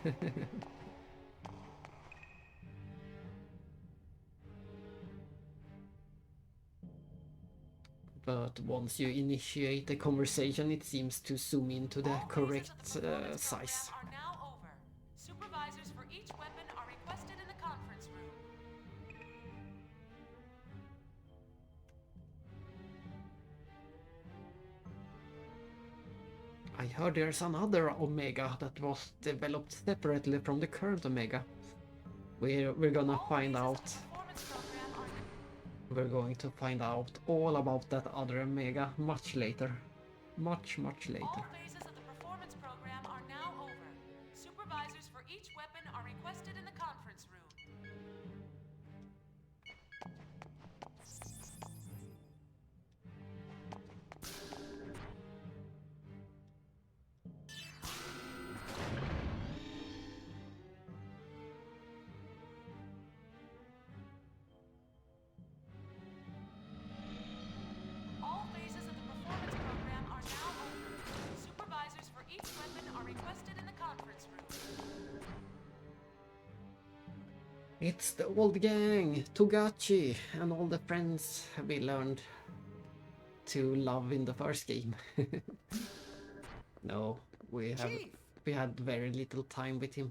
But once you initiate the conversation, it seems to zoom into the correct size. are now over. Supervisors for each weapon are requested in the conference room. I heard there's another Omega that was developed separately from the current Omega. We're gonna find out. We're going to find out all about that other Omega much later. Much later. All phases of the performance program are now over. Supervisors for each weapon are requested in the conference room. It's the old gang, Togachi, and all the friends we learned to love in the first game. No, we had very little time with him.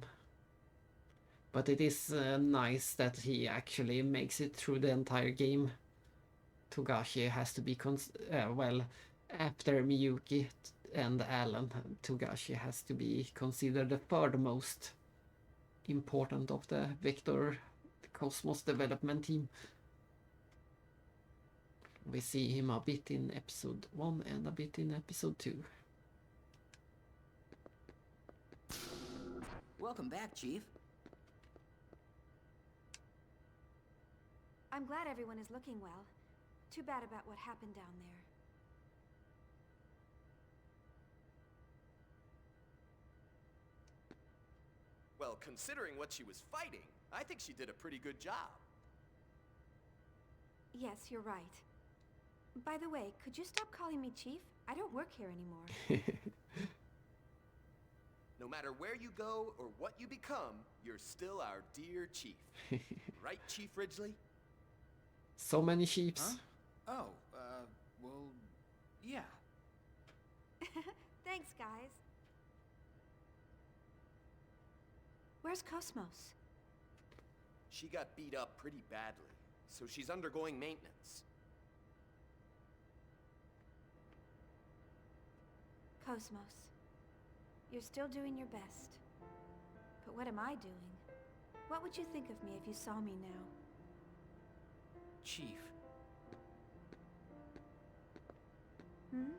But it is nice that he actually makes it through the entire game. Togashi has to be well, after Miyuki and Alan, Togashi has to be considered the third most important of the Vector Cosmos development team. We see him a bit in episode 1 and a bit in episode 2. Welcome back, Chief. I'm glad everyone is looking well. Too bad about what happened down there. Well, considering what she was fighting, I think she did a pretty good job. Yes, you're right. By the way, could you stop calling me Chief? I don't work here anymore. No matter where you go or what you become, you're still our dear Chief. Right, Chief Ridgely? So many sheeps. Huh? Oh, well, yeah. Thanks, guys. Where's Cosmos? She got beat up pretty badly, so she's undergoing maintenance. Cosmos, you're still doing your best. But what am I doing? What would you think of me if you saw me now? Chief. Hmm?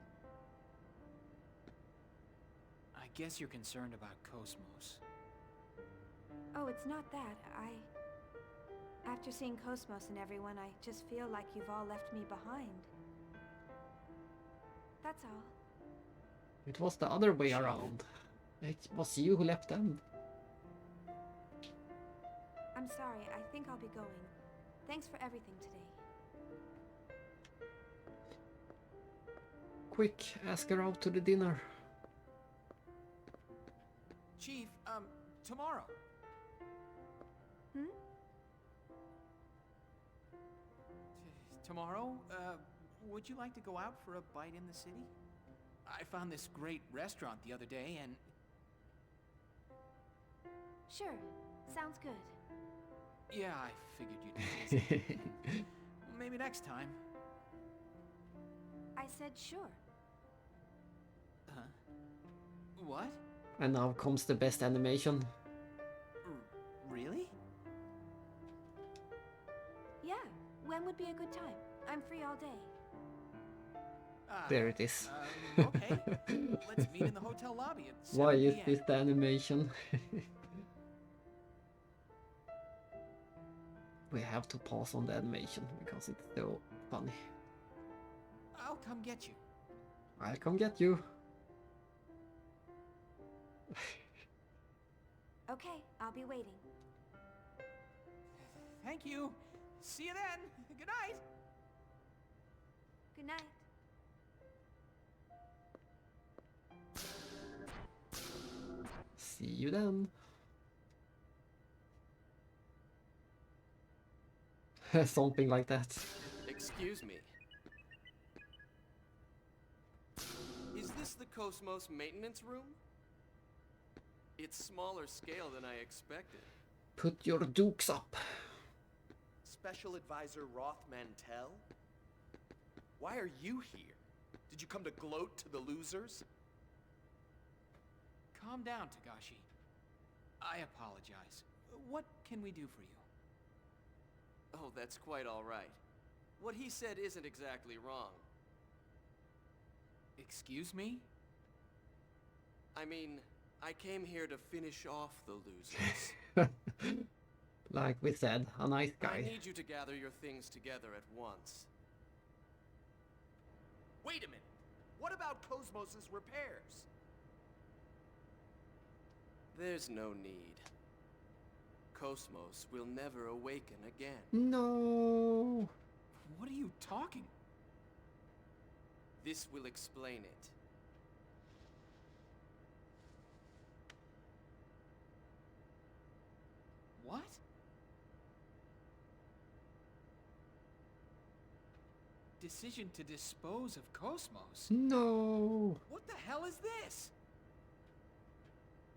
I guess you're concerned about Cosmos. Oh, it's not that. After seeing Cosmos and everyone, I just feel like you've all left me behind. That's all. It was the other way around. It was you who left them. I'm sorry, I think I'll be going. Thanks for everything today. Quick, ask her out to the dinner. Chief, tomorrow. Hmm? Tomorrow, would you like to go out for a bite in the city? I found this great restaurant the other day and... Sure, sounds good. Yeah, I figured you'd be busy. Well, maybe next time. I said sure. Huh? What? And now comes the best animation. Really? Yeah, when would be a good time? I'm free all day. There it is. Okay. Let's meet in the hotel lobby at 7 Why is p.m. this the animation? We have to pause on the animation because it's so funny. I'll come get you. I'll come get you. Okay, I'll be waiting. Thank you. See you then. Good night. Good night. See you then. Something like that. Excuse me. Is this the Cosmos maintenance room? It's smaller scale than I expected. Put your dukes up. Special Advisor Roth Mantell? Why are you here? Did you come to gloat to the losers? Calm down, Togashi. I apologize. What can we do for you? Oh, that's quite all right. What he said isn't exactly wrong. Excuse me? I mean, I came here to finish off the losers. Like we said, a nice I guy. need you to gather your things together at once. Wait a minute! What about Cosmos's repairs? There's no need. Cosmos will never awaken again. No. What are you talking? This will explain it. What? decision to dispose of Cosmos? No! What the hell is this?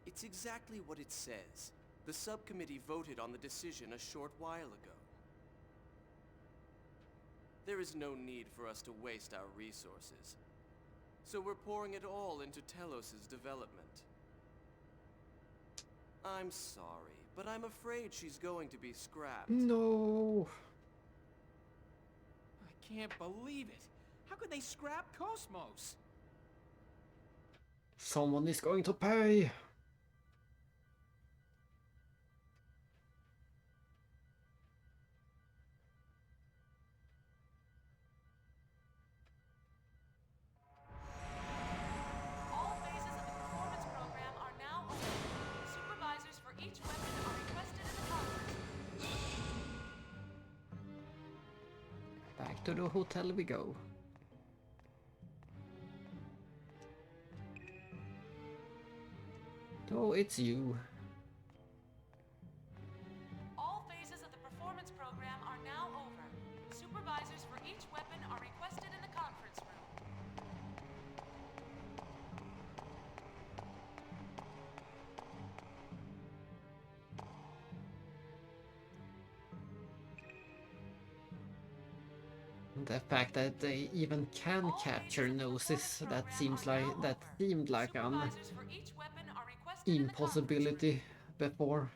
It's exactly what it says. The subcommittee voted on the decision a short while ago. There is no need for us to waste our resources. So we're pouring it all into Telos' development. I'm sorry, but I'm afraid she's going to be scrapped. No! I can't believe it. How could they scrap Cosmos? Someone is going to pay! All phases of the performance program are now open. Supervisors for each weapon are requested in the conference. Back to the hotel we go. Oh, it's you. All phases of the performance program are now over. Supervisors for each weapon are requested in the conference room. The fact that they even can capture Gnosis, that seemed like an impossibility before.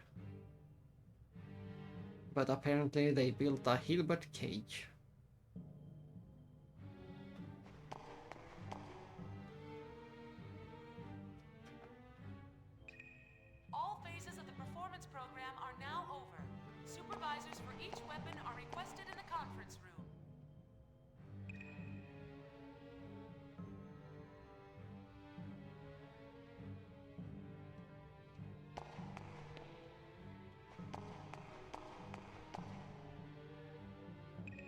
But apparently they built a Hilbert cage. All phases of the performance program are now over. Supervisors for each weapon are requested in the conference room.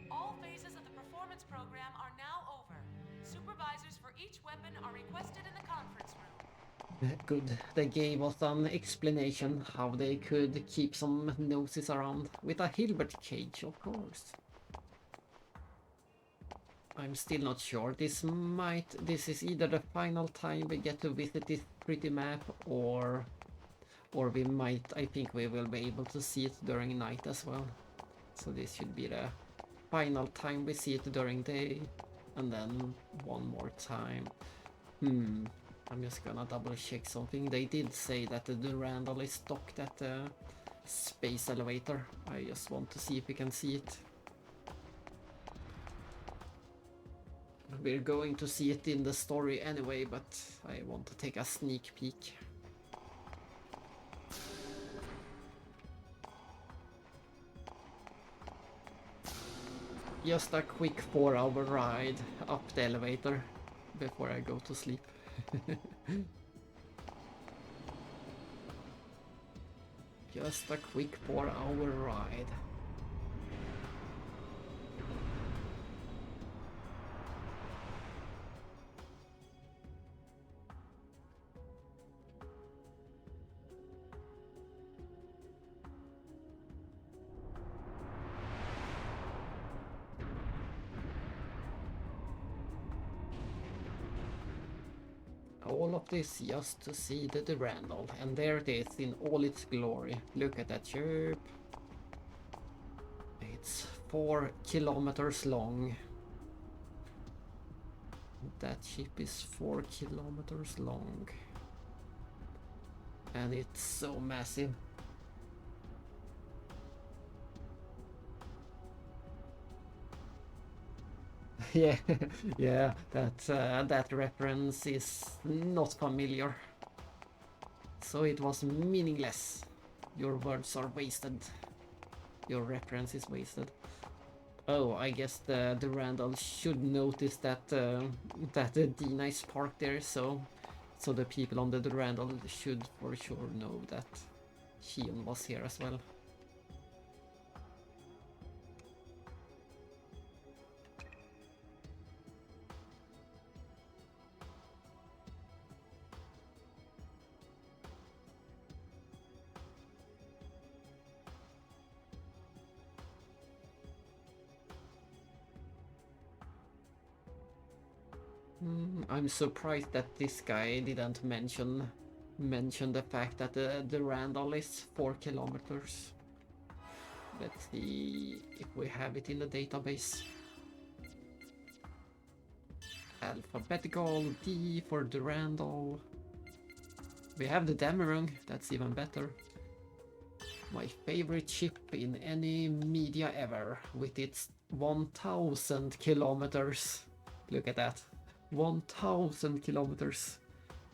All phases of the performance program are now over. Supervisors for each weapon are requested in the conference room. Good, they gave us an explanation how they could keep some Gnosis around with a Hilbert cage, of course. I'm still not sure. This is either the final time we get to visit this pretty map, or we might, I think we will be able to see it during night as well. So this should be the final time we see it during day, and then one more time. I'm just gonna double check something. They did say that the Durandal is docked at the space elevator. I just want to see if we can see it. We're going to see it in the story anyway, but I want to take a sneak peek. Just a quick 4-hour ride up the elevator before I go to sleep. Just a quick 4-hour ride. All of this just to see the Durandal, and there it is in all its glory. Look at that ship. It's 4 kilometers long. That ship is 4 kilometers long. And it's so massive. Yeah, yeah, that reference is not familiar. So it was meaningless. Your words are wasted. Your reference is wasted. Oh, I guess the Randall should notice that that Dina is parked there, so the people on the Randall should for sure know that Shion was here as well. I'm surprised that this guy didn't mention the fact that the Randall is 4 kilometers. Let's see if we have it in the database. Alphabetical D for the Randall. We have the Damerung, that's even better. My favorite ship in any media ever, with its 1000 kilometers. Look at that. 1000 kilometers.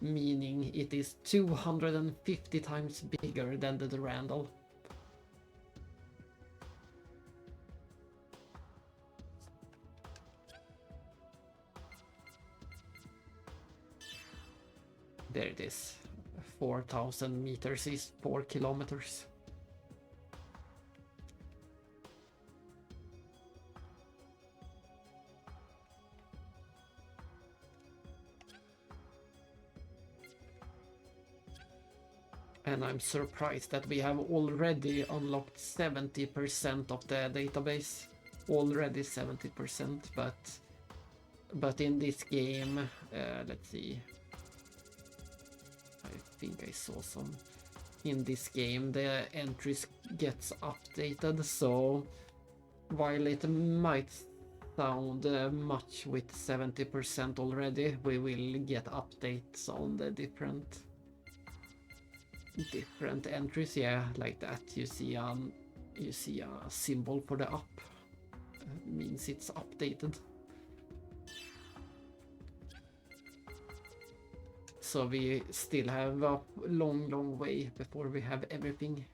Meaning it is 250 times bigger than the Randall. There it is. 4000 meters is 4 kilometers. And I'm surprised that we have already unlocked 70% of the database. Already 70%, but in this game, let's see. I think I saw some. In this game, the entries gets updated, so while it might sound much with 70% already, we will get updates on the different entries. Yeah, like that. You see a symbol for the up. Means it's updated. So we still have a long way before we have everything.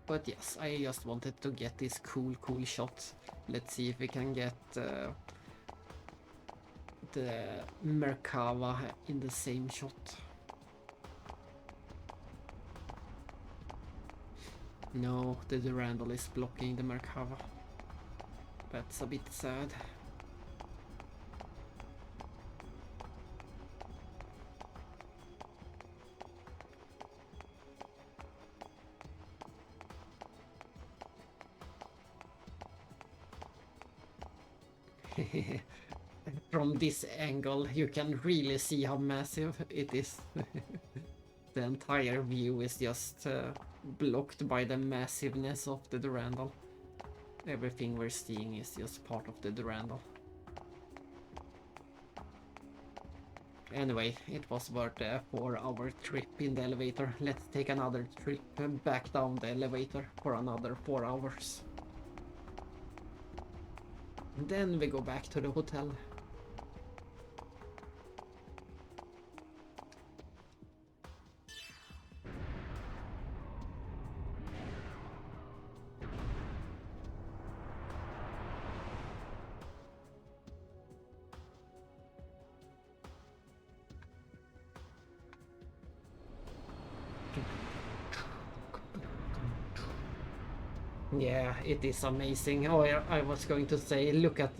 But yes, I just wanted to get this cool shot. Let's see if we can get the Merkava in the same shot. No, the Durandal is blocking the Merkava. That's a bit sad. From this angle you can really see how massive it is. The entire view is just blocked by the massiveness of the Durandal. Everything we're seeing is just part of the Durandal. Anyway, it was worth a 4-hour trip in the elevator. Let's take another trip back down the elevator for another 4 hours. Then we go back to the hotel. Yeah, it is amazing. Oh, yeah, I was going to say, look at,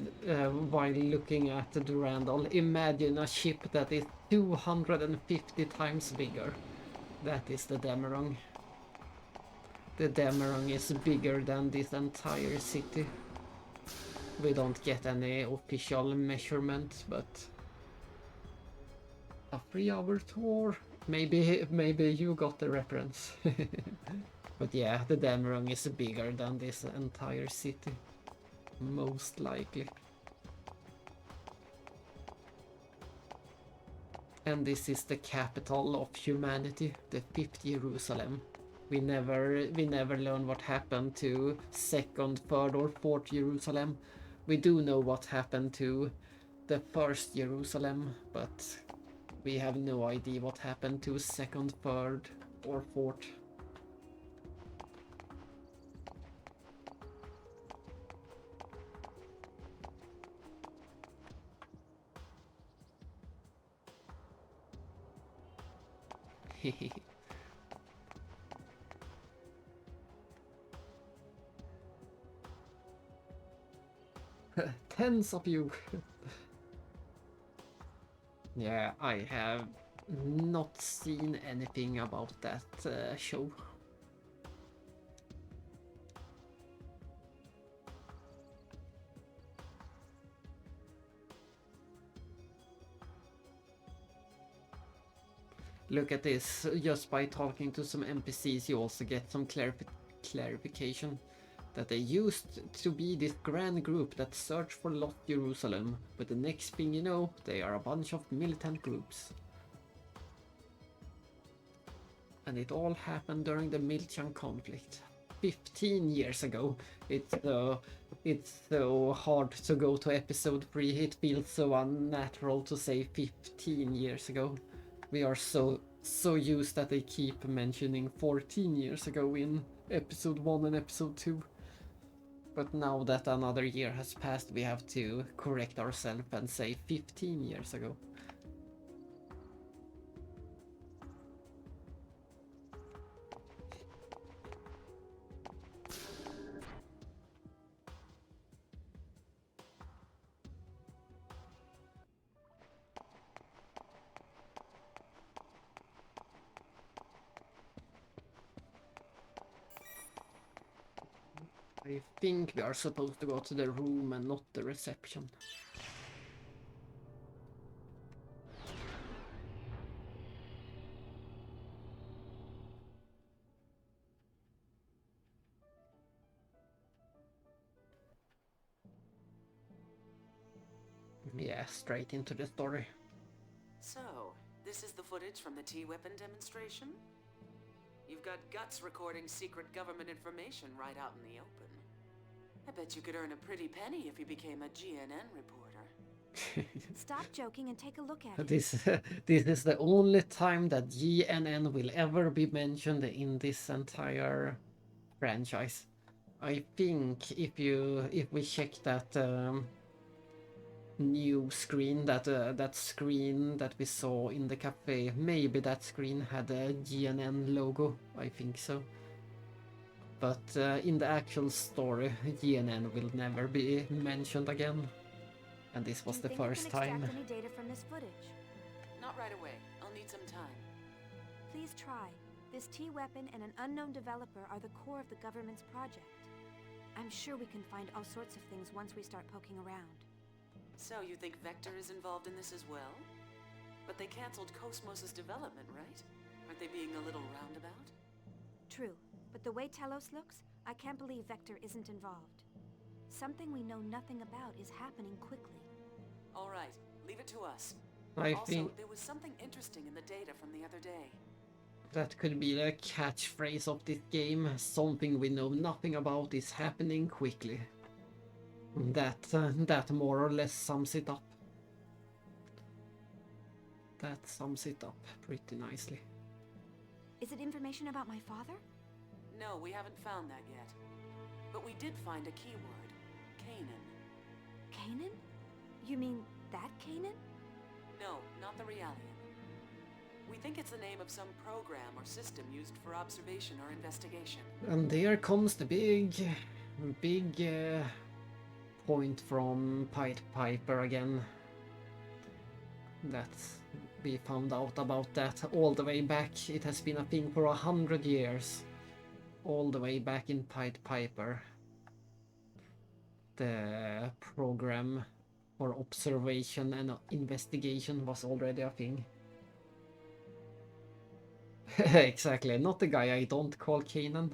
while looking at the Durandal, imagine a ship that is 250 times bigger. That is the Damerung. The Damerung is bigger than this entire city. We don't get any official measurement, but a 3-hour tour. Maybe you got the reference. But yeah, the Damerung is bigger than this entire city. Most likely. And this is the capital of humanity, the 5th Jerusalem. We never learn what happened to 2nd, 3rd or 4th Jerusalem. We do know what happened to the 1st Jerusalem, but we have no idea what happened to 2nd, 3rd or 4th. Tens of you. Yeah, I have not seen anything about that show. Look at this, just by talking to some NPCs you also get some clarification that they used to be this grand group that searched for lost Jerusalem, but the next thing you know, they are a bunch of militant groups. And it all happened during the Milchan conflict. 15 years ago. It's so hard to go to episode 3, it feels so unnatural to say 15 years ago. We are so used that they keep mentioning 14 years ago in episode 1 and episode 2. But now that another year has passed, we have to correct ourselves and say 15 years ago. I think we are supposed to go to the room and not the reception. Yeah, straight into the story. So, this is the footage from the T-weapon demonstration? You've got guts recording secret government information right out in the open. I bet you could earn a pretty penny if you became a GNN reporter. Stop joking and take a look at it. This is the only time that GNN will ever be mentioned in this entire franchise. I think if we check that new screen, that screen that we saw in the cafe, maybe that screen had a GNN logo. I think so. But in the actual story, GNN will never be mentioned again. And this was the first time. Do you think you can extract any data from this footage? Not right away. I'll need some time. Please try. This T-weapon and an unknown developer are the core of the government's project. I'm sure we can find all sorts of things once we start poking around. So you think Vector is involved in this as well? But they canceled Cosmos' development, right? Aren't they being a little roundabout? True, but the way Telos looks, I can't believe Vector isn't involved. Something we know nothing about is happening quickly. All right, leave it to us. I Also, think there was something interesting in the data from the other day. that could be the catchphrase of this game. Something we know nothing about is happening quickly. That more or less sums it up. That sums it up pretty nicely. Is it information about my father? No, we haven't found that yet. But we did find a keyword. Canaan. Canaan? You mean that Canaan? No, not the Realian. We think it's the name of some program or system used for observation or investigation. And there comes the big point from Pied Piper again. That we found out about that all the way back. It has been a thing for 100 years. All the way back in Pied Piper. The program for observation and investigation was already a thing. Exactly, not the guy I don't call Canaan.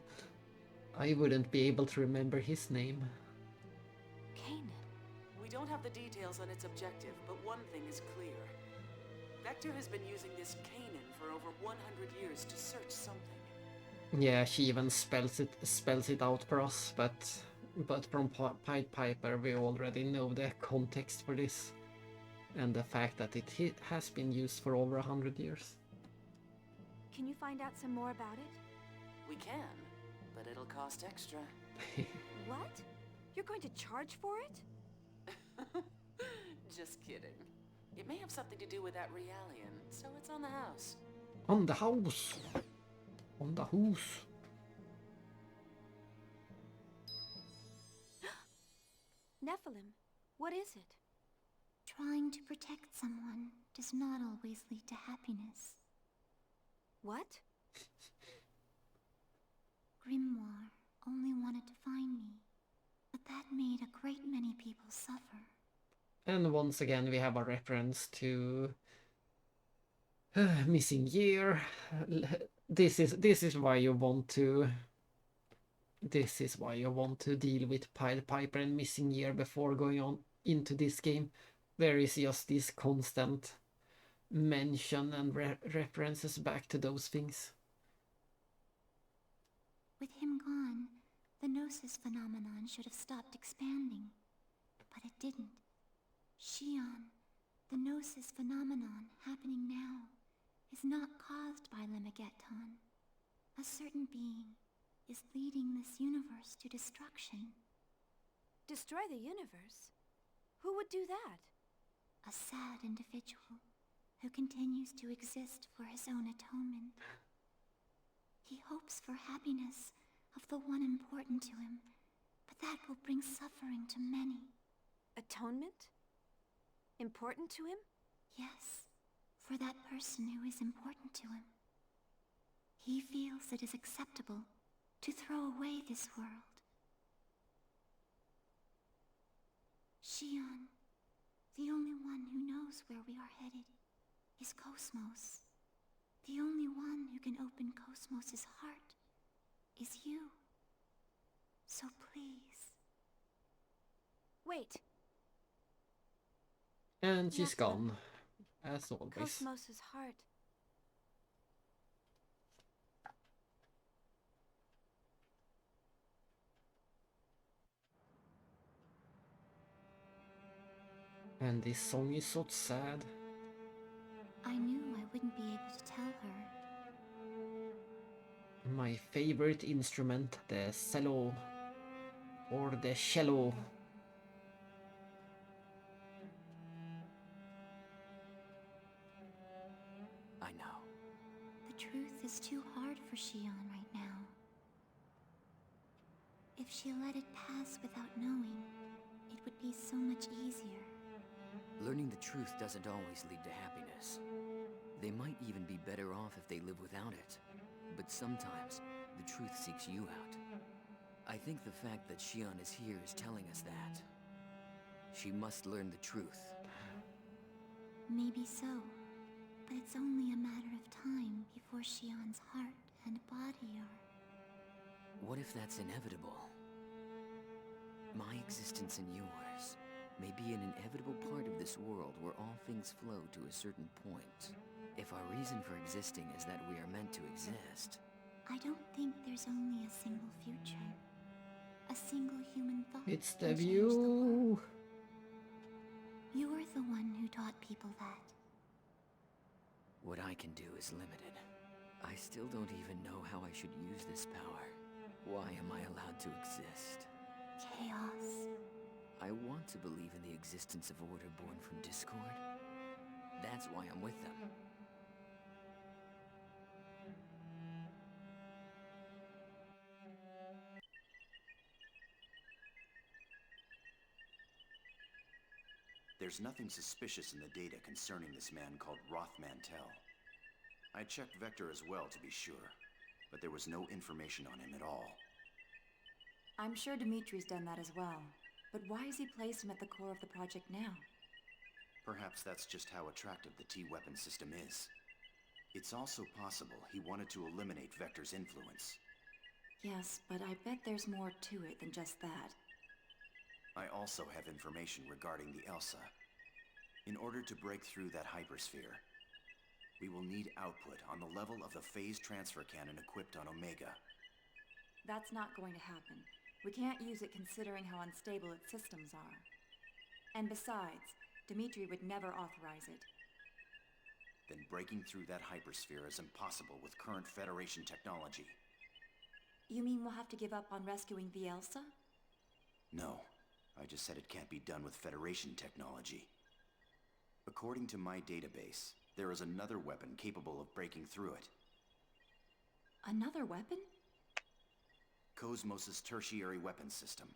I wouldn't be able to remember his name. Canaan? We don't have the details on its objective, but one thing is clear. Vector has been using this Canaan for over 100 years to search something. Yeah, she even spells it out for us, but from Pied Piper we already know the context for this. And the fact that it has been used for over 100 years. Can you find out some more about it? We can, but it'll cost extra. What? You're going to charge for it? Just kidding. It may have something to do with that Realian, so it's on the house. On the house! On the house! Nephilim, what is it? Trying to protect someone, does not always lead to happiness. What? Grimoire only wanted to find me, but that made a great many people suffer. And once again we have a reference to Missing Year. This is why you want to deal with Pied Piper and Missing Year before going on into this game. There is just this constant mention and references back to those things. With him gone, the Gnosis phenomenon should have stopped expanding, but it didn't. Xion, the Gnosis phenomenon happening now, is not caused by Lemegeton. A certain being is leading this universe to destruction. Destroy the universe? Who would do that? A sad individual who continues to exist for his own atonement. He hopes for happiness of the one important to him, but that will bring suffering to many. Atonement? Important to him? Yes, for that person who is important to him. He feels it is acceptable to throw away this world. Xion, the only one who knows where we are headed, is Cosmos. The only one who can open Cosmos's heart is you. So please. Wait. And she's gone, as always. Cosmos's heart. And this song is so sad. I knew I wouldn't be able to tell her. My favorite instrument, the cello, or the cello. I know. The truth is too hard for Xion right now. If she let it pass without knowing, it would be so much easier. Learning the truth doesn't always lead to happiness. They might even be better off if they live without it. But sometimes, the truth seeks you out. I think the fact that Xion is here is telling us that. She must learn the truth. Maybe so, but it's only a matter of time before Xion's heart and body are... What if that's inevitable? My existence and yours may be an inevitable part of this world where all things flow to a certain point. If our reason for existing is that we are meant to exist... I don't think there's only a single future. A single human thought. It's the view. You're the one who taught people that. What I can do is limited. I still don't even know how I should use this power. Why am I allowed to exist? Chaos. I want to believe in the existence of order born from discord. That's why I'm with them. There's nothing suspicious in the data concerning this man called Roth Mantell. I checked Vector as well to be sure, but there was no information on him at all. I'm sure Dimitri's done that as well. But why has he placed him at the core of the project now? Perhaps that's just how attractive the T-weapon system is. It's also possible he wanted to eliminate Vector's influence. Yes, but I bet there's more to it than just that. I also have information regarding the Elsa. In order to break through that hypersphere, we will need output on the level of the phase transfer cannon equipped on Omega. That's not going to happen. We can't use it considering how unstable its systems are. And besides, Dimitri would never authorize it. Then breaking through that hypersphere is impossible with current Federation technology. You mean we'll have to give up on rescuing the Elsa? No, I just said it can't be done with Federation technology. According to my database, there is another weapon capable of breaking through it. Another weapon? Cosmos' tertiary weapon system.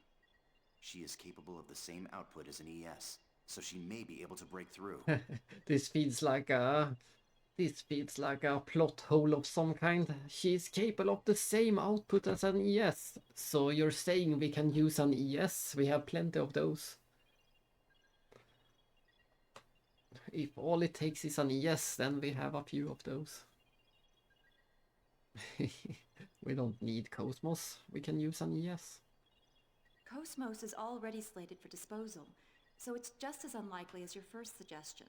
She is capable of the same output as an ES, so she may be able to break through. This feels like a plot hole of some kind. She is capable of the same output as an ES. So you're saying we can use an ES? We have plenty of those. If all it takes is an ES, then we have a few of those. We don't need Cosmos. We can use an ES. Cosmos is already slated for disposal, so it's just as unlikely as your first suggestion.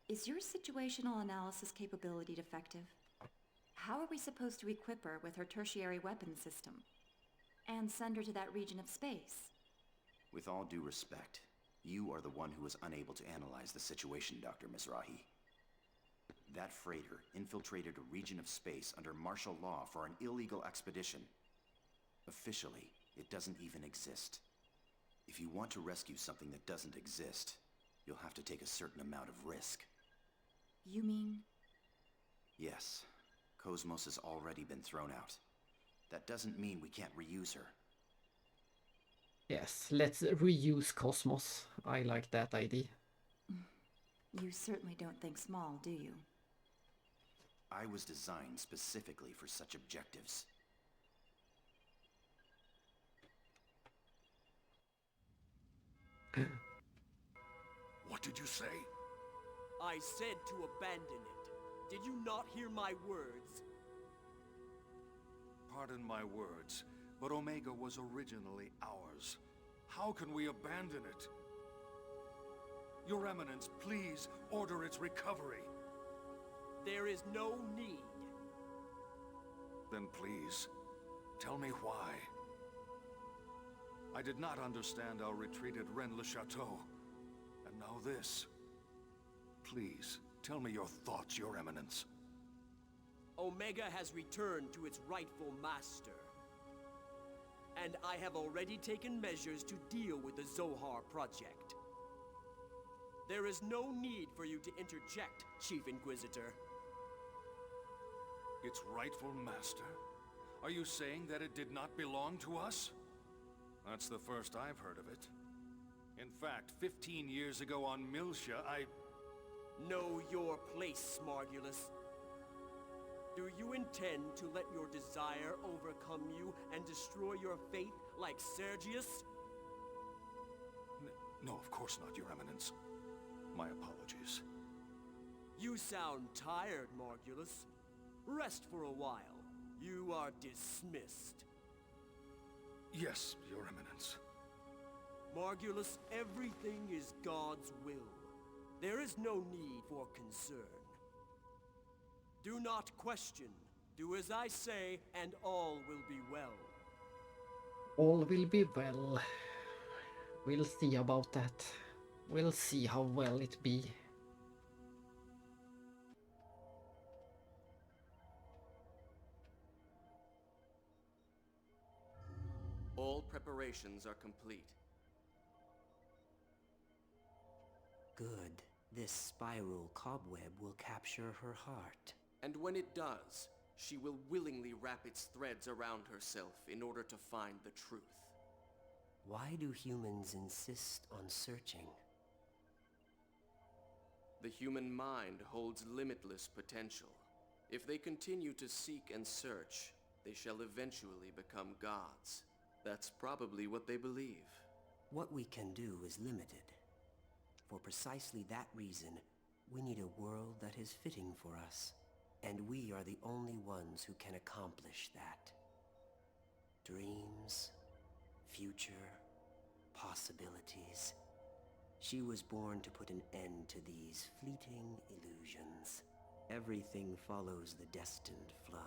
Is your situational analysis capability defective? How are we supposed to equip her with her tertiary weapon system? And send her to that region of space? With all due respect, you are the one who was unable to analyze the situation, Dr. Mizrahi. That freighter infiltrated a region of space under martial law for an illegal expedition. Officially, it doesn't even exist. If you want to rescue something that doesn't exist, you'll have to take a certain amount of risk. You mean? Yes, Cosmos has already been thrown out. That doesn't mean we can't reuse her. Yes, let's reuse Cosmos. I like that idea. You certainly don't think small, do you? I was designed specifically for such objectives. What did you say? I said to abandon it. Did you not hear my words? Pardon my words, but Omega was originally ours. How can we abandon it? Your Eminence, please order its recovery. There is no need. Then please, tell me why. I did not understand our retreat at Rennes-le-Château. And now this. Please, tell me your thoughts, Your Eminence. Omega has returned to its rightful master. And I have already taken measures to deal with the Zohar project. There is no need for you to interject, Chief Inquisitor. Its rightful master? Are you saying that it did not belong to us? That's the first I've heard of it. In fact, 15 years ago on Miltia, I... Know your place, Smargulus. Do you intend to let your desire overcome you and destroy your faith like Sergius? No, of course not, Your Eminence. My apologies. You sound tired, Margulus. Rest for a while. You are dismissed. Yes, Your Eminence. Margulus, everything is God's will. There is no need for concern. Do not question. Do as I say, and all will be well. All will be well. We'll see about that. We'll see how well it be. All preparations are complete. Good. This spiral cobweb will capture her heart. And when it does, she will willingly wrap its threads around herself in order to find the truth. Why do humans insist on searching? The human mind holds limitless potential. If they continue to seek and search, they shall eventually become gods. That's probably what they believe. What we can do is limited. For precisely that reason, we need a world that is fitting for us. And we are the only ones who can accomplish that. Dreams, future, possibilities. She was born to put an end to these fleeting illusions. Everything follows the destined flow.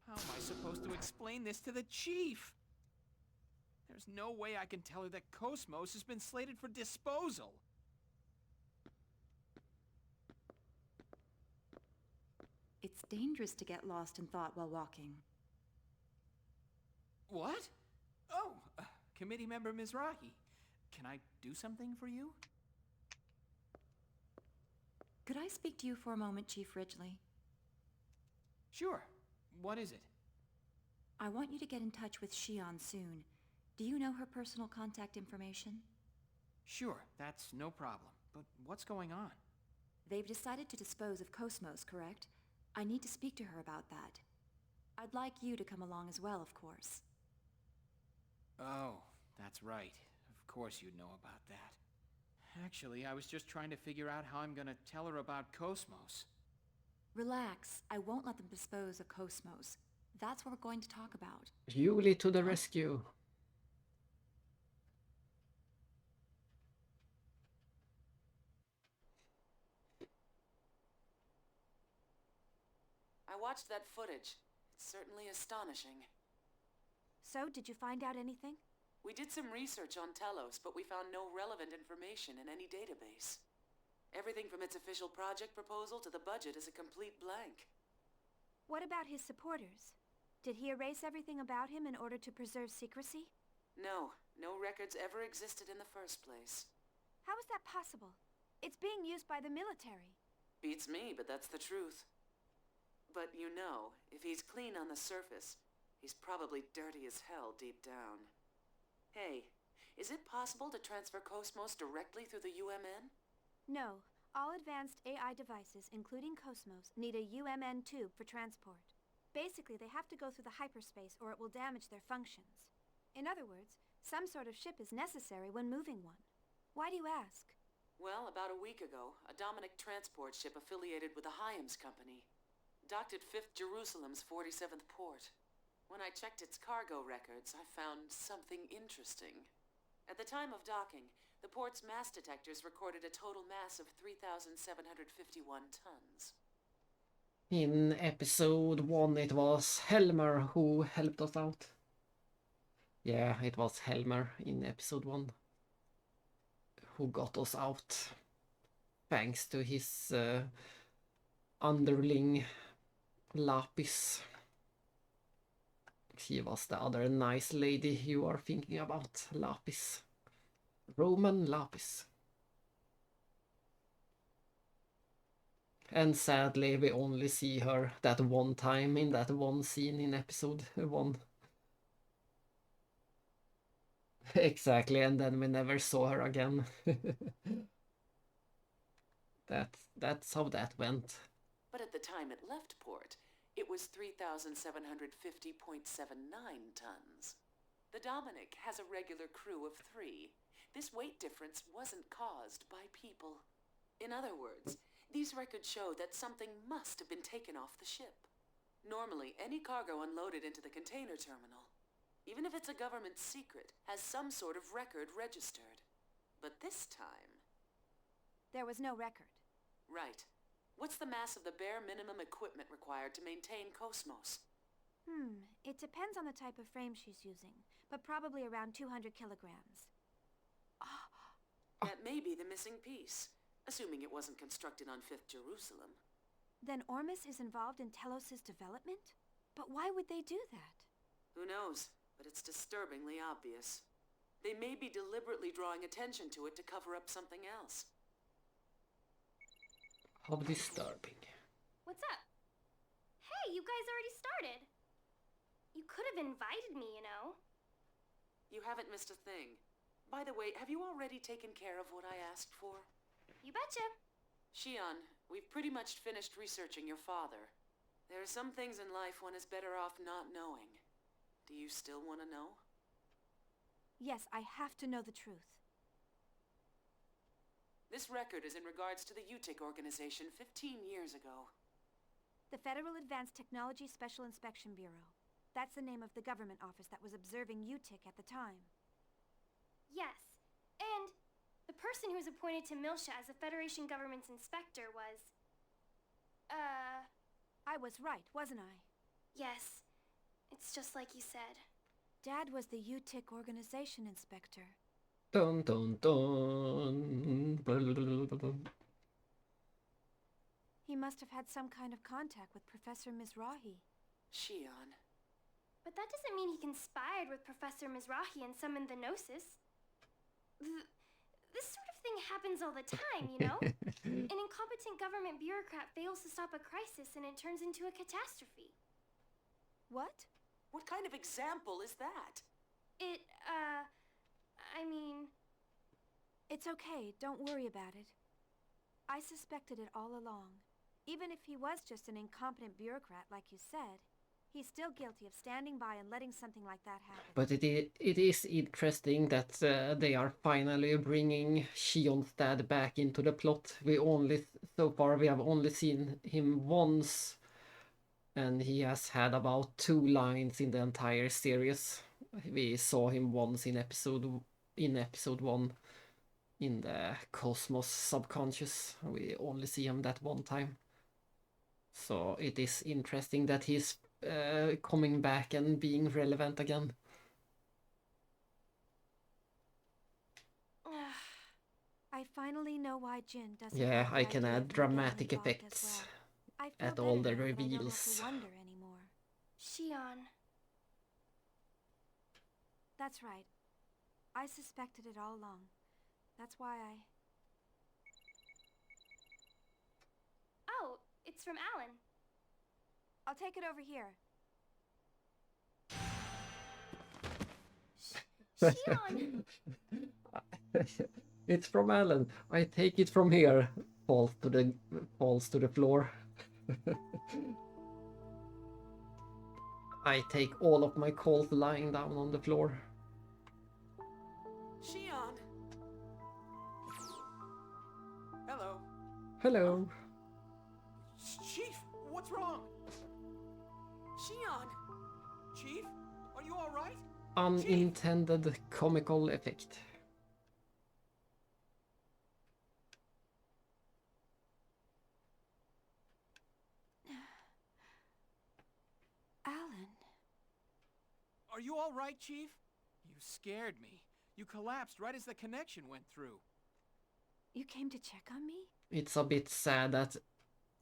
How am I supposed to explain this to the chief? There's no way I can tell her that Cosmos has been slated for disposal. It's dangerous to get lost in thought while walking. What? Oh, Committee Member Mizrahi. Can I do something for you? Could I speak to you for a moment, Chief Ridgely? Sure. What is it? I want you to get in touch with Shion soon. Do you know her personal contact information? Sure, that's no problem. But what's going on? They've decided to dispose of Cosmos, correct? I need to speak to her about that. I'd like you to come along as well, of course. Oh, that's right. Of course you'd know about that. Actually, I was just trying to figure out how I'm gonna tell her about Cosmos. Relax. I won't let them dispose of Cosmos. That's what we're going to talk about. Yuli to the rescue. I watched that footage. It's certainly astonishing. So, did you find out anything? We did some research on Telos, but we found no relevant information in any database. Everything from its official project proposal to the budget is a complete blank. What about his supporters? Did he erase everything about him in order to preserve secrecy? No records ever existed in the first place. How is that possible? It's being used by the military. Beats me, but that's the truth. But you know, if he's clean on the surface, he's probably dirty as hell deep down. Hey, is it possible to transfer Cosmos directly through the UMN? No. All advanced AI devices, including Cosmos, need a UMN tube for transport. Basically, they have to go through the hyperspace or it will damage their functions. In other words, some sort of ship is necessary when moving one. Why do you ask? Well, about a week ago, a Dominic transport ship affiliated with the Hyams Company docked at 5th Jerusalem's 47th port. When I checked its cargo records, I found something interesting. At the time of docking, the port's mass detectors recorded a total mass of 3,751 tons. In episode 1 it was Helmer who helped us out. Yeah, it was Helmer in episode 1 who got us out. Thanks to his underling Lapis. She was the other nice lady you are thinking about, Lapis. Roman Lapis. And sadly, we only see her that one time in that one scene in episode 1. Exactly, and then we never saw her again. That's how that went. But at the time it left port, it was 3,750.79 tons. The Dominic has a regular crew of 3. This weight difference wasn't caused by people. In other words, these records show that something must have been taken off the ship. Normally, any cargo unloaded into the container terminal, even if it's a government secret, has some sort of record registered. But this time... There was no record. Right. What's the mass of the bare minimum equipment required to maintain Cosmos? It depends on the type of frame she's using, but probably around 200 kilograms. That may be the missing piece, assuming it wasn't constructed on 5th Jerusalem. Then Ormus is involved in Telos' development? But why would they do that? Who knows, but it's disturbingly obvious. They may be deliberately drawing attention to it to cover up something else. How disturbing. What's up? Hey, you guys already started. You could have invited me, you know. You haven't missed a thing. By the way, have you already taken care of what I asked for? You betcha. Shion, we've pretty much finished researching your father. There are some things in life one is better off not knowing. Do you still want to know? Yes, I have to know the truth. This record is in regards to the UTIC organization 15 years ago. The Federal Advanced Technology Special Inspection Bureau. That's the name of the government office that was observing UTIC at the time. Yes, and the person who was appointed to Milsha as the Federation government's inspector was... I was right, wasn't I? Yes, it's just like you said. Dad was the UTIC organization inspector. Dun dun dun. Blah, blah, blah, blah, blah. He must have had some kind of contact with Professor Mizrahi. Shion. But that doesn't mean he conspired with Professor Mizrahi and summoned the Gnosis. This sort of thing happens all the time, you know? An incompetent government bureaucrat fails to stop a crisis and it turns into a catastrophe. What? What kind of example is that? I mean... It's okay, don't worry about it. I suspected it all along. Even if he was just an incompetent bureaucrat, like you said, he's still guilty of standing by and letting something like that happen. But it is interesting that they are finally bringing Shion's dad back into the plot. So far we have only seen him once, and he has had about 2 lines in the entire series. We saw him once in episode 1 in the Cosmos subconscious. We only see him that one time. So it is interesting that he's coming back and being relevant again. I finally know why Jin doesn't. Yeah, like I the can idea add of me dramatic getting involved effects as well. I feel at all the better now that I don't have reveals. to wonder anymore. Shion. That's right. I suspected it all along. That's why I... Oh, it's from Alan. I'll take it over here. Shion! It's from Alan. I take it from here. Falls to the floor. I take all of my calls lying down on the floor. Shion! Hello. Hello. Chief, what's wrong? Shion! Chief, are you all right? Unintended comical effect. Alan. Are you all right, Chief? You scared me. You collapsed right as the connection went through. You came to check on me? It's a bit sad that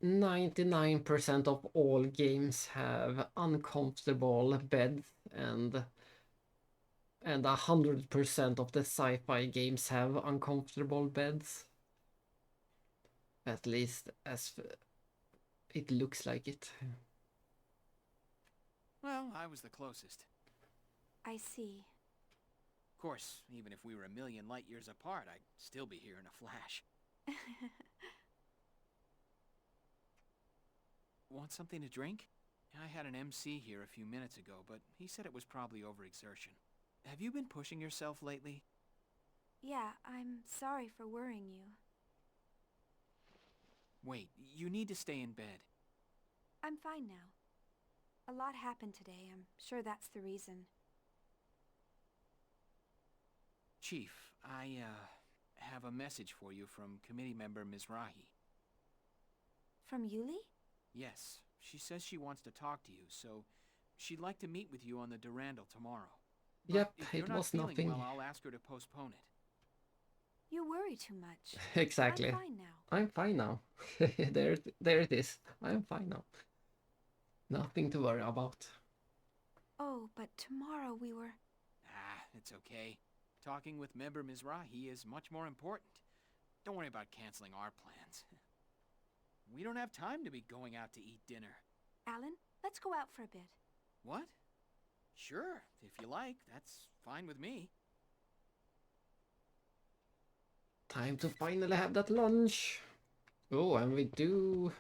99% of all games have uncomfortable beds, and 100% of the sci-fi games have uncomfortable beds. At least as it looks like it. Well, I was the closest. I see. Of course, even if we were a million light years apart, I'd still be here in a flash. Want something to drink? I had an MC here a few minutes ago, but he said it was probably overexertion. Have you been pushing yourself lately? Yeah, I'm sorry for worrying you. Wait, you need to stay in bed. I'm fine now. A lot happened today. I'm sure that's the reason. Chief, I, have a message for you from committee member Mizrahi. From Yuli? Yes, she says she wants to talk to you, so she'd like to meet with you on the Durandal tomorrow. Yep, if it you're not was feeling nothing. well, I'll ask her to postpone it. You worry too much. Exactly. I'm fine now. I'm fine now. there it is. I'm fine now. Nothing to worry about. Oh, but tomorrow we were... Ah, it's okay. Talking with member Mizrahi is much more important. Don't worry about canceling our plans. We don't have time to be going out to eat dinner. Alan, let's go out for a bit. What? Sure, if you like. That's fine with me. Time to finally have that lunch. Oh, and we do...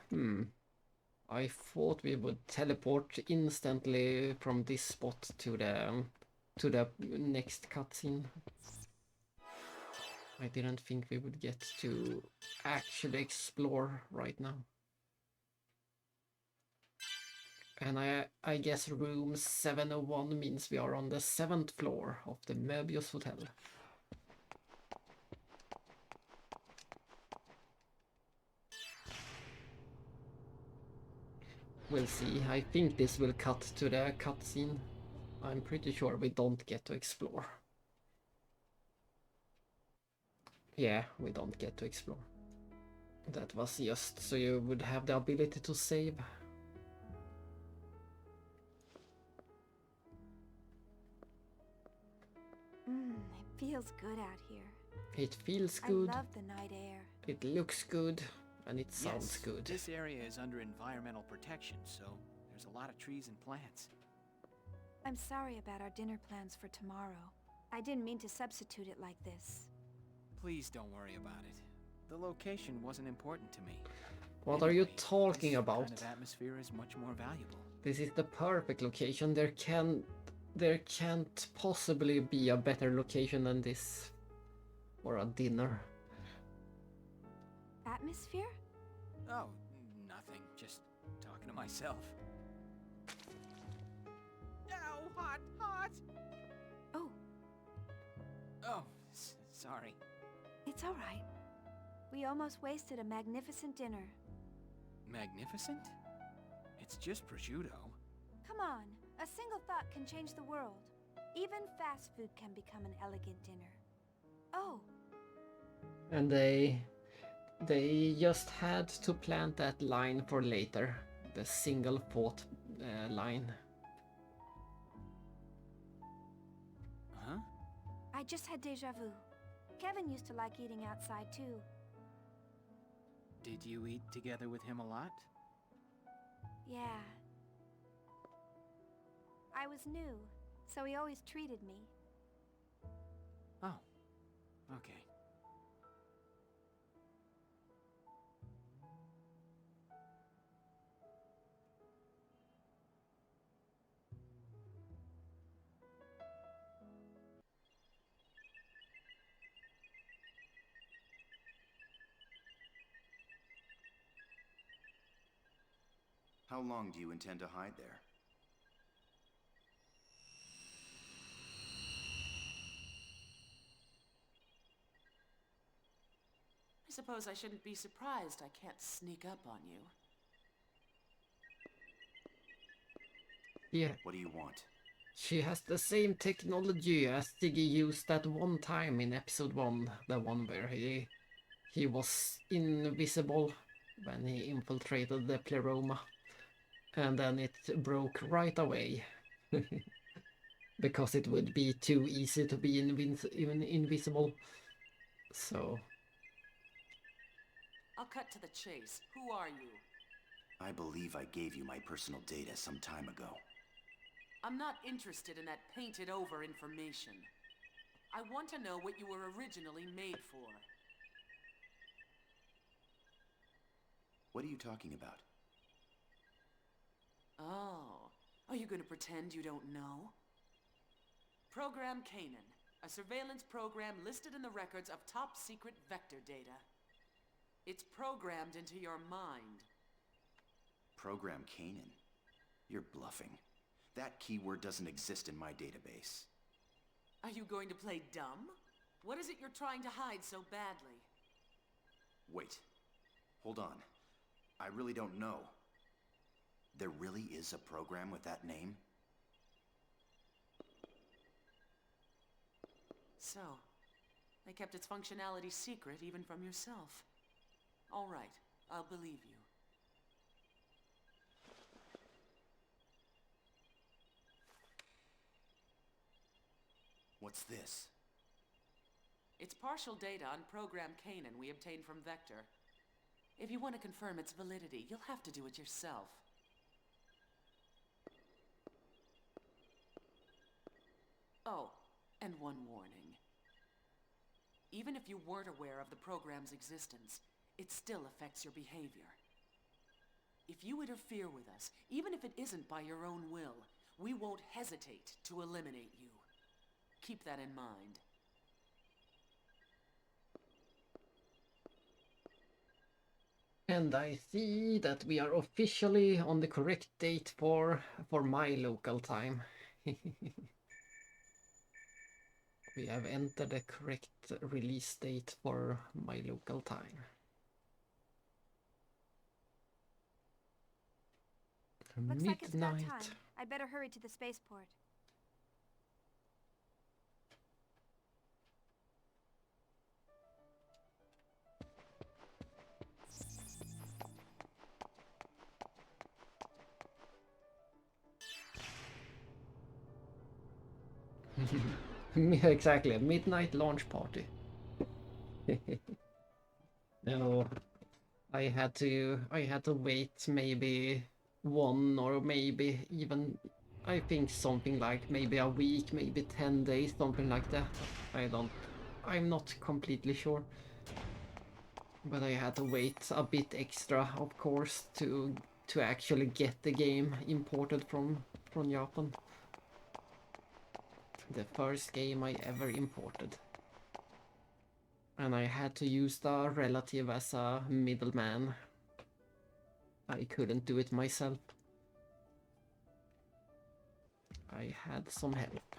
I thought we would teleport instantly from this spot to the next cutscene. I didn't think we would get to actually explore right now. And I guess room 701 means we are on the 7th floor of the Möbius Hotel. We'll see. I think this will cut to the cutscene. I'm pretty sure we don't get to explore. Yeah, we don't get to explore. That was just so you would have the ability to save. It feels good out here. It feels good, I love the night air. it looks good, and it sounds Yes, good. This area is under environmental protection, so there's a lot of trees and plants. I'm sorry about our dinner plans for tomorrow. I didn't mean to substitute it like this. Please don't worry about it. The location wasn't important to me. What are you Anyway, talking this about? kind of atmosphere is much more valuable. This is the perfect location. There can't possibly be a better location than this for a dinner. Atmosphere? Oh, nothing. Just talking to myself. Ow, hot, hot! Oh. Oh, sorry. It's all right. We almost wasted a magnificent dinner. Magnificent? It's just prosciutto. Come on, a single thought can change the world. Even fast food can become an elegant dinner. Oh. And they just had to plant that line for later. The single thought line. Huh? I just had déjà vu. Kevin used to like eating outside too. Did you eat together with him a lot? Yeah. I was new, so he always treated me. Oh, okay. How long do you intend to hide there? I suppose I shouldn't be surprised I can't sneak up on you. Yeah. What do you want? She has the same technology as Ziggy used that one time in episode 1, the one where he was invisible when he infiltrated the pleroma, and then it broke right away. Because it would be too easy to be invisible. So I'll cut to the chase. Who are you? I believe I gave you my personal data some time ago. I'm not interested in that painted-over information. I want to know what you were originally made for. What are you talking about? Oh, are you going to pretend you don't know? Program Canaan, a surveillance program listed in the records of top-secret vector data. It's programmed into your mind. Program Canaan? You're bluffing. That keyword doesn't exist in my database. Are you going to play dumb? What is it you're trying to hide so badly? Wait. Hold on. I really don't know. There really is a program with that name? So, they kept its functionality secret even from yourself. All right, I'll believe you. What's this? It's partial data on Program Canaan we obtained from Vector. If you want to confirm its validity, you'll have to do it yourself. Oh, and one warning. Even if you weren't aware of the program's existence, it still affects your behavior. If you interfere with us, even if it isn't by your own will, we won't hesitate to eliminate you. Keep that in mind. And I see that we are officially on the correct date for my local time. We have entered the correct release date for my local time. Looks like it's about Midnight. time. I'd better hurry to the spaceport. Exactly, midnight launch party. No, I had to wait maybe 1 or maybe even, I think something like maybe a week, maybe 10 days, something like that. I'm not completely sure. But I had to wait a bit extra, of course, to actually get the game imported from Japan. The first game I ever imported. And I had to use the relative as a middleman. I couldn't do it myself. I had some help.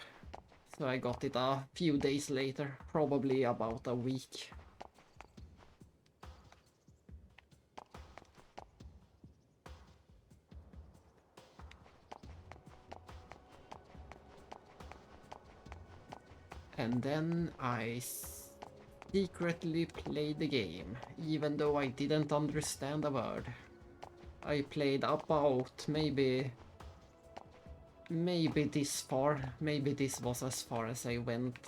So I got it a few days later, probably about a week. And then I secretly played the game, even though I didn't understand a word. I played about maybe this far. Maybe this was as far as I went.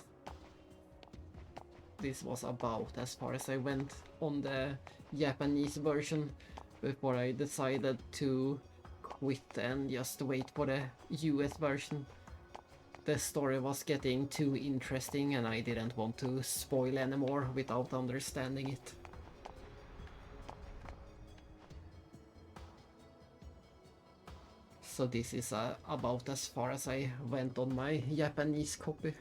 This was about as far as I went on the Japanese version before I decided to quit and just wait for the US version. The story was getting too interesting and I didn't want to spoil anymore without understanding it. So this is about as far as I went on my Japanese copy.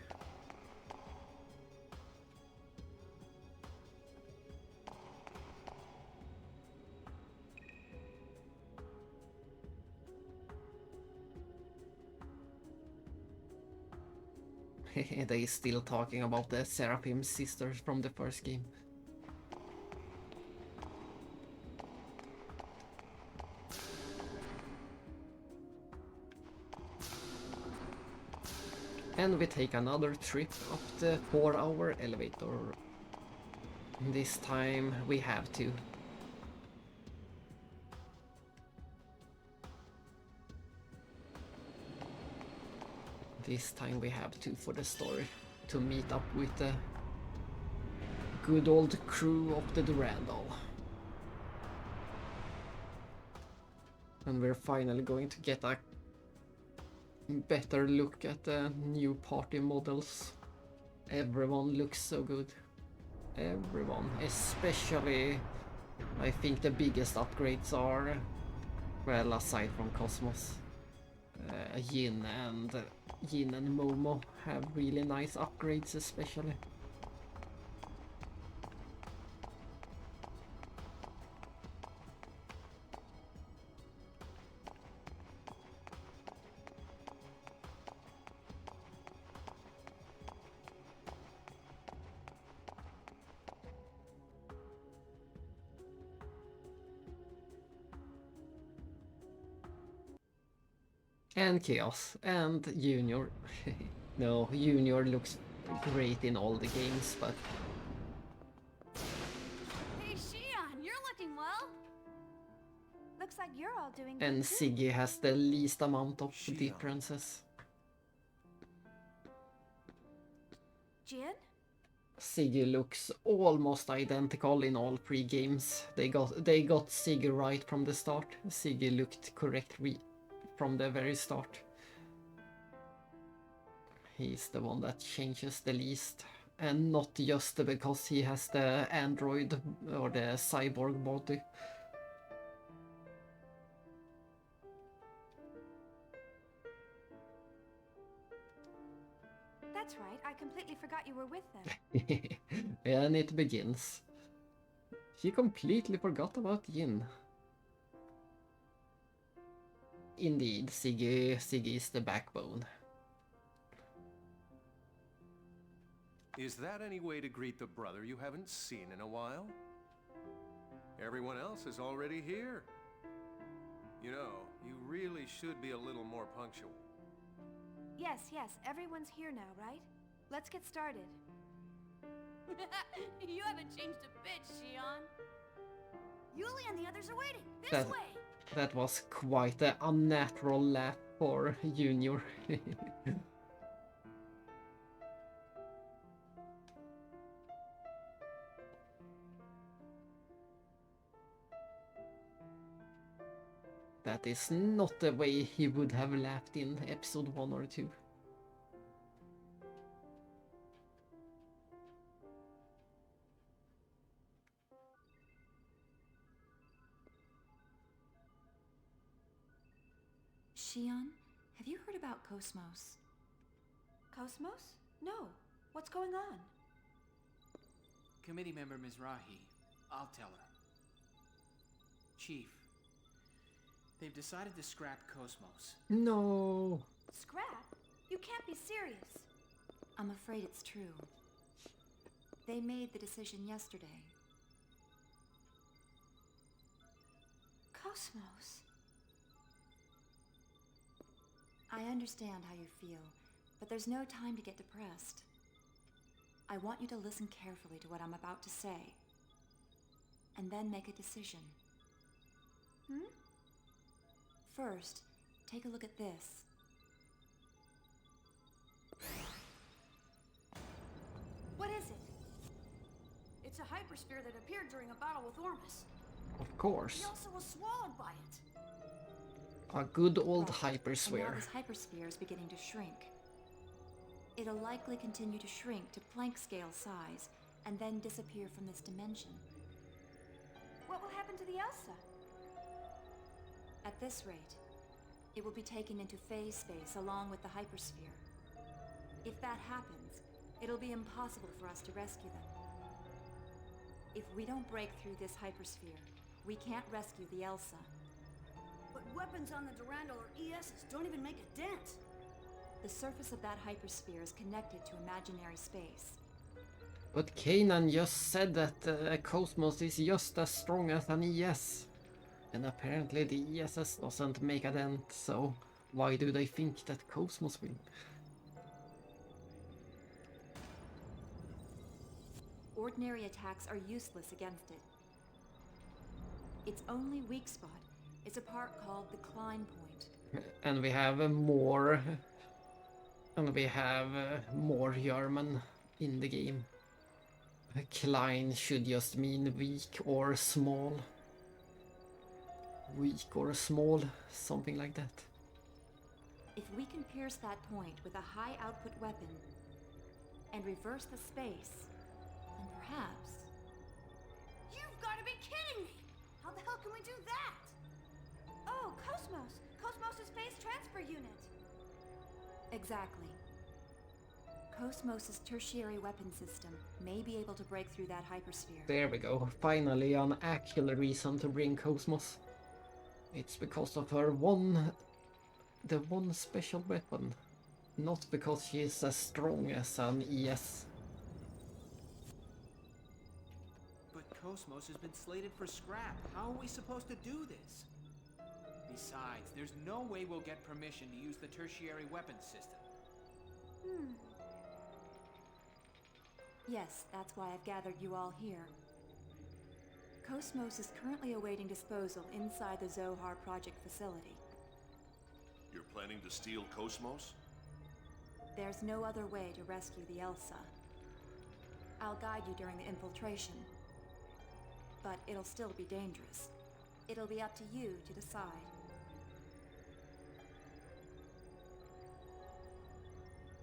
They still talking about the Seraphim sisters from the first game. And we take another trip up the 4-hour elevator. This time we have to. This time we have to for the story, to meet up with the good old crew of the Durandal. And we're finally going to get a better look at the new party models. Everyone looks so good. Everyone, especially I think the biggest upgrades are, well, aside from Cosmos, Yin and Momo have really nice upgrades especially. And Chaos, and Junior. No, Junior looks great in all the games, but... Hey, Xion, you're looking well. Looks like you're all doing good And too. Siggy has the least amount of differences. Jin? Siggy looks almost identical in all 3 games. They got Siggy right from the start. Siggy looked correct from the very start. He's the one that changes the least. And not just because he has the android or the cyborg body. That's right, I completely forgot you were with them. And it begins. She completely forgot about Yin. Indeed, Siggy is the backbone. Is that any way to greet the brother you haven't seen in a while? Everyone else is already here. You know, you really should be a little more punctual. Yes, everyone's here now, right? Let's get started. You haven't changed a bit, Xion. Yuli and the others are waiting. This way. That was quite an unnatural laugh for Junior. That is not the way he would have laughed in episode 1 or 2. Shion, have you heard about Cosmos? Cosmos? No. What's going on? Committee member Mizrahi. I'll tell her. Chief, they've decided to scrap Cosmos. No. Scrap? You can't be serious. I'm afraid it's true. They made the decision yesterday. Cosmos. I understand how you feel, but there's no time to get depressed. I want you to listen carefully to what I'm about to say, and then make a decision. First, take a look at this. What is it? It's a hypersphere that appeared during a battle with Ormus. Of course. He also was swallowed by it. A good old And now hypersphere. this hypersphere is beginning to shrink. It'll likely continue to shrink to Planck scale size, and then disappear from this dimension. What will happen to the Elsa? At this rate, it will be taken into phase space along with the hypersphere. If that happens, it'll be impossible for us to rescue them. If we don't break through this hypersphere, we can't rescue the Elsa. But weapons on the Durandal or ESs don't even make a dent. The surface of that hypersphere is connected to imaginary space. But Kanan just said that Cosmos is just as strong as an ES. And apparently the ESS doesn't make a dent, so why do they think that Cosmos will? Ordinary attacks are useless against it. Its only weak spot is a part called the Klein point. And we have more... And we have more German in the game. Klein should just mean weak or small. Weak or small, something like that. If we can pierce that point with a high output weapon and reverse the space, then perhaps... You've got to be kidding me! How the hell can we do that? Oh, Cosmos! Cosmos' phase transfer unit! Exactly. Cosmos' tertiary weapon system may be able to break through that hypersphere. There we go. Finally an actual reason to bring Cosmos. It's because of her the one special weapon. Not because she is as strong as an ES. But Cosmos has been slated for scrap. How are we supposed to do this? Besides, there's no way we'll get permission to use the tertiary weapons system. Yes, that's why I've gathered you all here. Cosmos is currently awaiting disposal inside the Zohar Project facility. You're planning to steal Cosmos? There's no other way to rescue the Elsa. I'll guide you during the infiltration. But it'll still be dangerous. It'll be up to you to decide.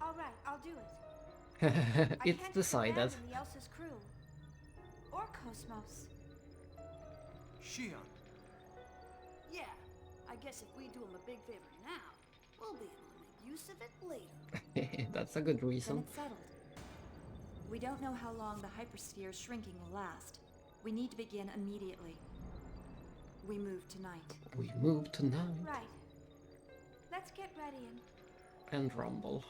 All right, I'll do it. It's decided. Abandon the Elsa's crew. Or Cosmos. Shion. Yeah, I guess if we do him a big favor now, we'll be able to make use of it later. That's a good Then reason. it's settled. We don't know how long the hypersphere shrinking will last. We need to begin immediately. We move tonight. We move tonight Right. Let's get ready and rumble.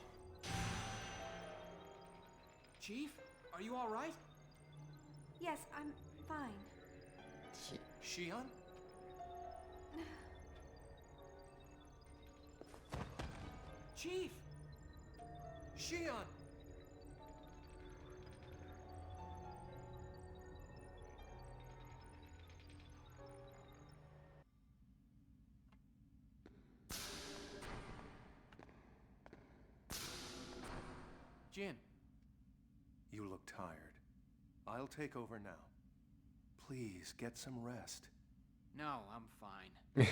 Chief, are you all right? Yes, I'm fine. Shion? Chief! Shion! Jin. You look tired. I'll take over now. Please, get some rest. No, I'm fine.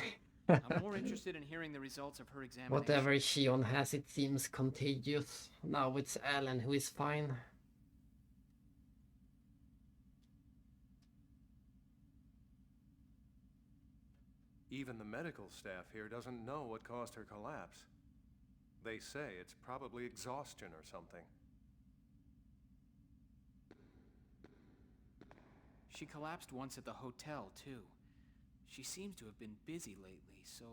I'm more interested in hearing the results of her examination. Whatever Shion has, it seems contagious. Now it's Alan who is fine. Even the medical staff here doesn't know what caused her collapse. They say it's probably exhaustion or something. She collapsed once at the hotel, too. She seems to have been busy lately, so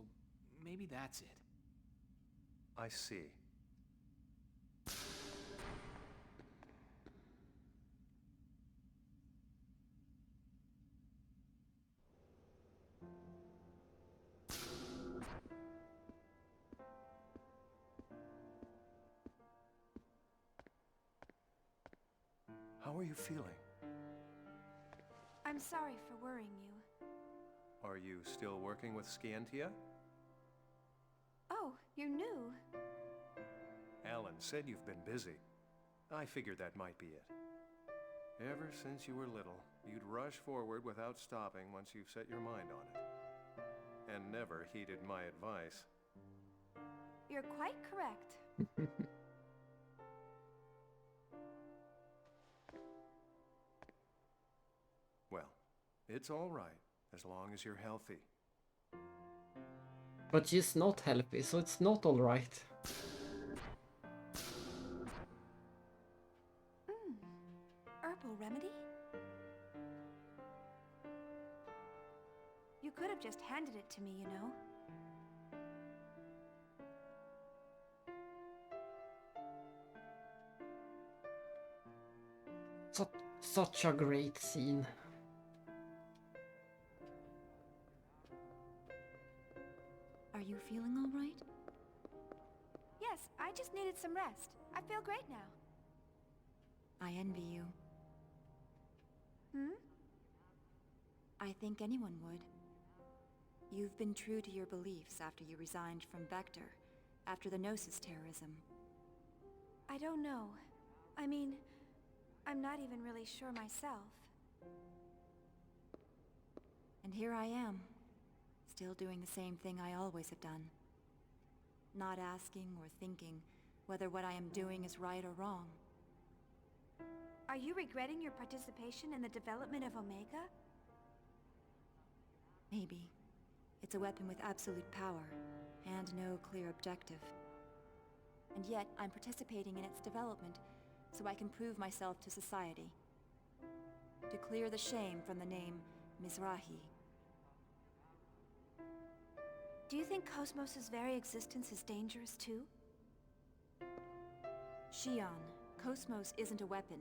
maybe that's it. I see. How are you feeling? I'm sorry for worrying you. Are you still working with Scientia? Oh, you're new. Alan said you've been busy. I figured that might be it. Ever since you were little, you'd rush forward without stopping once you've set your mind on it. And never heeded my advice. You're quite correct. Well, it's all right, as long as you're healthy. But she's not healthy, so it's not alright. Herbal remedy? You could have just handed it to me, you know. Such a great scene. Are you feeling all right? Yes, I just needed some rest. I feel great now. I envy you. I think anyone would. You've been true to your beliefs after you resigned from Vector, after the Gnosis terrorism. I don't know. I mean, I'm not even really sure myself. And here I am, still doing the same thing I always have done. Not asking or thinking whether what I am doing is right or wrong. Are you regretting your participation in the development of Omega? Maybe. It's a weapon with absolute power, and no clear objective. And yet, I'm participating in its development, so I can prove myself to society. To clear the shame from the name Mizrahi. Do you think Cosmos' very existence is dangerous too? Shion, Cosmos isn't a weapon.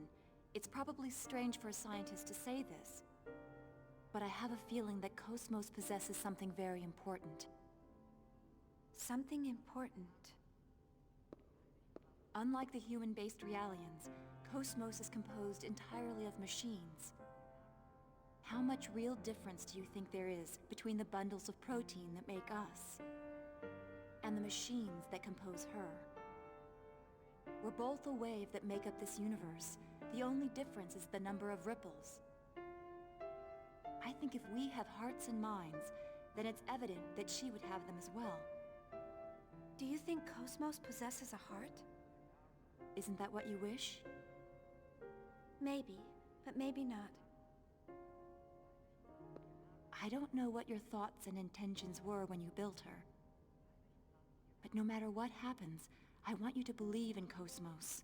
It's probably strange for a scientist to say this. But I have a feeling that Cosmos possesses something very important. Something important? Unlike the human-based Realians, Cosmos is composed entirely of machines. How much real difference do you think there is between the bundles of protein that make us and the machines that compose her? We're both a wave that make up this universe. The only difference is the number of ripples. I think if we have hearts and minds, then it's evident that she would have them as well. Do you think Cosmos possesses a heart? Isn't that what you wish? Maybe, but maybe not. I don't know what your thoughts and intentions were when you built her. But no matter what happens, I want you to believe in Cosmos.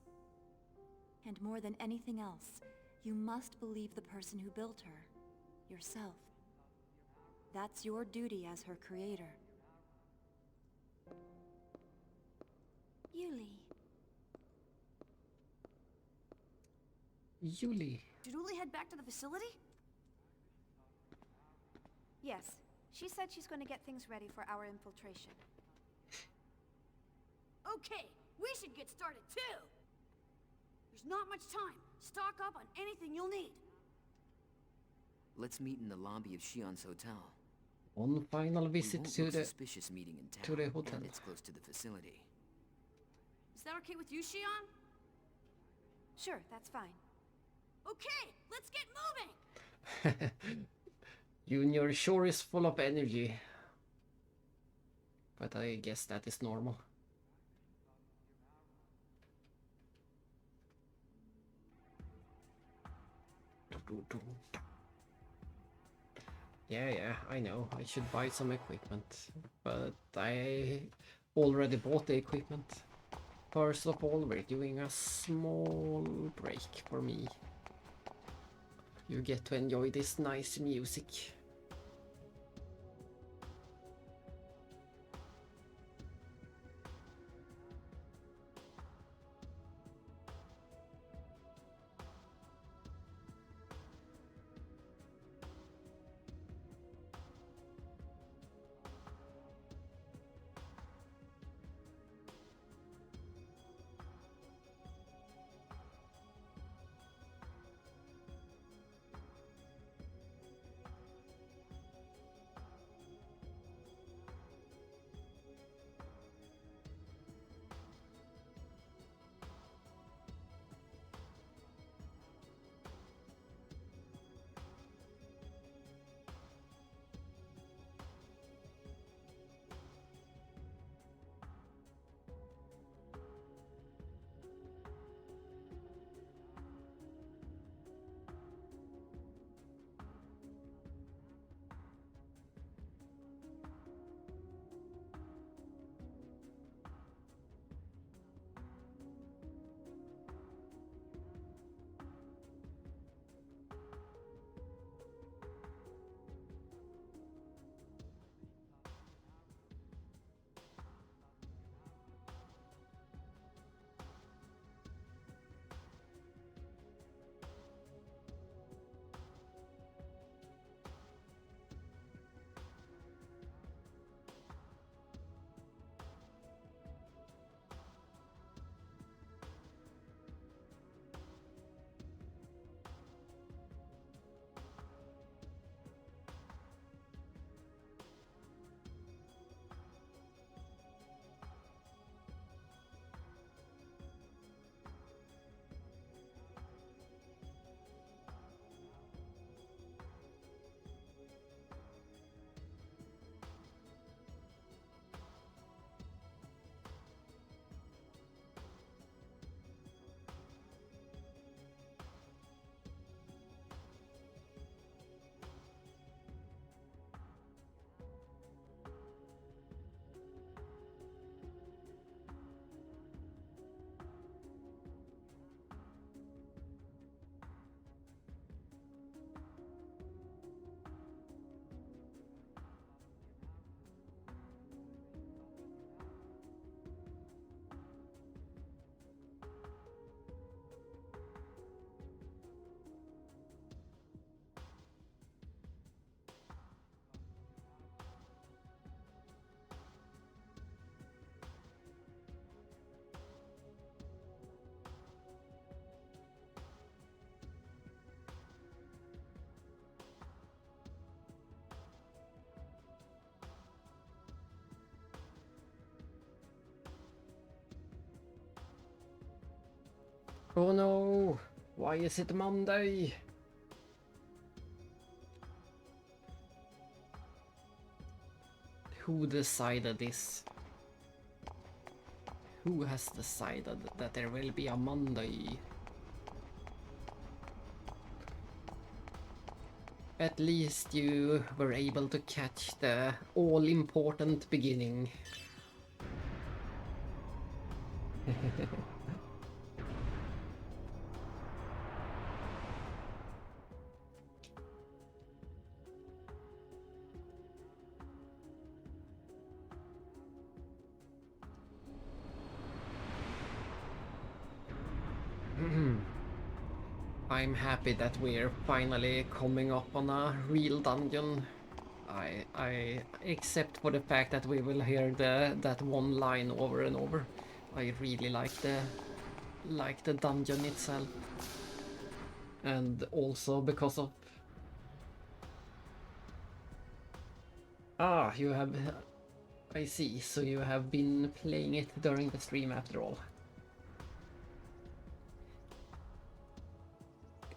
And more than anything else, you must believe the person who built her. Yourself. That's your duty as her creator. Yuli. Yuli. Did Uli head back to the facility? Yes. She said she's going to get things ready for our infiltration. Okay, we should get started too! There's not much time. Stock up on anything you'll need. Let's meet in the lobby of Shion's hotel. One final visit to the suspicious meeting in town, hotel. and it's close to the facility. Is that okay with you, Shion? Sure, that's fine. Okay, let's get moving! Junior sure is full of energy. but I guess that is normal. Yeah, I know. I should buy some equipment, but I already bought the equipment. First of all, we're doing a small break for me. You get to enjoy this nice music. Oh no! Why is it Monday? Who decided this? Who has decided that there will be a Monday? At least you were able to catch the all-important beginning. I'm happy that we're finally coming up on a real dungeon. I except for the fact that we will hear that one line over and over. I really like the dungeon itself. And also because of... Ah, you have... I see, so you have been playing it during the stream after all.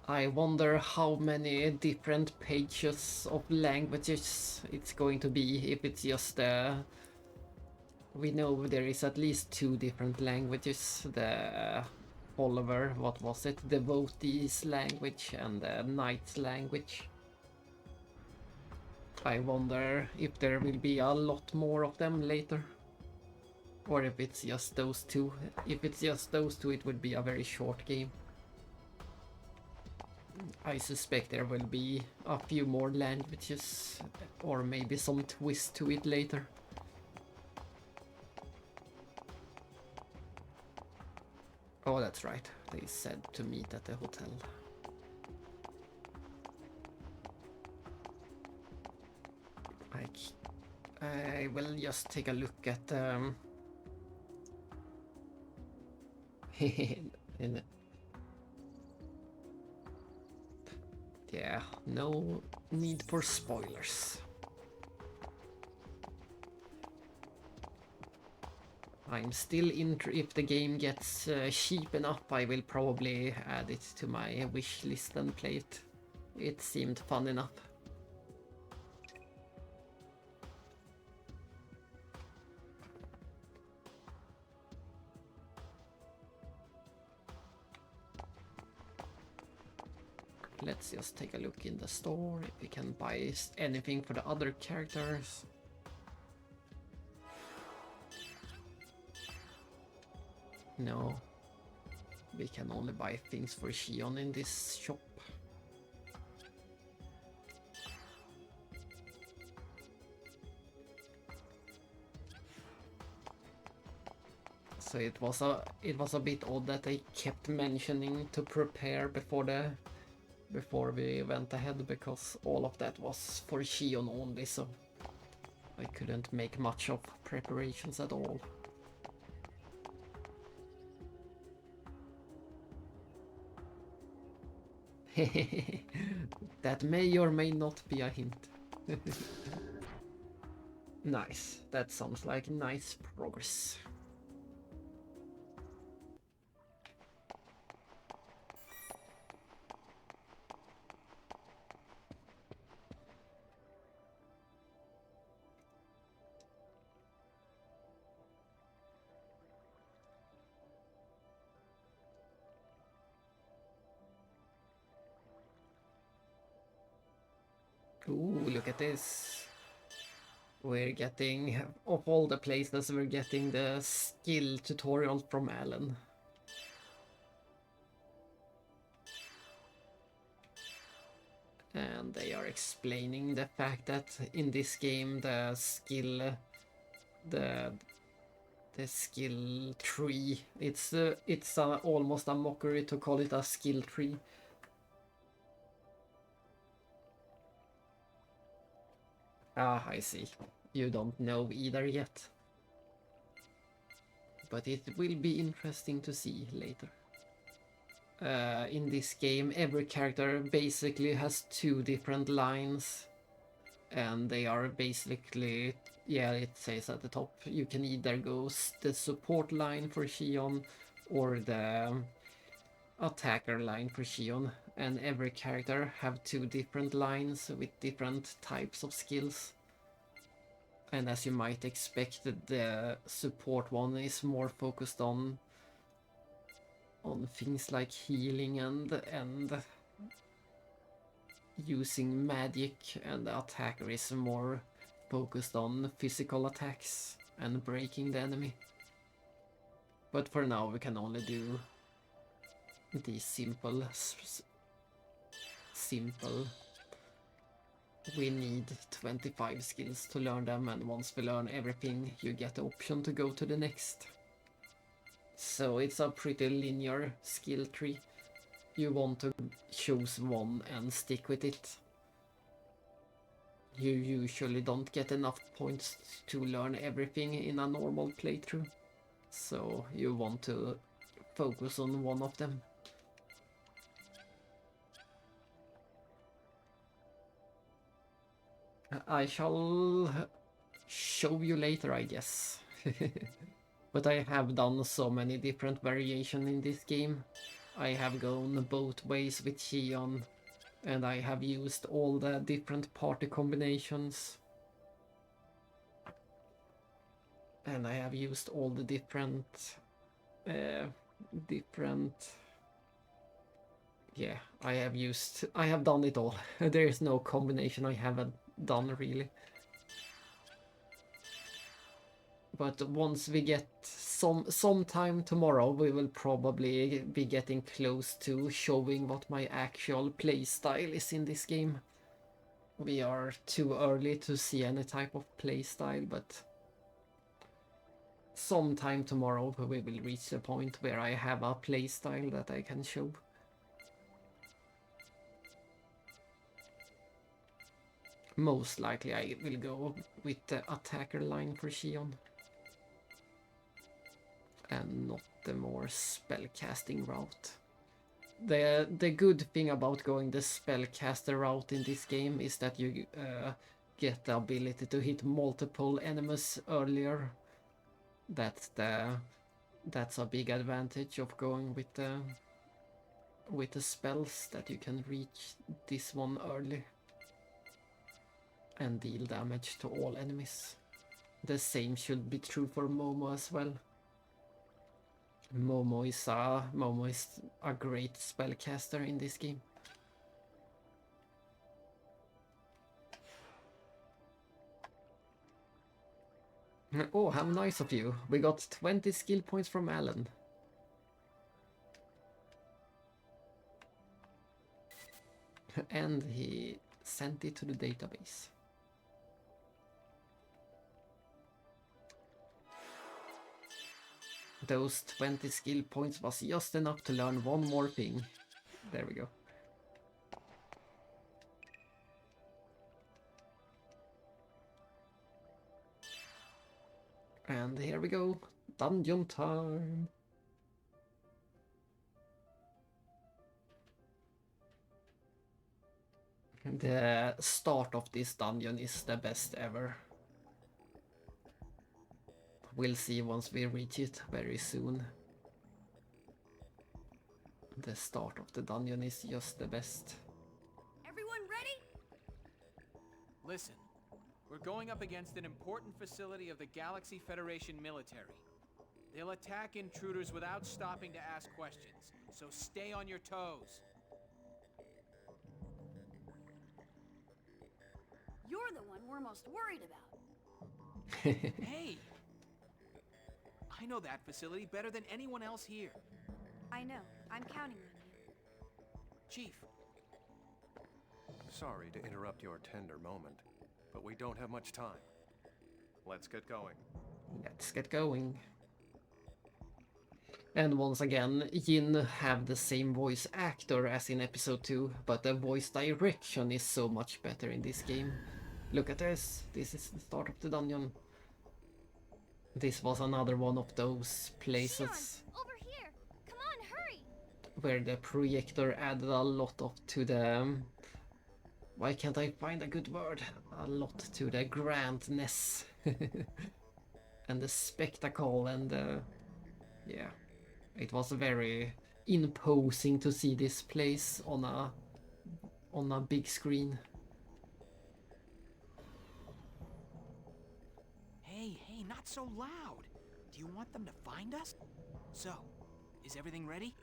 I wonder how many different pages of languages it's going to be, if it's just we know there is at least 2 different languages. The follower, what was it? Devotees language and the knight's language. I wonder if there will be a lot more of them later. Or if it's just those 2. If it's just those 2, it would be a very short game. I suspect there will be a few more languages, or maybe some twist to it later. Oh, that's right. They said to meet at the hotel. I will just take a look at yeah, no need for spoilers. I'm still if the game gets cheap enough, I will probably add it to my wish list and play it. It seemed fun enough. Let's just take a look in the store if we can buy anything for the other characters. No, we can only buy things for Xion in this shop. So it was a bit odd that they kept mentioning to prepare before we went ahead, because all of that was for Xion only, so I couldn't make much of preparations at all. That may or may not be a hint. Nice, that sounds like nice progress. Ooh, look at this. We're getting, of all the places, we're getting the skill tutorial from Alan. And they are explaining the fact that in this game the skill tree, it's almost a mockery to call it a skill tree. Ah, I see. You don't know either yet. But it will be interesting to see later. In this game, every character basically has 2 different lines. And they are basically, yeah, it says at the top, you can either go the support line for Xion or the attacker line for Xion. And every character have 2 different lines with different types of skills. And as you might expect, the support one is more focused on things like healing and using magic, and the attacker is more focused on physical attacks and breaking the enemy. But for now we can only do these simple. We need 25 skills to learn them, and once we learn everything you get the option to go to the next. So it's a pretty linear skill tree. You want to choose one and stick with it. You usually don't get enough points to learn everything in a normal playthrough. So you want to focus on one of them. I shall show you later, I guess. But I have done so many different variations in this game. I have gone both ways with Xion, and I have used all the different party combinations. And I have used all the different... Yeah, I have done it all. There is no combination I haven't done, really. But once we get sometime tomorrow, we will probably be getting close to showing what my actual playstyle is in this game. We are too early to see any type of playstyle, but sometime tomorrow we will reach the point where I have a playstyle that I can show. Most likely I will go with the attacker line for Xion. And not the more spellcasting route. The good thing about going the spellcaster route in this game is that you get the ability to hit multiple enemies earlier. That's a big advantage of going with the spells, that you can reach this one early and deal damage to all enemies. The same should be true for Momo as well. Momo is a great spellcaster in this game. Oh, how nice of you. We got 20 skill points from Alan. And he sent it to the database. Those 20 skill points was just enough to learn one more thing. There we go. And here we go. Dungeon time. The start of this dungeon is the best ever. We'll see once we reach it very soon. The start of the dungeon is just the best. Everyone ready? Listen, we're going up against an important facility of the Galaxy Federation military. They'll attack intruders without stopping to ask questions, so stay on your toes. You're the one we're most worried about. Hey! I know that facility better than anyone else here. I know. I'm counting on you. Chief. Sorry to interrupt your tender moment, but we don't have much time. Let's get going. Let's get going. And once again, Jin have the same voice actor as in episode 2, but the voice direction is so much better in this game. Look at this. This is the start of the dungeon. This was another one of those places Xion, over here. Come on, hurry. Where the projector added a lot to the... why can't I find a good word? A lot to the grandness. And the spectacle and the... yeah. It was very imposing to see this place on a big screen. Hey, not so loud. Do you want them to find us? So, is everything ready?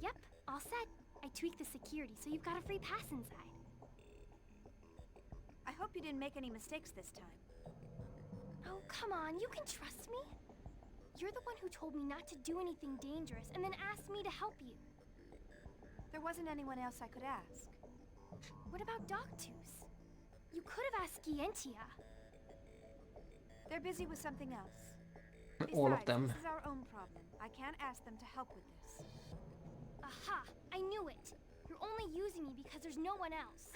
Yep, all set. I tweaked the security, so you've got a free pass inside. I hope you didn't make any mistakes this time. Oh, come on, you can trust me. You're the one who told me not to do anything dangerous and then asked me to help you. There wasn't anyone else I could ask. What about Dogtooth? You could have asked Gientia. They're busy with something else. All of them. This is our own problem. I can't ask them to help with this. Aha! I knew it! You're only using me because there's no one else.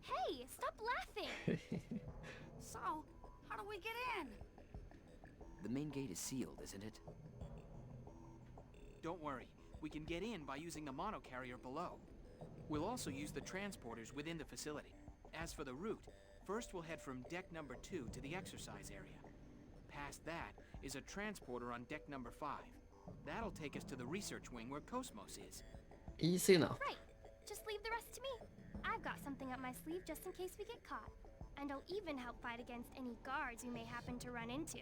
Hey, stop laughing! So, how do we get in? The main gate is sealed, isn't it? Don't worry. We can get in by using the monocarrier below. We'll also use the transporters within the facility. As for the route, first we'll head from deck number 2 to the exercise area. Past that is a transporter on deck number 5. That'll take us to the research wing where Cosmos is. Easy enough. Right. Just leave the rest to me. I've got something up my sleeve just in case we get caught. And I'll even help fight against any guards we may happen to run into.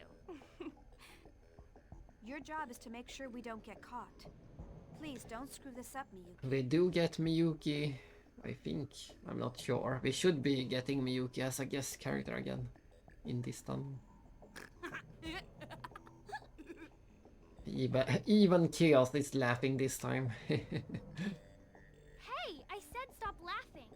Your job is to make sure we don't get caught. Please don't screw this up, Miyuki. We do get Miyuki, I think. I'm not sure. We should be getting Miyuki as a guest character again in this dungeon. Even Chaos is laughing this time. Hey, I said stop laughing.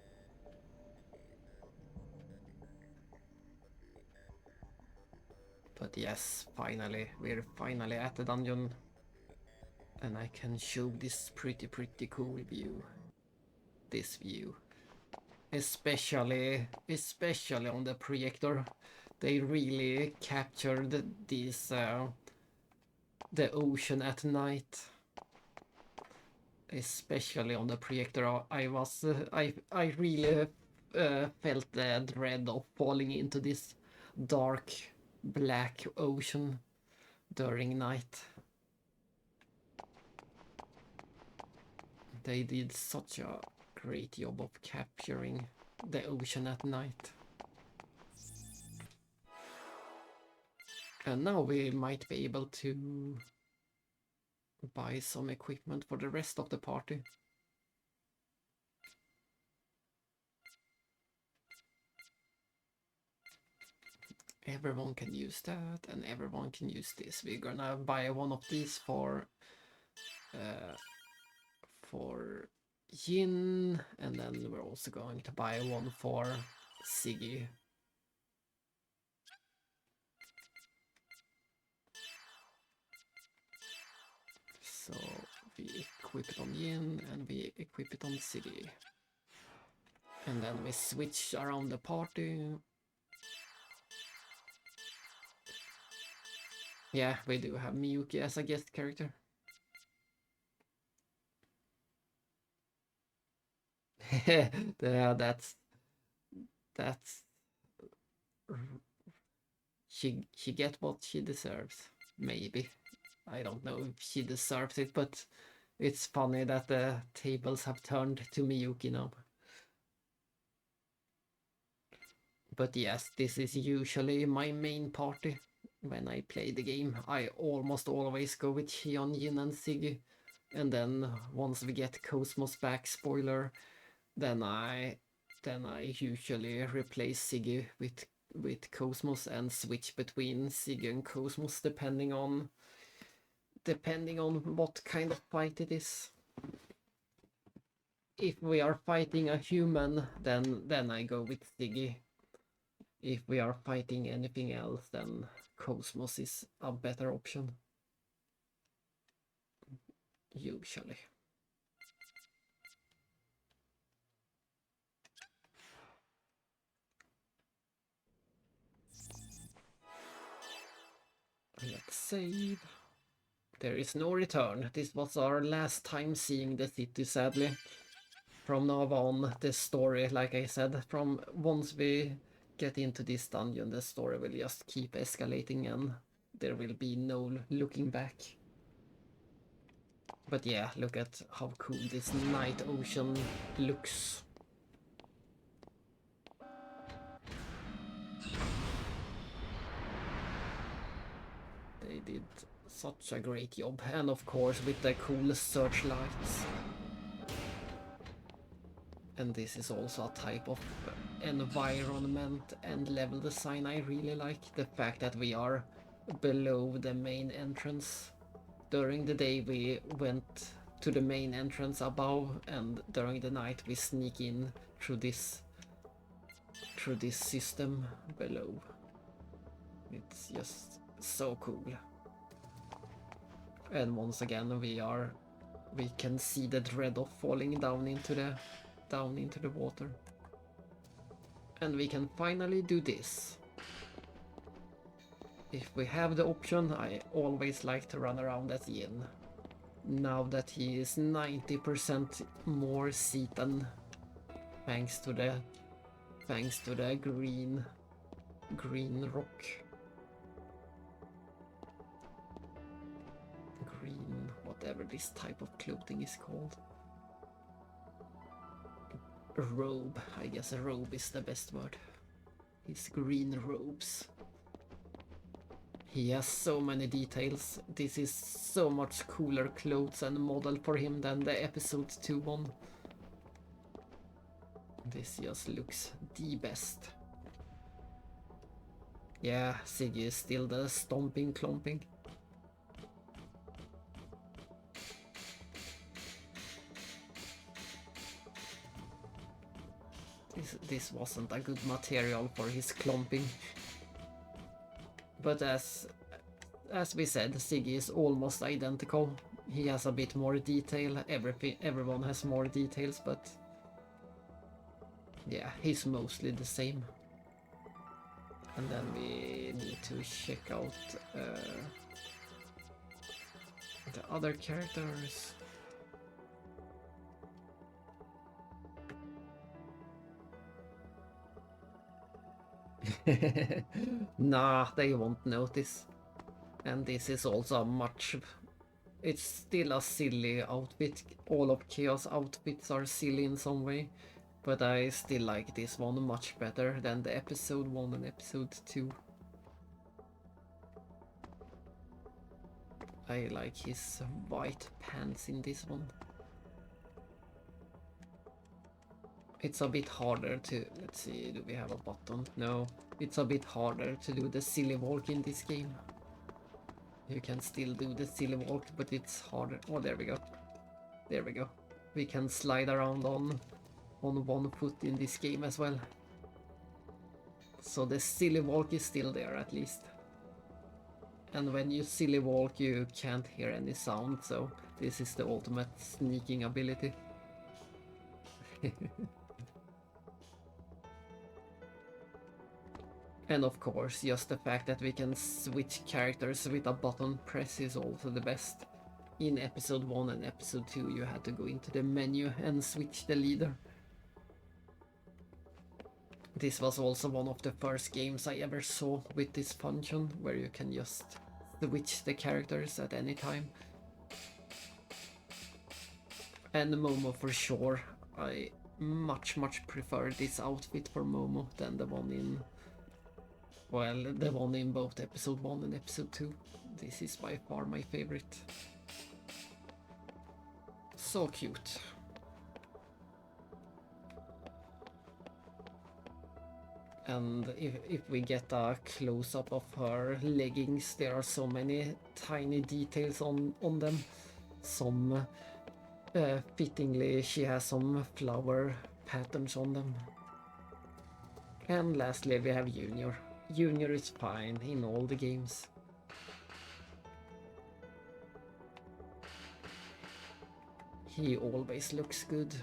But yes, finally, we're finally at the dungeon. And I can show this pretty cool view. This view. Especially on the projector. They really captured this, the ocean at night. Especially on the projector, I really felt the dread of falling into this dark black ocean during night. They did such a great job of capturing the ocean at night. And now we might be able to buy some equipment for the rest of the party. Everyone can use that, and everyone can use this. We're gonna buy one of these for Yin, and then we're also going to buy one for Siggy. So we equip it on Yin, and we equip it on Siggy. And then we switch around the party. Yeah, we do have Miyuki as a guest character. Yeah, that's she get what she deserves. Maybe. I don't know if she deserves it, but it's funny that the tables have turned to Miyuki now. But yes, this is usually my main party. When I play the game, I almost always go with Shion, Yin and Siggy. And then once we get Cosmos back, spoiler, then I usually replace Siggy with Cosmos and switch between Siggy and Cosmos depending on what kind of fight it is. If we are fighting a human, then I go with Siggy. If we are fighting anything else, then Cosmos is a better option. Usually. Let's save. There is no return. This was our last time seeing the city, sadly. From now on, the story, like I said, from once we get into this dungeon, the story will just keep escalating and there will be no looking back. But yeah, look at how cool this night ocean looks. They did such a great job, and of course with the cool searchlights. And this is also a type of environment and level design I really like. The fact that we are below the main entrance. During the day we went to the main entrance above, and during the night we sneak in through this system below. It's just so cool. And once again we can see the dread of falling down into the water. And we can finally do this. If we have the option, I always like to run around as Yin. Now that he is 90% more Cetan, thanks to the green rock. Green, whatever this type of clothing is called. A robe, I guess a robe is the best word. his green robes. He has so many details. This is so much cooler clothes and model for him than the episode 2 one. This just looks the best. Yeah, Siggy is still the stomping clomping. This wasn't a good material for his clomping. But as we said, Siggy is almost identical. He has a bit more detail. Everyone has more details, but yeah, he's mostly the same. And then we need to check out the other characters. Nah, they won't notice. And this is also it's still a silly outfit. All of Chaos outfits are silly in some way, but I still like this one much better than the episode 1 and episode 2. I like his white pants in this one. It's a bit harder to... Let's see, do we have a button? No. It's a bit harder to do the silly walk in this game. You can still do the silly walk, but it's harder. Oh, there we go. There we go. We can slide around on 1 foot in this game as well. So the silly walk is still there at least. And when you silly walk, you can't hear any sound, so this is the ultimate sneaking ability. And of course, just the fact that we can switch characters with a button press is also the best. In episode 1 and episode 2 you had to go into the menu and switch the leader. This was also one of the first games I ever saw with this function, where you can just switch the characters at any time. And Momo for sure. I much prefer this outfit for Momo than the one in... Well, the one in both episode 1 and episode 2. This is by far my favorite. So cute. And if we get a close-up of her leggings, there are so many tiny details on them. Some fittingly, she has some flower patterns on them. And lastly we have Junior. Junior is fine in all the games. He always looks good.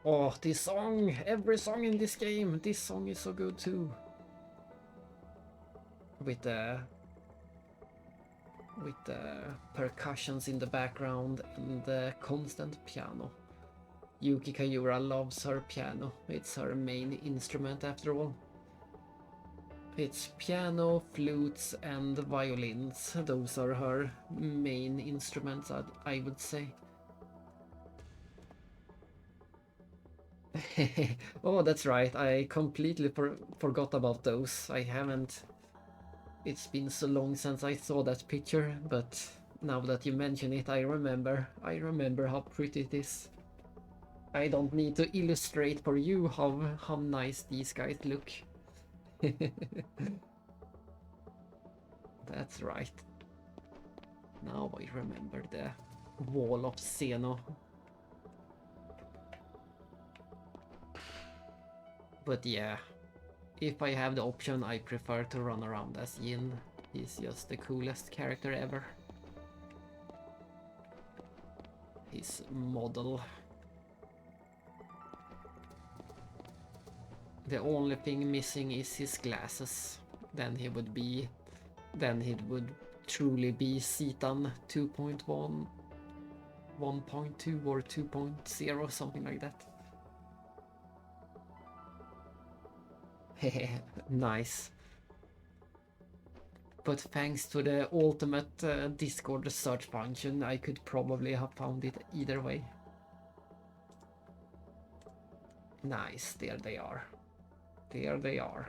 Oh, this song! Every song in this game! This song is so good too. With the percussions in the background and the constant piano. Yuki Kayura loves her piano. It's her main instrument after all. It's piano, flutes and violins. Those are her main instruments, I would say. Oh, that's right. I completely forgot about those. I haven't... It's been so long since I saw that picture, but now that you mention it, I remember. I remember how pretty it is. I don't need to illustrate for you how nice these guys look. That's right. Now I remember the wall of Xeno. But yeah, if I have the option, I prefer to run around as Yin. He's just the coolest character ever. His model. The only thing missing is his glasses. Then he would truly be Citan 2.1, 1.2 or 2.0, something like that. Hehe, nice. But thanks to the ultimate Discord search function, I could probably have found it either way. Nice, there they are. There they are.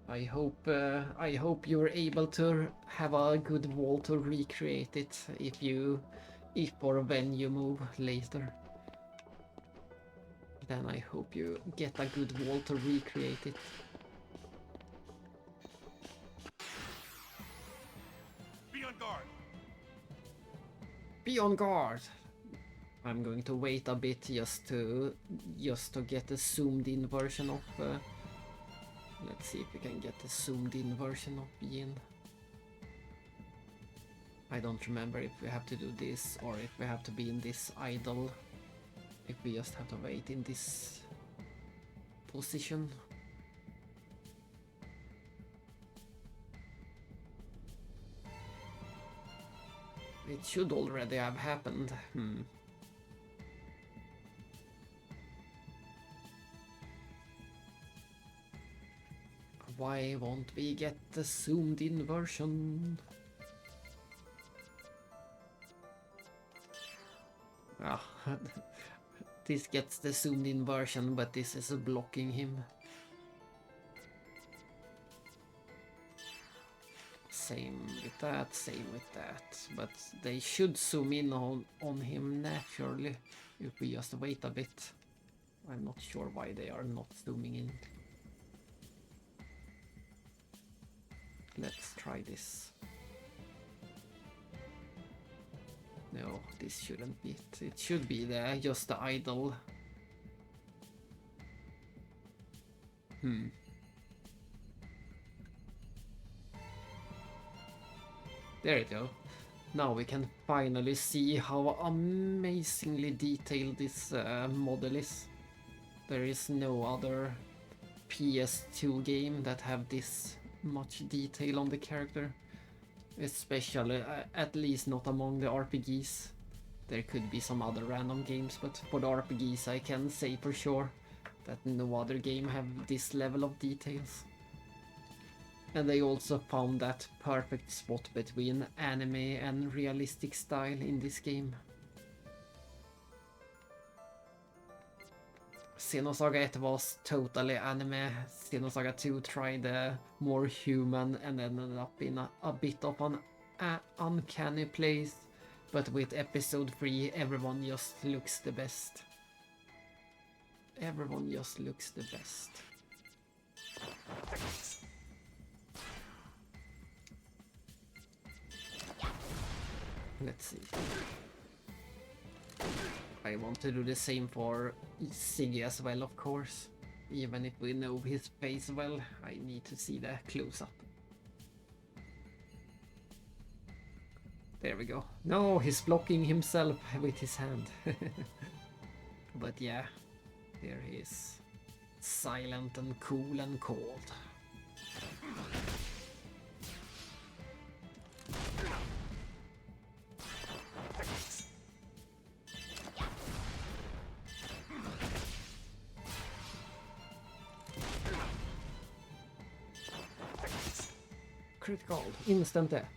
I hope you're able to have a good wall to recreate it if or when you move later. Then I hope you get a good wall to recreate it. Be on guard. Be on guard. I'm going to wait a bit just to get a zoomed in version of let's see if we can get the zoomed in version of Yin. I don't remember if we have to do this or if we have to be in this idle. If we just have to wait in this position. It should already have happened. Why won't we get the zoomed in version? Ah, this gets the zoomed in version, but this is blocking him. Same with that, same with that. But they should zoom in on him naturally if we just wait a bit. I'm not sure why they are not zooming in. Let's try this. No, this shouldn't be it. It should be just the idle. There you go. Now we can finally see how amazingly detailed this model is. There is no other PS2 game that have this much detail on the character. Especially, at least not among the RPGs. There could be some other random games, but for the RPGs I can say for sure that no other game have this level of details. And they also found that perfect spot between anime and realistic style in this game. Xenosaga 1 was totally anime. Xenosaga 2 tried more human and ended up in a bit of an uncanny place. But with episode 3, everyone just looks the best. Everyone just looks the best. Let's see. I want to do the same for Siggy as well, of course. Even if we know his face well, I need to see the close-up. There we go. No, he's blocking himself with his hand. But yeah, there he is. Silent and cool and cold. Critical, instant death.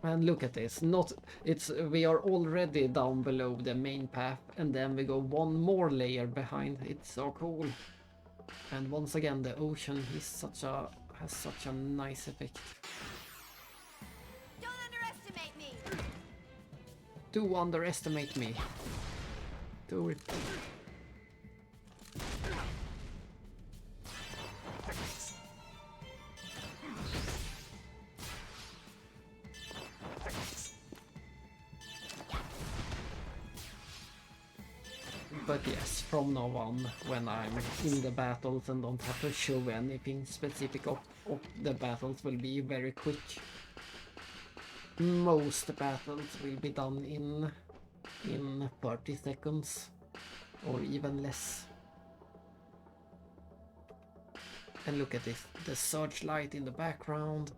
And look at this, we are already down below the main path and then we go one more layer behind. It's so cool. And once again the ocean has such a nice effect. Don't underestimate me. Do underestimate me. Do it. But yes, from now on, when I'm in the battles and don't have to show anything specific of the battles will be very quick. Most battles will be done in 30 seconds or even less. And look at this, the searchlight in the background,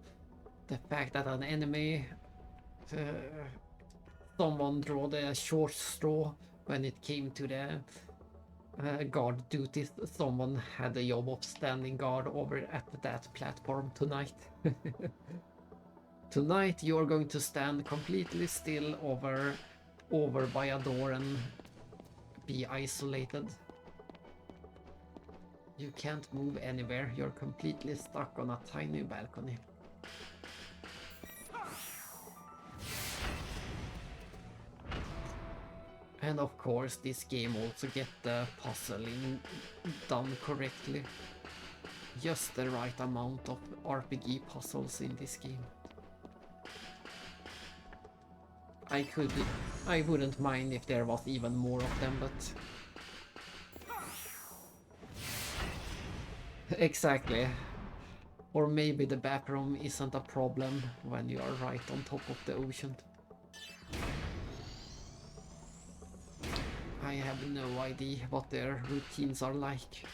the fact that an enemy, someone drew the short straw when it came to the guard duties. Someone had the job of standing guard over at that platform tonight. Tonight you're going to stand completely still over by a door and be isolated. You can't move anywhere, you're completely stuck on a tiny balcony. And of course this game also get the puzzling done correctly. Just the right amount of RPG puzzles in this game. I wouldn't mind if there was even more of them, but... Exactly. Or maybe the backroom isn't a problem when you are right on top of the ocean. I have no idea what their routines are like.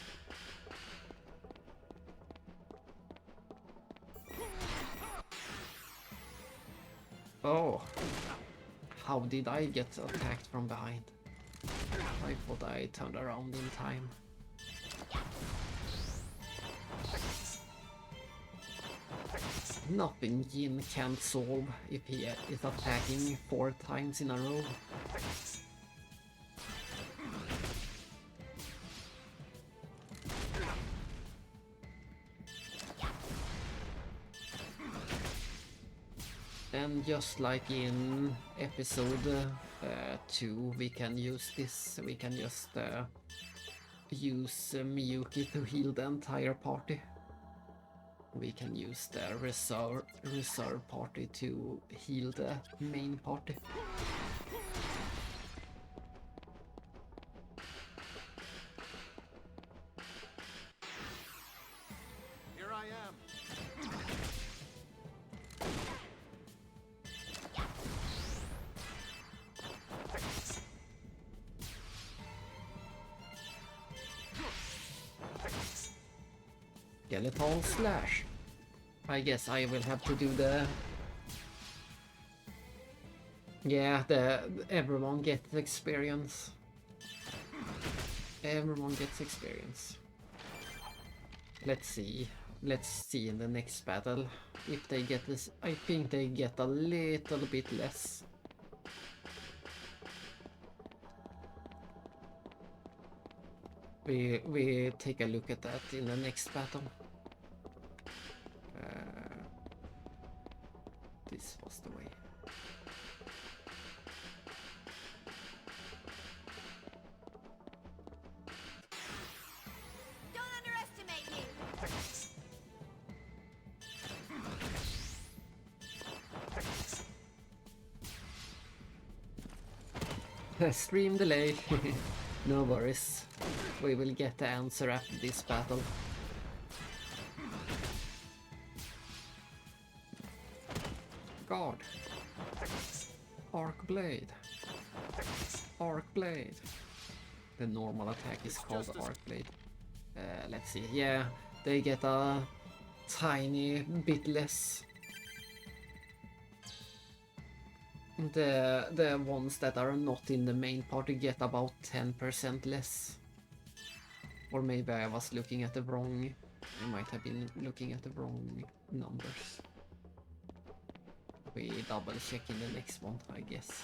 Oh, how did I get attacked from behind? I thought I turned around in time. Nothing Jin can't solve if he is attacking 4 times in a row. And just like in episode 2, we can use this, we can just use Miyuki to heal the entire party. We can use the reserve party to heal the main party. Here I am. Skeletal slash. I guess I will have to do the... Yeah, everyone gets experience. Everyone gets experience. Let's see in the next battle if they get this. I think they get a little bit less. We take a look at that in the next battle. This was the way. Don't underestimate me! Stream delay. No worries. We will get the answer after this battle. God. Arc blade. Arc blade. The normal attack is called arc blade. Let's see. Yeah, they get a tiny bit less. The ones that are not in the main party get about 10% less. Or maybe I was looking at the wrong... I might have been looking at the wrong numbers. We double check in the next one, I guess.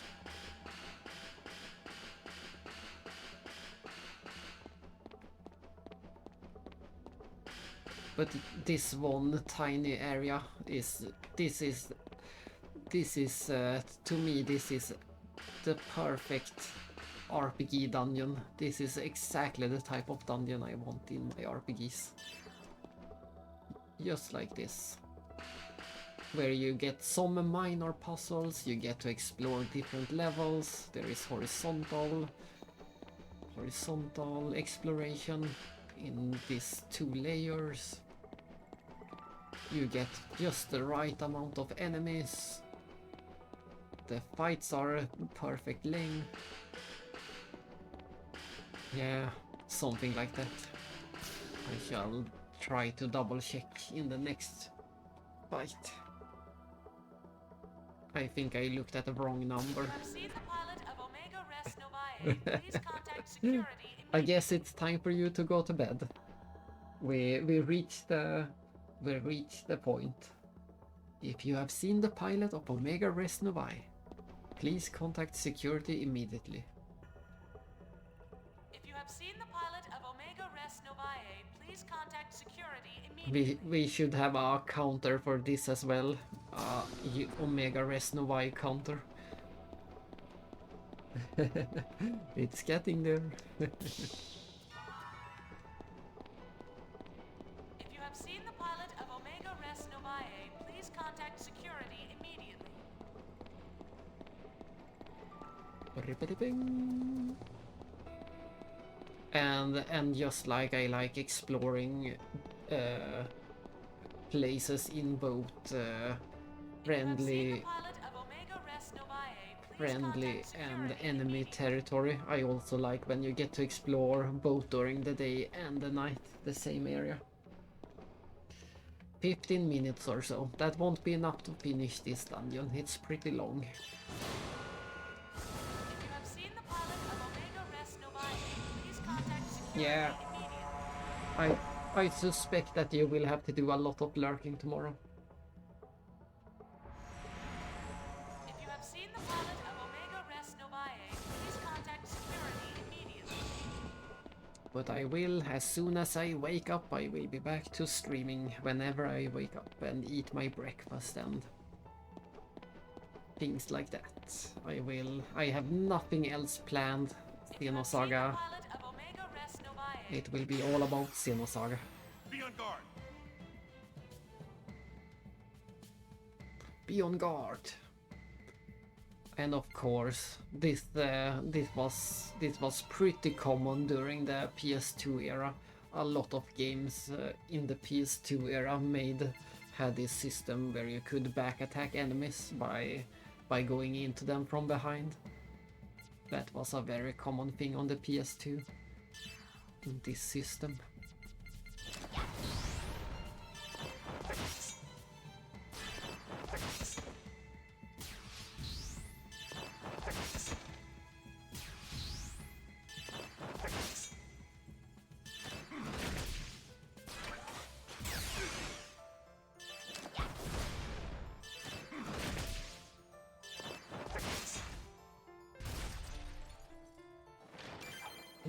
But this one tiny area is... This is to me, this is the perfect RPG dungeon. This is exactly the type of dungeon I want in my RPGs. Just like this. Where you get some minor puzzles, you get to explore different levels, there is horizontal horizontal exploration in these 2 layers. You get just the right amount of enemies. The fights are a perfect length. Yeah, something like that. I shall try to double check in the next fight. I think I looked at the wrong number. I guess it's time for you to go to bed. We reached the point. If you have seen the pilot of Omega Res Novae, please contact security immediately. If you have seen the pilot of Omega Res Novae, please contact security immediately. We should have a counter for this as well. Omega Res Novae counter. It's getting there. If you have seen the pilot of Omega Res Novae, please contact security immediately. And just like I like exploring places in both friendly and enemy territory. I also like when you get to explore both during the day and the night the same area. 15 minutes or so. That won't be enough to finish this dungeon. It's pretty long. Yeah, I suspect that you will have to do a lot of lurking tomorrow. If you have seen the pilot of Omega Res Novae, please contact security immediately. But I will, as soon as I wake up, I will be back to streaming whenever I wake up and eat my breakfast and things like that. I have nothing else planned. Xenosaga. It will be all about Xenosaga. Be on guard. Be on guard. And of course, this was pretty common during the PS2 era. A lot of games in the PS2 era had this system where you could back attack enemies by going into them from behind. That was a very common thing on the PS2 in this system.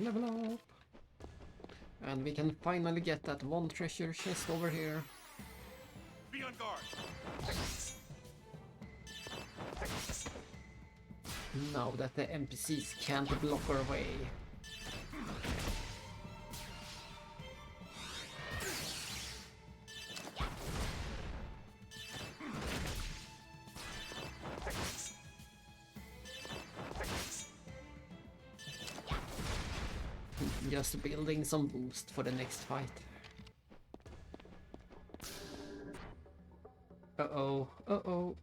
Level up! And we can finally get that one treasure chest over here. Be on guard. Now that the NPCs can't block our way. Just building some boost for the next fight. Uh-oh, uh-oh.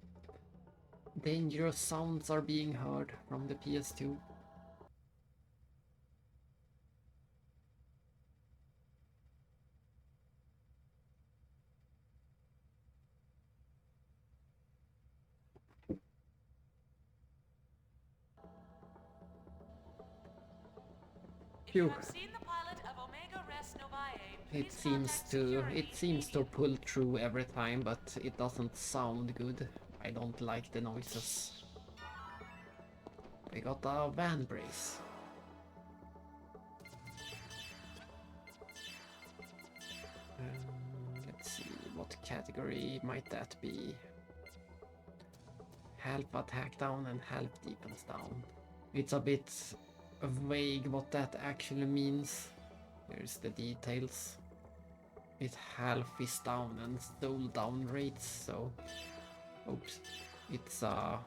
Dangerous sounds are being heard from the PS2. Phew. It seems to pull through every time, but it doesn't sound good. I don't like the noises. We got a van brace. Let's see, what category might that be? Half attack down and half defense down. It's a bit vague what that actually means. Here's the details. It half is down and soul down rates, so oops. It's a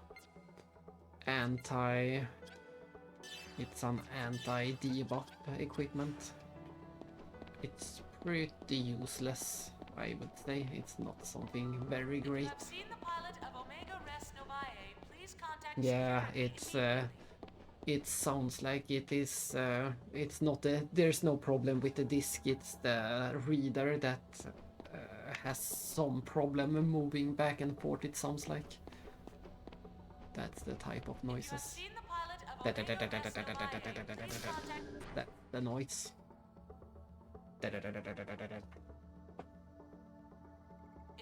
It's an anti-debuff equipment. It's pretty useless, I would say. It's not something very great. If you have seen the pilot of Omega Res Novae, please contact Yeah, security it sounds like it is. It's not a. There's no problem with the disc. It's the reader that has some problem moving back and forth. It sounds like. That's the type of noises. That's the noise. If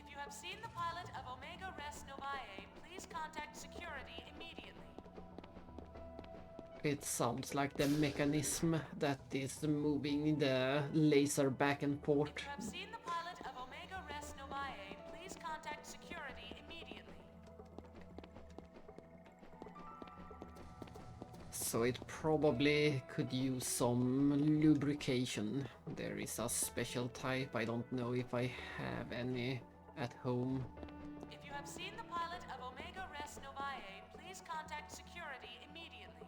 you have seen the pilot of Omega Res Novae, please contact security immediately. It sounds like the mechanism that is moving the laser back and forth. If you have seen the pilot of Omega Res Novae, please contact security immediately. So it probably could use some lubrication. There is a special type. I don't know if I have any at home. If you have seen the pilot of Omega Res Novae, please contact security immediately.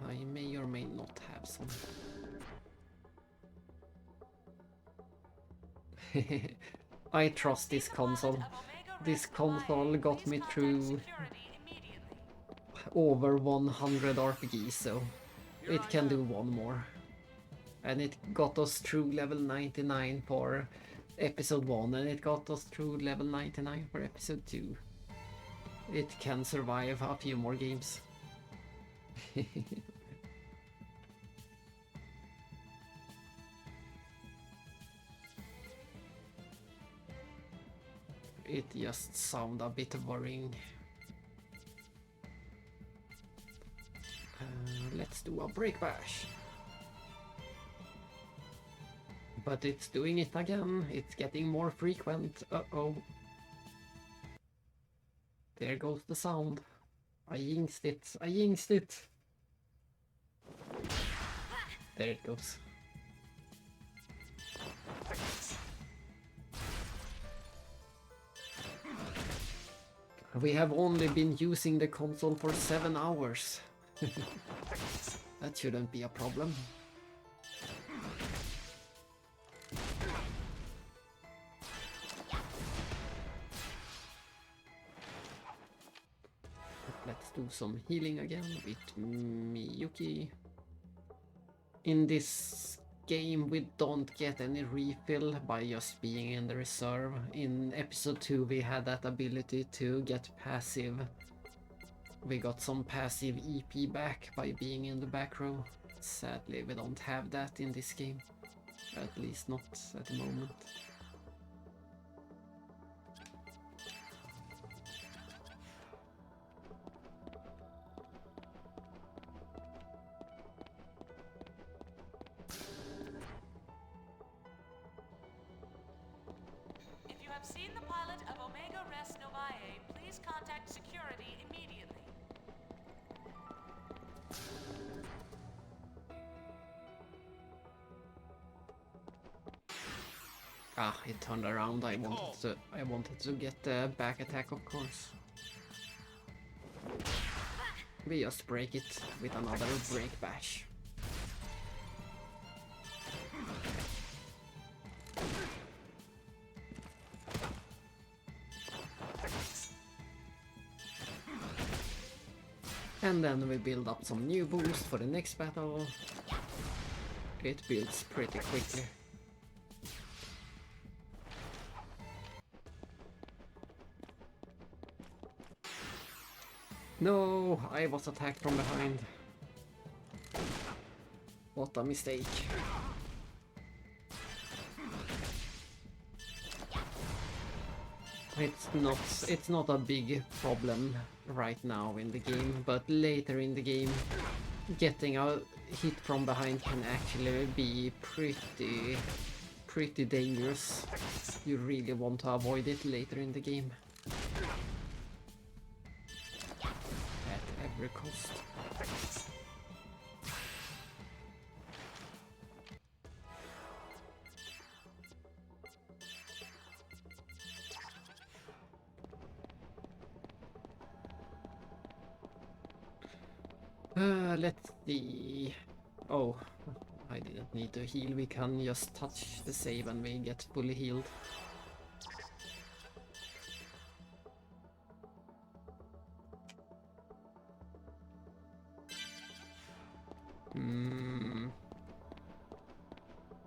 I may or may not have some. I trust this console. This console got me through over 100 RPGs, so it can do one more. And it got us through level 99 for episode 1, and it got us through level 99 for episode 2. It can survive a few more games. It just sounds a bit worrying. Let's do a break bash. But it's doing it again. It's getting more frequent. Uh-oh. There goes the sound. I jinxed it. I jinxed it. There it goes. We have only been using the console for 7 hours. That shouldn't be a problem. Let's do some healing again with Miyuki. In this game we don't get any refill by just being in the reserve. In episode 2 we had that ability to get passive. We got some passive EP back by being in the back row. Sadly we don't have that in this game. At least not at the moment. If you have seen the pilot of Omega Res Novae, please contact security immediately. Ah, it turned around. I wanted to get the back attack, of course. We just break it with another break bash. And then we build up some new boost for the next battle. It builds pretty quickly. No, I was attacked from behind. What a mistake. It's not a big problem right now in the game, but later in the game getting a hit from behind can actually be pretty dangerous. You really want to avoid it later in the game. At every cost. Let's see. Oh, I didn't need to heal. We can just touch the save and we get fully healed.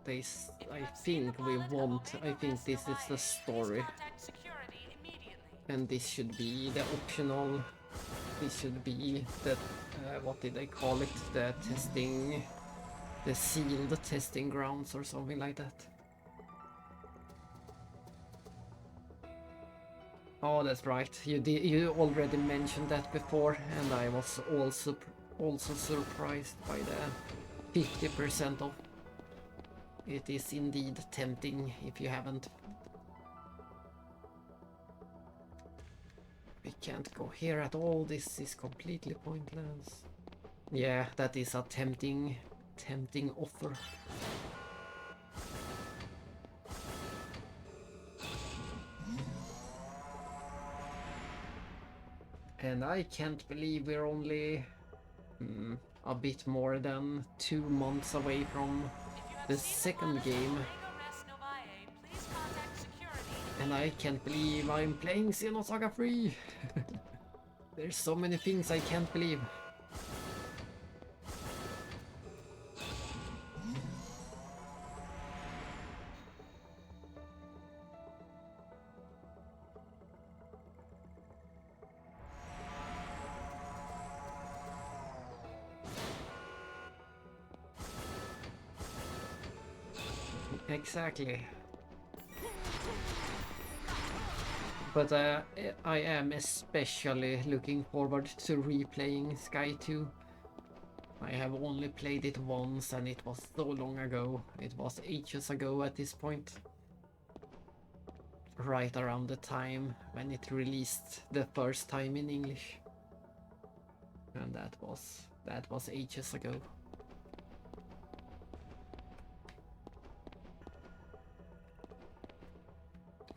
This, I think we want. I think this is the story. And this should be the optional. This should be the, what did they call it? The testing, the sealed testing grounds or something like that. Oh, that's right. You already mentioned that before, and I was also surprised by the 50% off. It is indeed tempting if you haven't. We can't go here at all. This is completely pointless. Yeah, that is a tempting offer. And I can't believe we're only a bit more than 2 months away from the second game. And I can't believe I'm playing Xenosaga III. There's so many things I can't believe. Exactly. But I am especially looking forward to replaying Sky 2. I have only played it once and it was so long ago. It was ages ago at this point. Right around the time when it released the first time in English. And that was ages ago.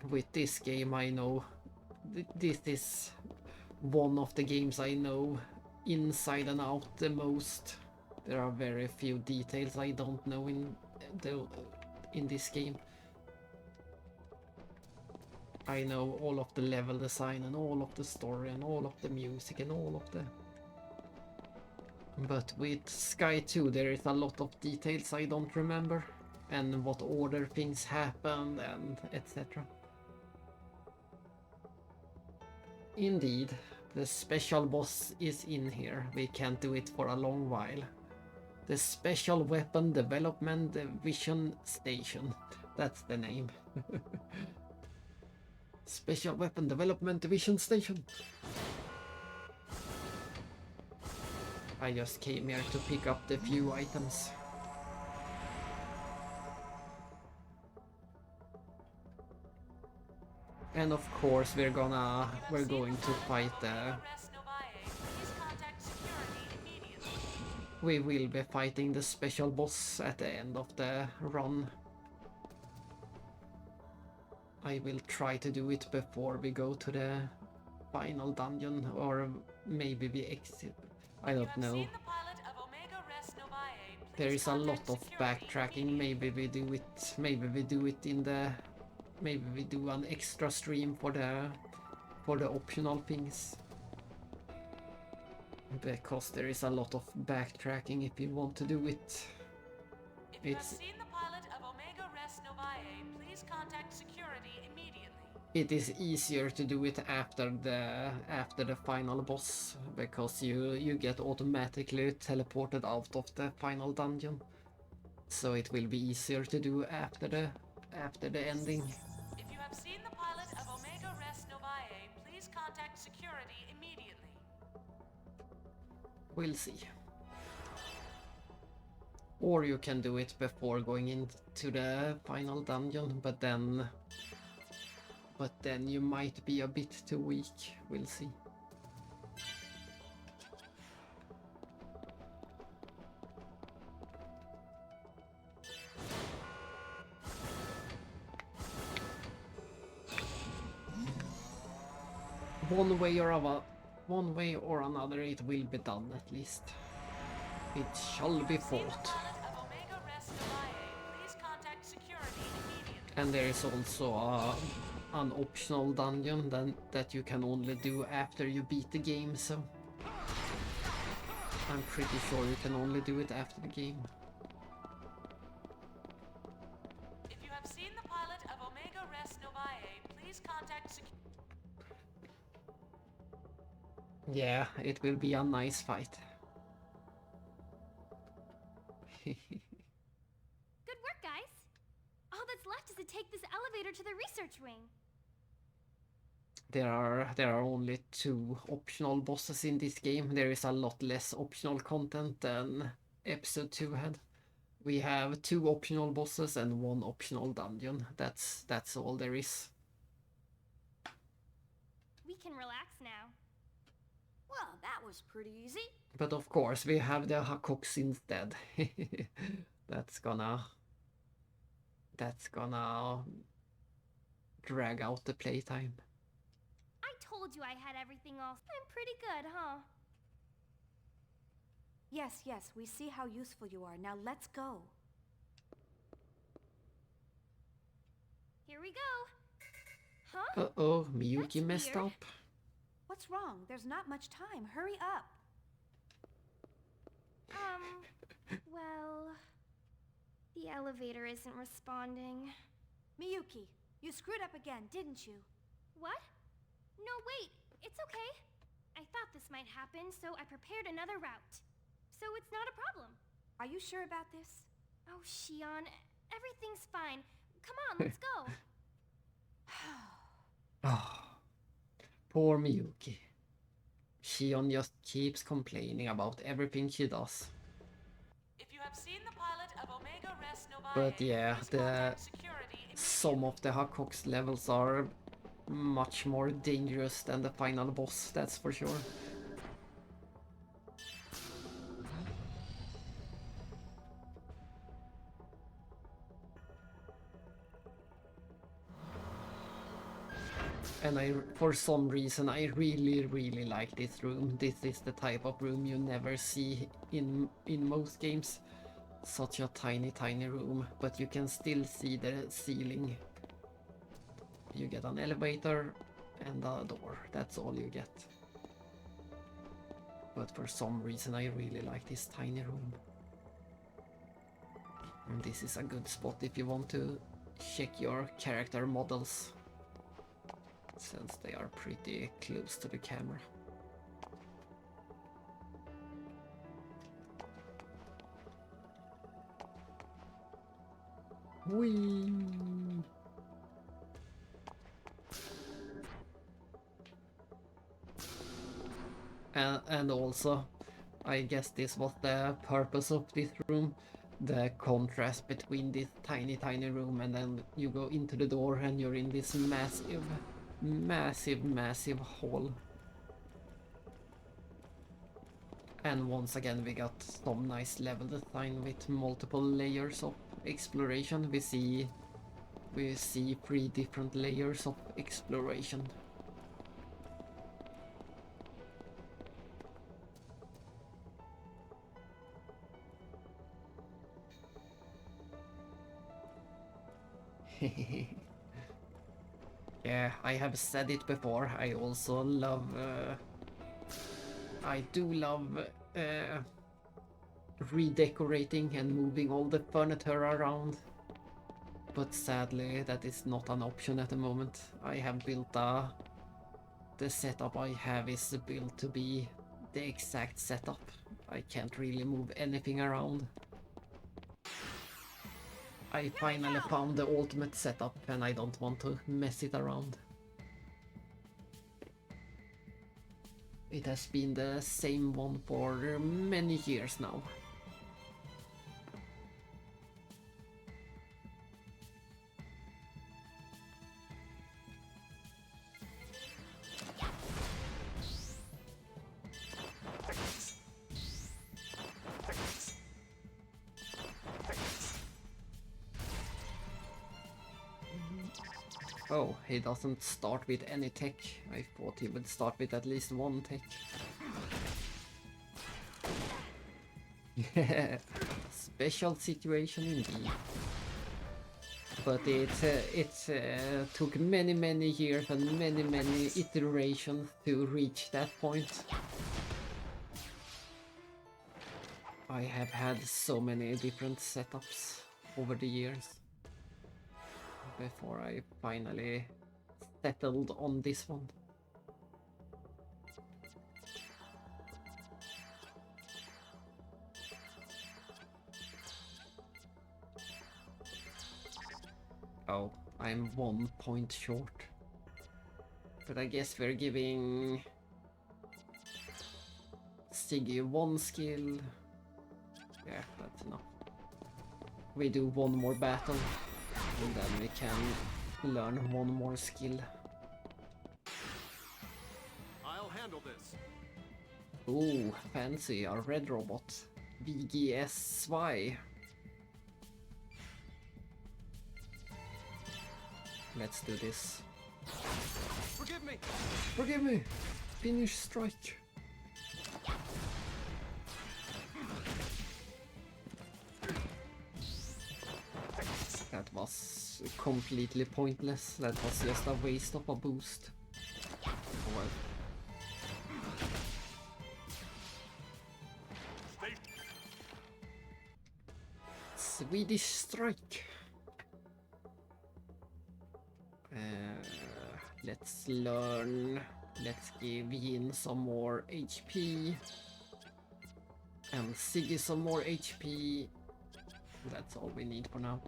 With this game I know this is one of the games I know inside and out the most. There are very few details I don't know in this game. I know all of the level design and all of the story and all of the music and all of the... But with Sky 2 there is a lot of details I don't remember, and what order things happened and etc. Indeed, the special boss is in here. We can't do it for a long while. The Special Weapon Development Division Station. That's the name. Special Weapon Development Division Station. I just came here to pick up the few items. And of course we're going to fight the... We will be fighting the special boss at the end of the run. I will try to do it before we go to the final dungeon, or maybe we exit. I don't know. There is a lot of backtracking. Maybe we do it in the... Maybe we do an extra stream for the optional things. Because there is a lot of backtracking if you want to do it. If you have seen the pilot of Omega Res Novae, please contact security immediately. It is easier to do it after the final boss, because you get automatically teleported out of the final dungeon. So it will be easier to do after the ending. If you have seen the pilot of Omega Res Novae, please contact security immediately. We'll see. Or you can do it before going into the final dungeon, but then you might be a bit too weak. We'll see. One way or another it will be done at least. It shall be fought. And there is also an optional dungeon that you can only do after you beat the game, so I'm pretty sure you can only do it after the game. If you have seen the pilot of Omega Res Novae, please contact Yeah, it will be a nice fight. Good work, guys! All that's left is to take this elevator to the research wing. There are only 2 optional bosses in this game. There is a lot less optional content than episode 2 had. We have 2 optional bosses and 1 optional dungeon. That's all there is. We can relax now. Well, that was pretty easy. But of course we have the Hakoks instead. That's gonna drag out the playtime. I told you I had everything all... I'm pretty good, huh? Yes, yes, we see how useful you are. Now let's go. Here we go. Huh? Uh-oh, Miyuki messed weird. up. What's wrong? There's not much time. Hurry up. Well... The elevator isn't responding. Miyuki, you screwed up again, didn't you? What? No, wait. It's okay. I thought this might happen, so I prepared another route. So it's not a problem. Are you sure about this? Oh, Shion, everything's fine. Come on, let's go. Oh, poor Miyuki. Shion just keeps complaining about everything she does. If you have seen the pilot of Omega Res Novae, But yeah, some of the Hakoks levels are much more dangerous than the final boss, that's for sure. And for some reason, I really like this room. This is the type of room you never see in most games. Such a tiny room, but you can still see the ceiling. You get an elevator and a door. That's all you get. But for some reason, I really like this tiny room. And this is a good spot if you want to check your character models, since they are pretty close to the camera. Whee! And also, I guess this was the purpose of this room. The contrast between this tiny room, and then you go into the door and you're in this massive hall. And once again we got some nice level design with multiple layers of exploration. We see 3 different layers of exploration. Yeah, I have said it before. I also love... I do love redecorating and moving all the furniture around. But sadly, that is not an option at the moment. I have built the setup I have is built to be the exact setup. I can't really move anything around. I finally found the ultimate setup and I don't want to mess it around. It has been the same one for many years now. Oh, he doesn't start with any tech. I thought he would start with at least one tech. Special situation indeed. But it took many years and many iterations to reach that point. I have had so many different setups over the years before I finally settled on this one. Oh, I'm 1 point short. But I guess we're giving Siggy 1 skill. Yeah, that's enough. We do 1 more battle, and then we can learn 1 more skill. I'll handle this. Ooh, fancy, our red robot. VGSY. Let's do this. Forgive me! Forgive me! Finish strike. That was completely pointless. That was just a waste of a boost. Oh well. Swedish strike. Let's learn. Let's give Yin some more HP. And Siggy some more HP. That's all we need for now.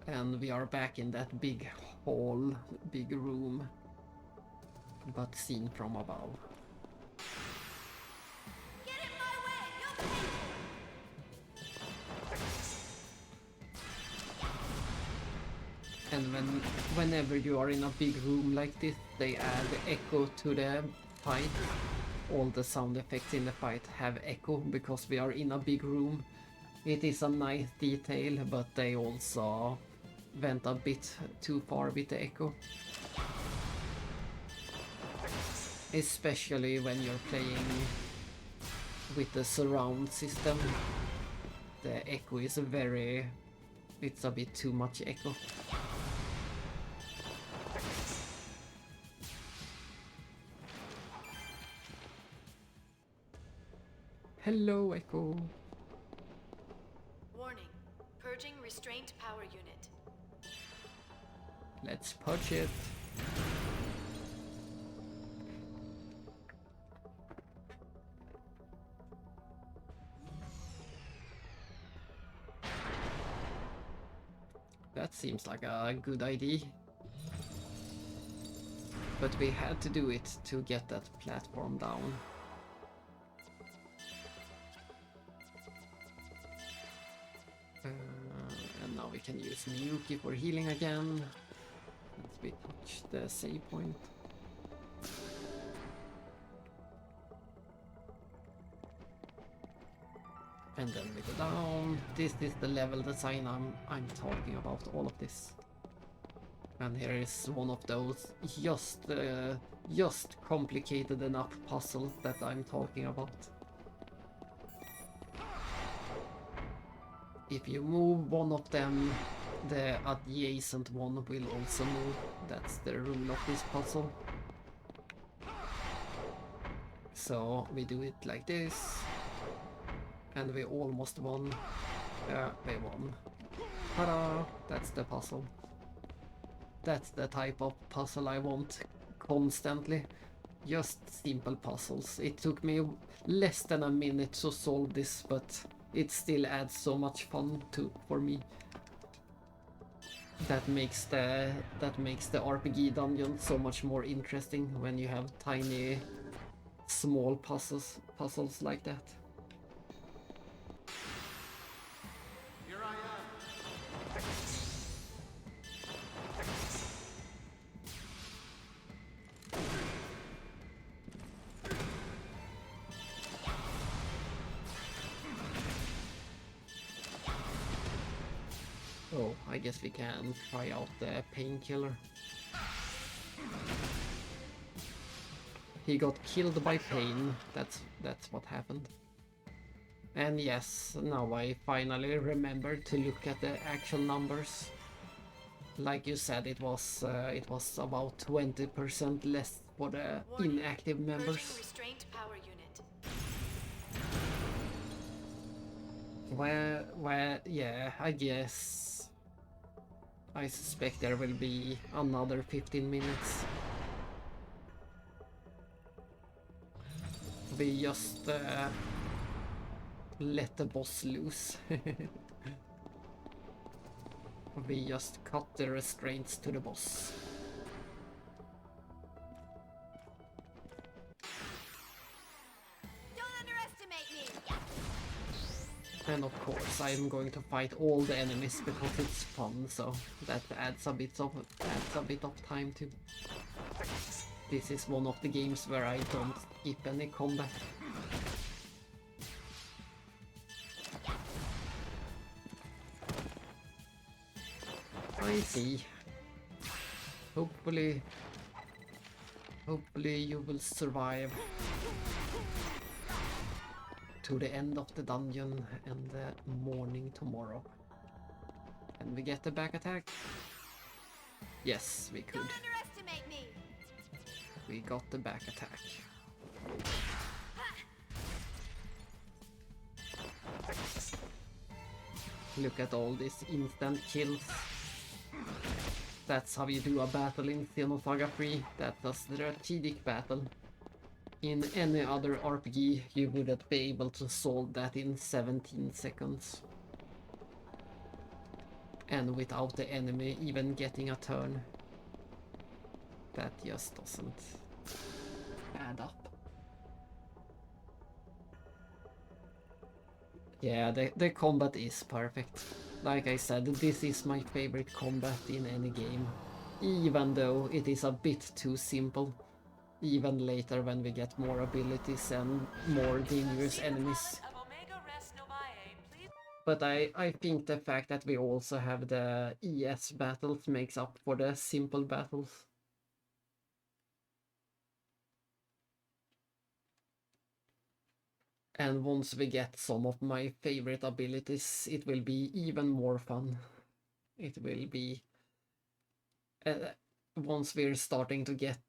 And we are back in that big hall, big room, but seen from above. And whenever you are in a big room like this, they add echo to the fight. All the sound effects in the fight have echo because we are in a big room. It is a nice detail, but they also went a bit too far with the echo. Especially when you're playing with the surround system. The echo is it's a bit too much echo. Hello, Echo. Warning. Purging restraint power unit. Let's purge it. That seems like a good idea. But we had to do it to get that platform down. And now we can use Miyuki for healing again. Let's we touch the save point. And then we go down. This is the level design I'm talking about, all of this. And here is one of those just complicated enough puzzles that I'm talking about. If you move one of them, the adjacent one will also move. That's the rule of this puzzle. So we do it like this. And we almost won. Yeah, we won. Ta-da! That's the puzzle. That's the type of puzzle I want constantly. Just simple puzzles. It took me less than a minute to solve this, but it still adds so much fun for me. That makes the RPG dungeon so much more interesting when you have tiny, small puzzles like that. Here I am. Oh, I guess we can try out the painkiller. He got killed by pain. That's what happened. And yes, now I finally remember to look at the actual numbers. Like you said, it was about 20% less for the inactive members. Restraint power unit. Well, yeah, I guess. I suspect there will be another 15 minutes. We just let the boss loose. We just cut the restraints to the boss. Don't underestimate me! And of course, I'm going to fight all the enemies because it's fun, so that adds a bit of time too. This is one of the games where I don't skip any combat. I see. Hopefully you will survive to the end of the dungeon and the morning tomorrow. And we get the back attack? Yes, we could. Don't underestimate me! We got the back attack. Look at all these instant kills. That's how you do a battle in Xenosaga 3. That's a strategic battle. In any other RPG, you wouldn't be able to solve that in 17 seconds. And without the enemy even getting a turn. That just doesn't add up. Yeah, the combat is perfect. Like I said, this is my favorite combat in any game. Even though it is a bit too simple. Even later when we get more abilities and more dangerous enemies. But I think the fact that we also have the ES battles makes up for the simple battles. And once we get some of my favorite abilities, it will be even more fun. It will be... once we're starting to get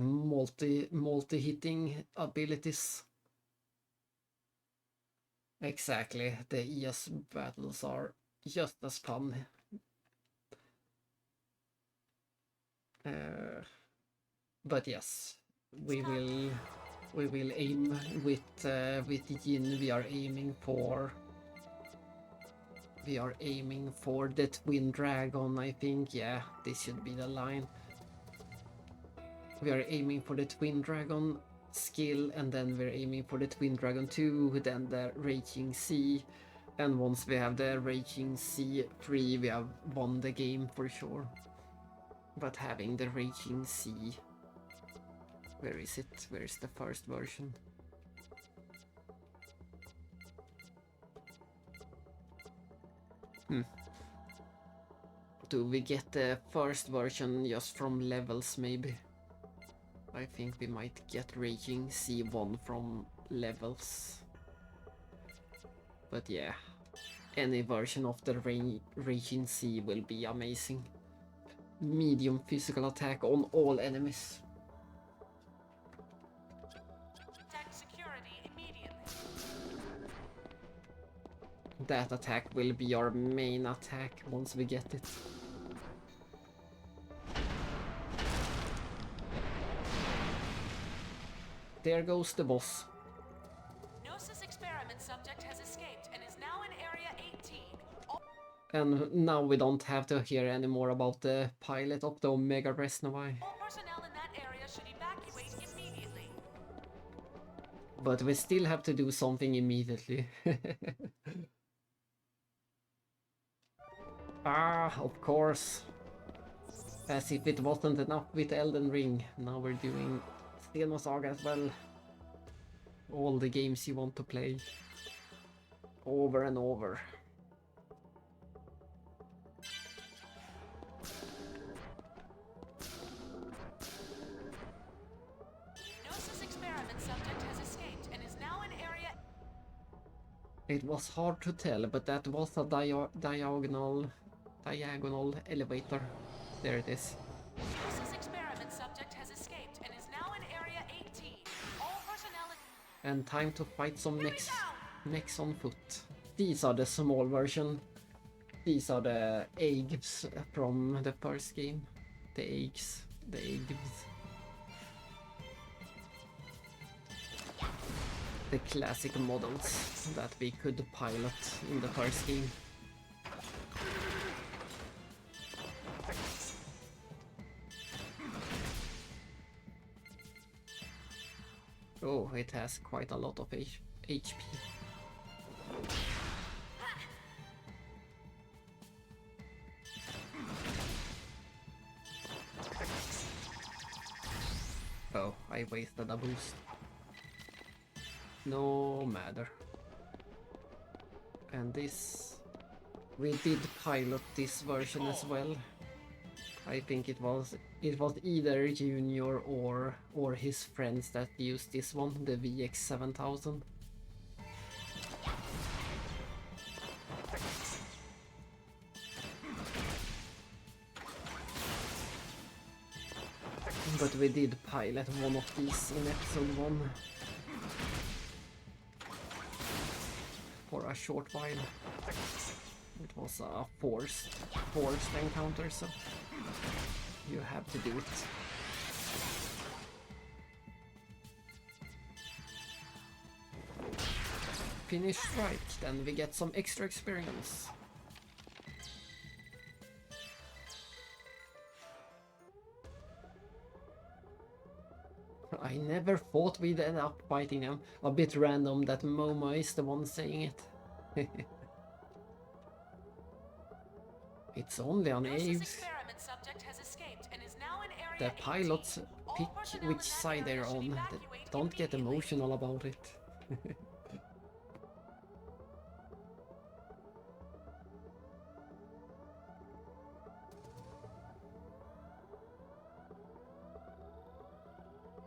multi-hitting abilities. Exactly, the ES battles are just as fun. But yes, we will aim with Yin. We are aiming for the Twin Dragon, I think. Yeah, this should be the line. We are aiming for the Twin Dragon skill, and then we're aiming for the Twin Dragon 2, then the Raging Sea. And once we have the Raging Sea 3, we have won the game for sure. But having the Raging Sea... Where is it? Where is the first version? Do we get the first version just from levels, maybe? I think we might get Raging C1 from levels. But yeah, any version of the Raging Sea will be amazing. Medium physical attack on all enemies. That attack will be our main attack once we get it. There goes the boss. Gnosis experiment subject has escaped and is now in Area 18. And now we don't have to hear any more about the pilot of the Omega Resnovae. All personnel in that area should evacuate immediately. But we still have to do something immediately. Of course. As if it wasn't enough with Elden Ring. Now we're doing Xenosaga as well. All the games you want to play. Over and over. Gnosis It was hard to tell, but that was a diagonal elevator. There it is. This experiment subject has escaped and is now in Area 18. All personnel... And time to fight some mechs on foot. These are the small version. These are the eggs from the first game. The eggs. The classic models that we could pilot in the first game. Oh, it has quite a lot of HP. Oh, I wasted a boost. No matter. And this... we did pilot this version as well. I think it was either Junior or his friends that used this one, the VX7000. But we did pilot one of these in episode 1 for a short while. It was a forced encounter, so you have to do it. Finish right, then we get some extra experience. I never thought we'd end up fighting them. A bit random that Momo is the one saying it. It's only on Aves. The pilots pick which side they're on. Don't get emotional about it.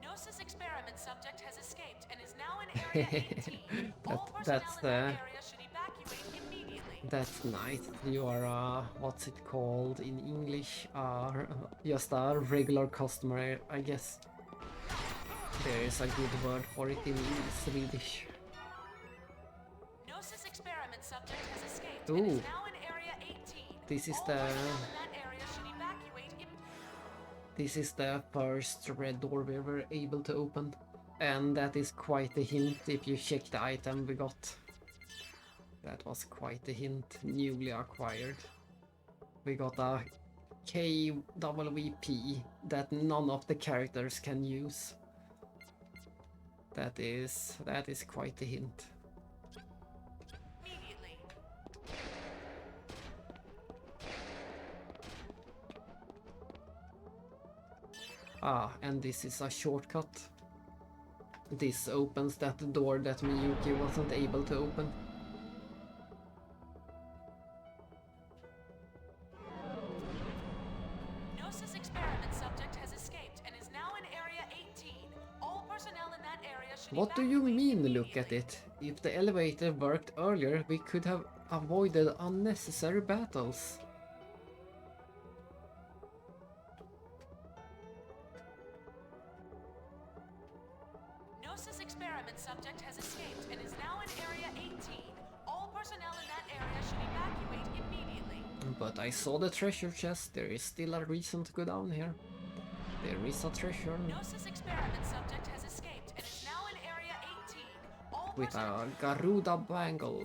Gnosis experiment subject has escaped and is now in Area 18. That's nice. You are what's it called in English? Just a regular customer, I guess. There is a good word for it in Swedish. Gnosis experiment subject has escaped Ooh. and is now in Area 18. This is All the personnel in that area should evacuate This is the first red door we were able to open, and that is quite a hint if you check the item we got. That was quite a hint, newly acquired. We got a KWP that none of the characters can use. That is quite a hint. Ah, and this is a shortcut. This opens that door that Miyuki wasn't able to open. Gnosis experiment subject has escaped and is now in Area 18. All personnel in that area should What do you mean, look at it? If the elevator worked earlier, we could have avoided unnecessary battles. Gnosis experiment subject has escaped and is now in Area 18. All personnel in that area should evacuate immediately. But I saw the treasure chest. There is still a reason to go down here. There is a treasure. Gnosis experiment subject has escaped and is now in Area 18. All With a Garuda bangle.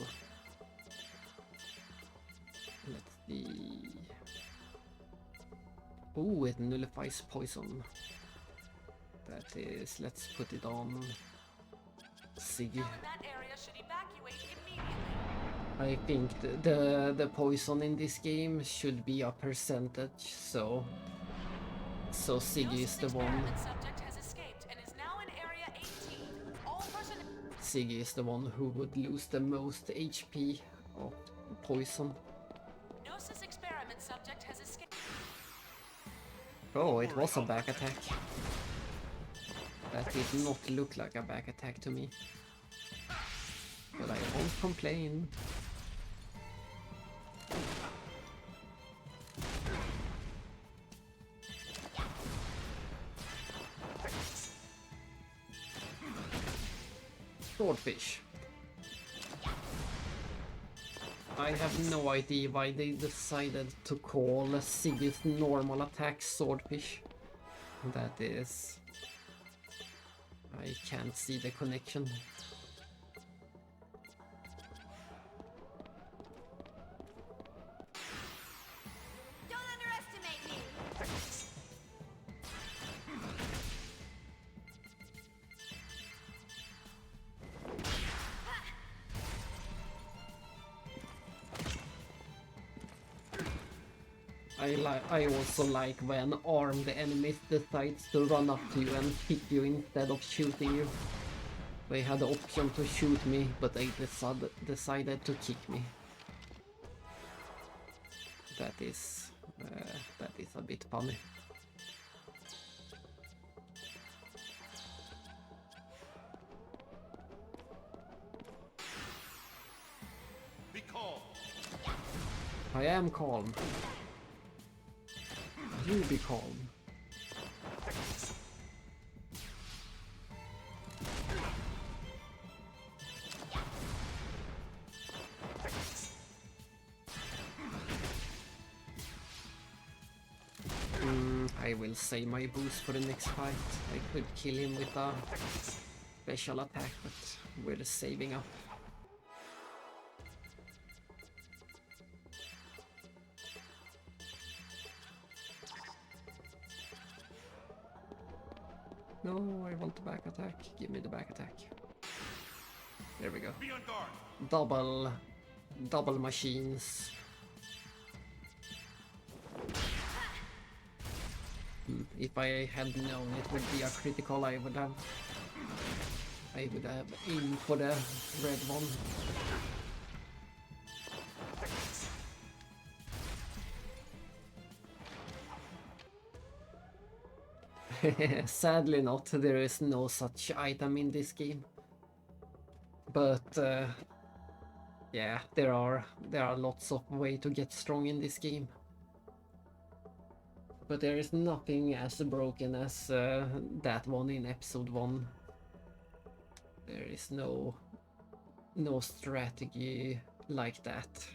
Let's see. Ooh, it nullifies poison. That is, let's put it on Siggy. I think the poison in this game should be a percentage, so Siggy is the one. Siggy is the one who would lose the most HP of poison. Gnosis experiment subject has escaped. Oh, it was a back attack. That did not look like a back attack to me. But I won't complain. Swordfish. I have no idea why they decided to call Siggy's normal attack Swordfish. That is... I can't see the connection. Don't underestimate me! I also like when armed enemies decides to run up to you and hit you instead of shooting you. They had the option to shoot me, but they decided to kick me. That is a bit funny. Be calm. I am calm. You be calm. I will save my boost for the next fight. I could kill him with a special attack, but we're saving up. No, I want the back attack. Give me the back attack. There we go. Be on guard. Double machines. If I had known it would be a critical, I would have aimed for the red one. Sadly not, there is no such item in this game. But yeah, there are lots of ways to get strong in this game. But there is nothing as broken as that one in episode 1. There is no strategy like that.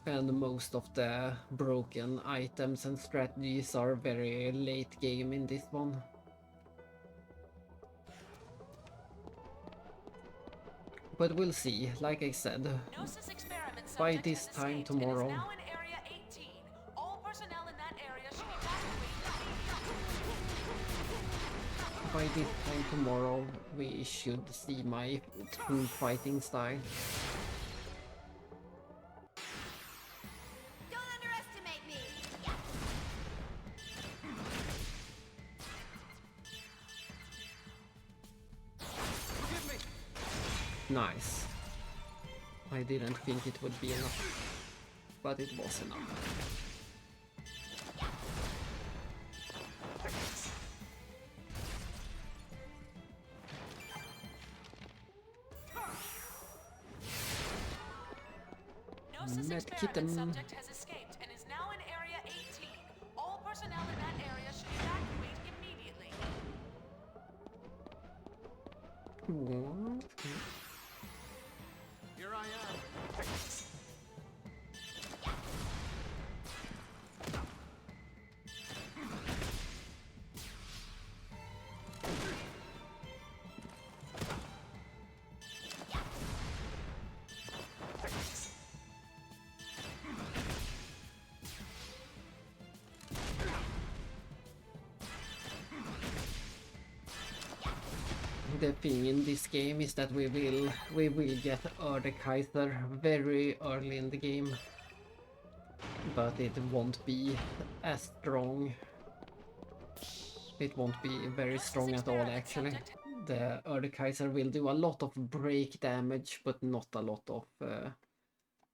And most of the broken items and strategies are very late game in this one. But we'll see, like I said, by this time tomorrow. By this time tomorrow, we should see my true fighting style. Don't underestimate me! Forgive me! Nice. I didn't think it would be enough, but it was enough. Experiment subject has escaped and is now in Area 18. All personnel in that area should evacuate immediately. Here I am. The thing in this game is that we will get Kaiser very early in the game, but it won't be as strong. It won't be very strong at all, actually. The Kaiser will do a lot of break damage, but not a lot of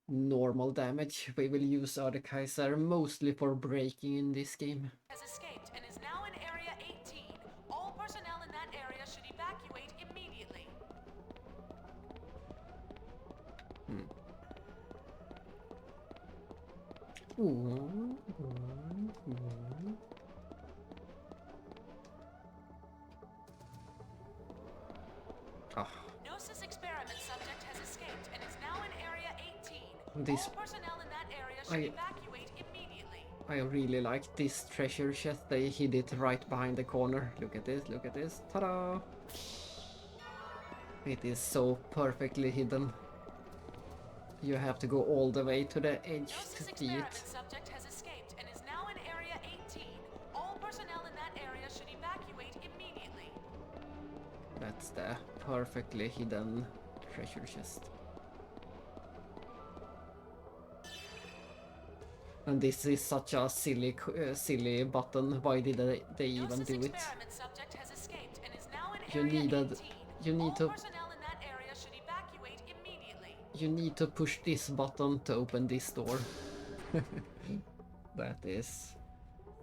normal damage. We will use Kaiser mostly for breaking in this game. Has escaped and is now in Area 18. All personnel in that area should evacuate immediately. Ooh. Ah, Gnosis experiment subject has escaped and is now in Area 18. this All personnel in that area should evacuate immediately. I really like this treasure chest. They hid it right behind the corner. Look at this, look at this. Ta-da! It is so perfectly hidden. You have to go all the way to the edge to see it. Subject has escaped and is now in Area 18. All personnel in that area should evacuate immediately. That's the perfectly hidden treasure chest. And this is such a silly button. Why did they even do it? Subject has escaped and is now in You need to should evacuate immediately. You need to push this button to open this door. That is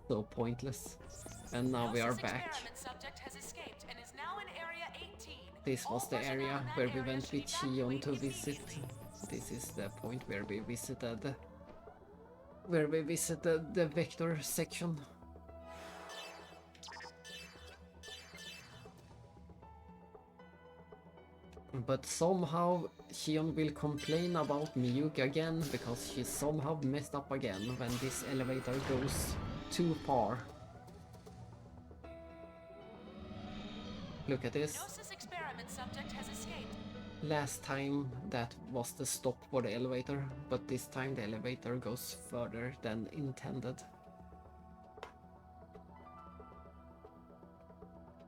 so pointless. And now we are back. Subject has escaped and is now in Area 18. This was the area where we went with Xion to visit. This is the point where we visited the vector section. But somehow Xion will complain about Miyuki again because she somehow messed up again when this elevator goes too far. Look at this. Experiment subject has escaped. Last time that was the stop for the elevator, but this time the elevator goes further than intended.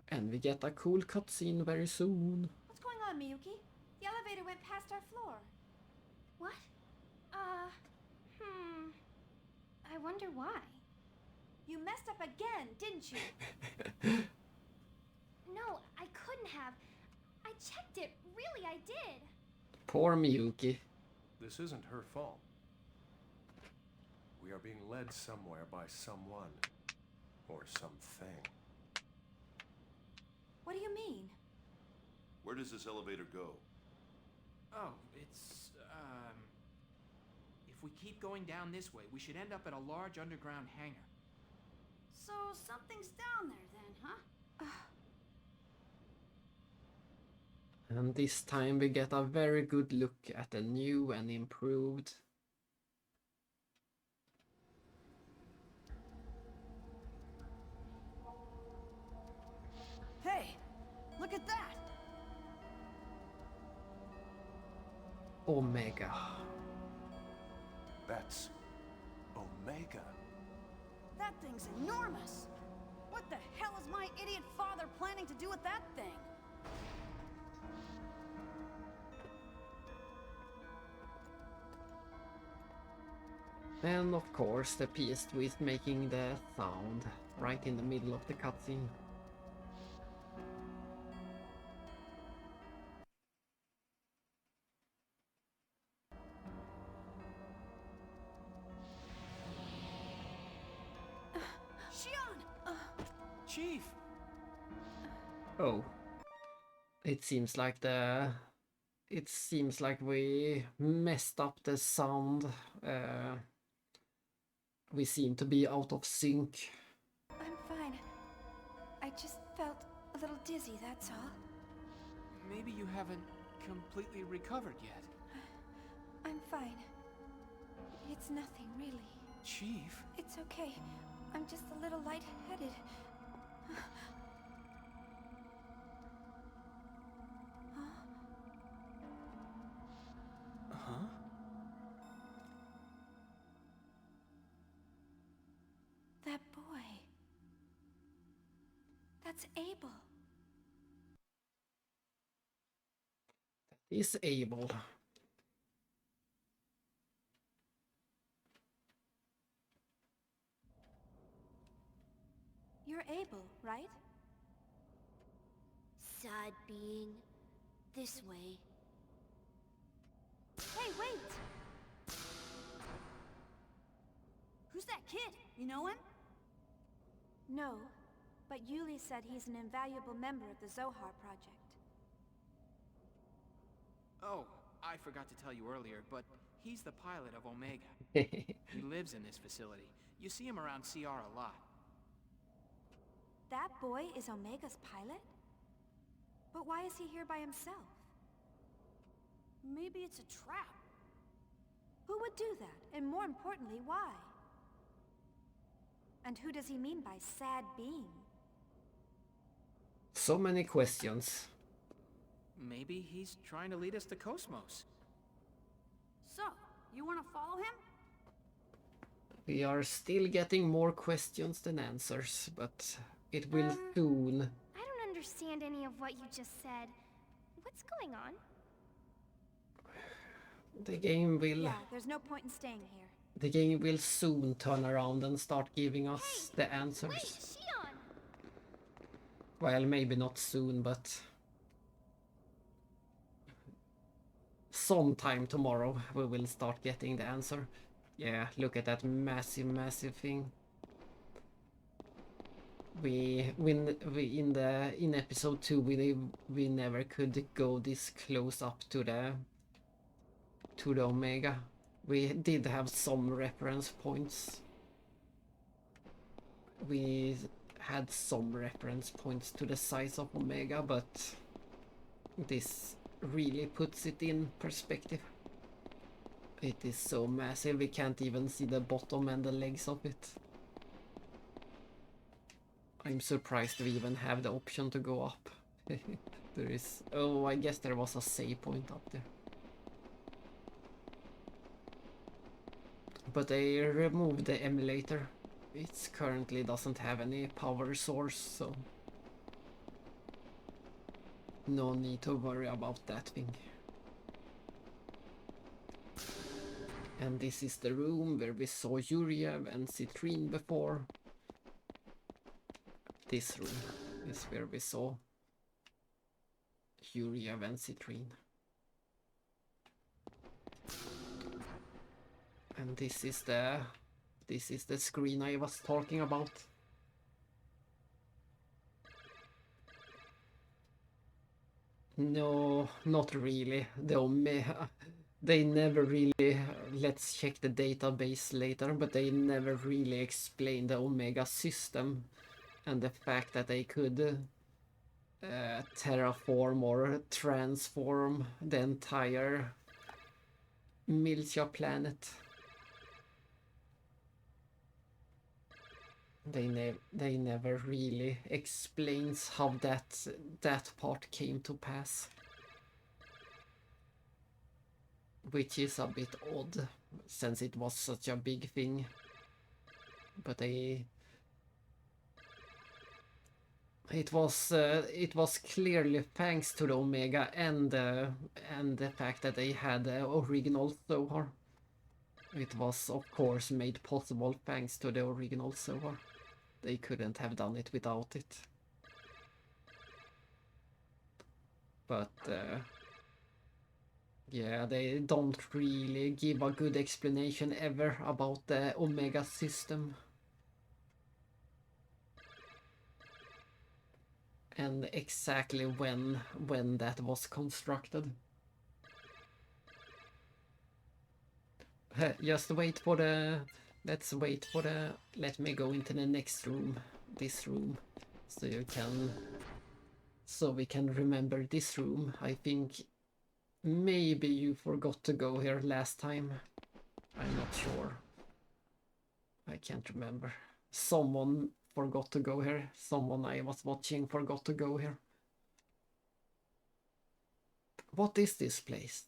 And we get a cool cutscene very soon. What's going on, Miyuki? The elevator went past our floor. What? I wonder why. You messed up again, didn't you? No, I couldn't have. I checked it. Really, I did. Poor Miyuki. This isn't her fault. We are being led somewhere by someone. Or something. What do you mean? Where does this elevator go? Oh, it's, if we keep going down this way, we should end up at a large underground hangar. So something's down there then, huh? And this time we get a very good look at the new and improved. Hey, look at that! Omega. That's Omega. That thing's enormous! What the hell is my idiot father planning to do with that thing? And of course the PS2 is making the sound right in the middle of the cutscene. Chief! Oh. It seems like we messed up the sound. We seem to be out of sync. I'm fine. I just felt a little dizzy, that's all. Maybe you haven't completely recovered yet. I'm fine. It's nothing, really. Chief? It's okay. I'm just a little lightheaded. Huh? That boy. That's Abel. Is Abel. You're Abel, right? Sad being. This way. Hey, wait! Who's that kid? You know him? No, but Yuli said he's an invaluable member of the Zohar Project. Oh, I forgot to tell you earlier, but He's the pilot of Omega. He lives in this facility. You see him around CR a lot. That boy is Omega's pilot? But why is he here by himself? Maybe it's a trap. Who would do that? And more importantly, why? And who does he mean by sad being? So many questions. Maybe he's trying to lead us to Cosmos. So, you want to follow him? We are still getting more questions than answers, but it will soon. I don't understand any of what you just said. What's going on? The game will... Yeah, there's no point in staying here. The game will soon turn around and start giving us the answers. Wait, Shion! Well, maybe not soon, but... sometime tomorrow we will start getting the answer. Yeah, look at that massive thing. In episode 2 we never could go this close up to the Omega. We did have some reference points. We had some reference points to the size of Omega, but this really puts it in perspective. It is so massive, we can't even see the bottom and the legs of it. I'm surprised we even have the option to go up. There is... oh, I guess there was a save point up there. But they removed the emulator. It currently doesn't have any power source, so... no need to worry about that thing. And this is the room where we saw Yuriev and Citrine before. This room is where we saw Yuriev and Citrine. And this is the screen I was talking about. No, not really. The Omega... they never really... let's check the database later, but they never really explained the Omega system and the fact that they could terraform or transform the entire Milcha planet. They never really explains how that part came to pass. Which is a bit odd, since it was such a big thing. But it was clearly thanks to the Omega and the fact that they had the original Zohar. It was of course made possible thanks to the original Zohar. They couldn't have done it without it. But yeah, they don't really give a good explanation ever about the Omega system. And exactly when that was constructed. Just wait for the... let's wait for the... let me go into the next room. This room. So we can remember this room. I think maybe you forgot to go here last time. I'm not sure. I can't remember. Someone forgot to go here. Someone I was watching forgot to go here. What is this place?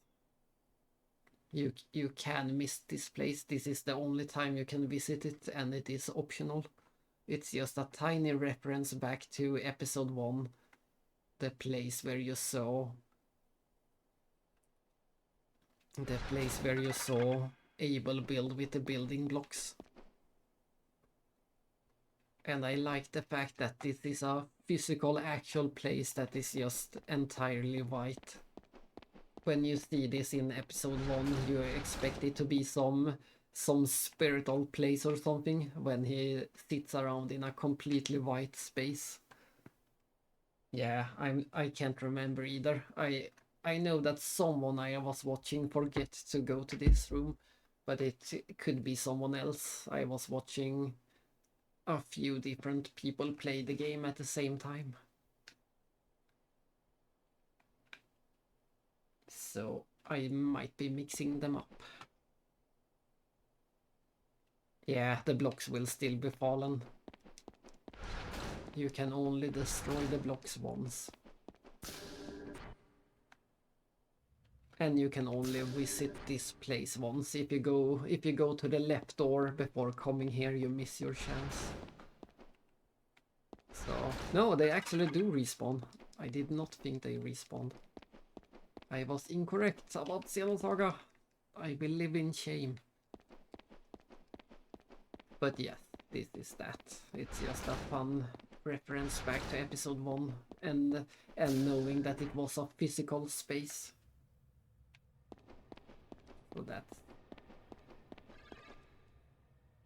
You can miss this place. This is the only time you can visit it, and it is optional. It's just a tiny reference back to episode 1. The place where you saw... the place where you saw Abel build with the building blocks. And I like the fact that this is a physical, actual place that is just entirely white. When you see this in episode 1, you expect it to be some spiritual place or something, when he sits around in a completely white space. Yeah, I can't remember either. I know that someone I was watching forget to go to this room, but it could be someone else. I was watching a few different people play the game at the same time. So I might be mixing them up. Yeah, the blocks will still be fallen. You can only destroy the blocks once. And you can only visit this place once. If you go to the left door before coming here, you miss your chance. So no, they actually do respawn. I did not think they respawned. I was incorrect about Xenosaga. I will live in shame. But yes, this is that. It's just a fun reference back to episode 1 and knowing that it was a physical space. So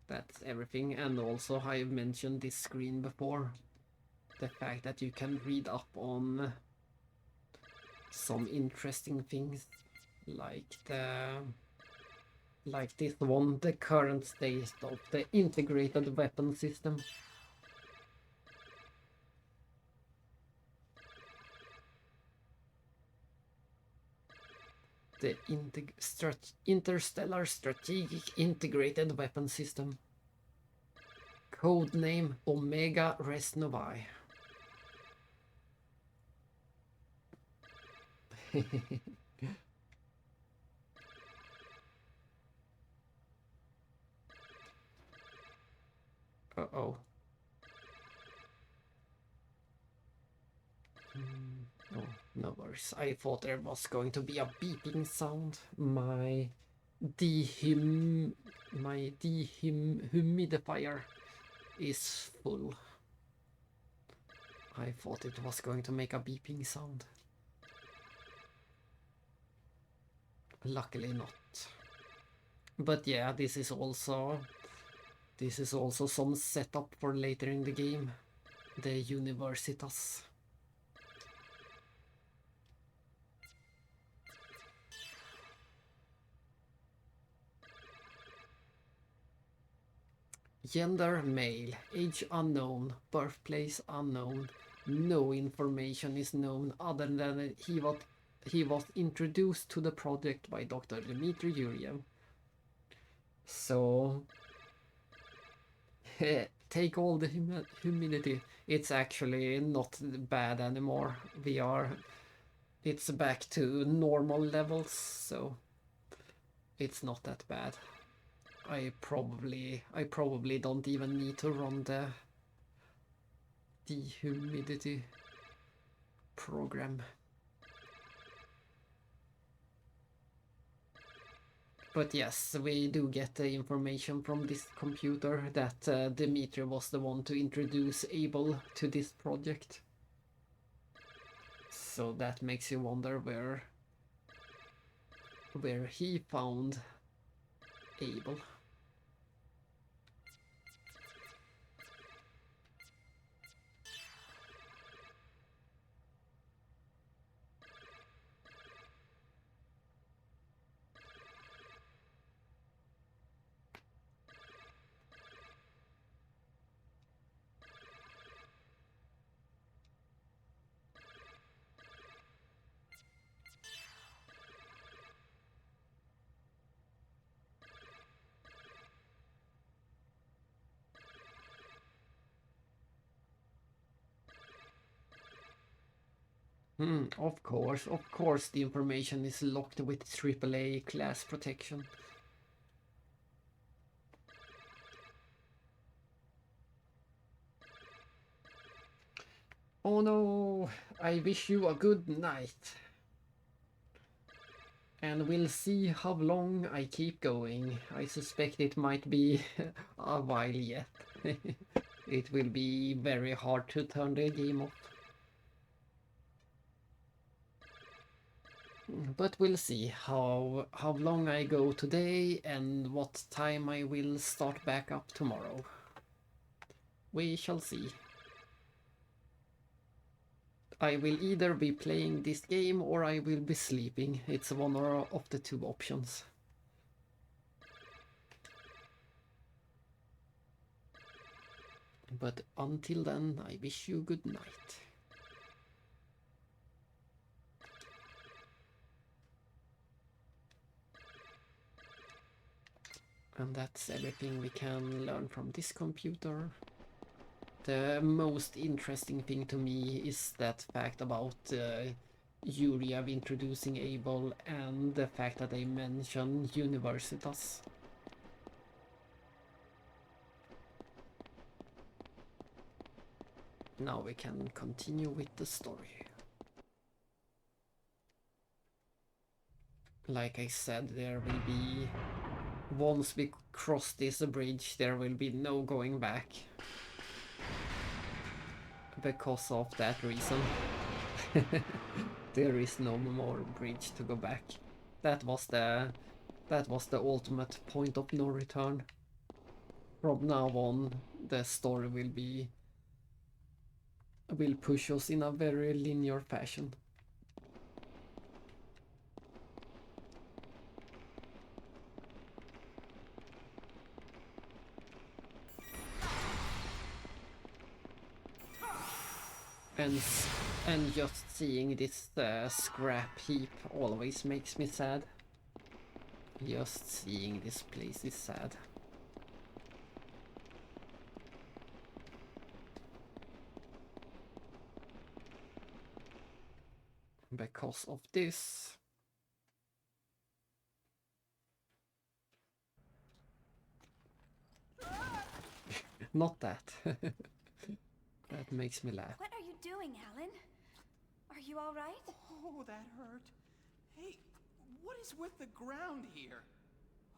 that's everything. And also I've mentioned this screen before. The fact that you can read up on some interesting things like this one, the current state of the integrated weapon system. The Interstellar Strategic Integrated Weapon System. Codename Omega Res Novae. Uh-oh. Oh, no worries. I thought there was going to be a beeping sound. My dehumidifier is full. I thought it was going to make a beeping sound. Luckily not. But yeah, this is also some setup for later in the game. The Universitas. Gender male, age unknown, birthplace unknown. No information is known other than he was introduced to the project by Dr. Dmitry Yuriev. So take all the humidity. It's actually not bad anymore. It's back to normal levels, so it's not that bad. I probably don't even need to run the dehumidity program. But yes, we do get the information from this computer that Dmitry was the one to introduce Abel to this project. So that makes you wonder where he found Abel. Of course the information is locked with AAA class protection. Oh no, I wish you a good night. And we'll see how long I keep going. I suspect it might be a while yet. It will be very hard to turn the game off. But we'll see how long I go today and what time I will start back up tomorrow. We shall see. I will either be playing this game or I will be sleeping. It's one of the two options. But until then, I wish you good night. And that's everything we can learn from this computer. The most interesting thing to me is that fact about Yuriev introducing Abel and the fact that they mention Universitas. Now we can continue with the story. Like I said, there will be... Once we cross this bridge, there will be no going back. Because of that reason. There is no more bridge to go back. That was the ultimate point of no return. From now on, the story will push us in a very linear fashion. And just seeing this scrap heap always makes me sad. Just seeing this place is sad. Because of this. Not that. That makes me laugh. What are you doing, Alan? Are you all right? Oh, that hurt. Hey, what is with the ground here?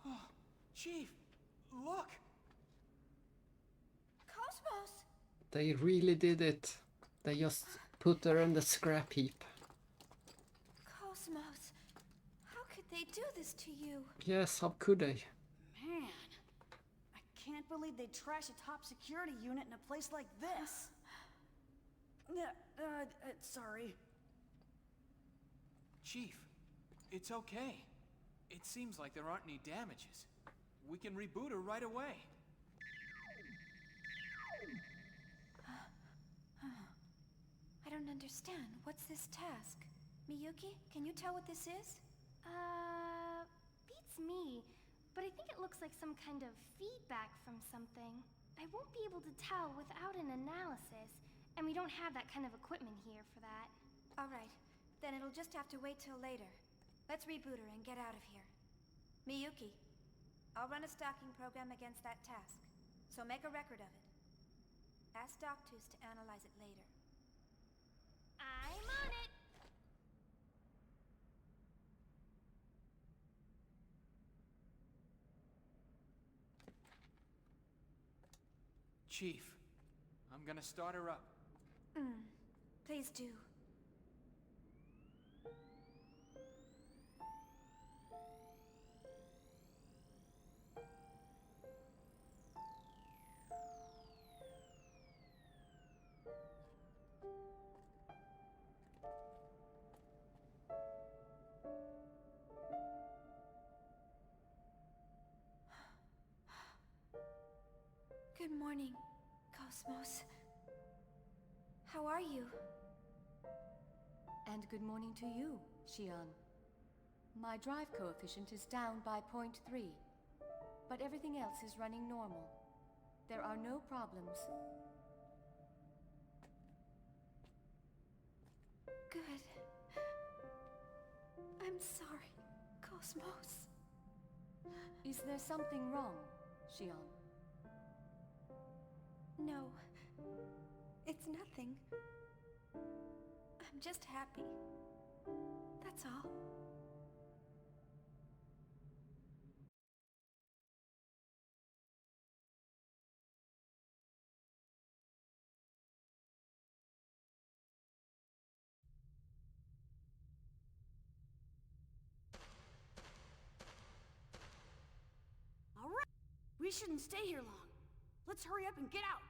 Oh, Chief, look! Cosmos! They really did it. They just put her in the scrap heap. Cosmos, how could they do this to you? Yes, how could they? Man, I can't believe they'd trash a top security unit in a place like this. Sorry. Chief, it's okay. It seems like there aren't any damages. We can reboot her right away. I don't understand. What's this task? Miyuki, can you tell what this is? Beats me. But I think it looks like some kind of feedback from something. I won't be able to tell without an analysis, and we don't have that kind of equipment here for that. All right, then it'll just have to wait till later. Let's reboot her and get out of here. Miyuki, I'll run a stalking program against that task, so make a record of it. Ask Doctus to analyze it later. I'm on it! Chief, I'm gonna start her up. Please do. Good morning, Cosmos. How are you? And good morning to you, Xian. My drive coefficient is down by 0.3, but everything else is running normal. There are no problems. Good. I'm sorry, Cosmos. Is there something wrong, Xian? No. It's nothing. I'm just happy. That's all. All right. We shouldn't stay here long. Let's hurry up and get out.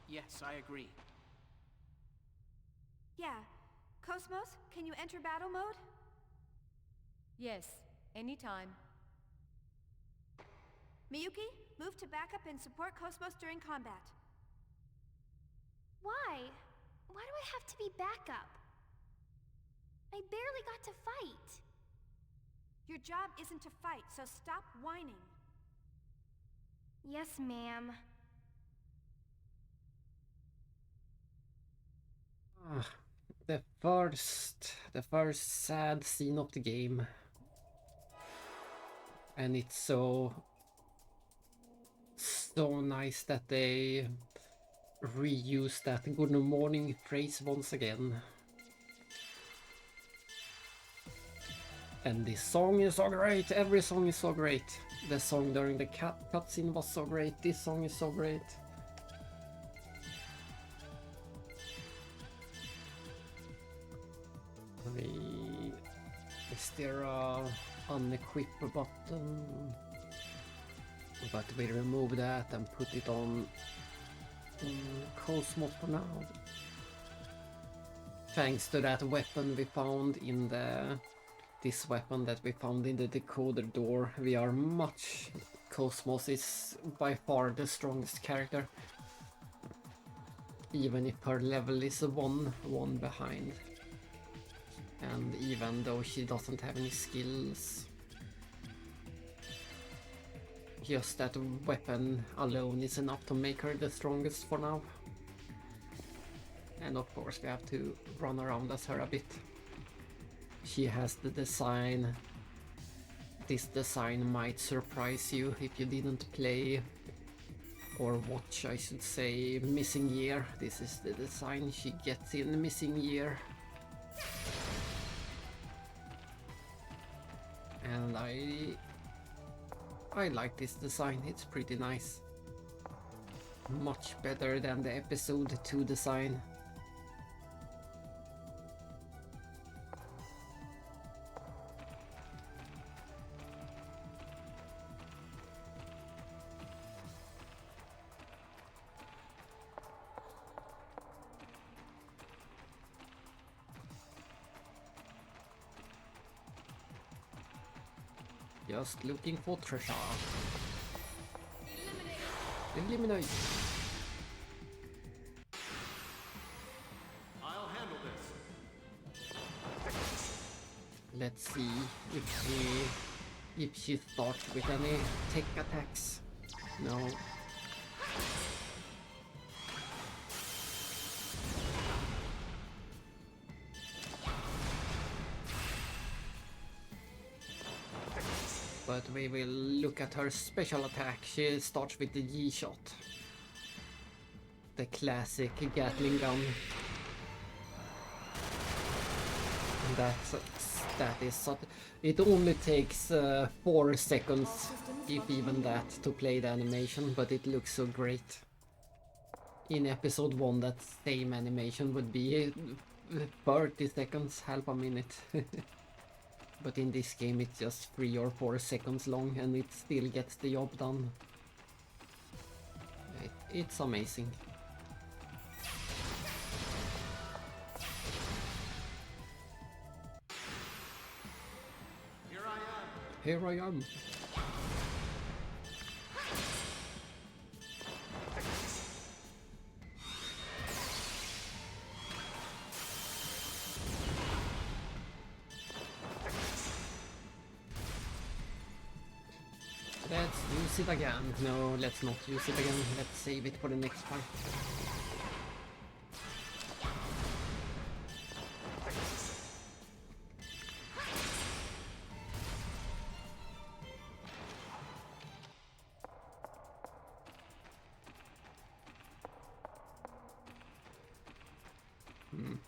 Yes, I agree. Yeah. Cosmos, can you enter battle mode? Yes, anytime. Miyuki, move to backup and support Cosmos during combat. Why? Why do I have to be backup? I barely got to fight. Your job isn't to fight, so stop whining. Yes, ma'am. The first sad scene of the game. And it's so nice that they reuse that good morning phrase once again. And this song is so great, every song is so great. The song during the cutscene was so great, this song is so great. Is there a unequip button? But we remove that and put it on Cosmos for now. Thanks to that weapon we found in this weapon that we found in the decoder door, we are much... Cosmos is by far the strongest character. Even if her level is one behind. And even though she doesn't have any skills. Just that weapon alone is enough to make her the strongest for now. And of course we have to run around as her a bit. She has the design. This design might surprise you if you didn't play or watch, I should say, Missing Year. This is the design she gets in Missing Year. And I like this design, it's pretty nice. Much better than the episode 2 design. Just looking for treasure. Eliminate. I'll handle this. Let's see if she starts with any tech attacks. No. But we will look at her special attack. She starts with the G-shot. The classic Gatling gun. That is... It only takes 4 seconds, if even that, to play the animation, but it looks so great. In episode 1 that same animation would be 30 seconds, half a minute. But in this game it's just 3 or 4 seconds long and it still gets the job done. It's amazing. Here I am. Let's use it again. No, let's not use it again. Let's save it for the next fight.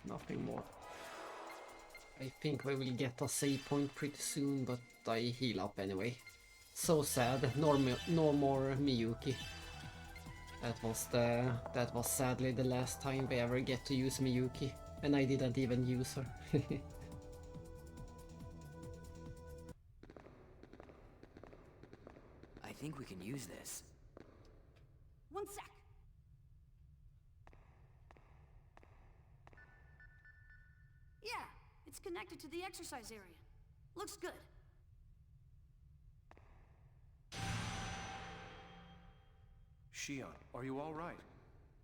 Nothing more. I think we will get a save point pretty soon, but I heal up anyway. So sad, no more Miyuki. That was sadly the last time we ever get to use Miyuki, and I didn't even use her. I think we can use this. One sec. It's connected to the exercise area. Looks good. Shion, are you all right?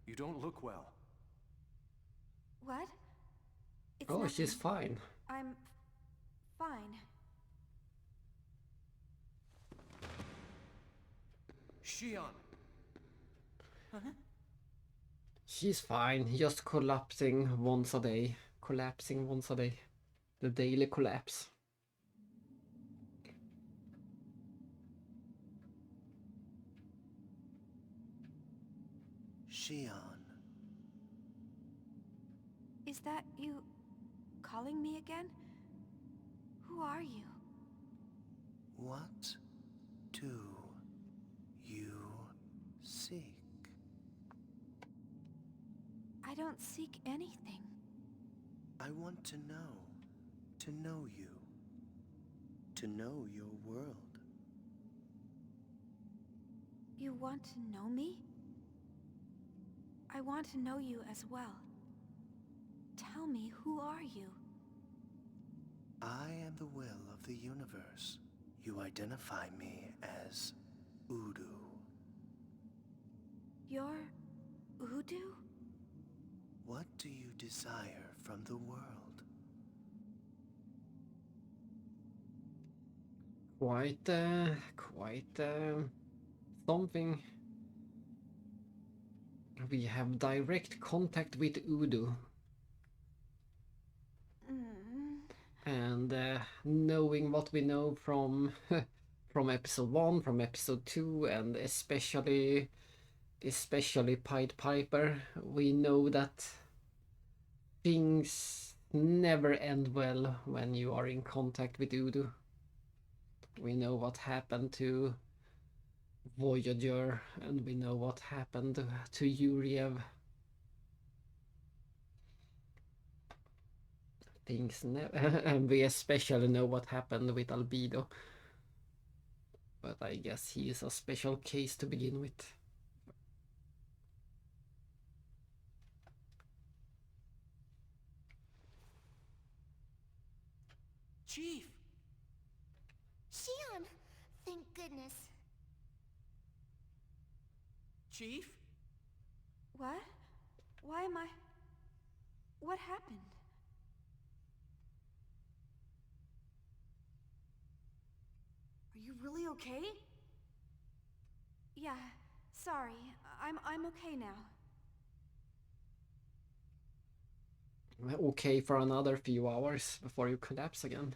You don't look well. What? It's Oh, nothing. she's fine. I'm fine. Shion! She's fine, just collapsing once a day. Collapsing once a day. The daily collapse. Shion. Is that you calling me again? Who are you? What do you seek? I don't seek anything. I want to know you, to know your world. You want to know me? I want to know you as well. Tell me, who are you? I am the will of the universe. You identify me as Udu. You're Udu? What do you desire from the world? Quite something. We have direct contact with Udu. And knowing what we know from from episode 1, from episode 2, and especially Pied Piper, we know that things never end well when you are in contact with Udu. We know what happened to Voyager, and we know what happened to Yuriev. Things never, and we especially know what happened with Albedo. But I guess he is a special case to begin with. Chief! Shion! Thank goodness. Chief? What? Why am I... What happened? Are you really okay? Yeah, sorry. I'm okay now. Okay for another few hours before you collapse again.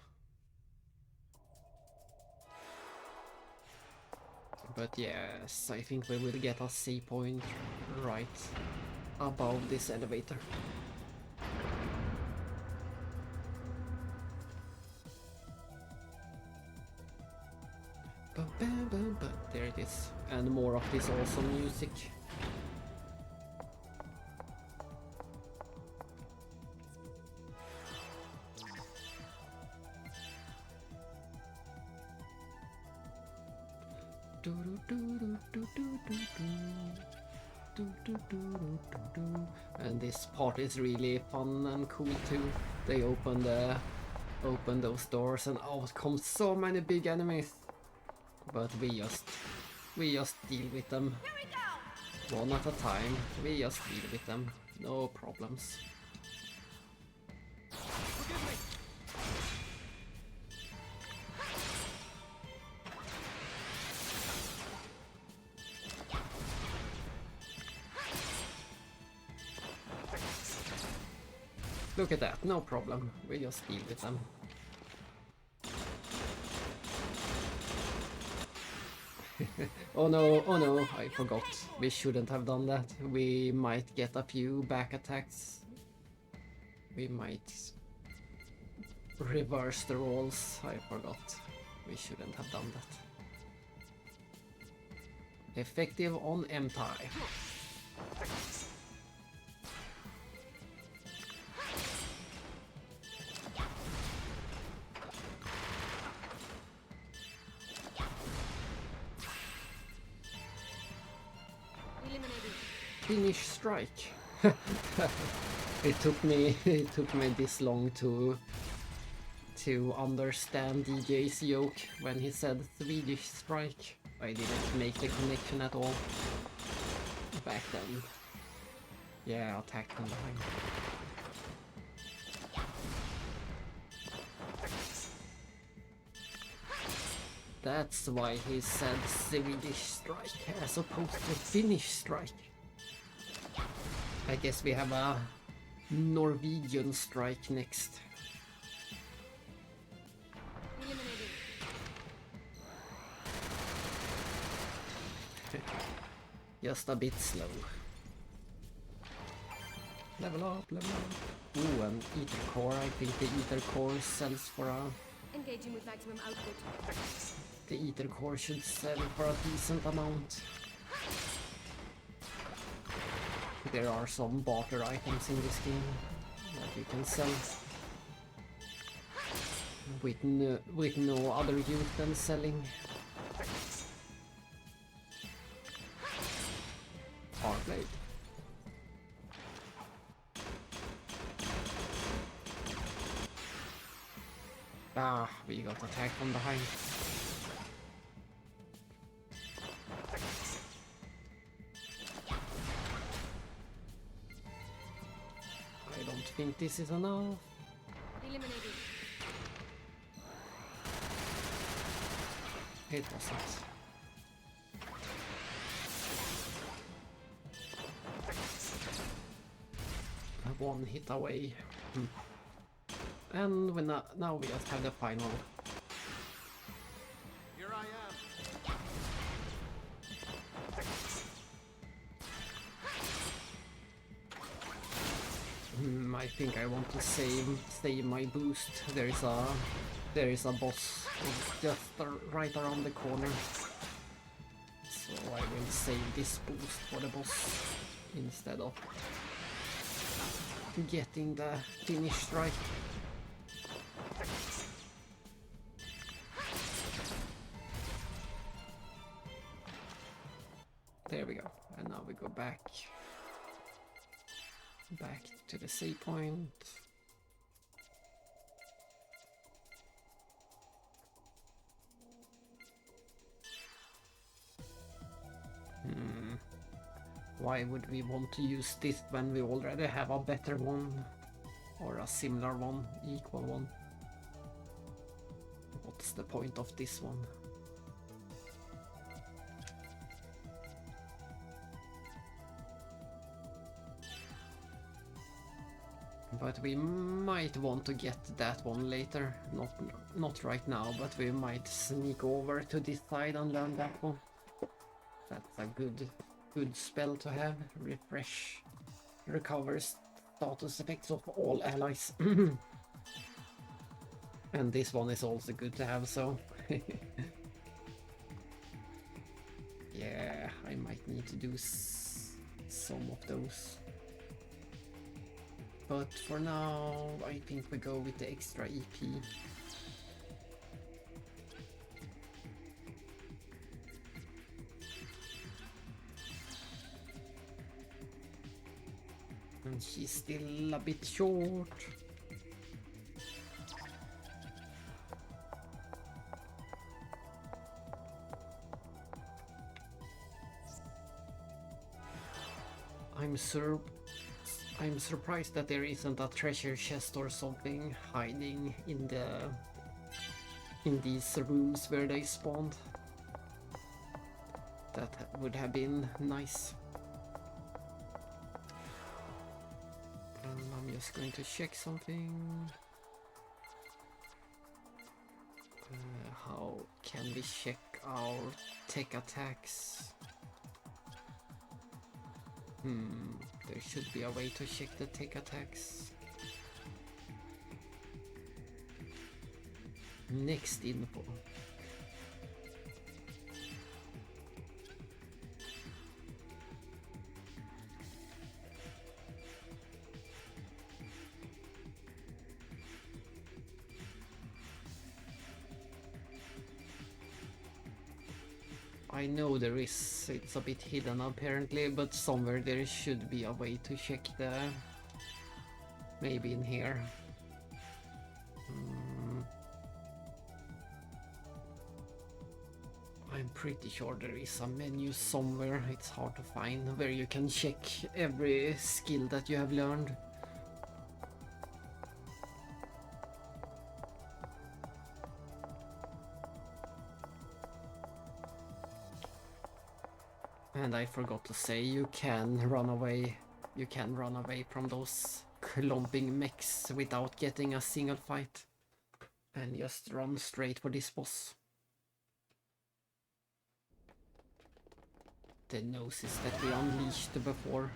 But yes, I think we will get a save point right above this elevator. There it is. And more of this awesome music. And this part is really fun and cool too. They open those doors and out comes so many big enemies. But we just deal with them. One at a time. We just deal with them. No problems. Look at that, no problem. We just deal with them. Oh no, I forgot. We shouldn't have done that. We might get a few back attacks. We might reverse the rolls. I forgot. We shouldn't have done that. Effective on M-Tie. Finish strike. It took me this long to to understand DJ's joke when he said Swedish strike. I didn't make the connection at all back then. Yeah, attack from behind. That's why he said Swedish strike as opposed to Finnish strike. I guess we have a Norwegian strike next. Just a bit slow. Level up, level up. Ooh, an ether core. I think the ether core sells for a... Engaging with maximum output. The ether core should sell for a decent amount. There are some barter items in this game that you can sell with no other use than selling. Hardblade. Ah, we got attacked from behind. I don't think this is enough. Eliminated. It wasn't. One hit away. And we now we just have the final. Here I am. I think I want to save my boost. There is a boss just right around the corner. So I will save this boost for the boss instead of getting the Finnish strike. There we go, and now we go back to the save point. Why would we want to use this when we already have a better one? Or a similar one, equal one? What's the point of this one? But we might want to get that one later. Not right now, but we might sneak over to this side and learn that one. That's a good spell to have. Refresh. Recovers status effects of all allies. And this one is also good to have, so... yeah, I might need to do some of those. But for now, I think we go with the extra EP. And she's still a bit short. I'm surprised that there isn't a treasure chest or something hiding in these rooms where they spawned. That would have been nice. I'm just going to check something. How can we check our tech attacks? There should be a way to check the tech attacks. Next info. I know there is, it's a bit hidden apparently, but somewhere there should be a way to check the... maybe in here. I'm pretty sure there is a menu somewhere, it's hard to find, where you can check every skill that you have learned. And I forgot to say, you can run away. You can run away from those clumping mechs without getting a single fight. And just run straight for this boss. The noses that we unleashed before.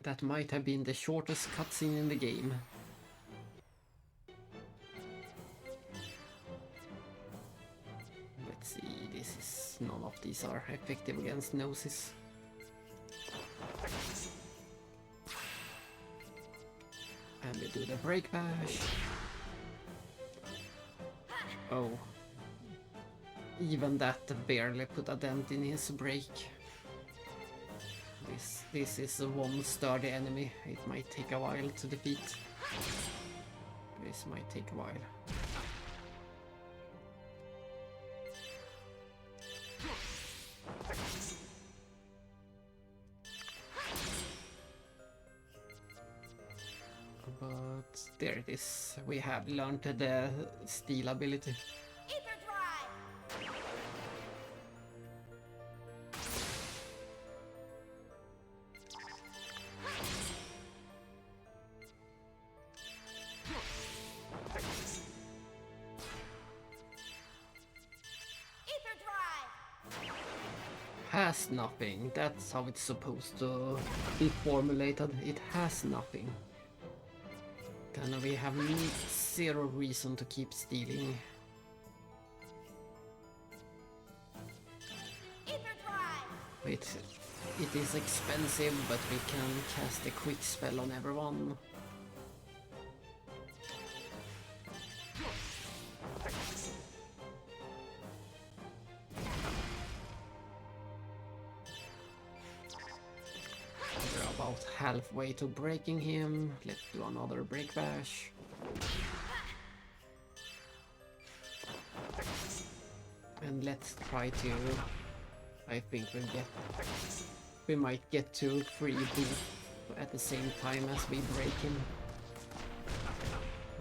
That might have been the shortest cutscene in the game. Let's see, this is... none of these are effective against noses. And we do the break bash. Oh. Even that barely put a dent in his break. This is one sturdy enemy. It might take a while to defeat. This might take a while. But there it is. We have learned the steel ability. Has nothing. That's how it's supposed to be formulated. It has nothing. Then we have zero reason to keep stealing. It is expensive, but we can cast a quick spell on everyone. We're about halfway to breaking him. Let's do another break bash. And let's try to... I think we might get to free boost at the same time as we break him.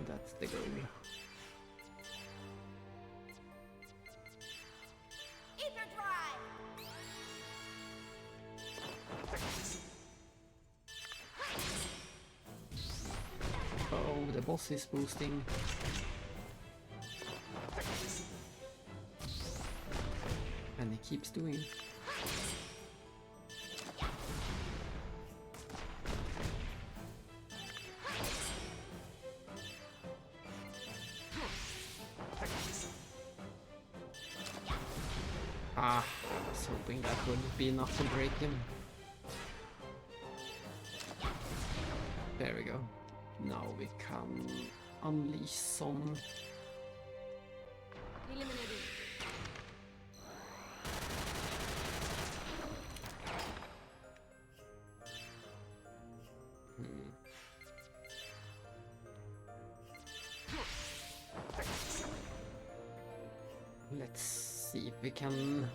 That's the goal. Oh, the boss is boosting. And he keeps doing. Ah, I was hoping that would be enough to break him. There we go. Now we can unleash some... Eliminated. Let's see if we can...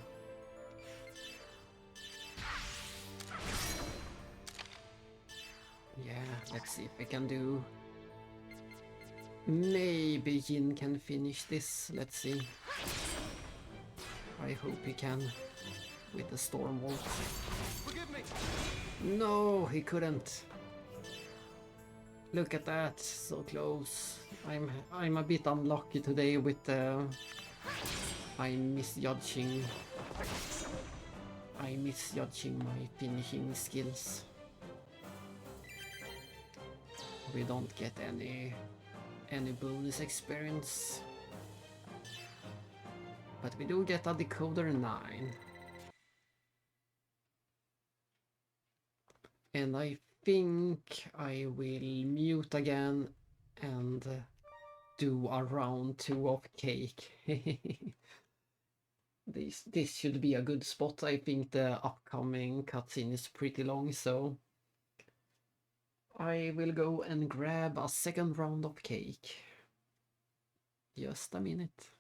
Yeah, let's see if we can do... Maybe Yin can finish this, let's see. I hope he can, with the Storm Bolt. No, he couldn't. Look at that, so close. I'm a bit unlucky today with the... I'm misjudging my finishing skills. We don't get any bonus experience. But we do get a decoder 9. And I think I will mute again and do a round 2 of cake. This should be a good spot. I think the upcoming cutscene is pretty long, so I will go and grab a second round of cake. Just a minute.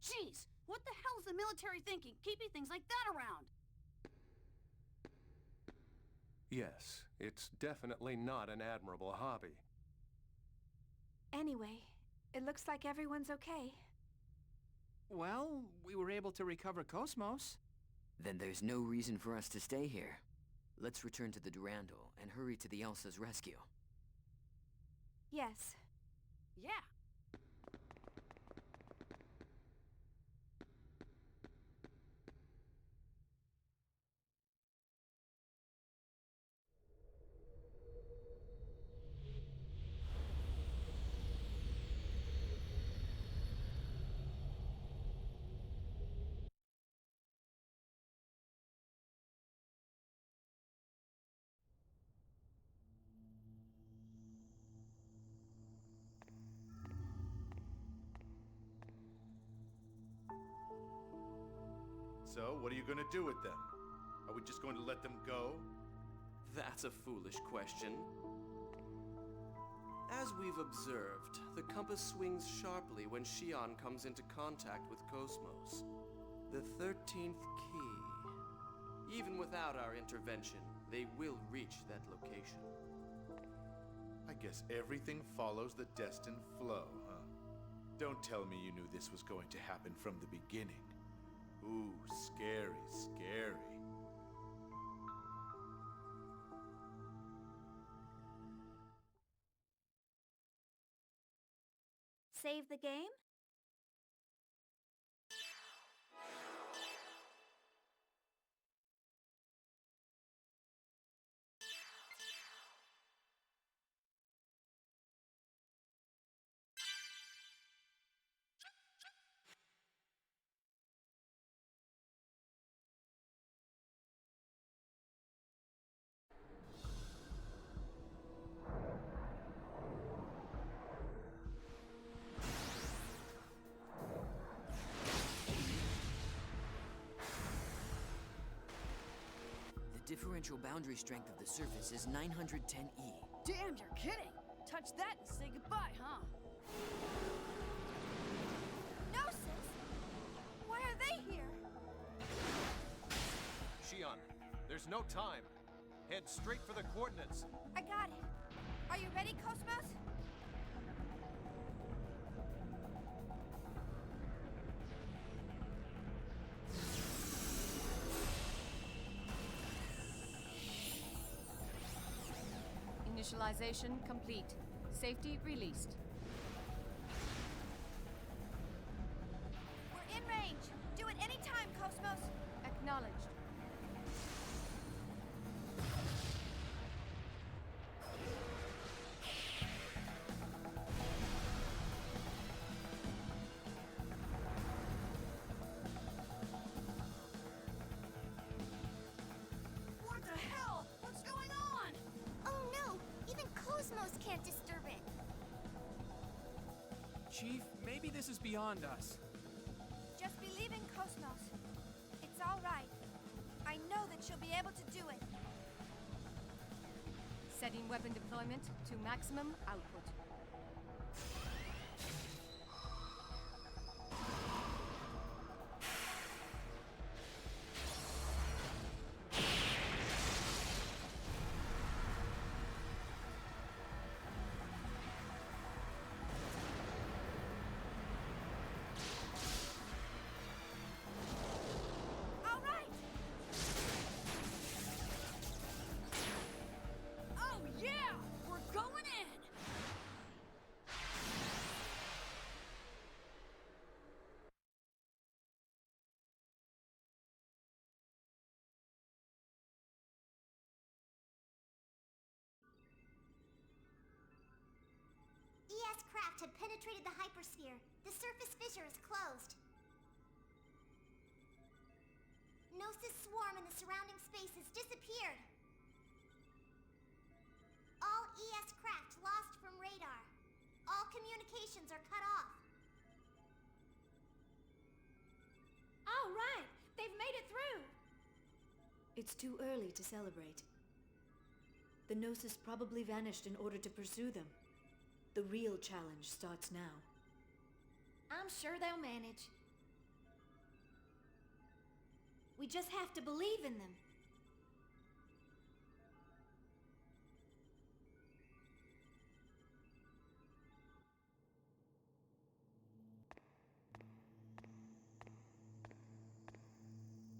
Jeez, what the hell's the military thinking, keeping things like that around? Yes, it's definitely not an admirable hobby. Anyway, it looks like everyone's okay. Well, we were able to recover Cosmos. Then there's no reason for us to stay here. Let's return to the Durandal and hurry to the Elsa's rescue. Yes. Yeah. So, what are you gonna do with them? Are we just going to let them go? That's a foolish question. As we've observed, the compass swings sharply when Xion comes into contact with Cosmos. The 13th key. Even without our intervention, they will reach that location. I guess everything follows the destined flow, huh? Don't tell me you knew this was going to happen from the beginning. Ooh, scary, scary. Save the game? The differential boundary strength of the surface is 910E. Damn, you're kidding! Touch that and say goodbye, huh? Gnosis! Why are they here? Xion, there's no time. Head straight for the coordinates. I got it. Are you ready, Cosmos? Initialization complete. Safety released. We're in range. Do it anytime, Cosmos. Acknowledged. this is beyond us. Just believe in Cosmos. It's all right. I know that she'll be able to do it. Setting weapon deployment to maximum output. All right! Oh yeah! We're going in! ES craft had penetrated the hypersphere. The surface fissure is closed. Gnosis swarm in the surrounding space has disappeared. All ES craft lost from radar. All communications are cut off. All right! They've made it through! It's too early to celebrate. The Gnosis probably vanished in order to pursue them. The real challenge starts now. I'm sure they'll manage. We just have to believe in them.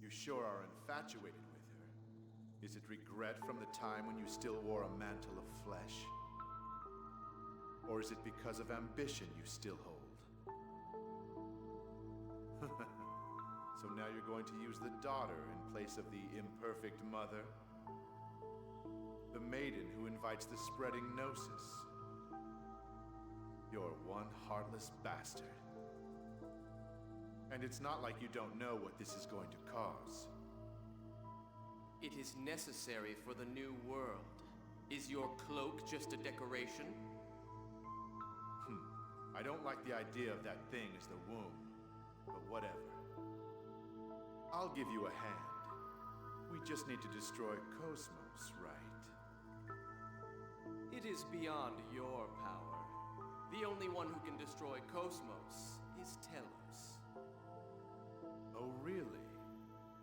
You sure are infatuated with her. Is it regret from the time when you still wore a mantle of flesh? Or is it because of ambition you still hold? So now you're going to use the daughter in place of the imperfect mother? The maiden who invites the spreading gnosis? You're one heartless bastard. And it's not like you don't know what this is going to cause. It is necessary for the new world. Is your cloak just a decoration? I don't like the idea of that thing as the womb, but whatever. I'll give you a hand. We just need to destroy Cosmos, right? It is beyond your power. The only one who can destroy Cosmos is Telos. Oh, really?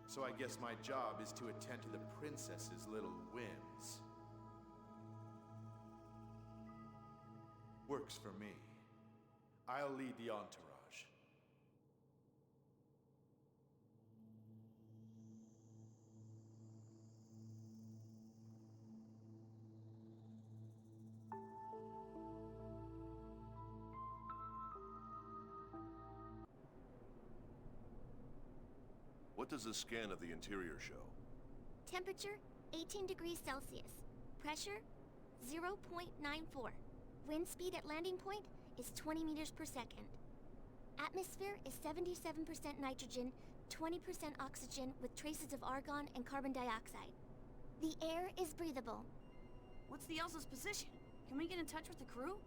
So I guess my job is to attend to the princess's little whims. Works for me. I'll lead the entourage. What does a scan of the interior show? Temperature, 18 degrees Celsius. Pressure, 0.94. Wind speed at landing point is 20 meters per second. Atmosphere is 77% nitrogen, 20% oxygen with traces of argon and carbon dioxide. The air is breathable. What's the Elsa's position? Can we get in touch with the crew?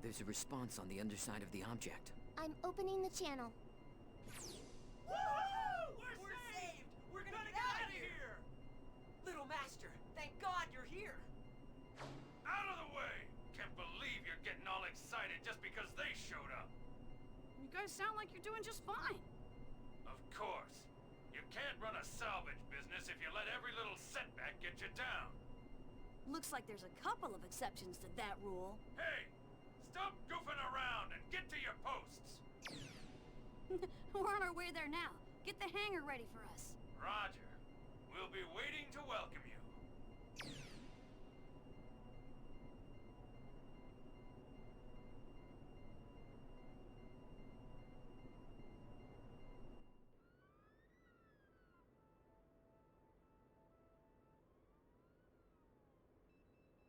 There's a response on the underside of the object. I'm opening the channel. Woohoo! We're saved! We're gonna get out of here! Little Master, thank God you're here! Out of the way! Can't believe you're getting all excited just because they showed up. You guys sound like you're doing just fine. Of course. You can't run a salvage business if you let every little setback get you down. Looks like there's a couple of exceptions to that rule. Hey! Stop goofing around and get to your posts! We're on our way there now. Get the hangar ready for us. Roger. We'll be waiting to welcome you.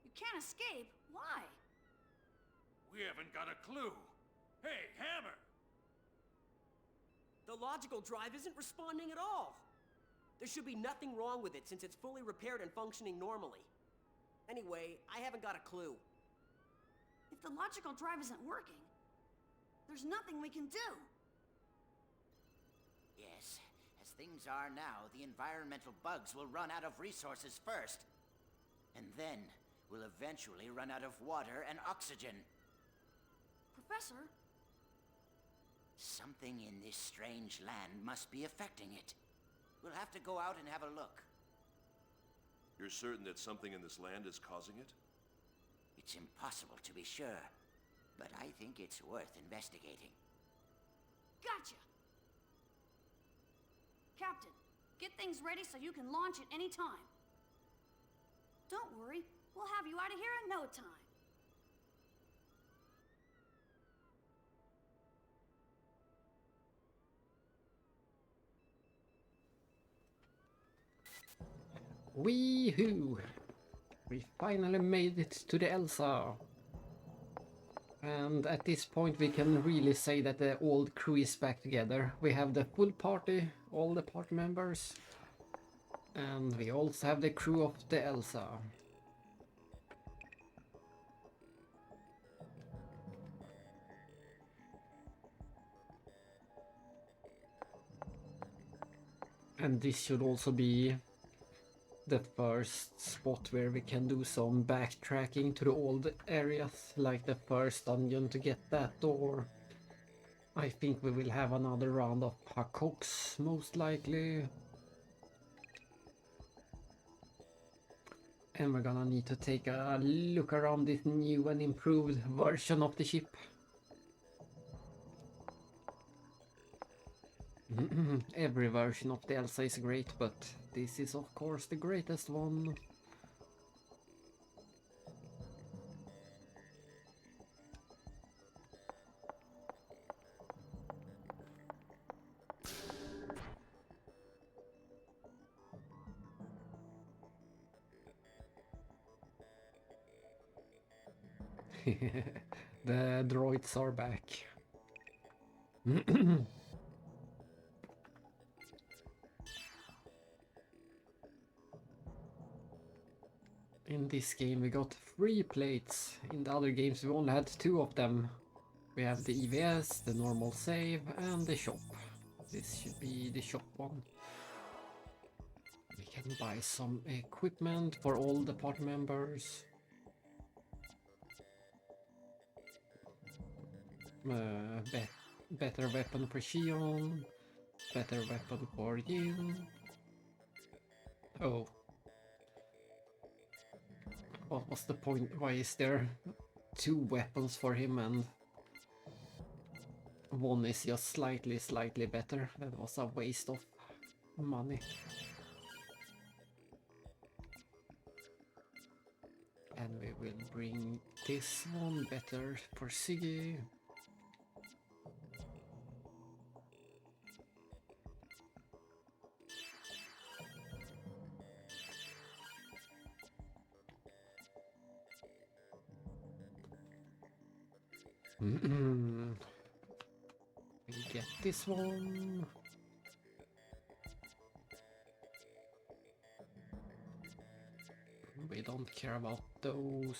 You can't escape. Why? We haven't got a clue. Hey, Hammer! The logical drive isn't responding at all. There should be nothing wrong with it since it's fully repaired and functioning normally. Anyway, I haven't got a clue. If the logical drive isn't working, There's nothing we can do. Yes, as things are now, the environmental bugs will run out of resources first. And then we'll eventually run out of water and oxygen. Professor? Something in this strange land must be affecting it. We'll have to go out and have a look. You're certain that something in this land is causing it? It's impossible to be sure, but I think it's worth investigating. Gotcha! Captain, get things ready so you can launch at any time. Don't worry, we'll have you out of here in no time. Wee-hoo! We finally made it to the Elsa. And at this point we can really say that the old crew is back together. We have the full party, all the party members. And we also have the crew of the Elsa. And this should also be the first spot where we can do some backtracking to the old areas, like the first dungeon to get that door. I think we will have another round of Hakoks, most likely. And we're gonna need to take a look around this new and improved version of the ship. Every version of the Elsa is great, but this is of course the greatest one. The droids are back. In this game we got 3 plates. In the other games we only had 2 of them. We have the EVS, the normal save, and the shop. This should be the shop one. We can buy some equipment for all the party members. Better weapon for Shion. Better weapon for you. Oh. What was the point? Why is there 2 weapons for him and one is just slightly better? That was a waste of money. And we will bring this one, better for Siggy. We get this one. We don't care about those,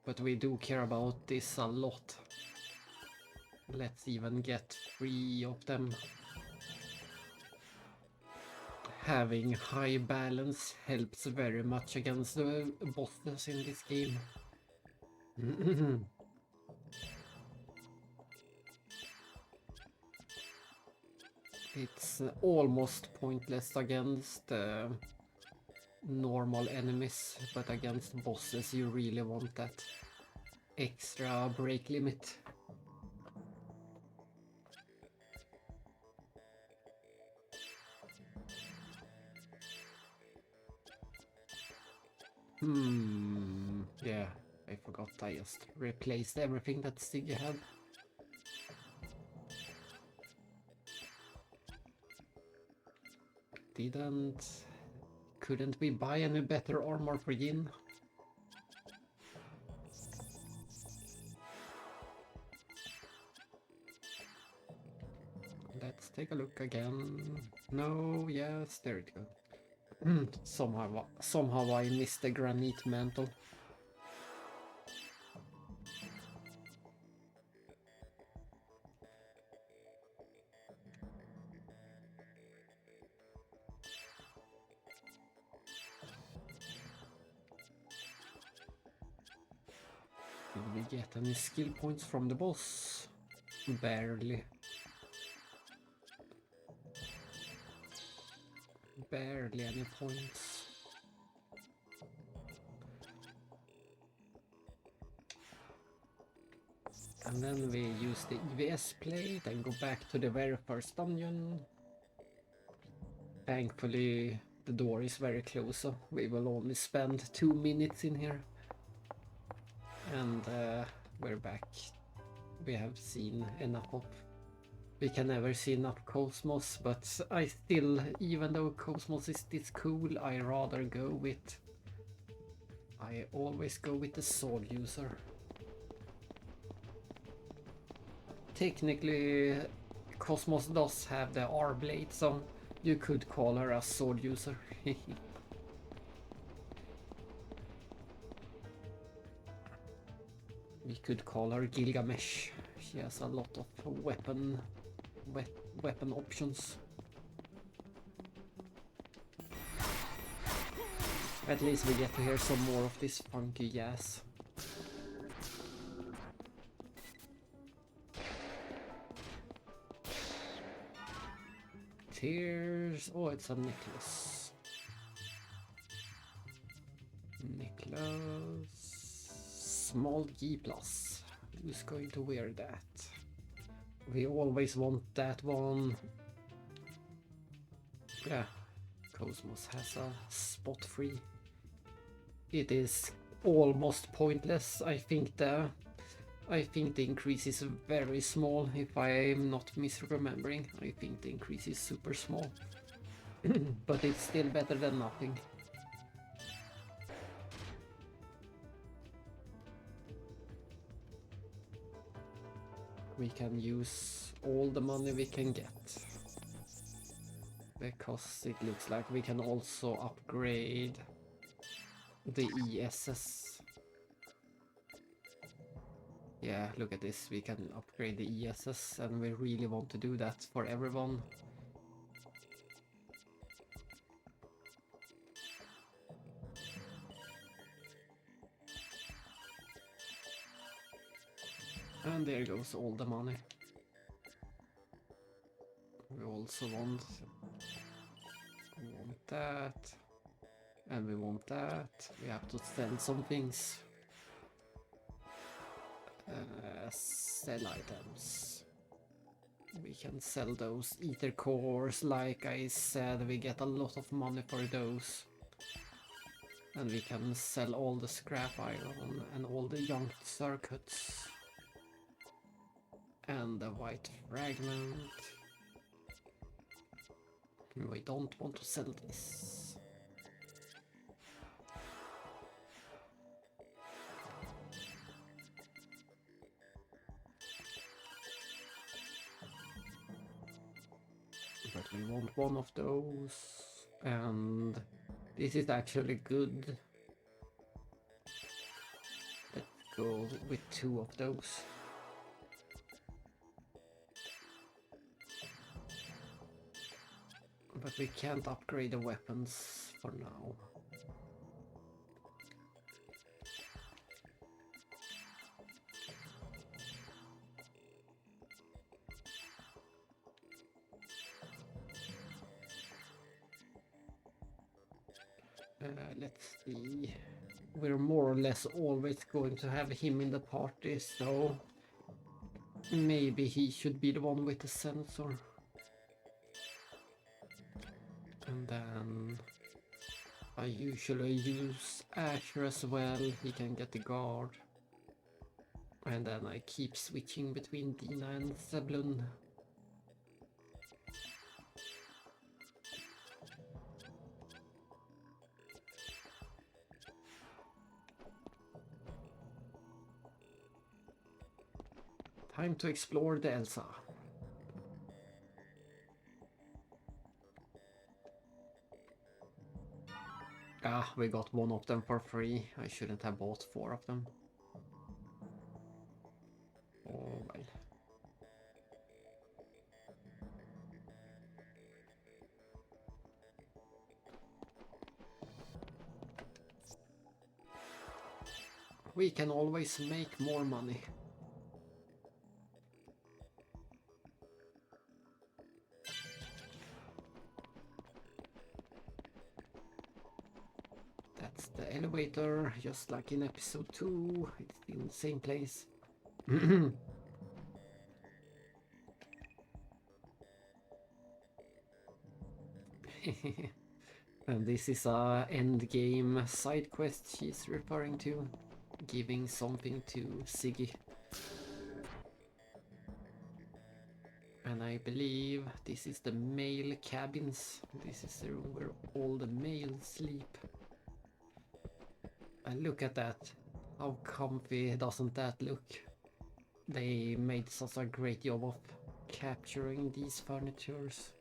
but we do care about this a lot. Let's even get 3 of them. Having high balance helps very much against the bosses in this game. It's almost pointless against normal enemies, but against bosses you really want that extra break limit. Yeah, I forgot I just replaced everything that Siggy had. Couldn't we buy any better armor for Yin? Let's take a look again. No, yes, there it goes. Somehow I missed the granite mantle. Did we get any skill points from the boss? Barely. Barely any points. And then we use the EVS plate and go back to the very first dungeon. Thankfully, the door is very close, so we will only spend 2 minutes in here. And we're back. We have seen enough of... We can never see enough Cosmos, but I still, even though Cosmos is this cool, I rather go with... I always go with the sword user. Technically, Cosmos does have the R-blade, so you could call her a sword user. We could call her Gilgamesh. She has a lot of weapon options. At least we get to hear some more of this funky jazz. Tears. Oh, it's a necklace. Small G+. Who's going to wear that? We always want that one. Yeah, Cosmos has a spot free. It is almost pointless. I think the increase is very small, if I am not misremembering. I think the increase is super small. But it's still better than nothing. We can use all the money we can get. Because it looks like we can also upgrade the ESS. Yeah, look at this, we can upgrade the ESS, and we really want to do that for everyone. And there goes all the money. We also want that, and we want that. We have to sell some things. Sell items. We can sell those ether cores, like I said, we get a lot of money for those. And we can sell all the scrap iron and all the junk circuits. And the white fragment. We don't want to sell this. But we want one of those, and this is actually good. Let's go with 2 of those. But we can't upgrade the weapons for now. Let's see. We're more or less always going to have him in the party, so maybe he should be the one with the sensor. And then I usually use Asher as well, he can get the guard. And then I keep switching between Dina and Zeblun. Time to explore the Elsa. Ah, we got 1 of them for free. I shouldn't have bought 4 of them. Oh well. We can always make more money. That's the elevator, just like in episode 2. It's in the same place. And this is a end game side quest she's referring to, giving something to Siggy. And I believe this is the male cabins. This is the room where all the males sleep. And look at that. How comfy doesn't that look? They made such a great job of capturing these furnitures.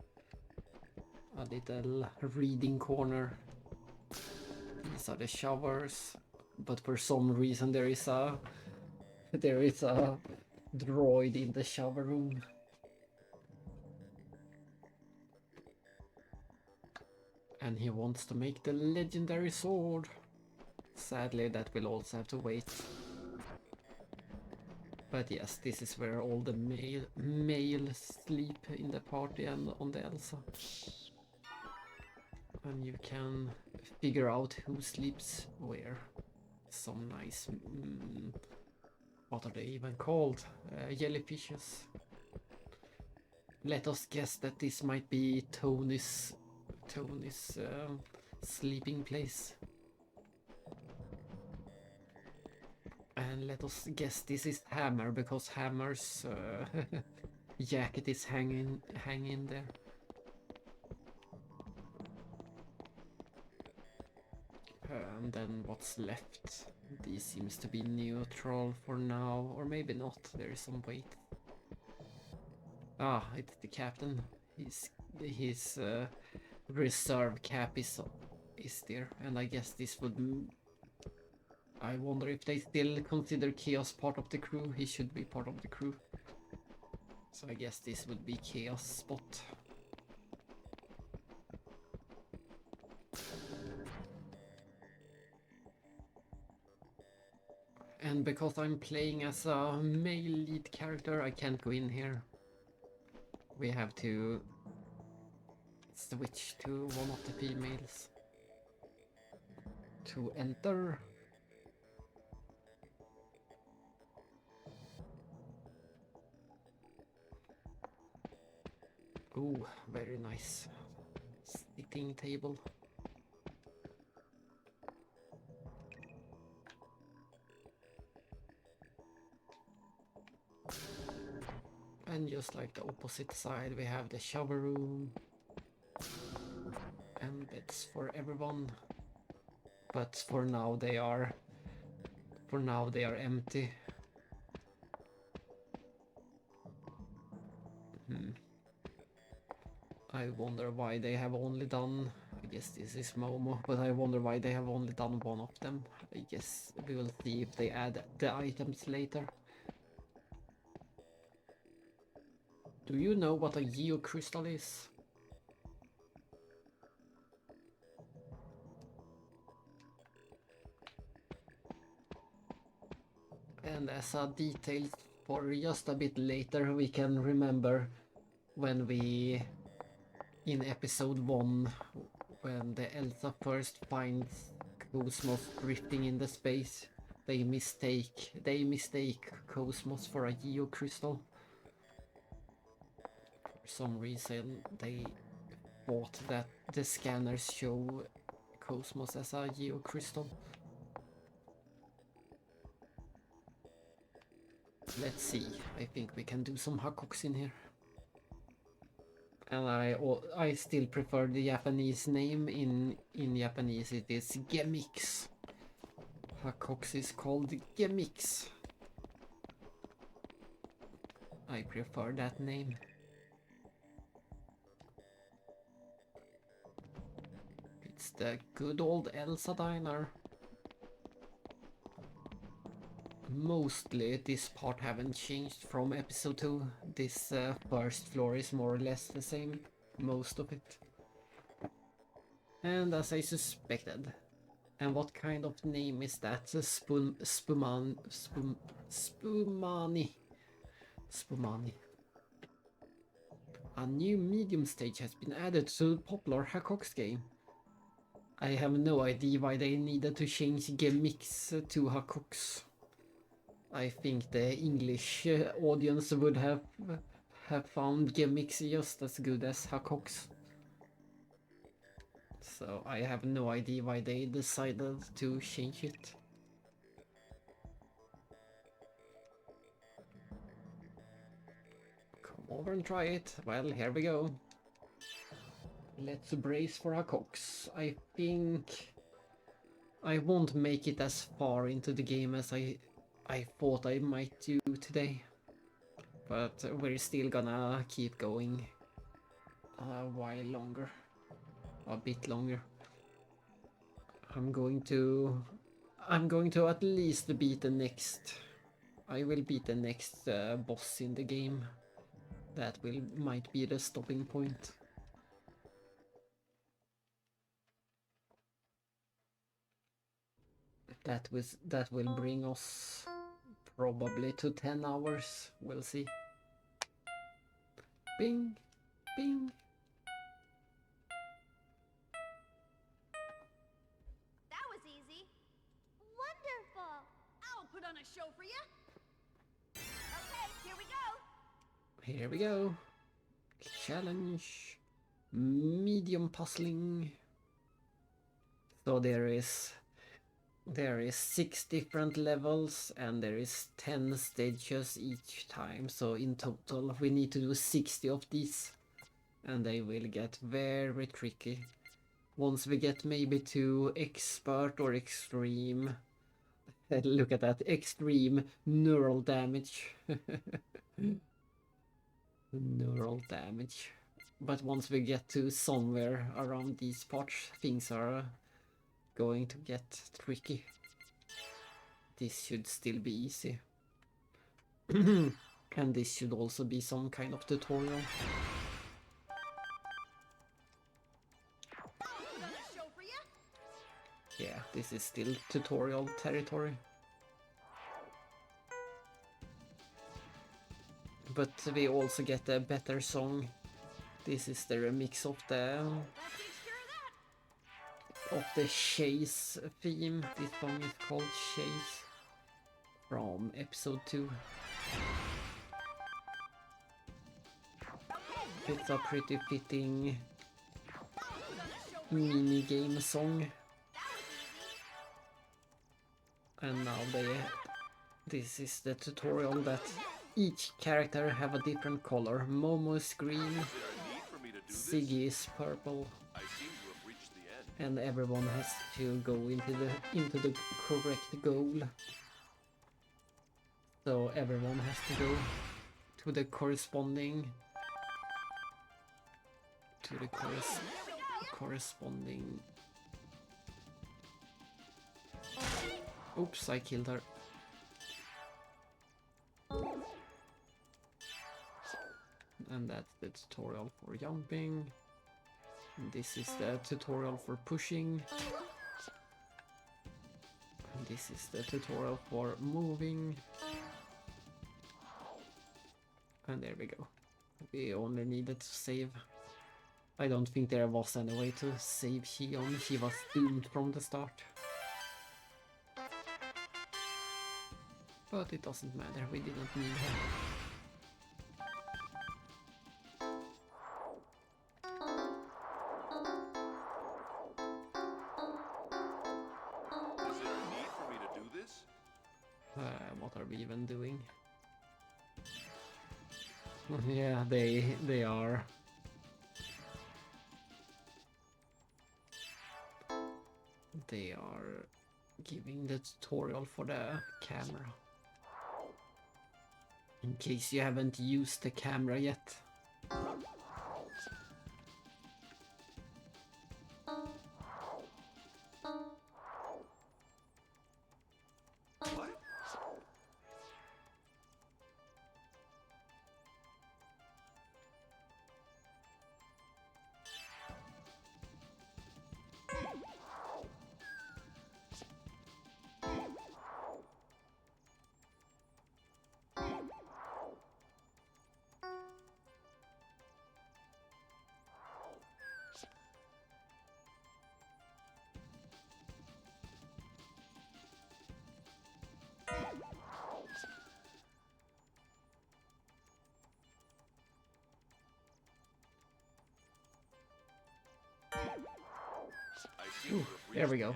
A little reading corner. These are the showers, but for some reason there is a droid in the shower room. And he wants to make the legendary sword. Sadly, that will also have to wait. But yes, this is where all the males sleep in the party and on the Elsa. And you can figure out who sleeps where. Some nice... what are they even called? Jellyfishes. Let us guess that this might be Tony's sleeping place. And let us guess this is Hammer, because Hammer's jacket is hanging there. And then what's left? This seems to be neutral for now, or maybe not. There is some weight. Ah, it's the captain. His reserve cap is there, and I guess this would... I wonder if they still consider Chaos part of the crew. He should be part of the crew. So I guess this would be Chaos spot. And because I'm playing as a male lead character, I can't go in here. We have to switch to one of the females to enter. Oh, very nice sitting table. And just like the opposite side, we have the shower room and beds for everyone. But for now they are empty. I wonder why they have only done... I guess this is Momo, but I wonder why they have only done one of them. I guess we will see if they add the items later. Do you know what a geocrystal is? And as a detail for just a bit later, we can remember when we... in episode 1, when the Elsa first finds Cosmos drifting in the space, they mistake Cosmos for a geocrystal. For some reason they thought that the scanners show Cosmos as a geocrystal. Let's see, I think we can do some Hakoks in here. And I still prefer the Japanese name. In Japanese it is Gemix. Hakoks is called Gemix. I prefer that name. It's the good old Elsa Diner. Mostly this part haven't changed from episode 2. This first floor is more or less the same, most of it. And as I suspected, And what kind of name is that? Spumani. Spumani. A new medium stage has been added to the popular Hakox game. I have no idea why they needed to change gimmicks to Hakox. I think the English audience would have found gimmicks just as good as Hakox. So I have no idea why they decided to change it. Come over and try it. Well, here we go. Let's brace for Hakox. I think I won't make it as far into the game as I thought I might do today. But we're still gonna keep going a while longer. A bit longer. I'm going to at least beat the next. I will beat the next boss in the game. That might be the stopping point. That will bring us probably to 10 hours. We'll see. Bing, bing. That was easy. Wonderful. I'll put on a show for you. Okay, here we go. Here we go. Challenge. Medium puzzling. So there is 6 different levels and there is 10 stages each time. So in total we need to do 60 of these. And they will get very tricky. Once we get maybe to expert or extreme. Look at that, extreme neural damage. Neural damage. But once we get to somewhere around these parts, things are going to get tricky. This should still be easy. And this should also be some kind of tutorial. Yeah, this is still tutorial territory. But we also get a better song. This is the remix of the Chase theme. This song is called Chase from episode 2. It's a pretty fitting mini-game song. And now this is the tutorial that each character have a different color. Momo is green, Siggy is purple, and everyone has to go into the correct goal. So everyone has to go to the corresponding Oops, I killed her. And that's the tutorial for jumping. And this is the tutorial for pushing. And this is the tutorial for moving. And there we go. We only needed to save. I don't think there was any way to save Xion. She was doomed from the start. But it doesn't matter, we didn't need her. Is there a need for me to do this? What are we even doing? Yeah, they are. They are giving the tutorial for the camera. In case you haven't used the camera yet. Ooh, there we go.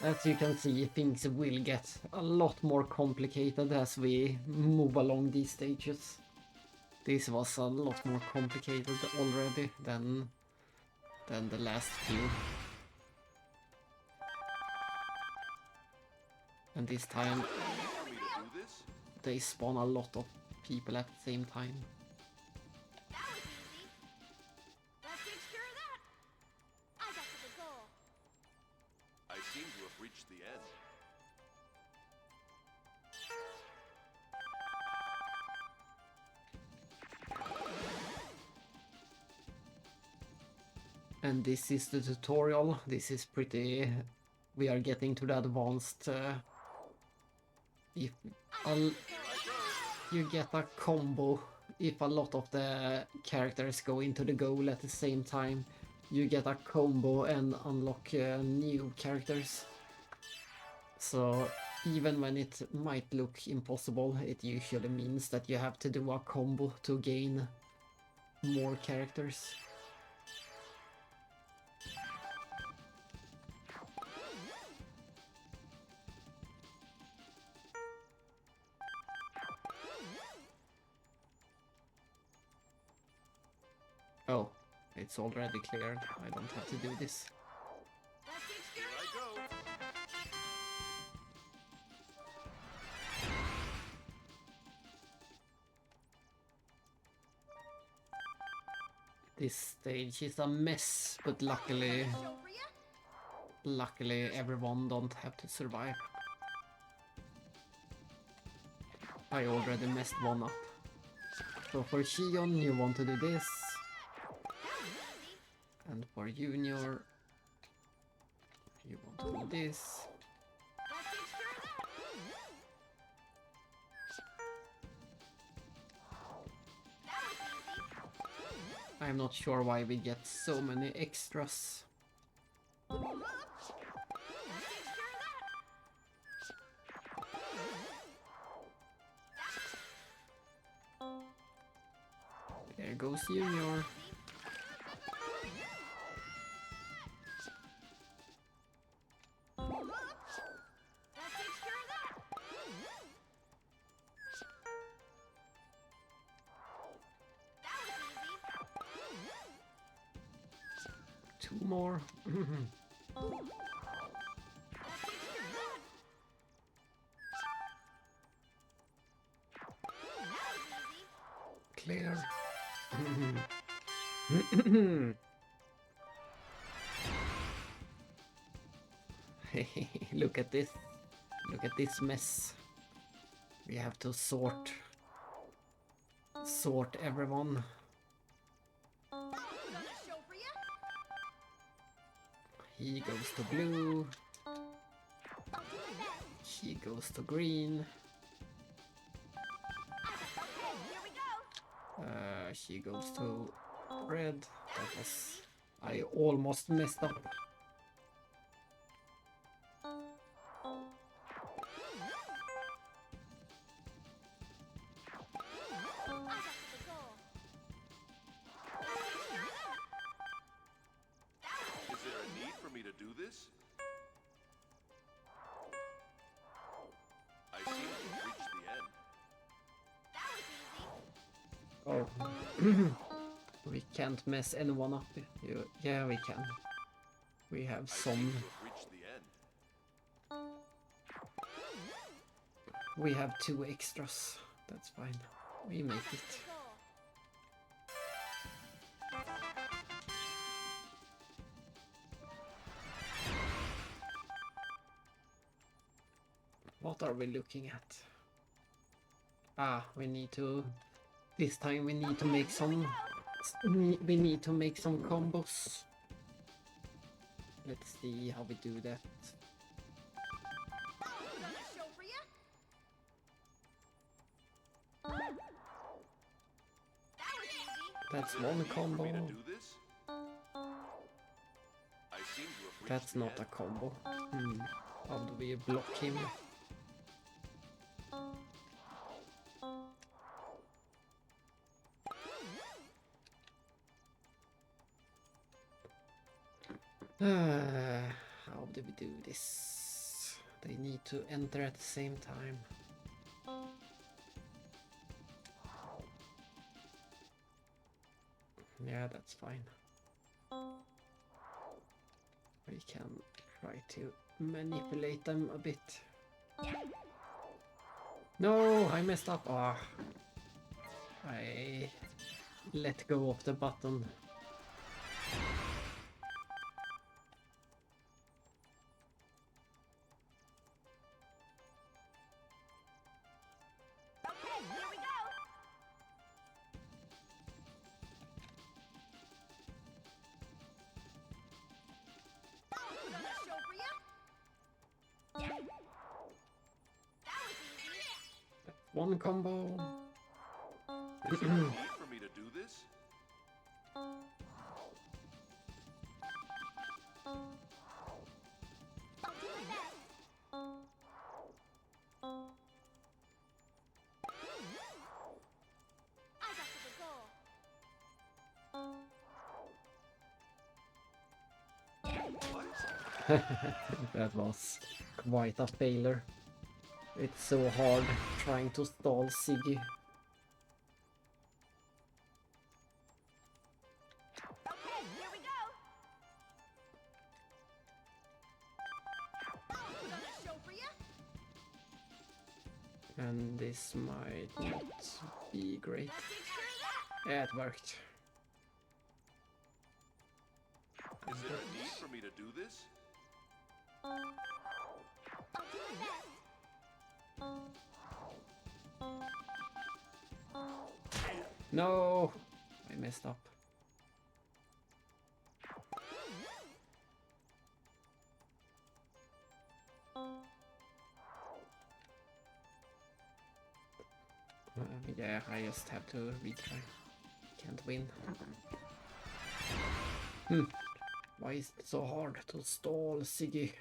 As you can see, things will get a lot more complicated as we move along these stages. This was a lot more complicated already than the last few. And this time they spawn a lot of people at the same time. That takes care of that. I got to the goal. I seem to have reached the end. And this is the tutorial. This is pretty... We are getting to the advanced... if you get a combo, if a lot of the characters go into the goal at the same time, you get a combo and unlock new characters. So even when it might look impossible, it usually means that you have to do a combo to gain more characters. Oh, it's already cleared. I don't have to do this. Here I go. This stage is a mess, but luckily everyone don't have to survive. I already messed one up. So for Shion you want to do this. And for Junior you want to do this. I'm not sure why we get so many extras. There goes Junior. Two more. Clear. Look at this. Look at this mess. We have to sort everyone. He goes to blue. He goes to green. She goes to red. That was... I almost messed up. Is there a need for me to do this? I seem to have reached the end. Oh. We can't mess anyone up. Yeah, we can. We have some... Reached the end. We have 2 extras. That's fine. We make it. What are we looking at? Ah, we need to... This time we need to make some... We need to make some combos. Let's see how we do that. That's one combo. That's not a combo. How do we block him? this. They need to enter at the same time. Yeah, that's fine. We can try to manipulate them a bit. No, I messed up. Ah, I let go of the button. One combo. Is there a need for me to do this? That was quite a failure. It's so hard trying to stall Siggy. And this might not be great. Yeah, it worked. Is there a need for me to do this? No! I messed up. Yeah, I just have to retry. Can't win. Why is it so hard to stall Siggy?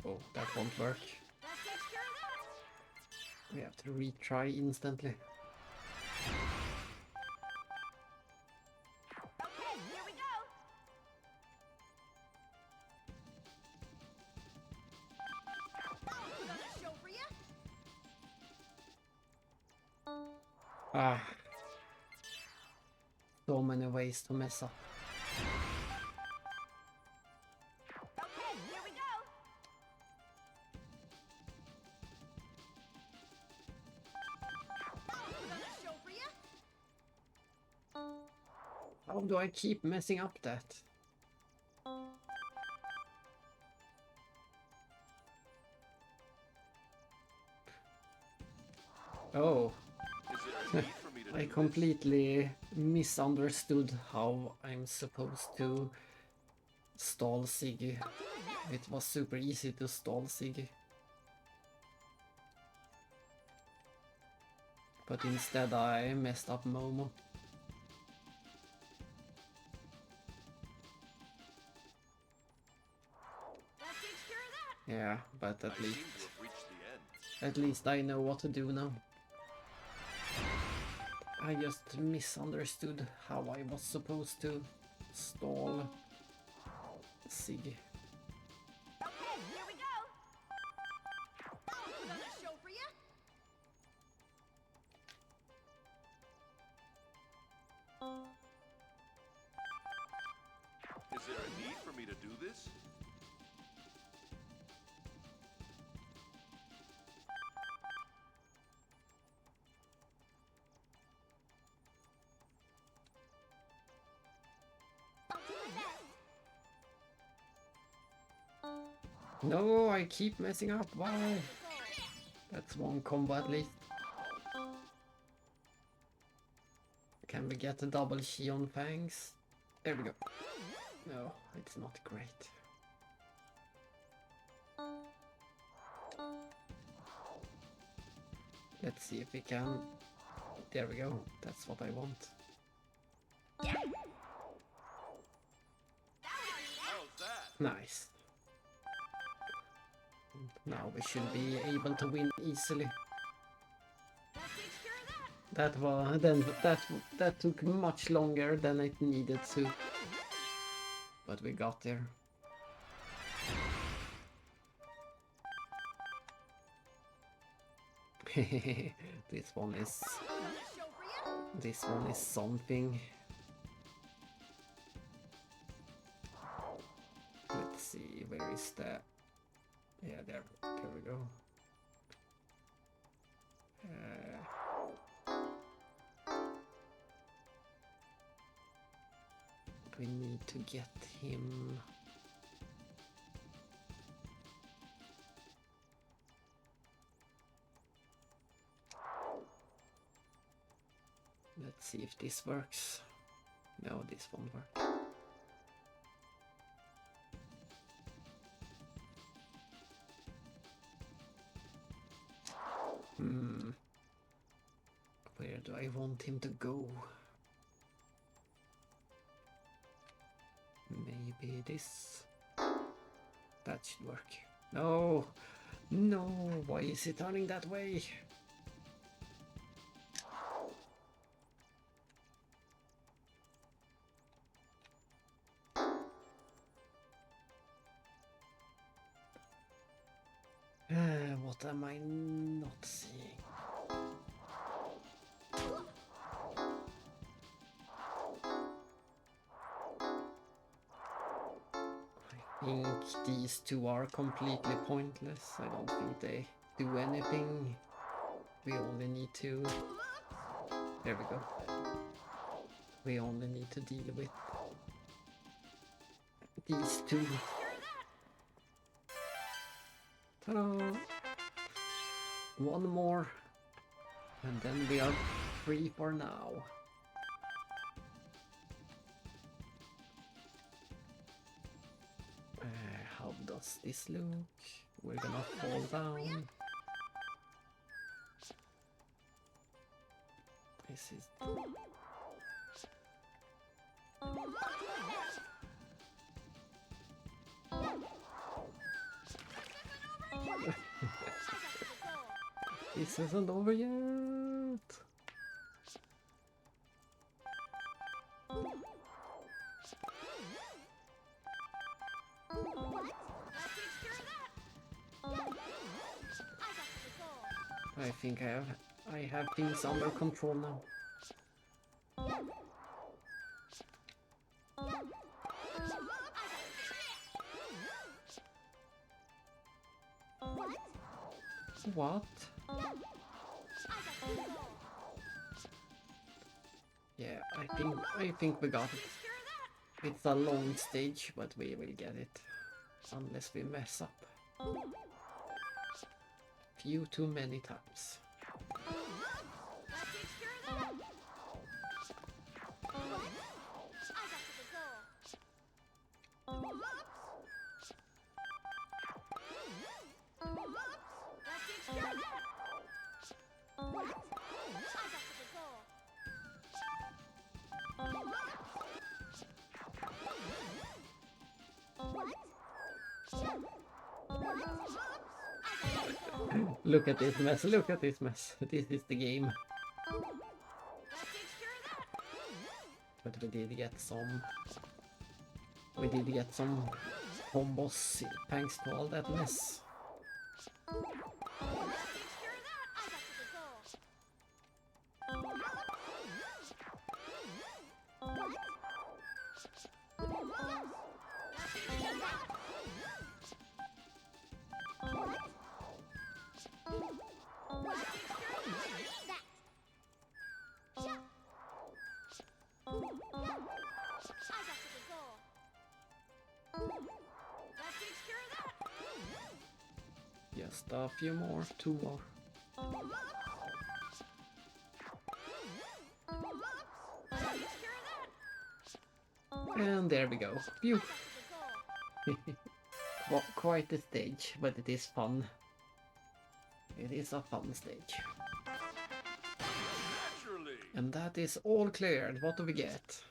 Oh, that won't work. We have to retry instantly. Ah. So many ways to mess up. How do I keep messing up that? Oh. I completely misunderstood how I'm supposed to stall Siggy. It was super easy to stall Siggy. But instead I messed up Momo. Yeah, but at least I know what to do now. I just misunderstood how I was supposed to stall Siggy. Is there a need for me to do this? No, I keep messing up. Why? That's one combo at least. Can we get a double Xion Fangs? There we go. No, it's not great. Let's see if we can... There we go. That's what I want. Nice. Now we should be able to win easily. That took much longer than it needed to, but we got there. This one is something. Let's see, where is that? Yeah, there we go. We need to get him. Let's see if this works. No, this won't work. Where do I want him to go? Maybe this. That should work. No! No! Why is it turning that way? What am I not seeing? I think these two are completely pointless. I don't think they do anything. We only need to... There we go. We only need to deal with these two. Ta-da! One more, and then we are free for now. How does this look? We're gonna fall down. This is... This isn't over yet. I think I have things under control now. What? Yeah, I think we got it. It's a long stage, but we will get it. Unless we mess up. Few too many times. Look at this mess, look at this mess. This is the game. But we did get some combos thanks to all that mess. Just a few more, two more. And there we go. Phew. Quite a stage, but it is fun. It is a fun stage. Naturally. And that is all cleared. What do we get?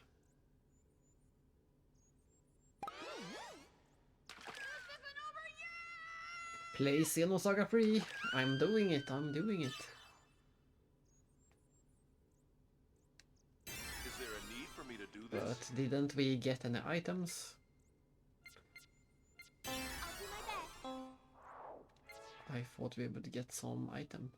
Play Xenosaga 3. I'm doing it. I'm doing it. Is there a need for me to do this? But didn't we get any items? I thought we would get some item.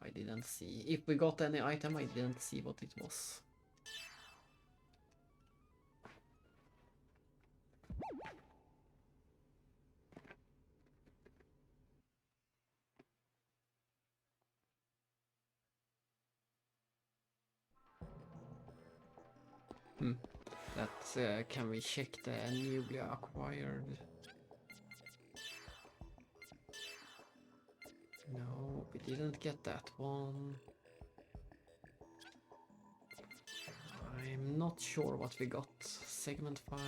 I didn't see. If we got any item, I didn't see what it was. That's, can we check the newly acquired? No, we didn't get that one. I'm not sure what we got. Segment file.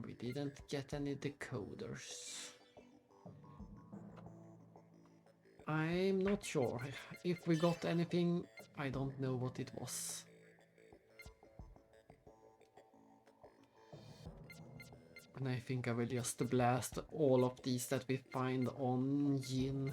We didn't get any decoders. I'm not sure. If we got anything, I don't know what it was. And I think I will just blast all of these that we find on Yin.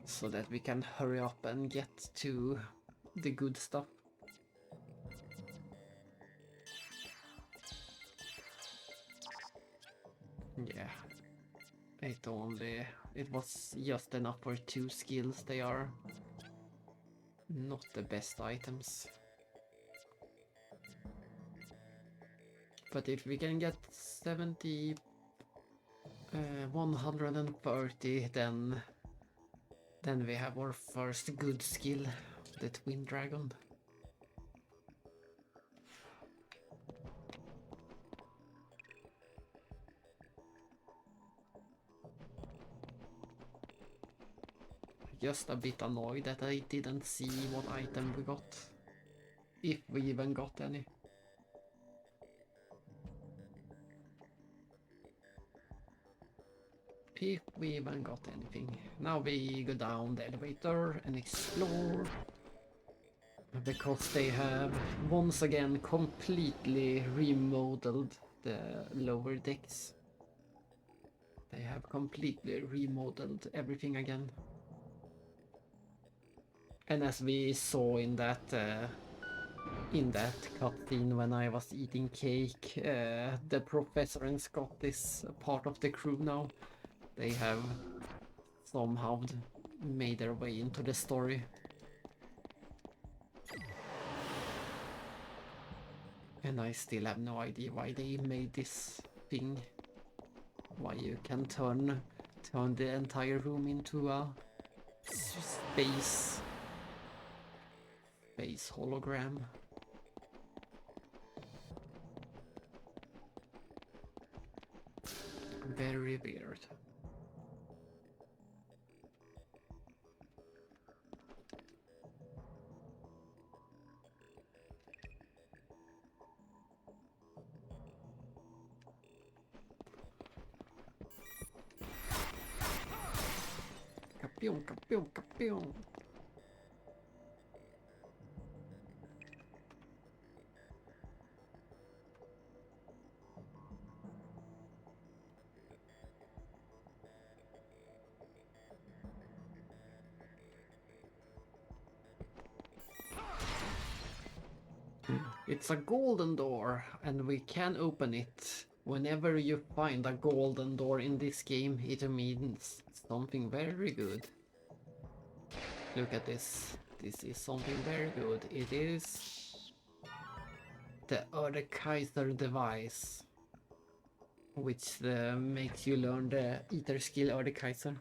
So that we can hurry up and get to the good stuff. Yeah. It was just enough for 2 skills. They are not the best items. But if we can get 70, 130, then we have our first good skill, the Twin Dragon. Just a bit annoyed that I didn't see what item we got. If we even got any. If we even got anything. Now we go down the elevator and explore. Because they have once again completely remodeled the lower decks. They have completely remodeled everything again. And as we saw in that cutscene when I was eating cake, the professor and Scott is part of the crew now. They have somehow made their way into the story. And I still have no idea why they made this thing. Why you can turn the entire room into a space hologram. Very weird. Kapion, kapion, kapion. It's a golden door, and we can open it. Whenever you find a golden door in this game, it means something very good. Look at this. This is something very good. It is the Kaiser device, which makes you learn the Ether skill Kaiser.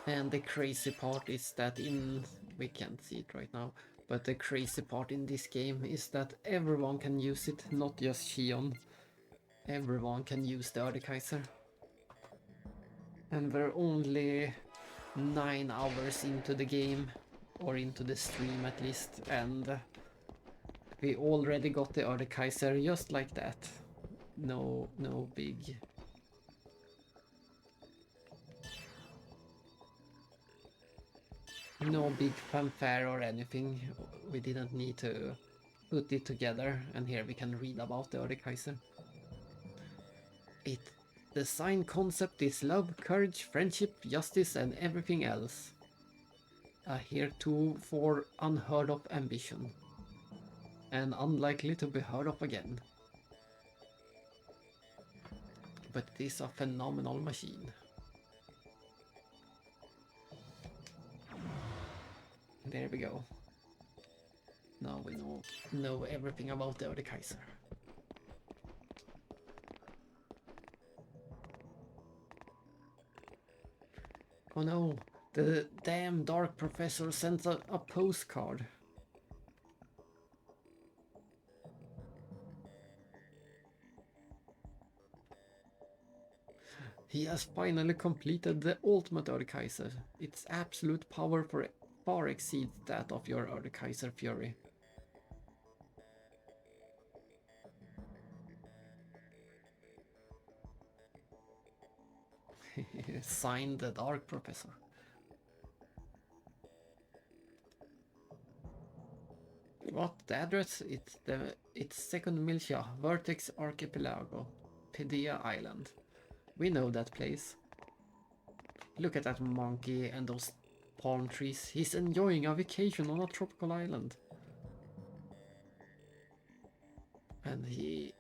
And the crazy part is that we can't see it right now, but the crazy part in this game is that everyone can use it, not just Shion. Everyone can use the Kaiser. And we're only 9 hours into the game, or into the stream at least, and we already got the Erdekaiser just like that. No big fanfare or anything. We didn't need to put it together, and here we can read about the Erdekaiser. The design concept is love, courage, friendship, justice, and everything else. A heretofore unheard of ambition, and unlikely to be heard of again. But it is a phenomenal machine. There we go. Now we know everything about the Erdekaiser. Oh no, the damn Dark Professor sent a postcard. He has finally completed the ultimate Erdekaiser. Its absolute power far exceeds that of your Erdekaiser Fury. Signed the Dark Professor. What? The address? It's Second Miltia, Vertex Archipelago, Pedea Island. We know that place. Look at that monkey and those palm trees. He's enjoying a vacation on a tropical island. And he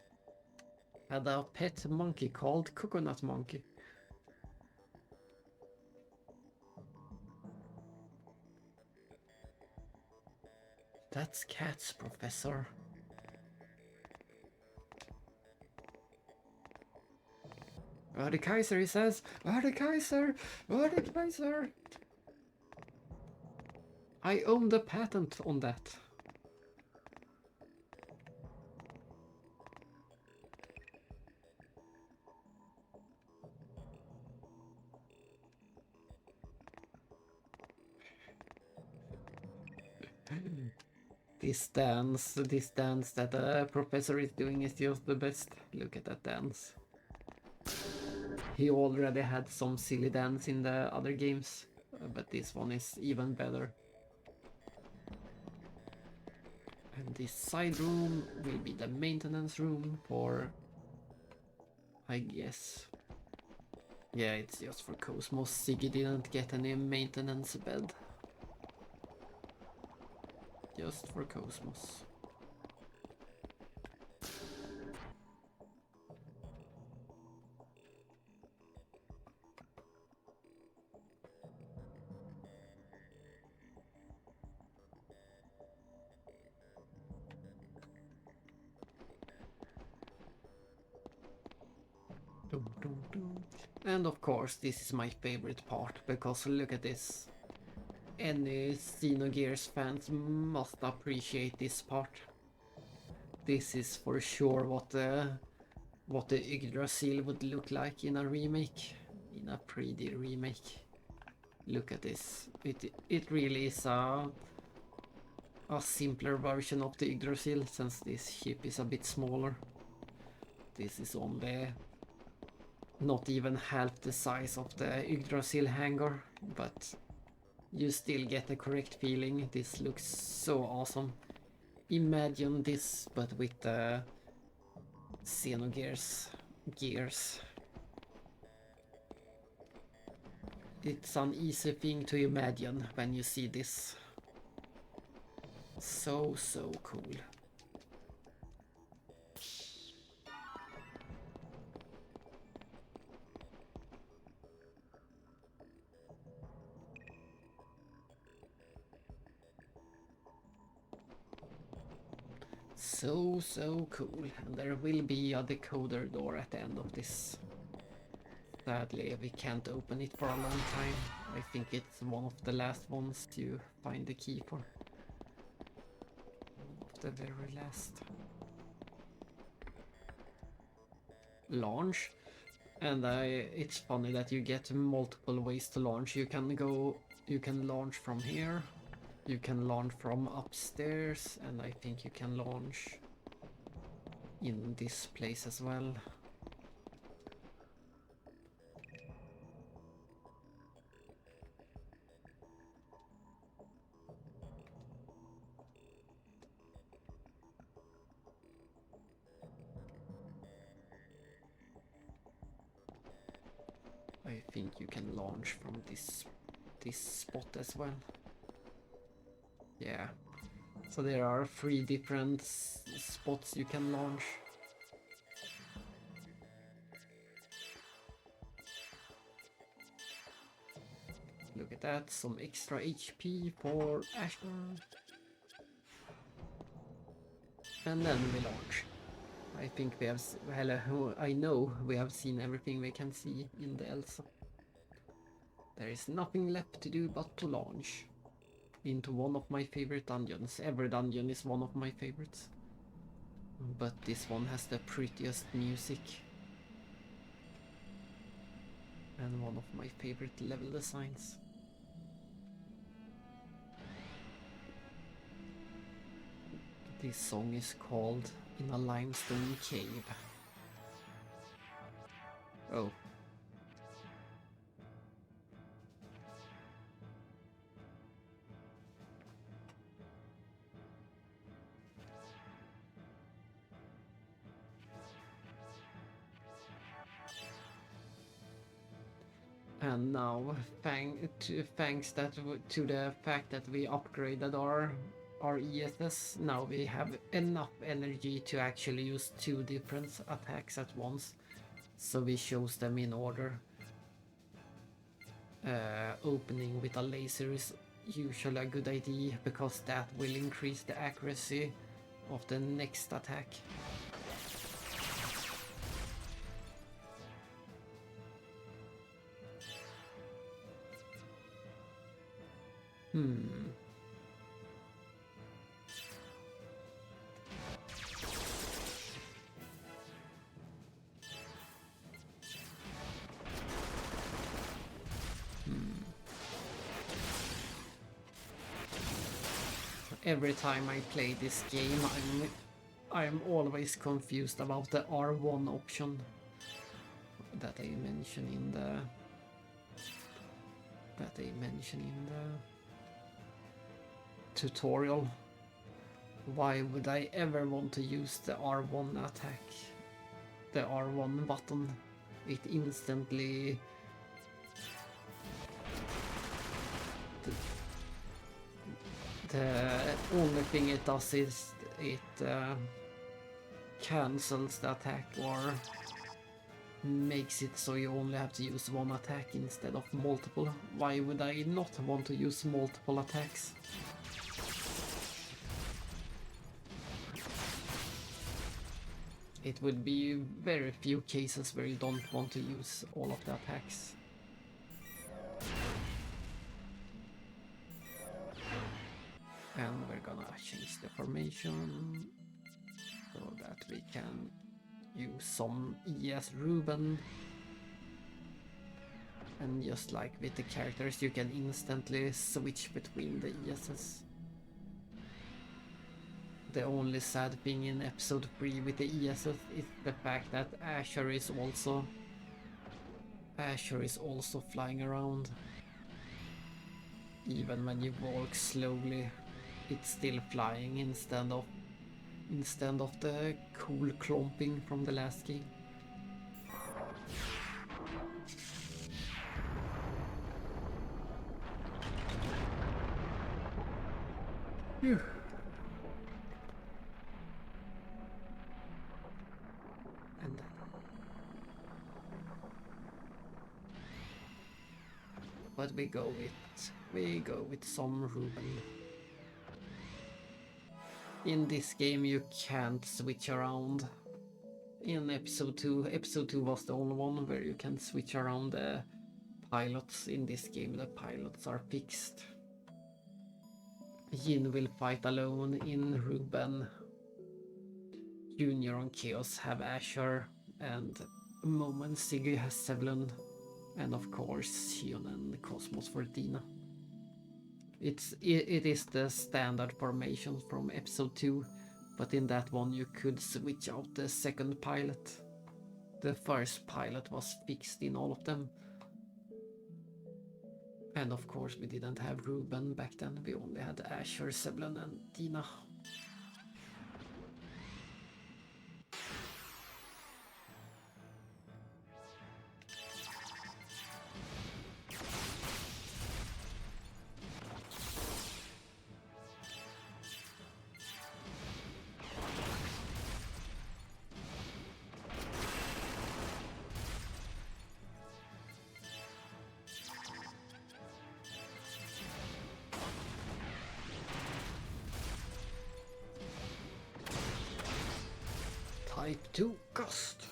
had a pet monkey called Coconut Monkey. That's cats, Professor. Erdekaiser, he says. Erdekaiser! Erdekaiser! I own the patent on that. This dance that the professor is doing is just the best. Look at that dance. He already had some silly dance in the other games, but this one is even better. And this side room will be the maintenance room for, I guess. Yeah, it's just for Cosmos. Siggy didn't get any maintenance bed. Just for Cosmos. And of course, this is my favorite part, because look at this. Any Xenogears fans must appreciate this part. This is for sure what the Yggdrasil would look like in a remake, in a 3D remake. Look at this. It really is a simpler version of the Yggdrasil, since this ship is a bit smaller. This is only not even half the size of the Yggdrasil hangar, but you still get the correct feeling. This looks so awesome. Imagine this, but with the Xenogears gears. It's an easy thing to imagine when you see this. So cool. So cool. And there will be a decoder door at the end of this. Sadly, we can't open it for a long time. I think it's one of the last ones to find the key for. One of the very last. Launch. And it's funny that you get multiple ways to launch. You can launch from here, You can launch from upstairs, and I think you can launch in this place as well. I think you can launch from this spot as well. Yeah. So there are 3 different spots you can launch. Look at that, some extra HP for Asher. And then we launch. I think we have, I know we have seen everything we can see in the Elsa. There is nothing left to do but to launch into one of my favorite dungeons. Every dungeon is one of my favorites. But this one has the prettiest music. And one of my favorite level designs. This song is called In a Limestone Cave. Oh. And now, thanks to the fact that we upgraded our ESS, now we have enough energy to actually use 2 different attacks at once. So we chose them in order. Opening with a laser is usually a good idea, because that will increase the accuracy of the next attack. Every time I play this game, I'm always confused about the R1 option that they mention in the tutorial. Why would I ever want to use the R1 attack? The R1 button. It instantly... The only thing it does is it cancels the attack, or makes it so you only have to use 1 attack instead of multiple. Why would I not want to use multiple attacks? It would be very few cases where you don't want to use all of the attacks. And we're gonna change the formation so that we can use some ES Ruben. And just like with the characters, you can instantly switch between the ESs. The only sad thing in episode 3 with the ESs is the fact that Asher is also flying around. Even when you walk slowly, it's still flying instead of the cool clomping from the last game. Phew. And but we go with some Ruben. In this game you can't switch around. In episode 2 was the only one where you can switch around the pilots. In this game the pilots are fixed. Jin will fight alone in Ruben. Junior and Chaos have Asher, and Moment Siggy has Sevlin, and of course Sion and Cosmos for Dina. It is the standard formation from episode 2, but in that one you could switch out the second pilot. The first pilot was fixed in all of them. And of course we didn't have Ruben back then, we only had Asher, Seblen and Dina. Type 2 Ghost.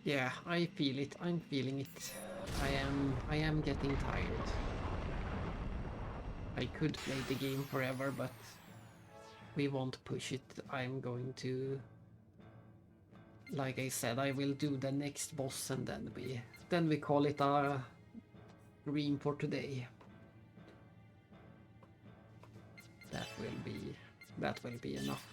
Yeah, I feel it. I'm feeling it. I am getting tired. I could play the game forever, but we won't push it. I'm going to, like I said, I will do the next boss and then we call it a stream for today. That will be enough.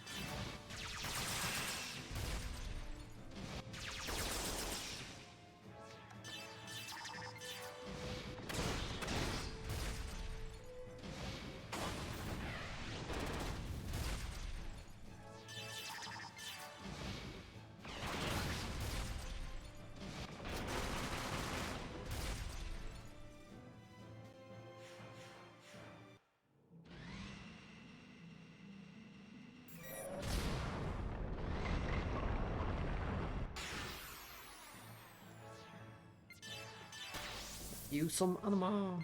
Use some anima.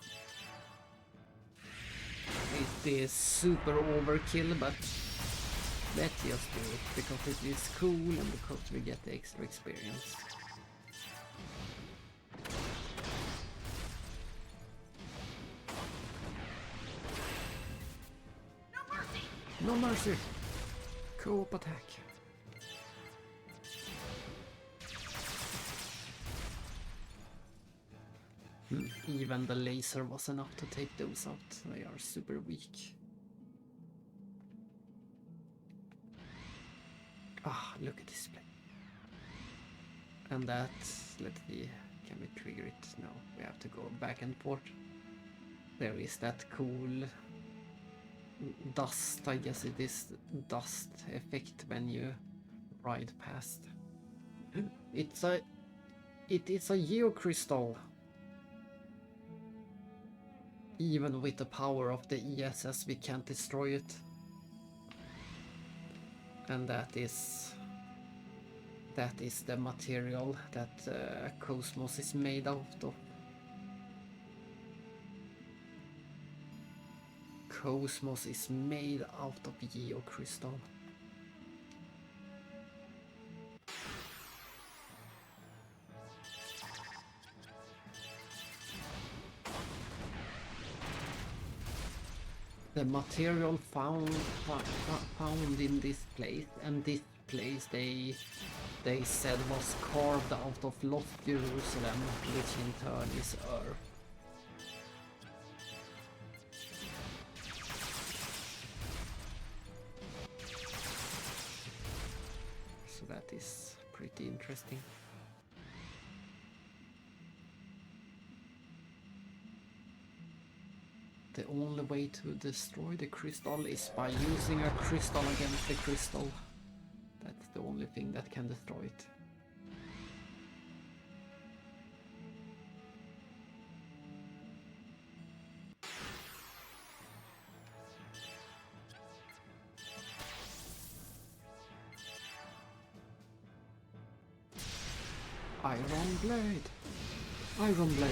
It is super overkill, but let's just do it because it is cool and because we get the extra experience. No mercy! No mercy! Co-op attack. Even the laser was enough to take those out. They are super weak. Ah, look at this play. And that, let's see, can we trigger it? No, we have to go back and forth. There is that cool dust, I guess it is dust effect when you ride past. It is a geocrystal. Even with the power of the ESS, we can't destroy it. And that is the material that Cosmos is made out of. Cosmos is made out of geocrystal. The material found in this place, and this place they said was carved out of Lost Jerusalem, which in turn is Earth. So that is pretty interesting. The only way to destroy the crystal is by using a crystal against the crystal. That's the only thing that can destroy it. Iron Blade! Iron Blade!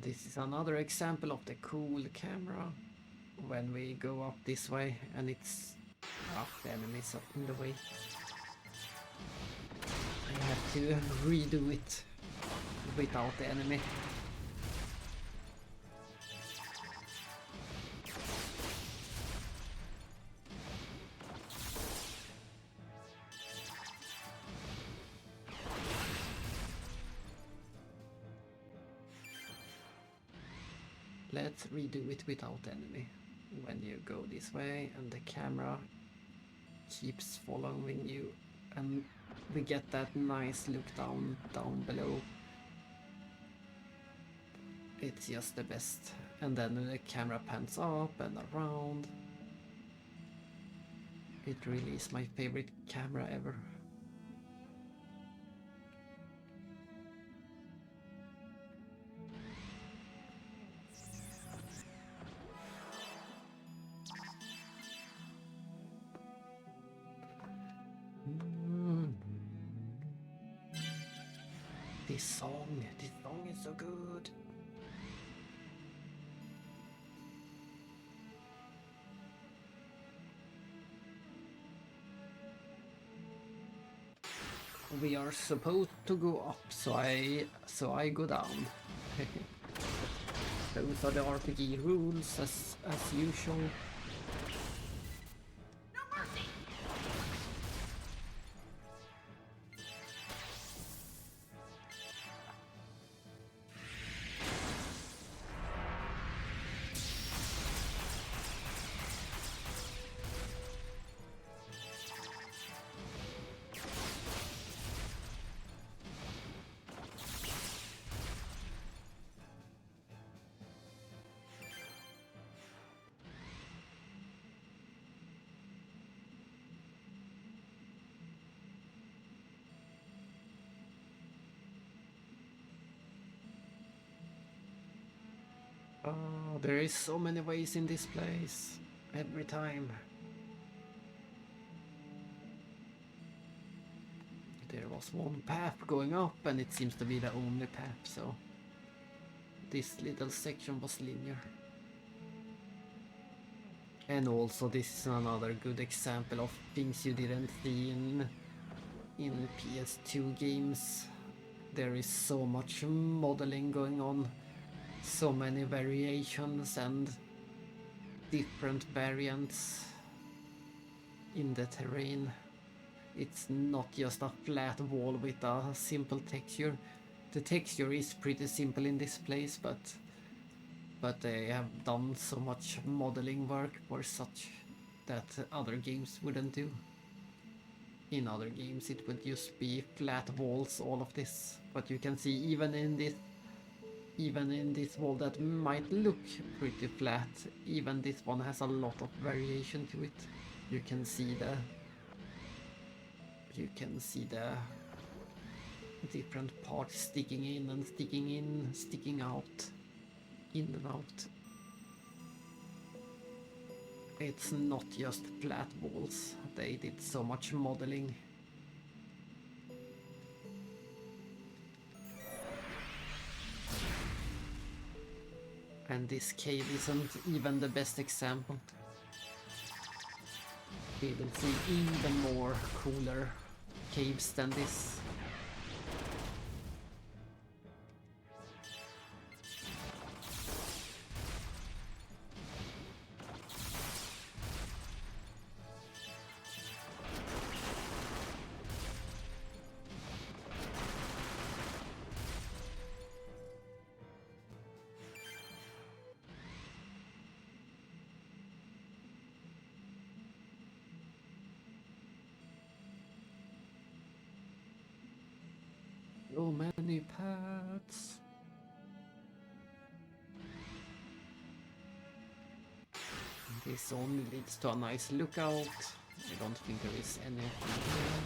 This is another example of the cool camera when we go up this way and it's the enemies are in the way. I have to redo it without the enemy. Let's redo it without enemy. When you go this way and the camera keeps following you and we get that nice look down below. It's just the best. And then the camera pans up and around. It really is my favorite camera ever. This song is so good. We are supposed to go up, so I go down. Those are the RPG rules as usual. Oh, there is so many ways in this place. Every time. There was one path going up and it seems to be the only path, so this little section was linear. And also this is another good example of things you didn't see in PS2 games. There is so much modeling going on. So many variations and different variants in the terrain. It's not just a flat wall with a simple texture. The texture is pretty simple in this place, but they have done so much modeling work for such that other games wouldn't do. In other games it would just be flat walls, all of this. But you can see even in this wall that might look pretty flat, even this one has a lot of variation to it. You can see the different parts sticking in and sticking out, in and out. It's not just flat walls, they did so much modeling. And this cave isn't even the best example. We will see even more cooler caves than this. So many paths. This only leads to a nice lookout. I don't think there is anything here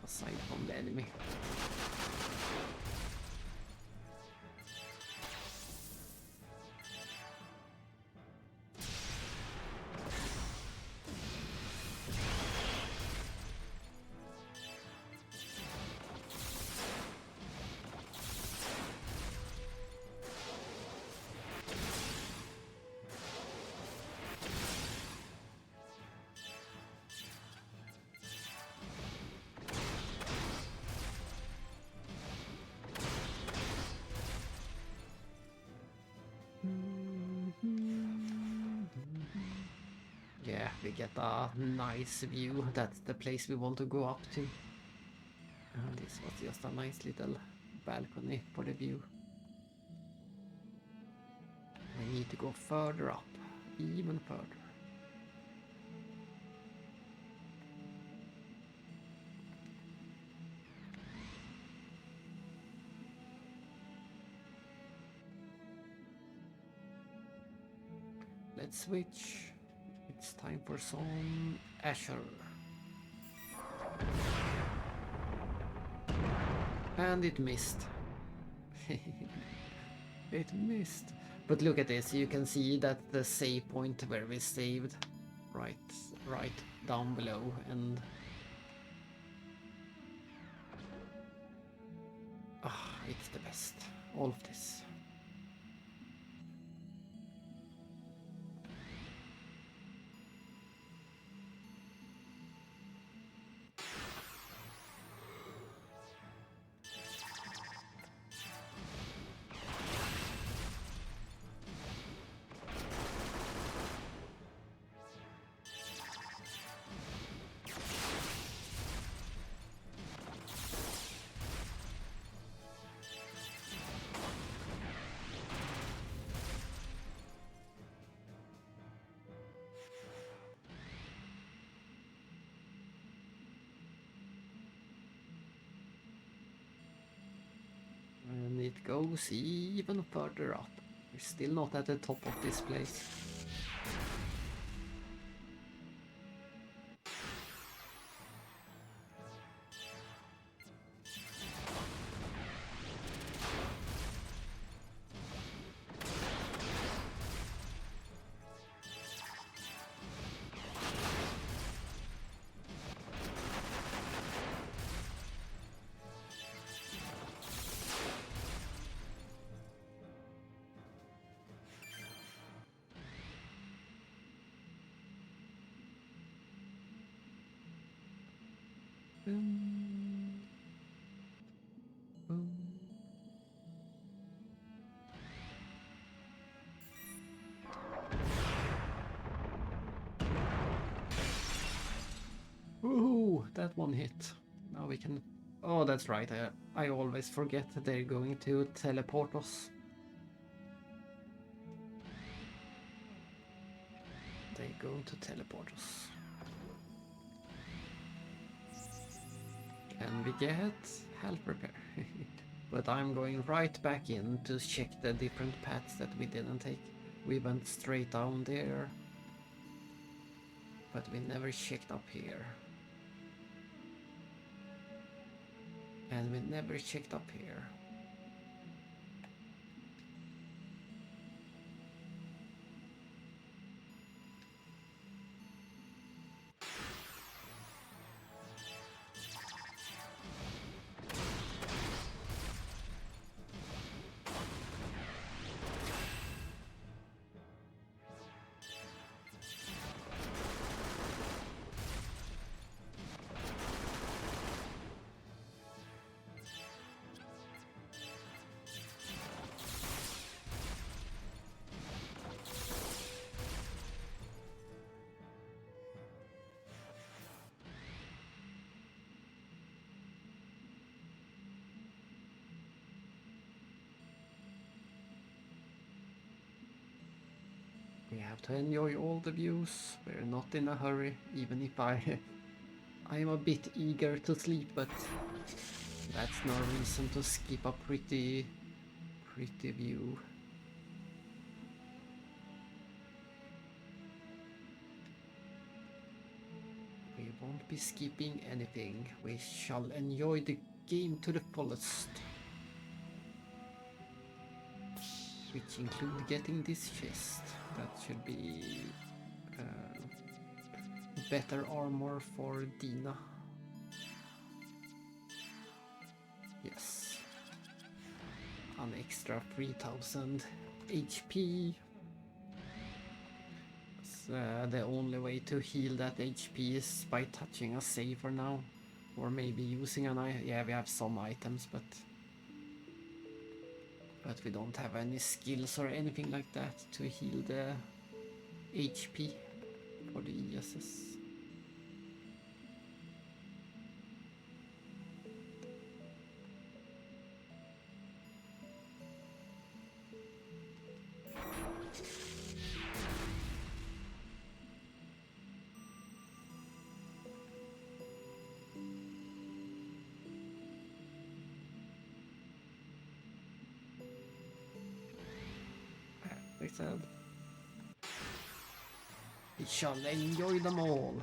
aside from the enemy. get a nice view. That's the place we want to go up to. And this was just a nice little balcony for the view. We need to go further up, even further. Let's switch. It's time for some Asher. And it missed. It missed. But look at this, you can see that the save point where we saved right down below, and it's the best, all of this. And it goes even further up. We're still not at the top of this place. Boom. Boom. Ooh, that one hit. Now we can... Oh, that's right. I always forget that they're going to teleport us. They're going to teleport us. And we get health repair. But I'm going right back in to check the different paths that we didn't take. We went straight down there, but we never checked up here. And we never checked up here. We have to enjoy all the views. We're not in a hurry, even if I'm a bit eager to sleep, but that's no reason to skip a pretty view. We won't be skipping anything. We shall enjoy the game to the fullest. Which include getting this chest. That should be better armor for Dina. Yes. An extra 3000 HP. The only way to heal that HP is by touching a save for now. Or maybe using an item. Yeah, we have some items, but we don't have any skills or anything like that to heal the HP. for the ESS. They said we shall enjoy them all.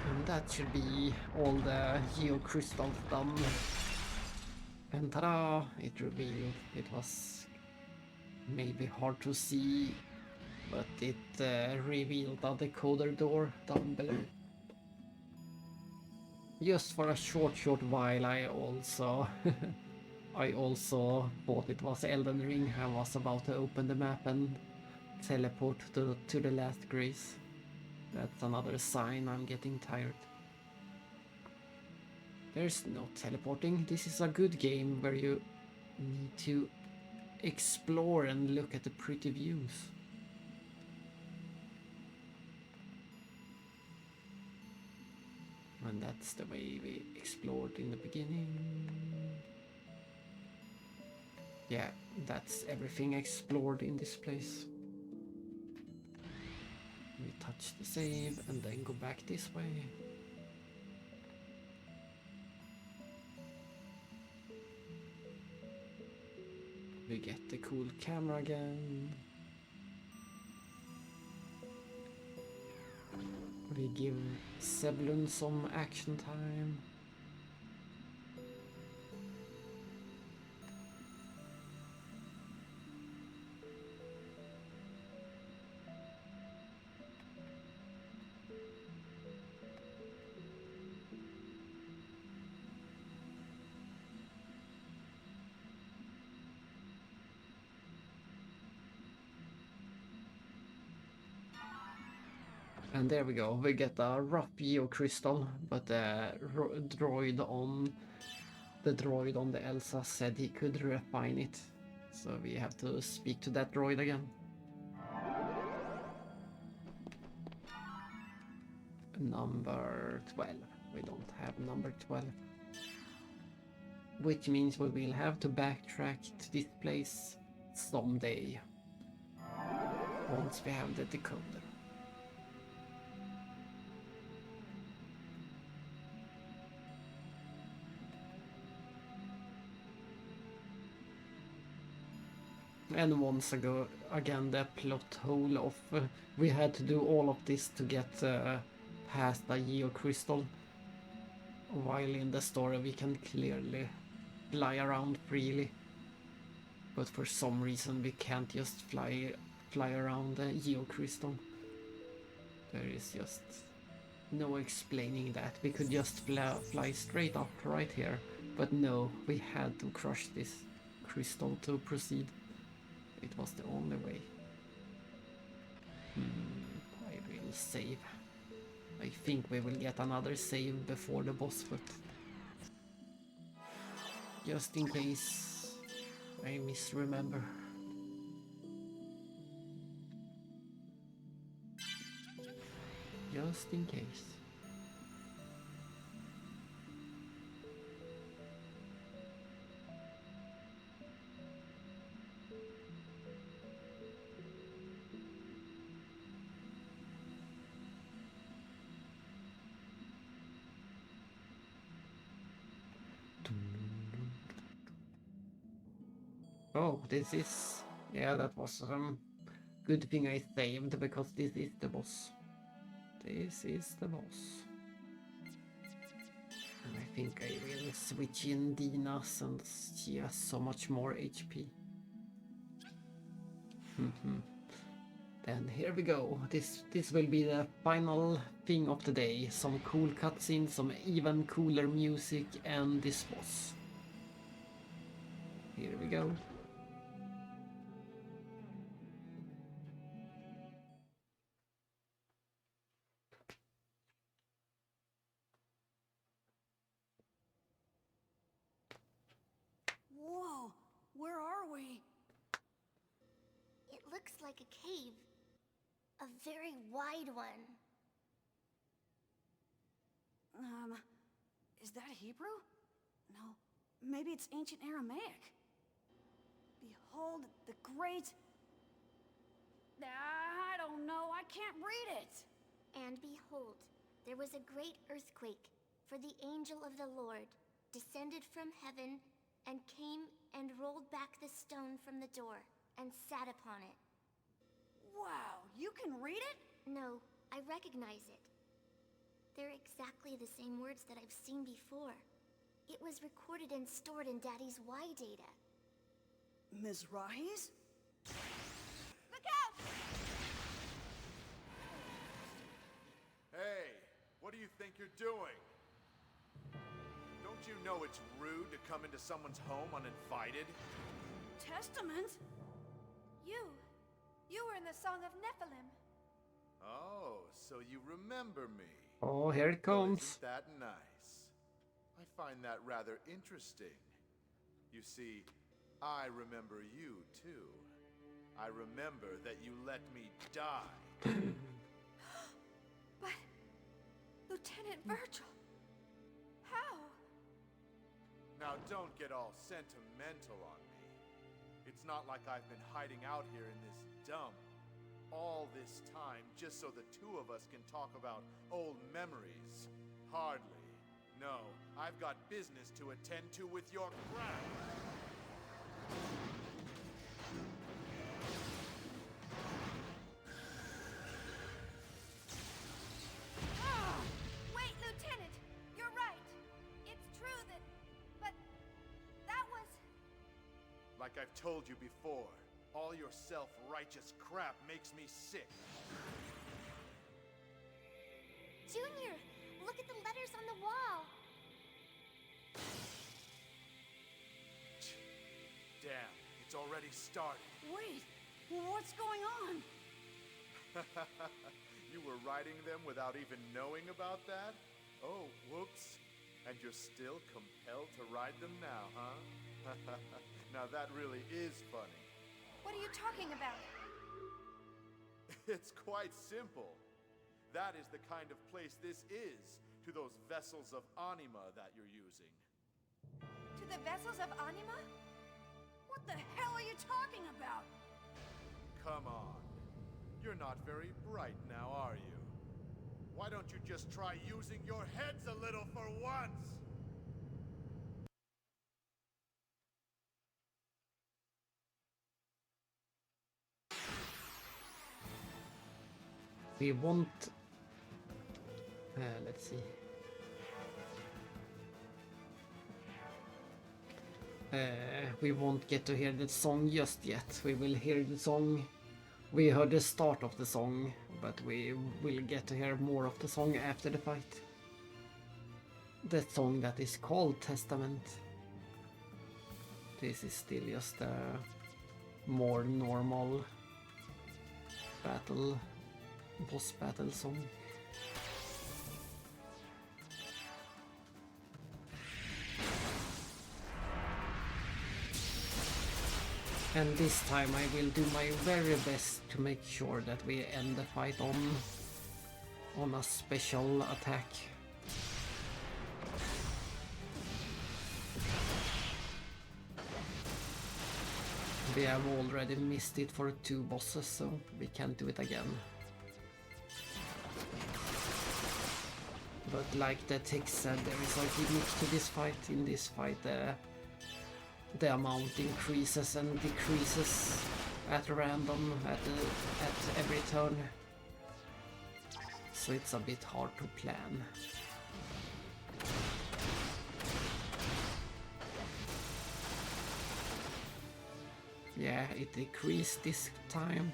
And that should be all the geocrystals done. And ta-da! It revealed. It was maybe hard to see, but it revealed a decoder door down below. Just for a short while I also thought it was Elden Ring. I was about to open the map and teleport to the last grace. That's another sign I'm getting tired. There's no teleporting. This is a good game where you need to explore and look at the pretty views. And that's the way we explored in the beginning. Yeah, that's everything explored in this place. We touch the save and then go back this way. We get the cool camera again. We give Seblun some action time. And there we go, we get a rough geocrystal, but the droid on the Elsa said he could refine it. So we have to speak to that droid again. Number 12. We don't have number 12. Which means we will have to backtrack to this place someday. Once we have the decoder. And once again the plot hole of we had to do all of this to get past the geocrystal, while in the story we can clearly fly around freely, but for some reason we can't just fly around the geocrystal. There is just no explaining that. We could just fly straight up right here, but no, we had to crush this crystal to proceed. It was the only way. I will save. I think we will get another save before the boss fight. Just in case I misremember. Just in case. Oh, this is... Yeah, that was good thing I saved, because this is the boss. This is the boss. think I will switch in Dina since she has so much more HP. Then here we go. This will be the final thing of the day. Some cool cutscenes, some even cooler music, and this boss. Here we go. Whoa, where are we? It looks like a cave. A very wide one. Is that Hebrew? No, maybe it's ancient Aramaic. Behold the great... I don't know, I can't read it. And behold, there was a great earthquake, for the angel of the Lord descended from heaven and came and rolled back the stone from the door and sat upon it. Wow, you can read it? No, I recognize it. They're exactly the same words that I've seen before. It was recorded and stored in Daddy's Y data. Mizrahi's? Look out! Hey, what do you think you're doing? Don't you know it's rude to come into someone's home uninvited? Testament? You were in the Song of Nephilim. Oh, so you remember me. Oh, here it Well, comes. isn't that nice? I find that rather interesting. You see, I remember you too. I remember that you let me die. But... Lieutenant Virgil... How? Now don't get all sentimental on me. It's not like I've been hiding out here in this dump all this time just so the two of us can talk about old memories. Hardly. No, I've got business to attend to with your crap. Wait, Lieutenant! You're right. It's true that... But... That was... Like I've told you before, all your self-righteous crap makes me sick. Junior, look at the letters on the wall. Damn, it's already started. Wait, what's going on? You were writing them without even knowing about that? Oh, whoops. And you're still compelled to write them now, huh? Now that really is funny. What are you talking about? It's quite simple. That is the kind of place this is to those vessels of anima that you're using. To the vessels of Anima? What the hell are you talking about? Come on. You're not very bright now, are you? Why don't you just try using your heads a little for once? We won't... let's see. We won't get to hear the song just yet. We will hear the song. We heard the start of the song, but we will get to hear more of the song after the fight. The song that is called Testament. This is still just a more normal boss battle song. And this time I will do my very best to make sure that we end the fight on a special attack. We have already missed it for 2 bosses, so we can't do it again. But like the text said, there is a gimmick to this fight. In this fight, the amount increases and decreases at random at every turn. So it's a bit hard to plan. Yeah, it decreased this time,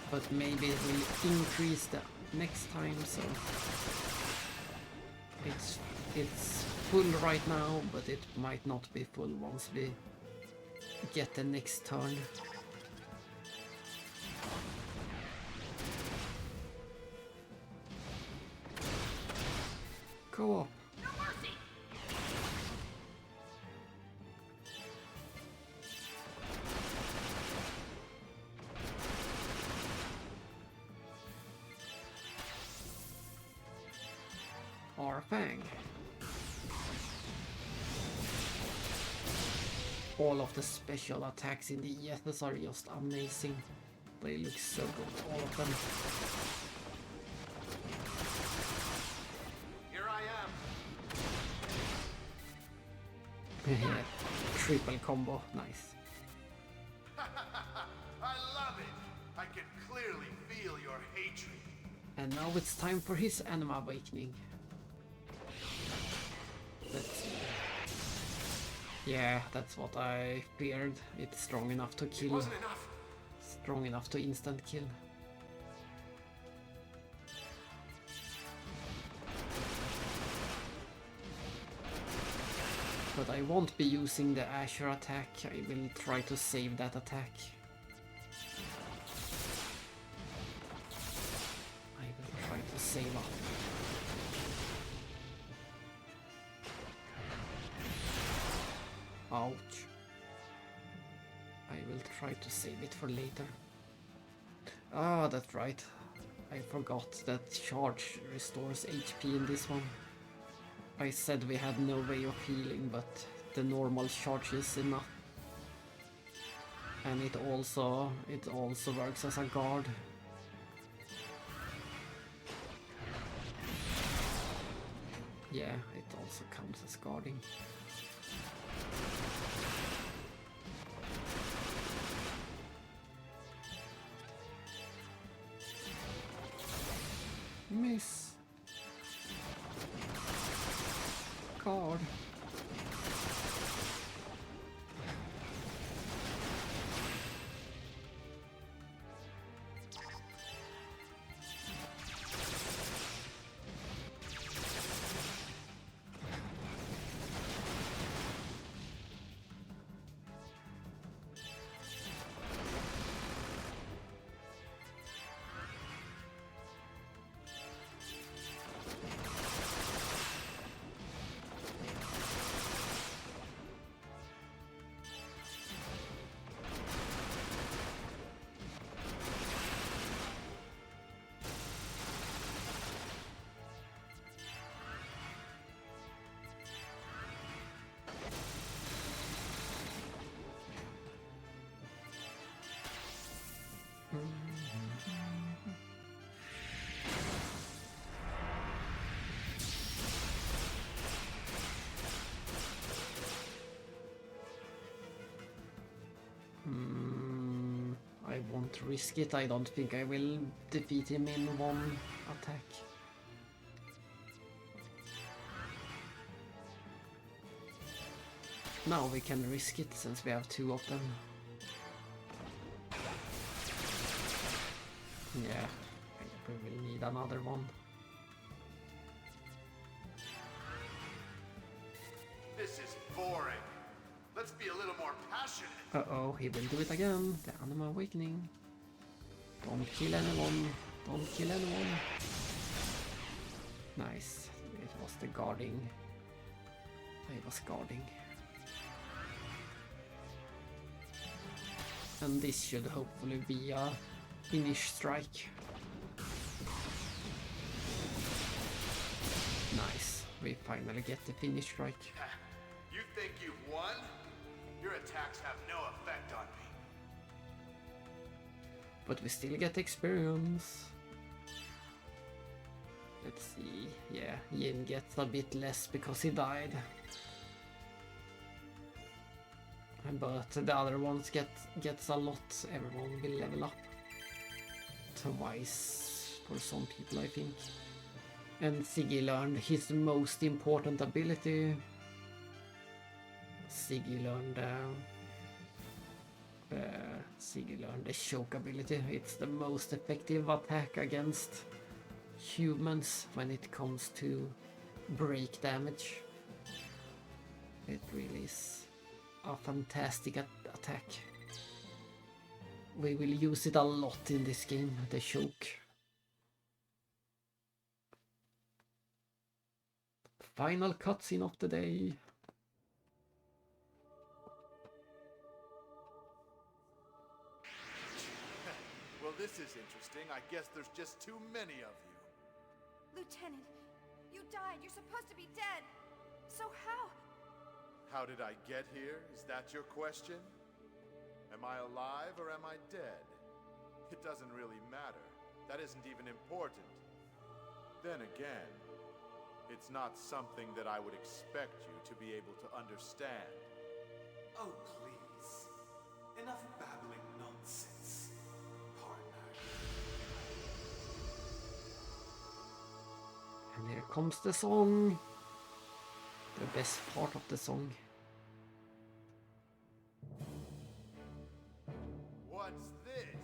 but maybe it will increase the next time, so it's full right now, but it might not be full once we get the next turn. Co-op. Fang. All of the special attacks in the ESs are just amazing. They look so good, all of them. Here I am. Triple combo, nice. I love it. I can clearly feel your hatred. And now it's time for his Anima Awakening. Yeah, that's what I feared. It's strong enough to kill. It wasn't enough. Strong enough to instant kill. But I won't be using the Azure attack. I will try to save that attack. I will try to save up. Ouch. I will try to save it for later. Ah, that's right. I forgot that charge restores HP in this one. I said we had no way of healing, but the normal charge is enough. And it also works as a guard. Yeah, it also counts as guarding. Miss. Card. I won't risk it. I don't think I will defeat him in one attack. Now we can risk it since we have two of them. Yeah, we will need another one. This is boring. Let's be a little more passionate. Uh-oh, he will do it again. The Anima Awakening. Don't kill anyone. Don't kill anyone. Nice. It was the guarding. I was guarding. And this should hopefully be a finish strike. Nice. We finally get the finish strike. You think you've won? Your attacks have no effect on me. But we still get experience. Let's see. Yeah, Yin gets a bit less because he died. But the other ones gets a lot. Everyone will level up twice for some people, I think. And Siggy learned his most important ability. Siggy learned Siggy learned the choke ability. It's the most effective attack against humans when it comes to break damage. It really is a fantastic attack. We will use it a lot in this game, the choke. Final cutscene of the day. Well, this is interesting. I guess there's just too many of you. Lieutenant, you died. You're supposed to be dead. So how? How did I get here? Is that your question? Am I alive or am I dead? It doesn't really matter. That isn't even important. Then again, it's not something that I would expect you to be able to understand. Oh, please. Enough babbling nonsense, partner. And here comes the song. The best part of the song. What's this?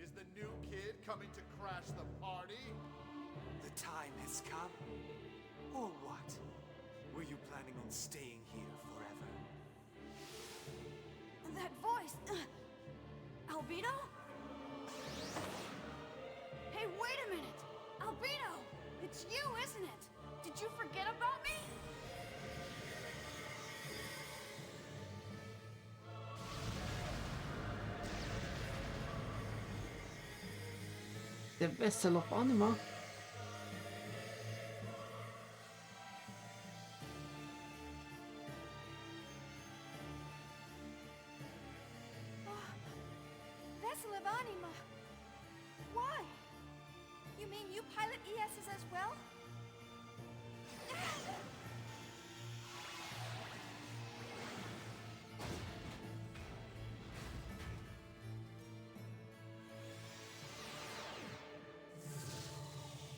Is the new kid coming to crash the party? The time has come. Or what? Were you planning on staying here forever? That voice! Albino? Hey, wait a minute! Albino! It's you, isn't it? Did you forget about me? The vessel of Anima. Vessel of Anima. Why? You mean you pilot ESs as well?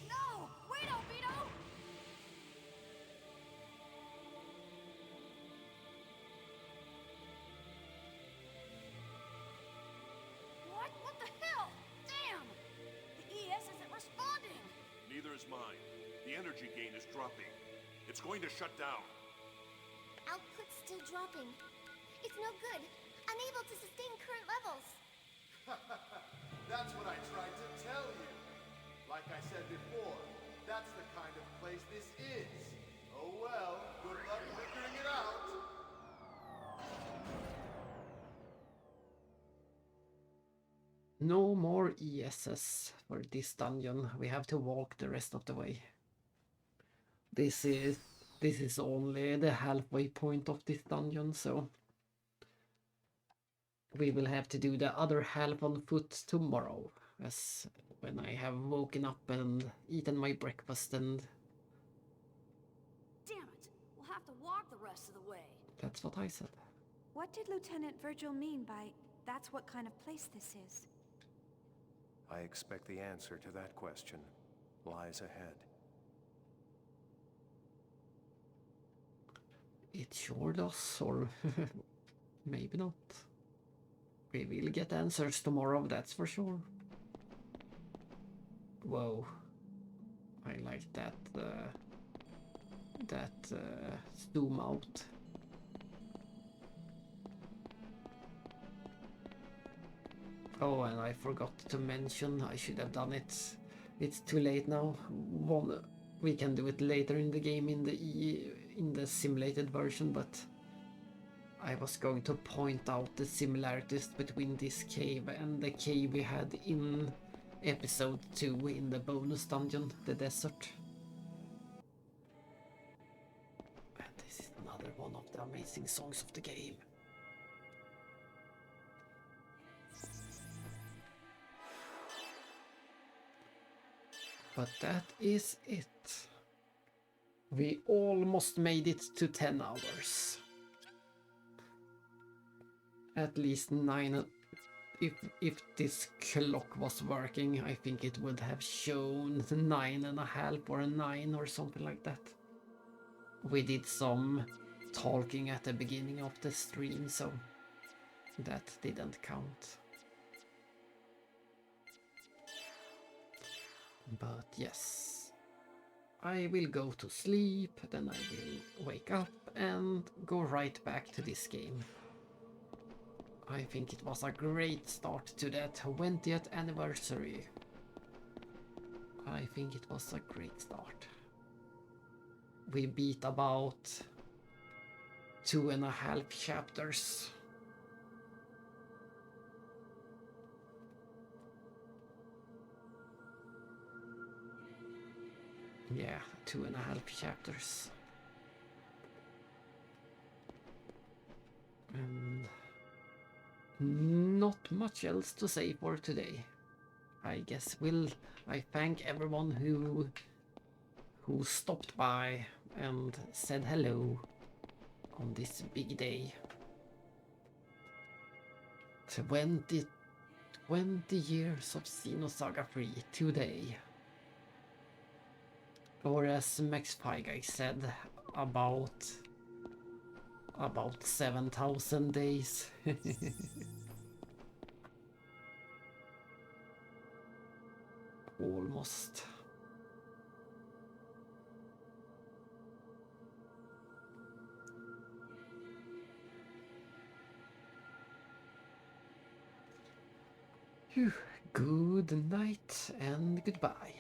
No! Wait, Albino! What? What the hell? Damn! The ES isn't responding! Neither is mine. The energy gain is dropping. It's going to shut down. Output's still dropping. It's no good. Unable to sustain current levels. That's what I tried to tell you. Like I said before, that's the kind of place this is. Oh well, good luck figuring it out. No more ESS for this dungeon. We have to walk the rest of the way. This is only the halfway point of this dungeon, so we will have to do the other half on foot tomorrow, as when I have woken up and eaten my breakfast, and Damn it! We'll have to walk the rest of the way. that's what I said. What did Lieutenant Virgil mean by, that's what kind of place this is? I expect the answer to that question lies ahead. It sure does, or maybe not. We will get answers tomorrow, that's for sure. Whoa. I like that zoom out. Oh, and I forgot to mention, I should have done it. It's too late now. We can do it later in the game in the simulated version, but I was going to point out the similarities between this cave and the cave we had in episode 2 in the bonus dungeon, the desert. And this is another one of the amazing songs of the game. But that is it. We almost made it to 10 hours. At least 9. If this clock was working, I think it would have shown 9.5 or a 9 or something like that. We did some talking at the beginning of the stream, so That didn't count. But yes, I will go to sleep, then I will wake up and go right back to this game. I think it was a great start to the 20th anniversary. I think it was a great start. We beat about 2.5 chapters. Yeah, 2.5 chapters. And not much else to say for today. I guess I thank everyone who stopped by and said hello on this big day. 20 years of Xenosaga 3 today. Or as Max Guy said, about 7,000 days. Almost. Phew. Good night and goodbye.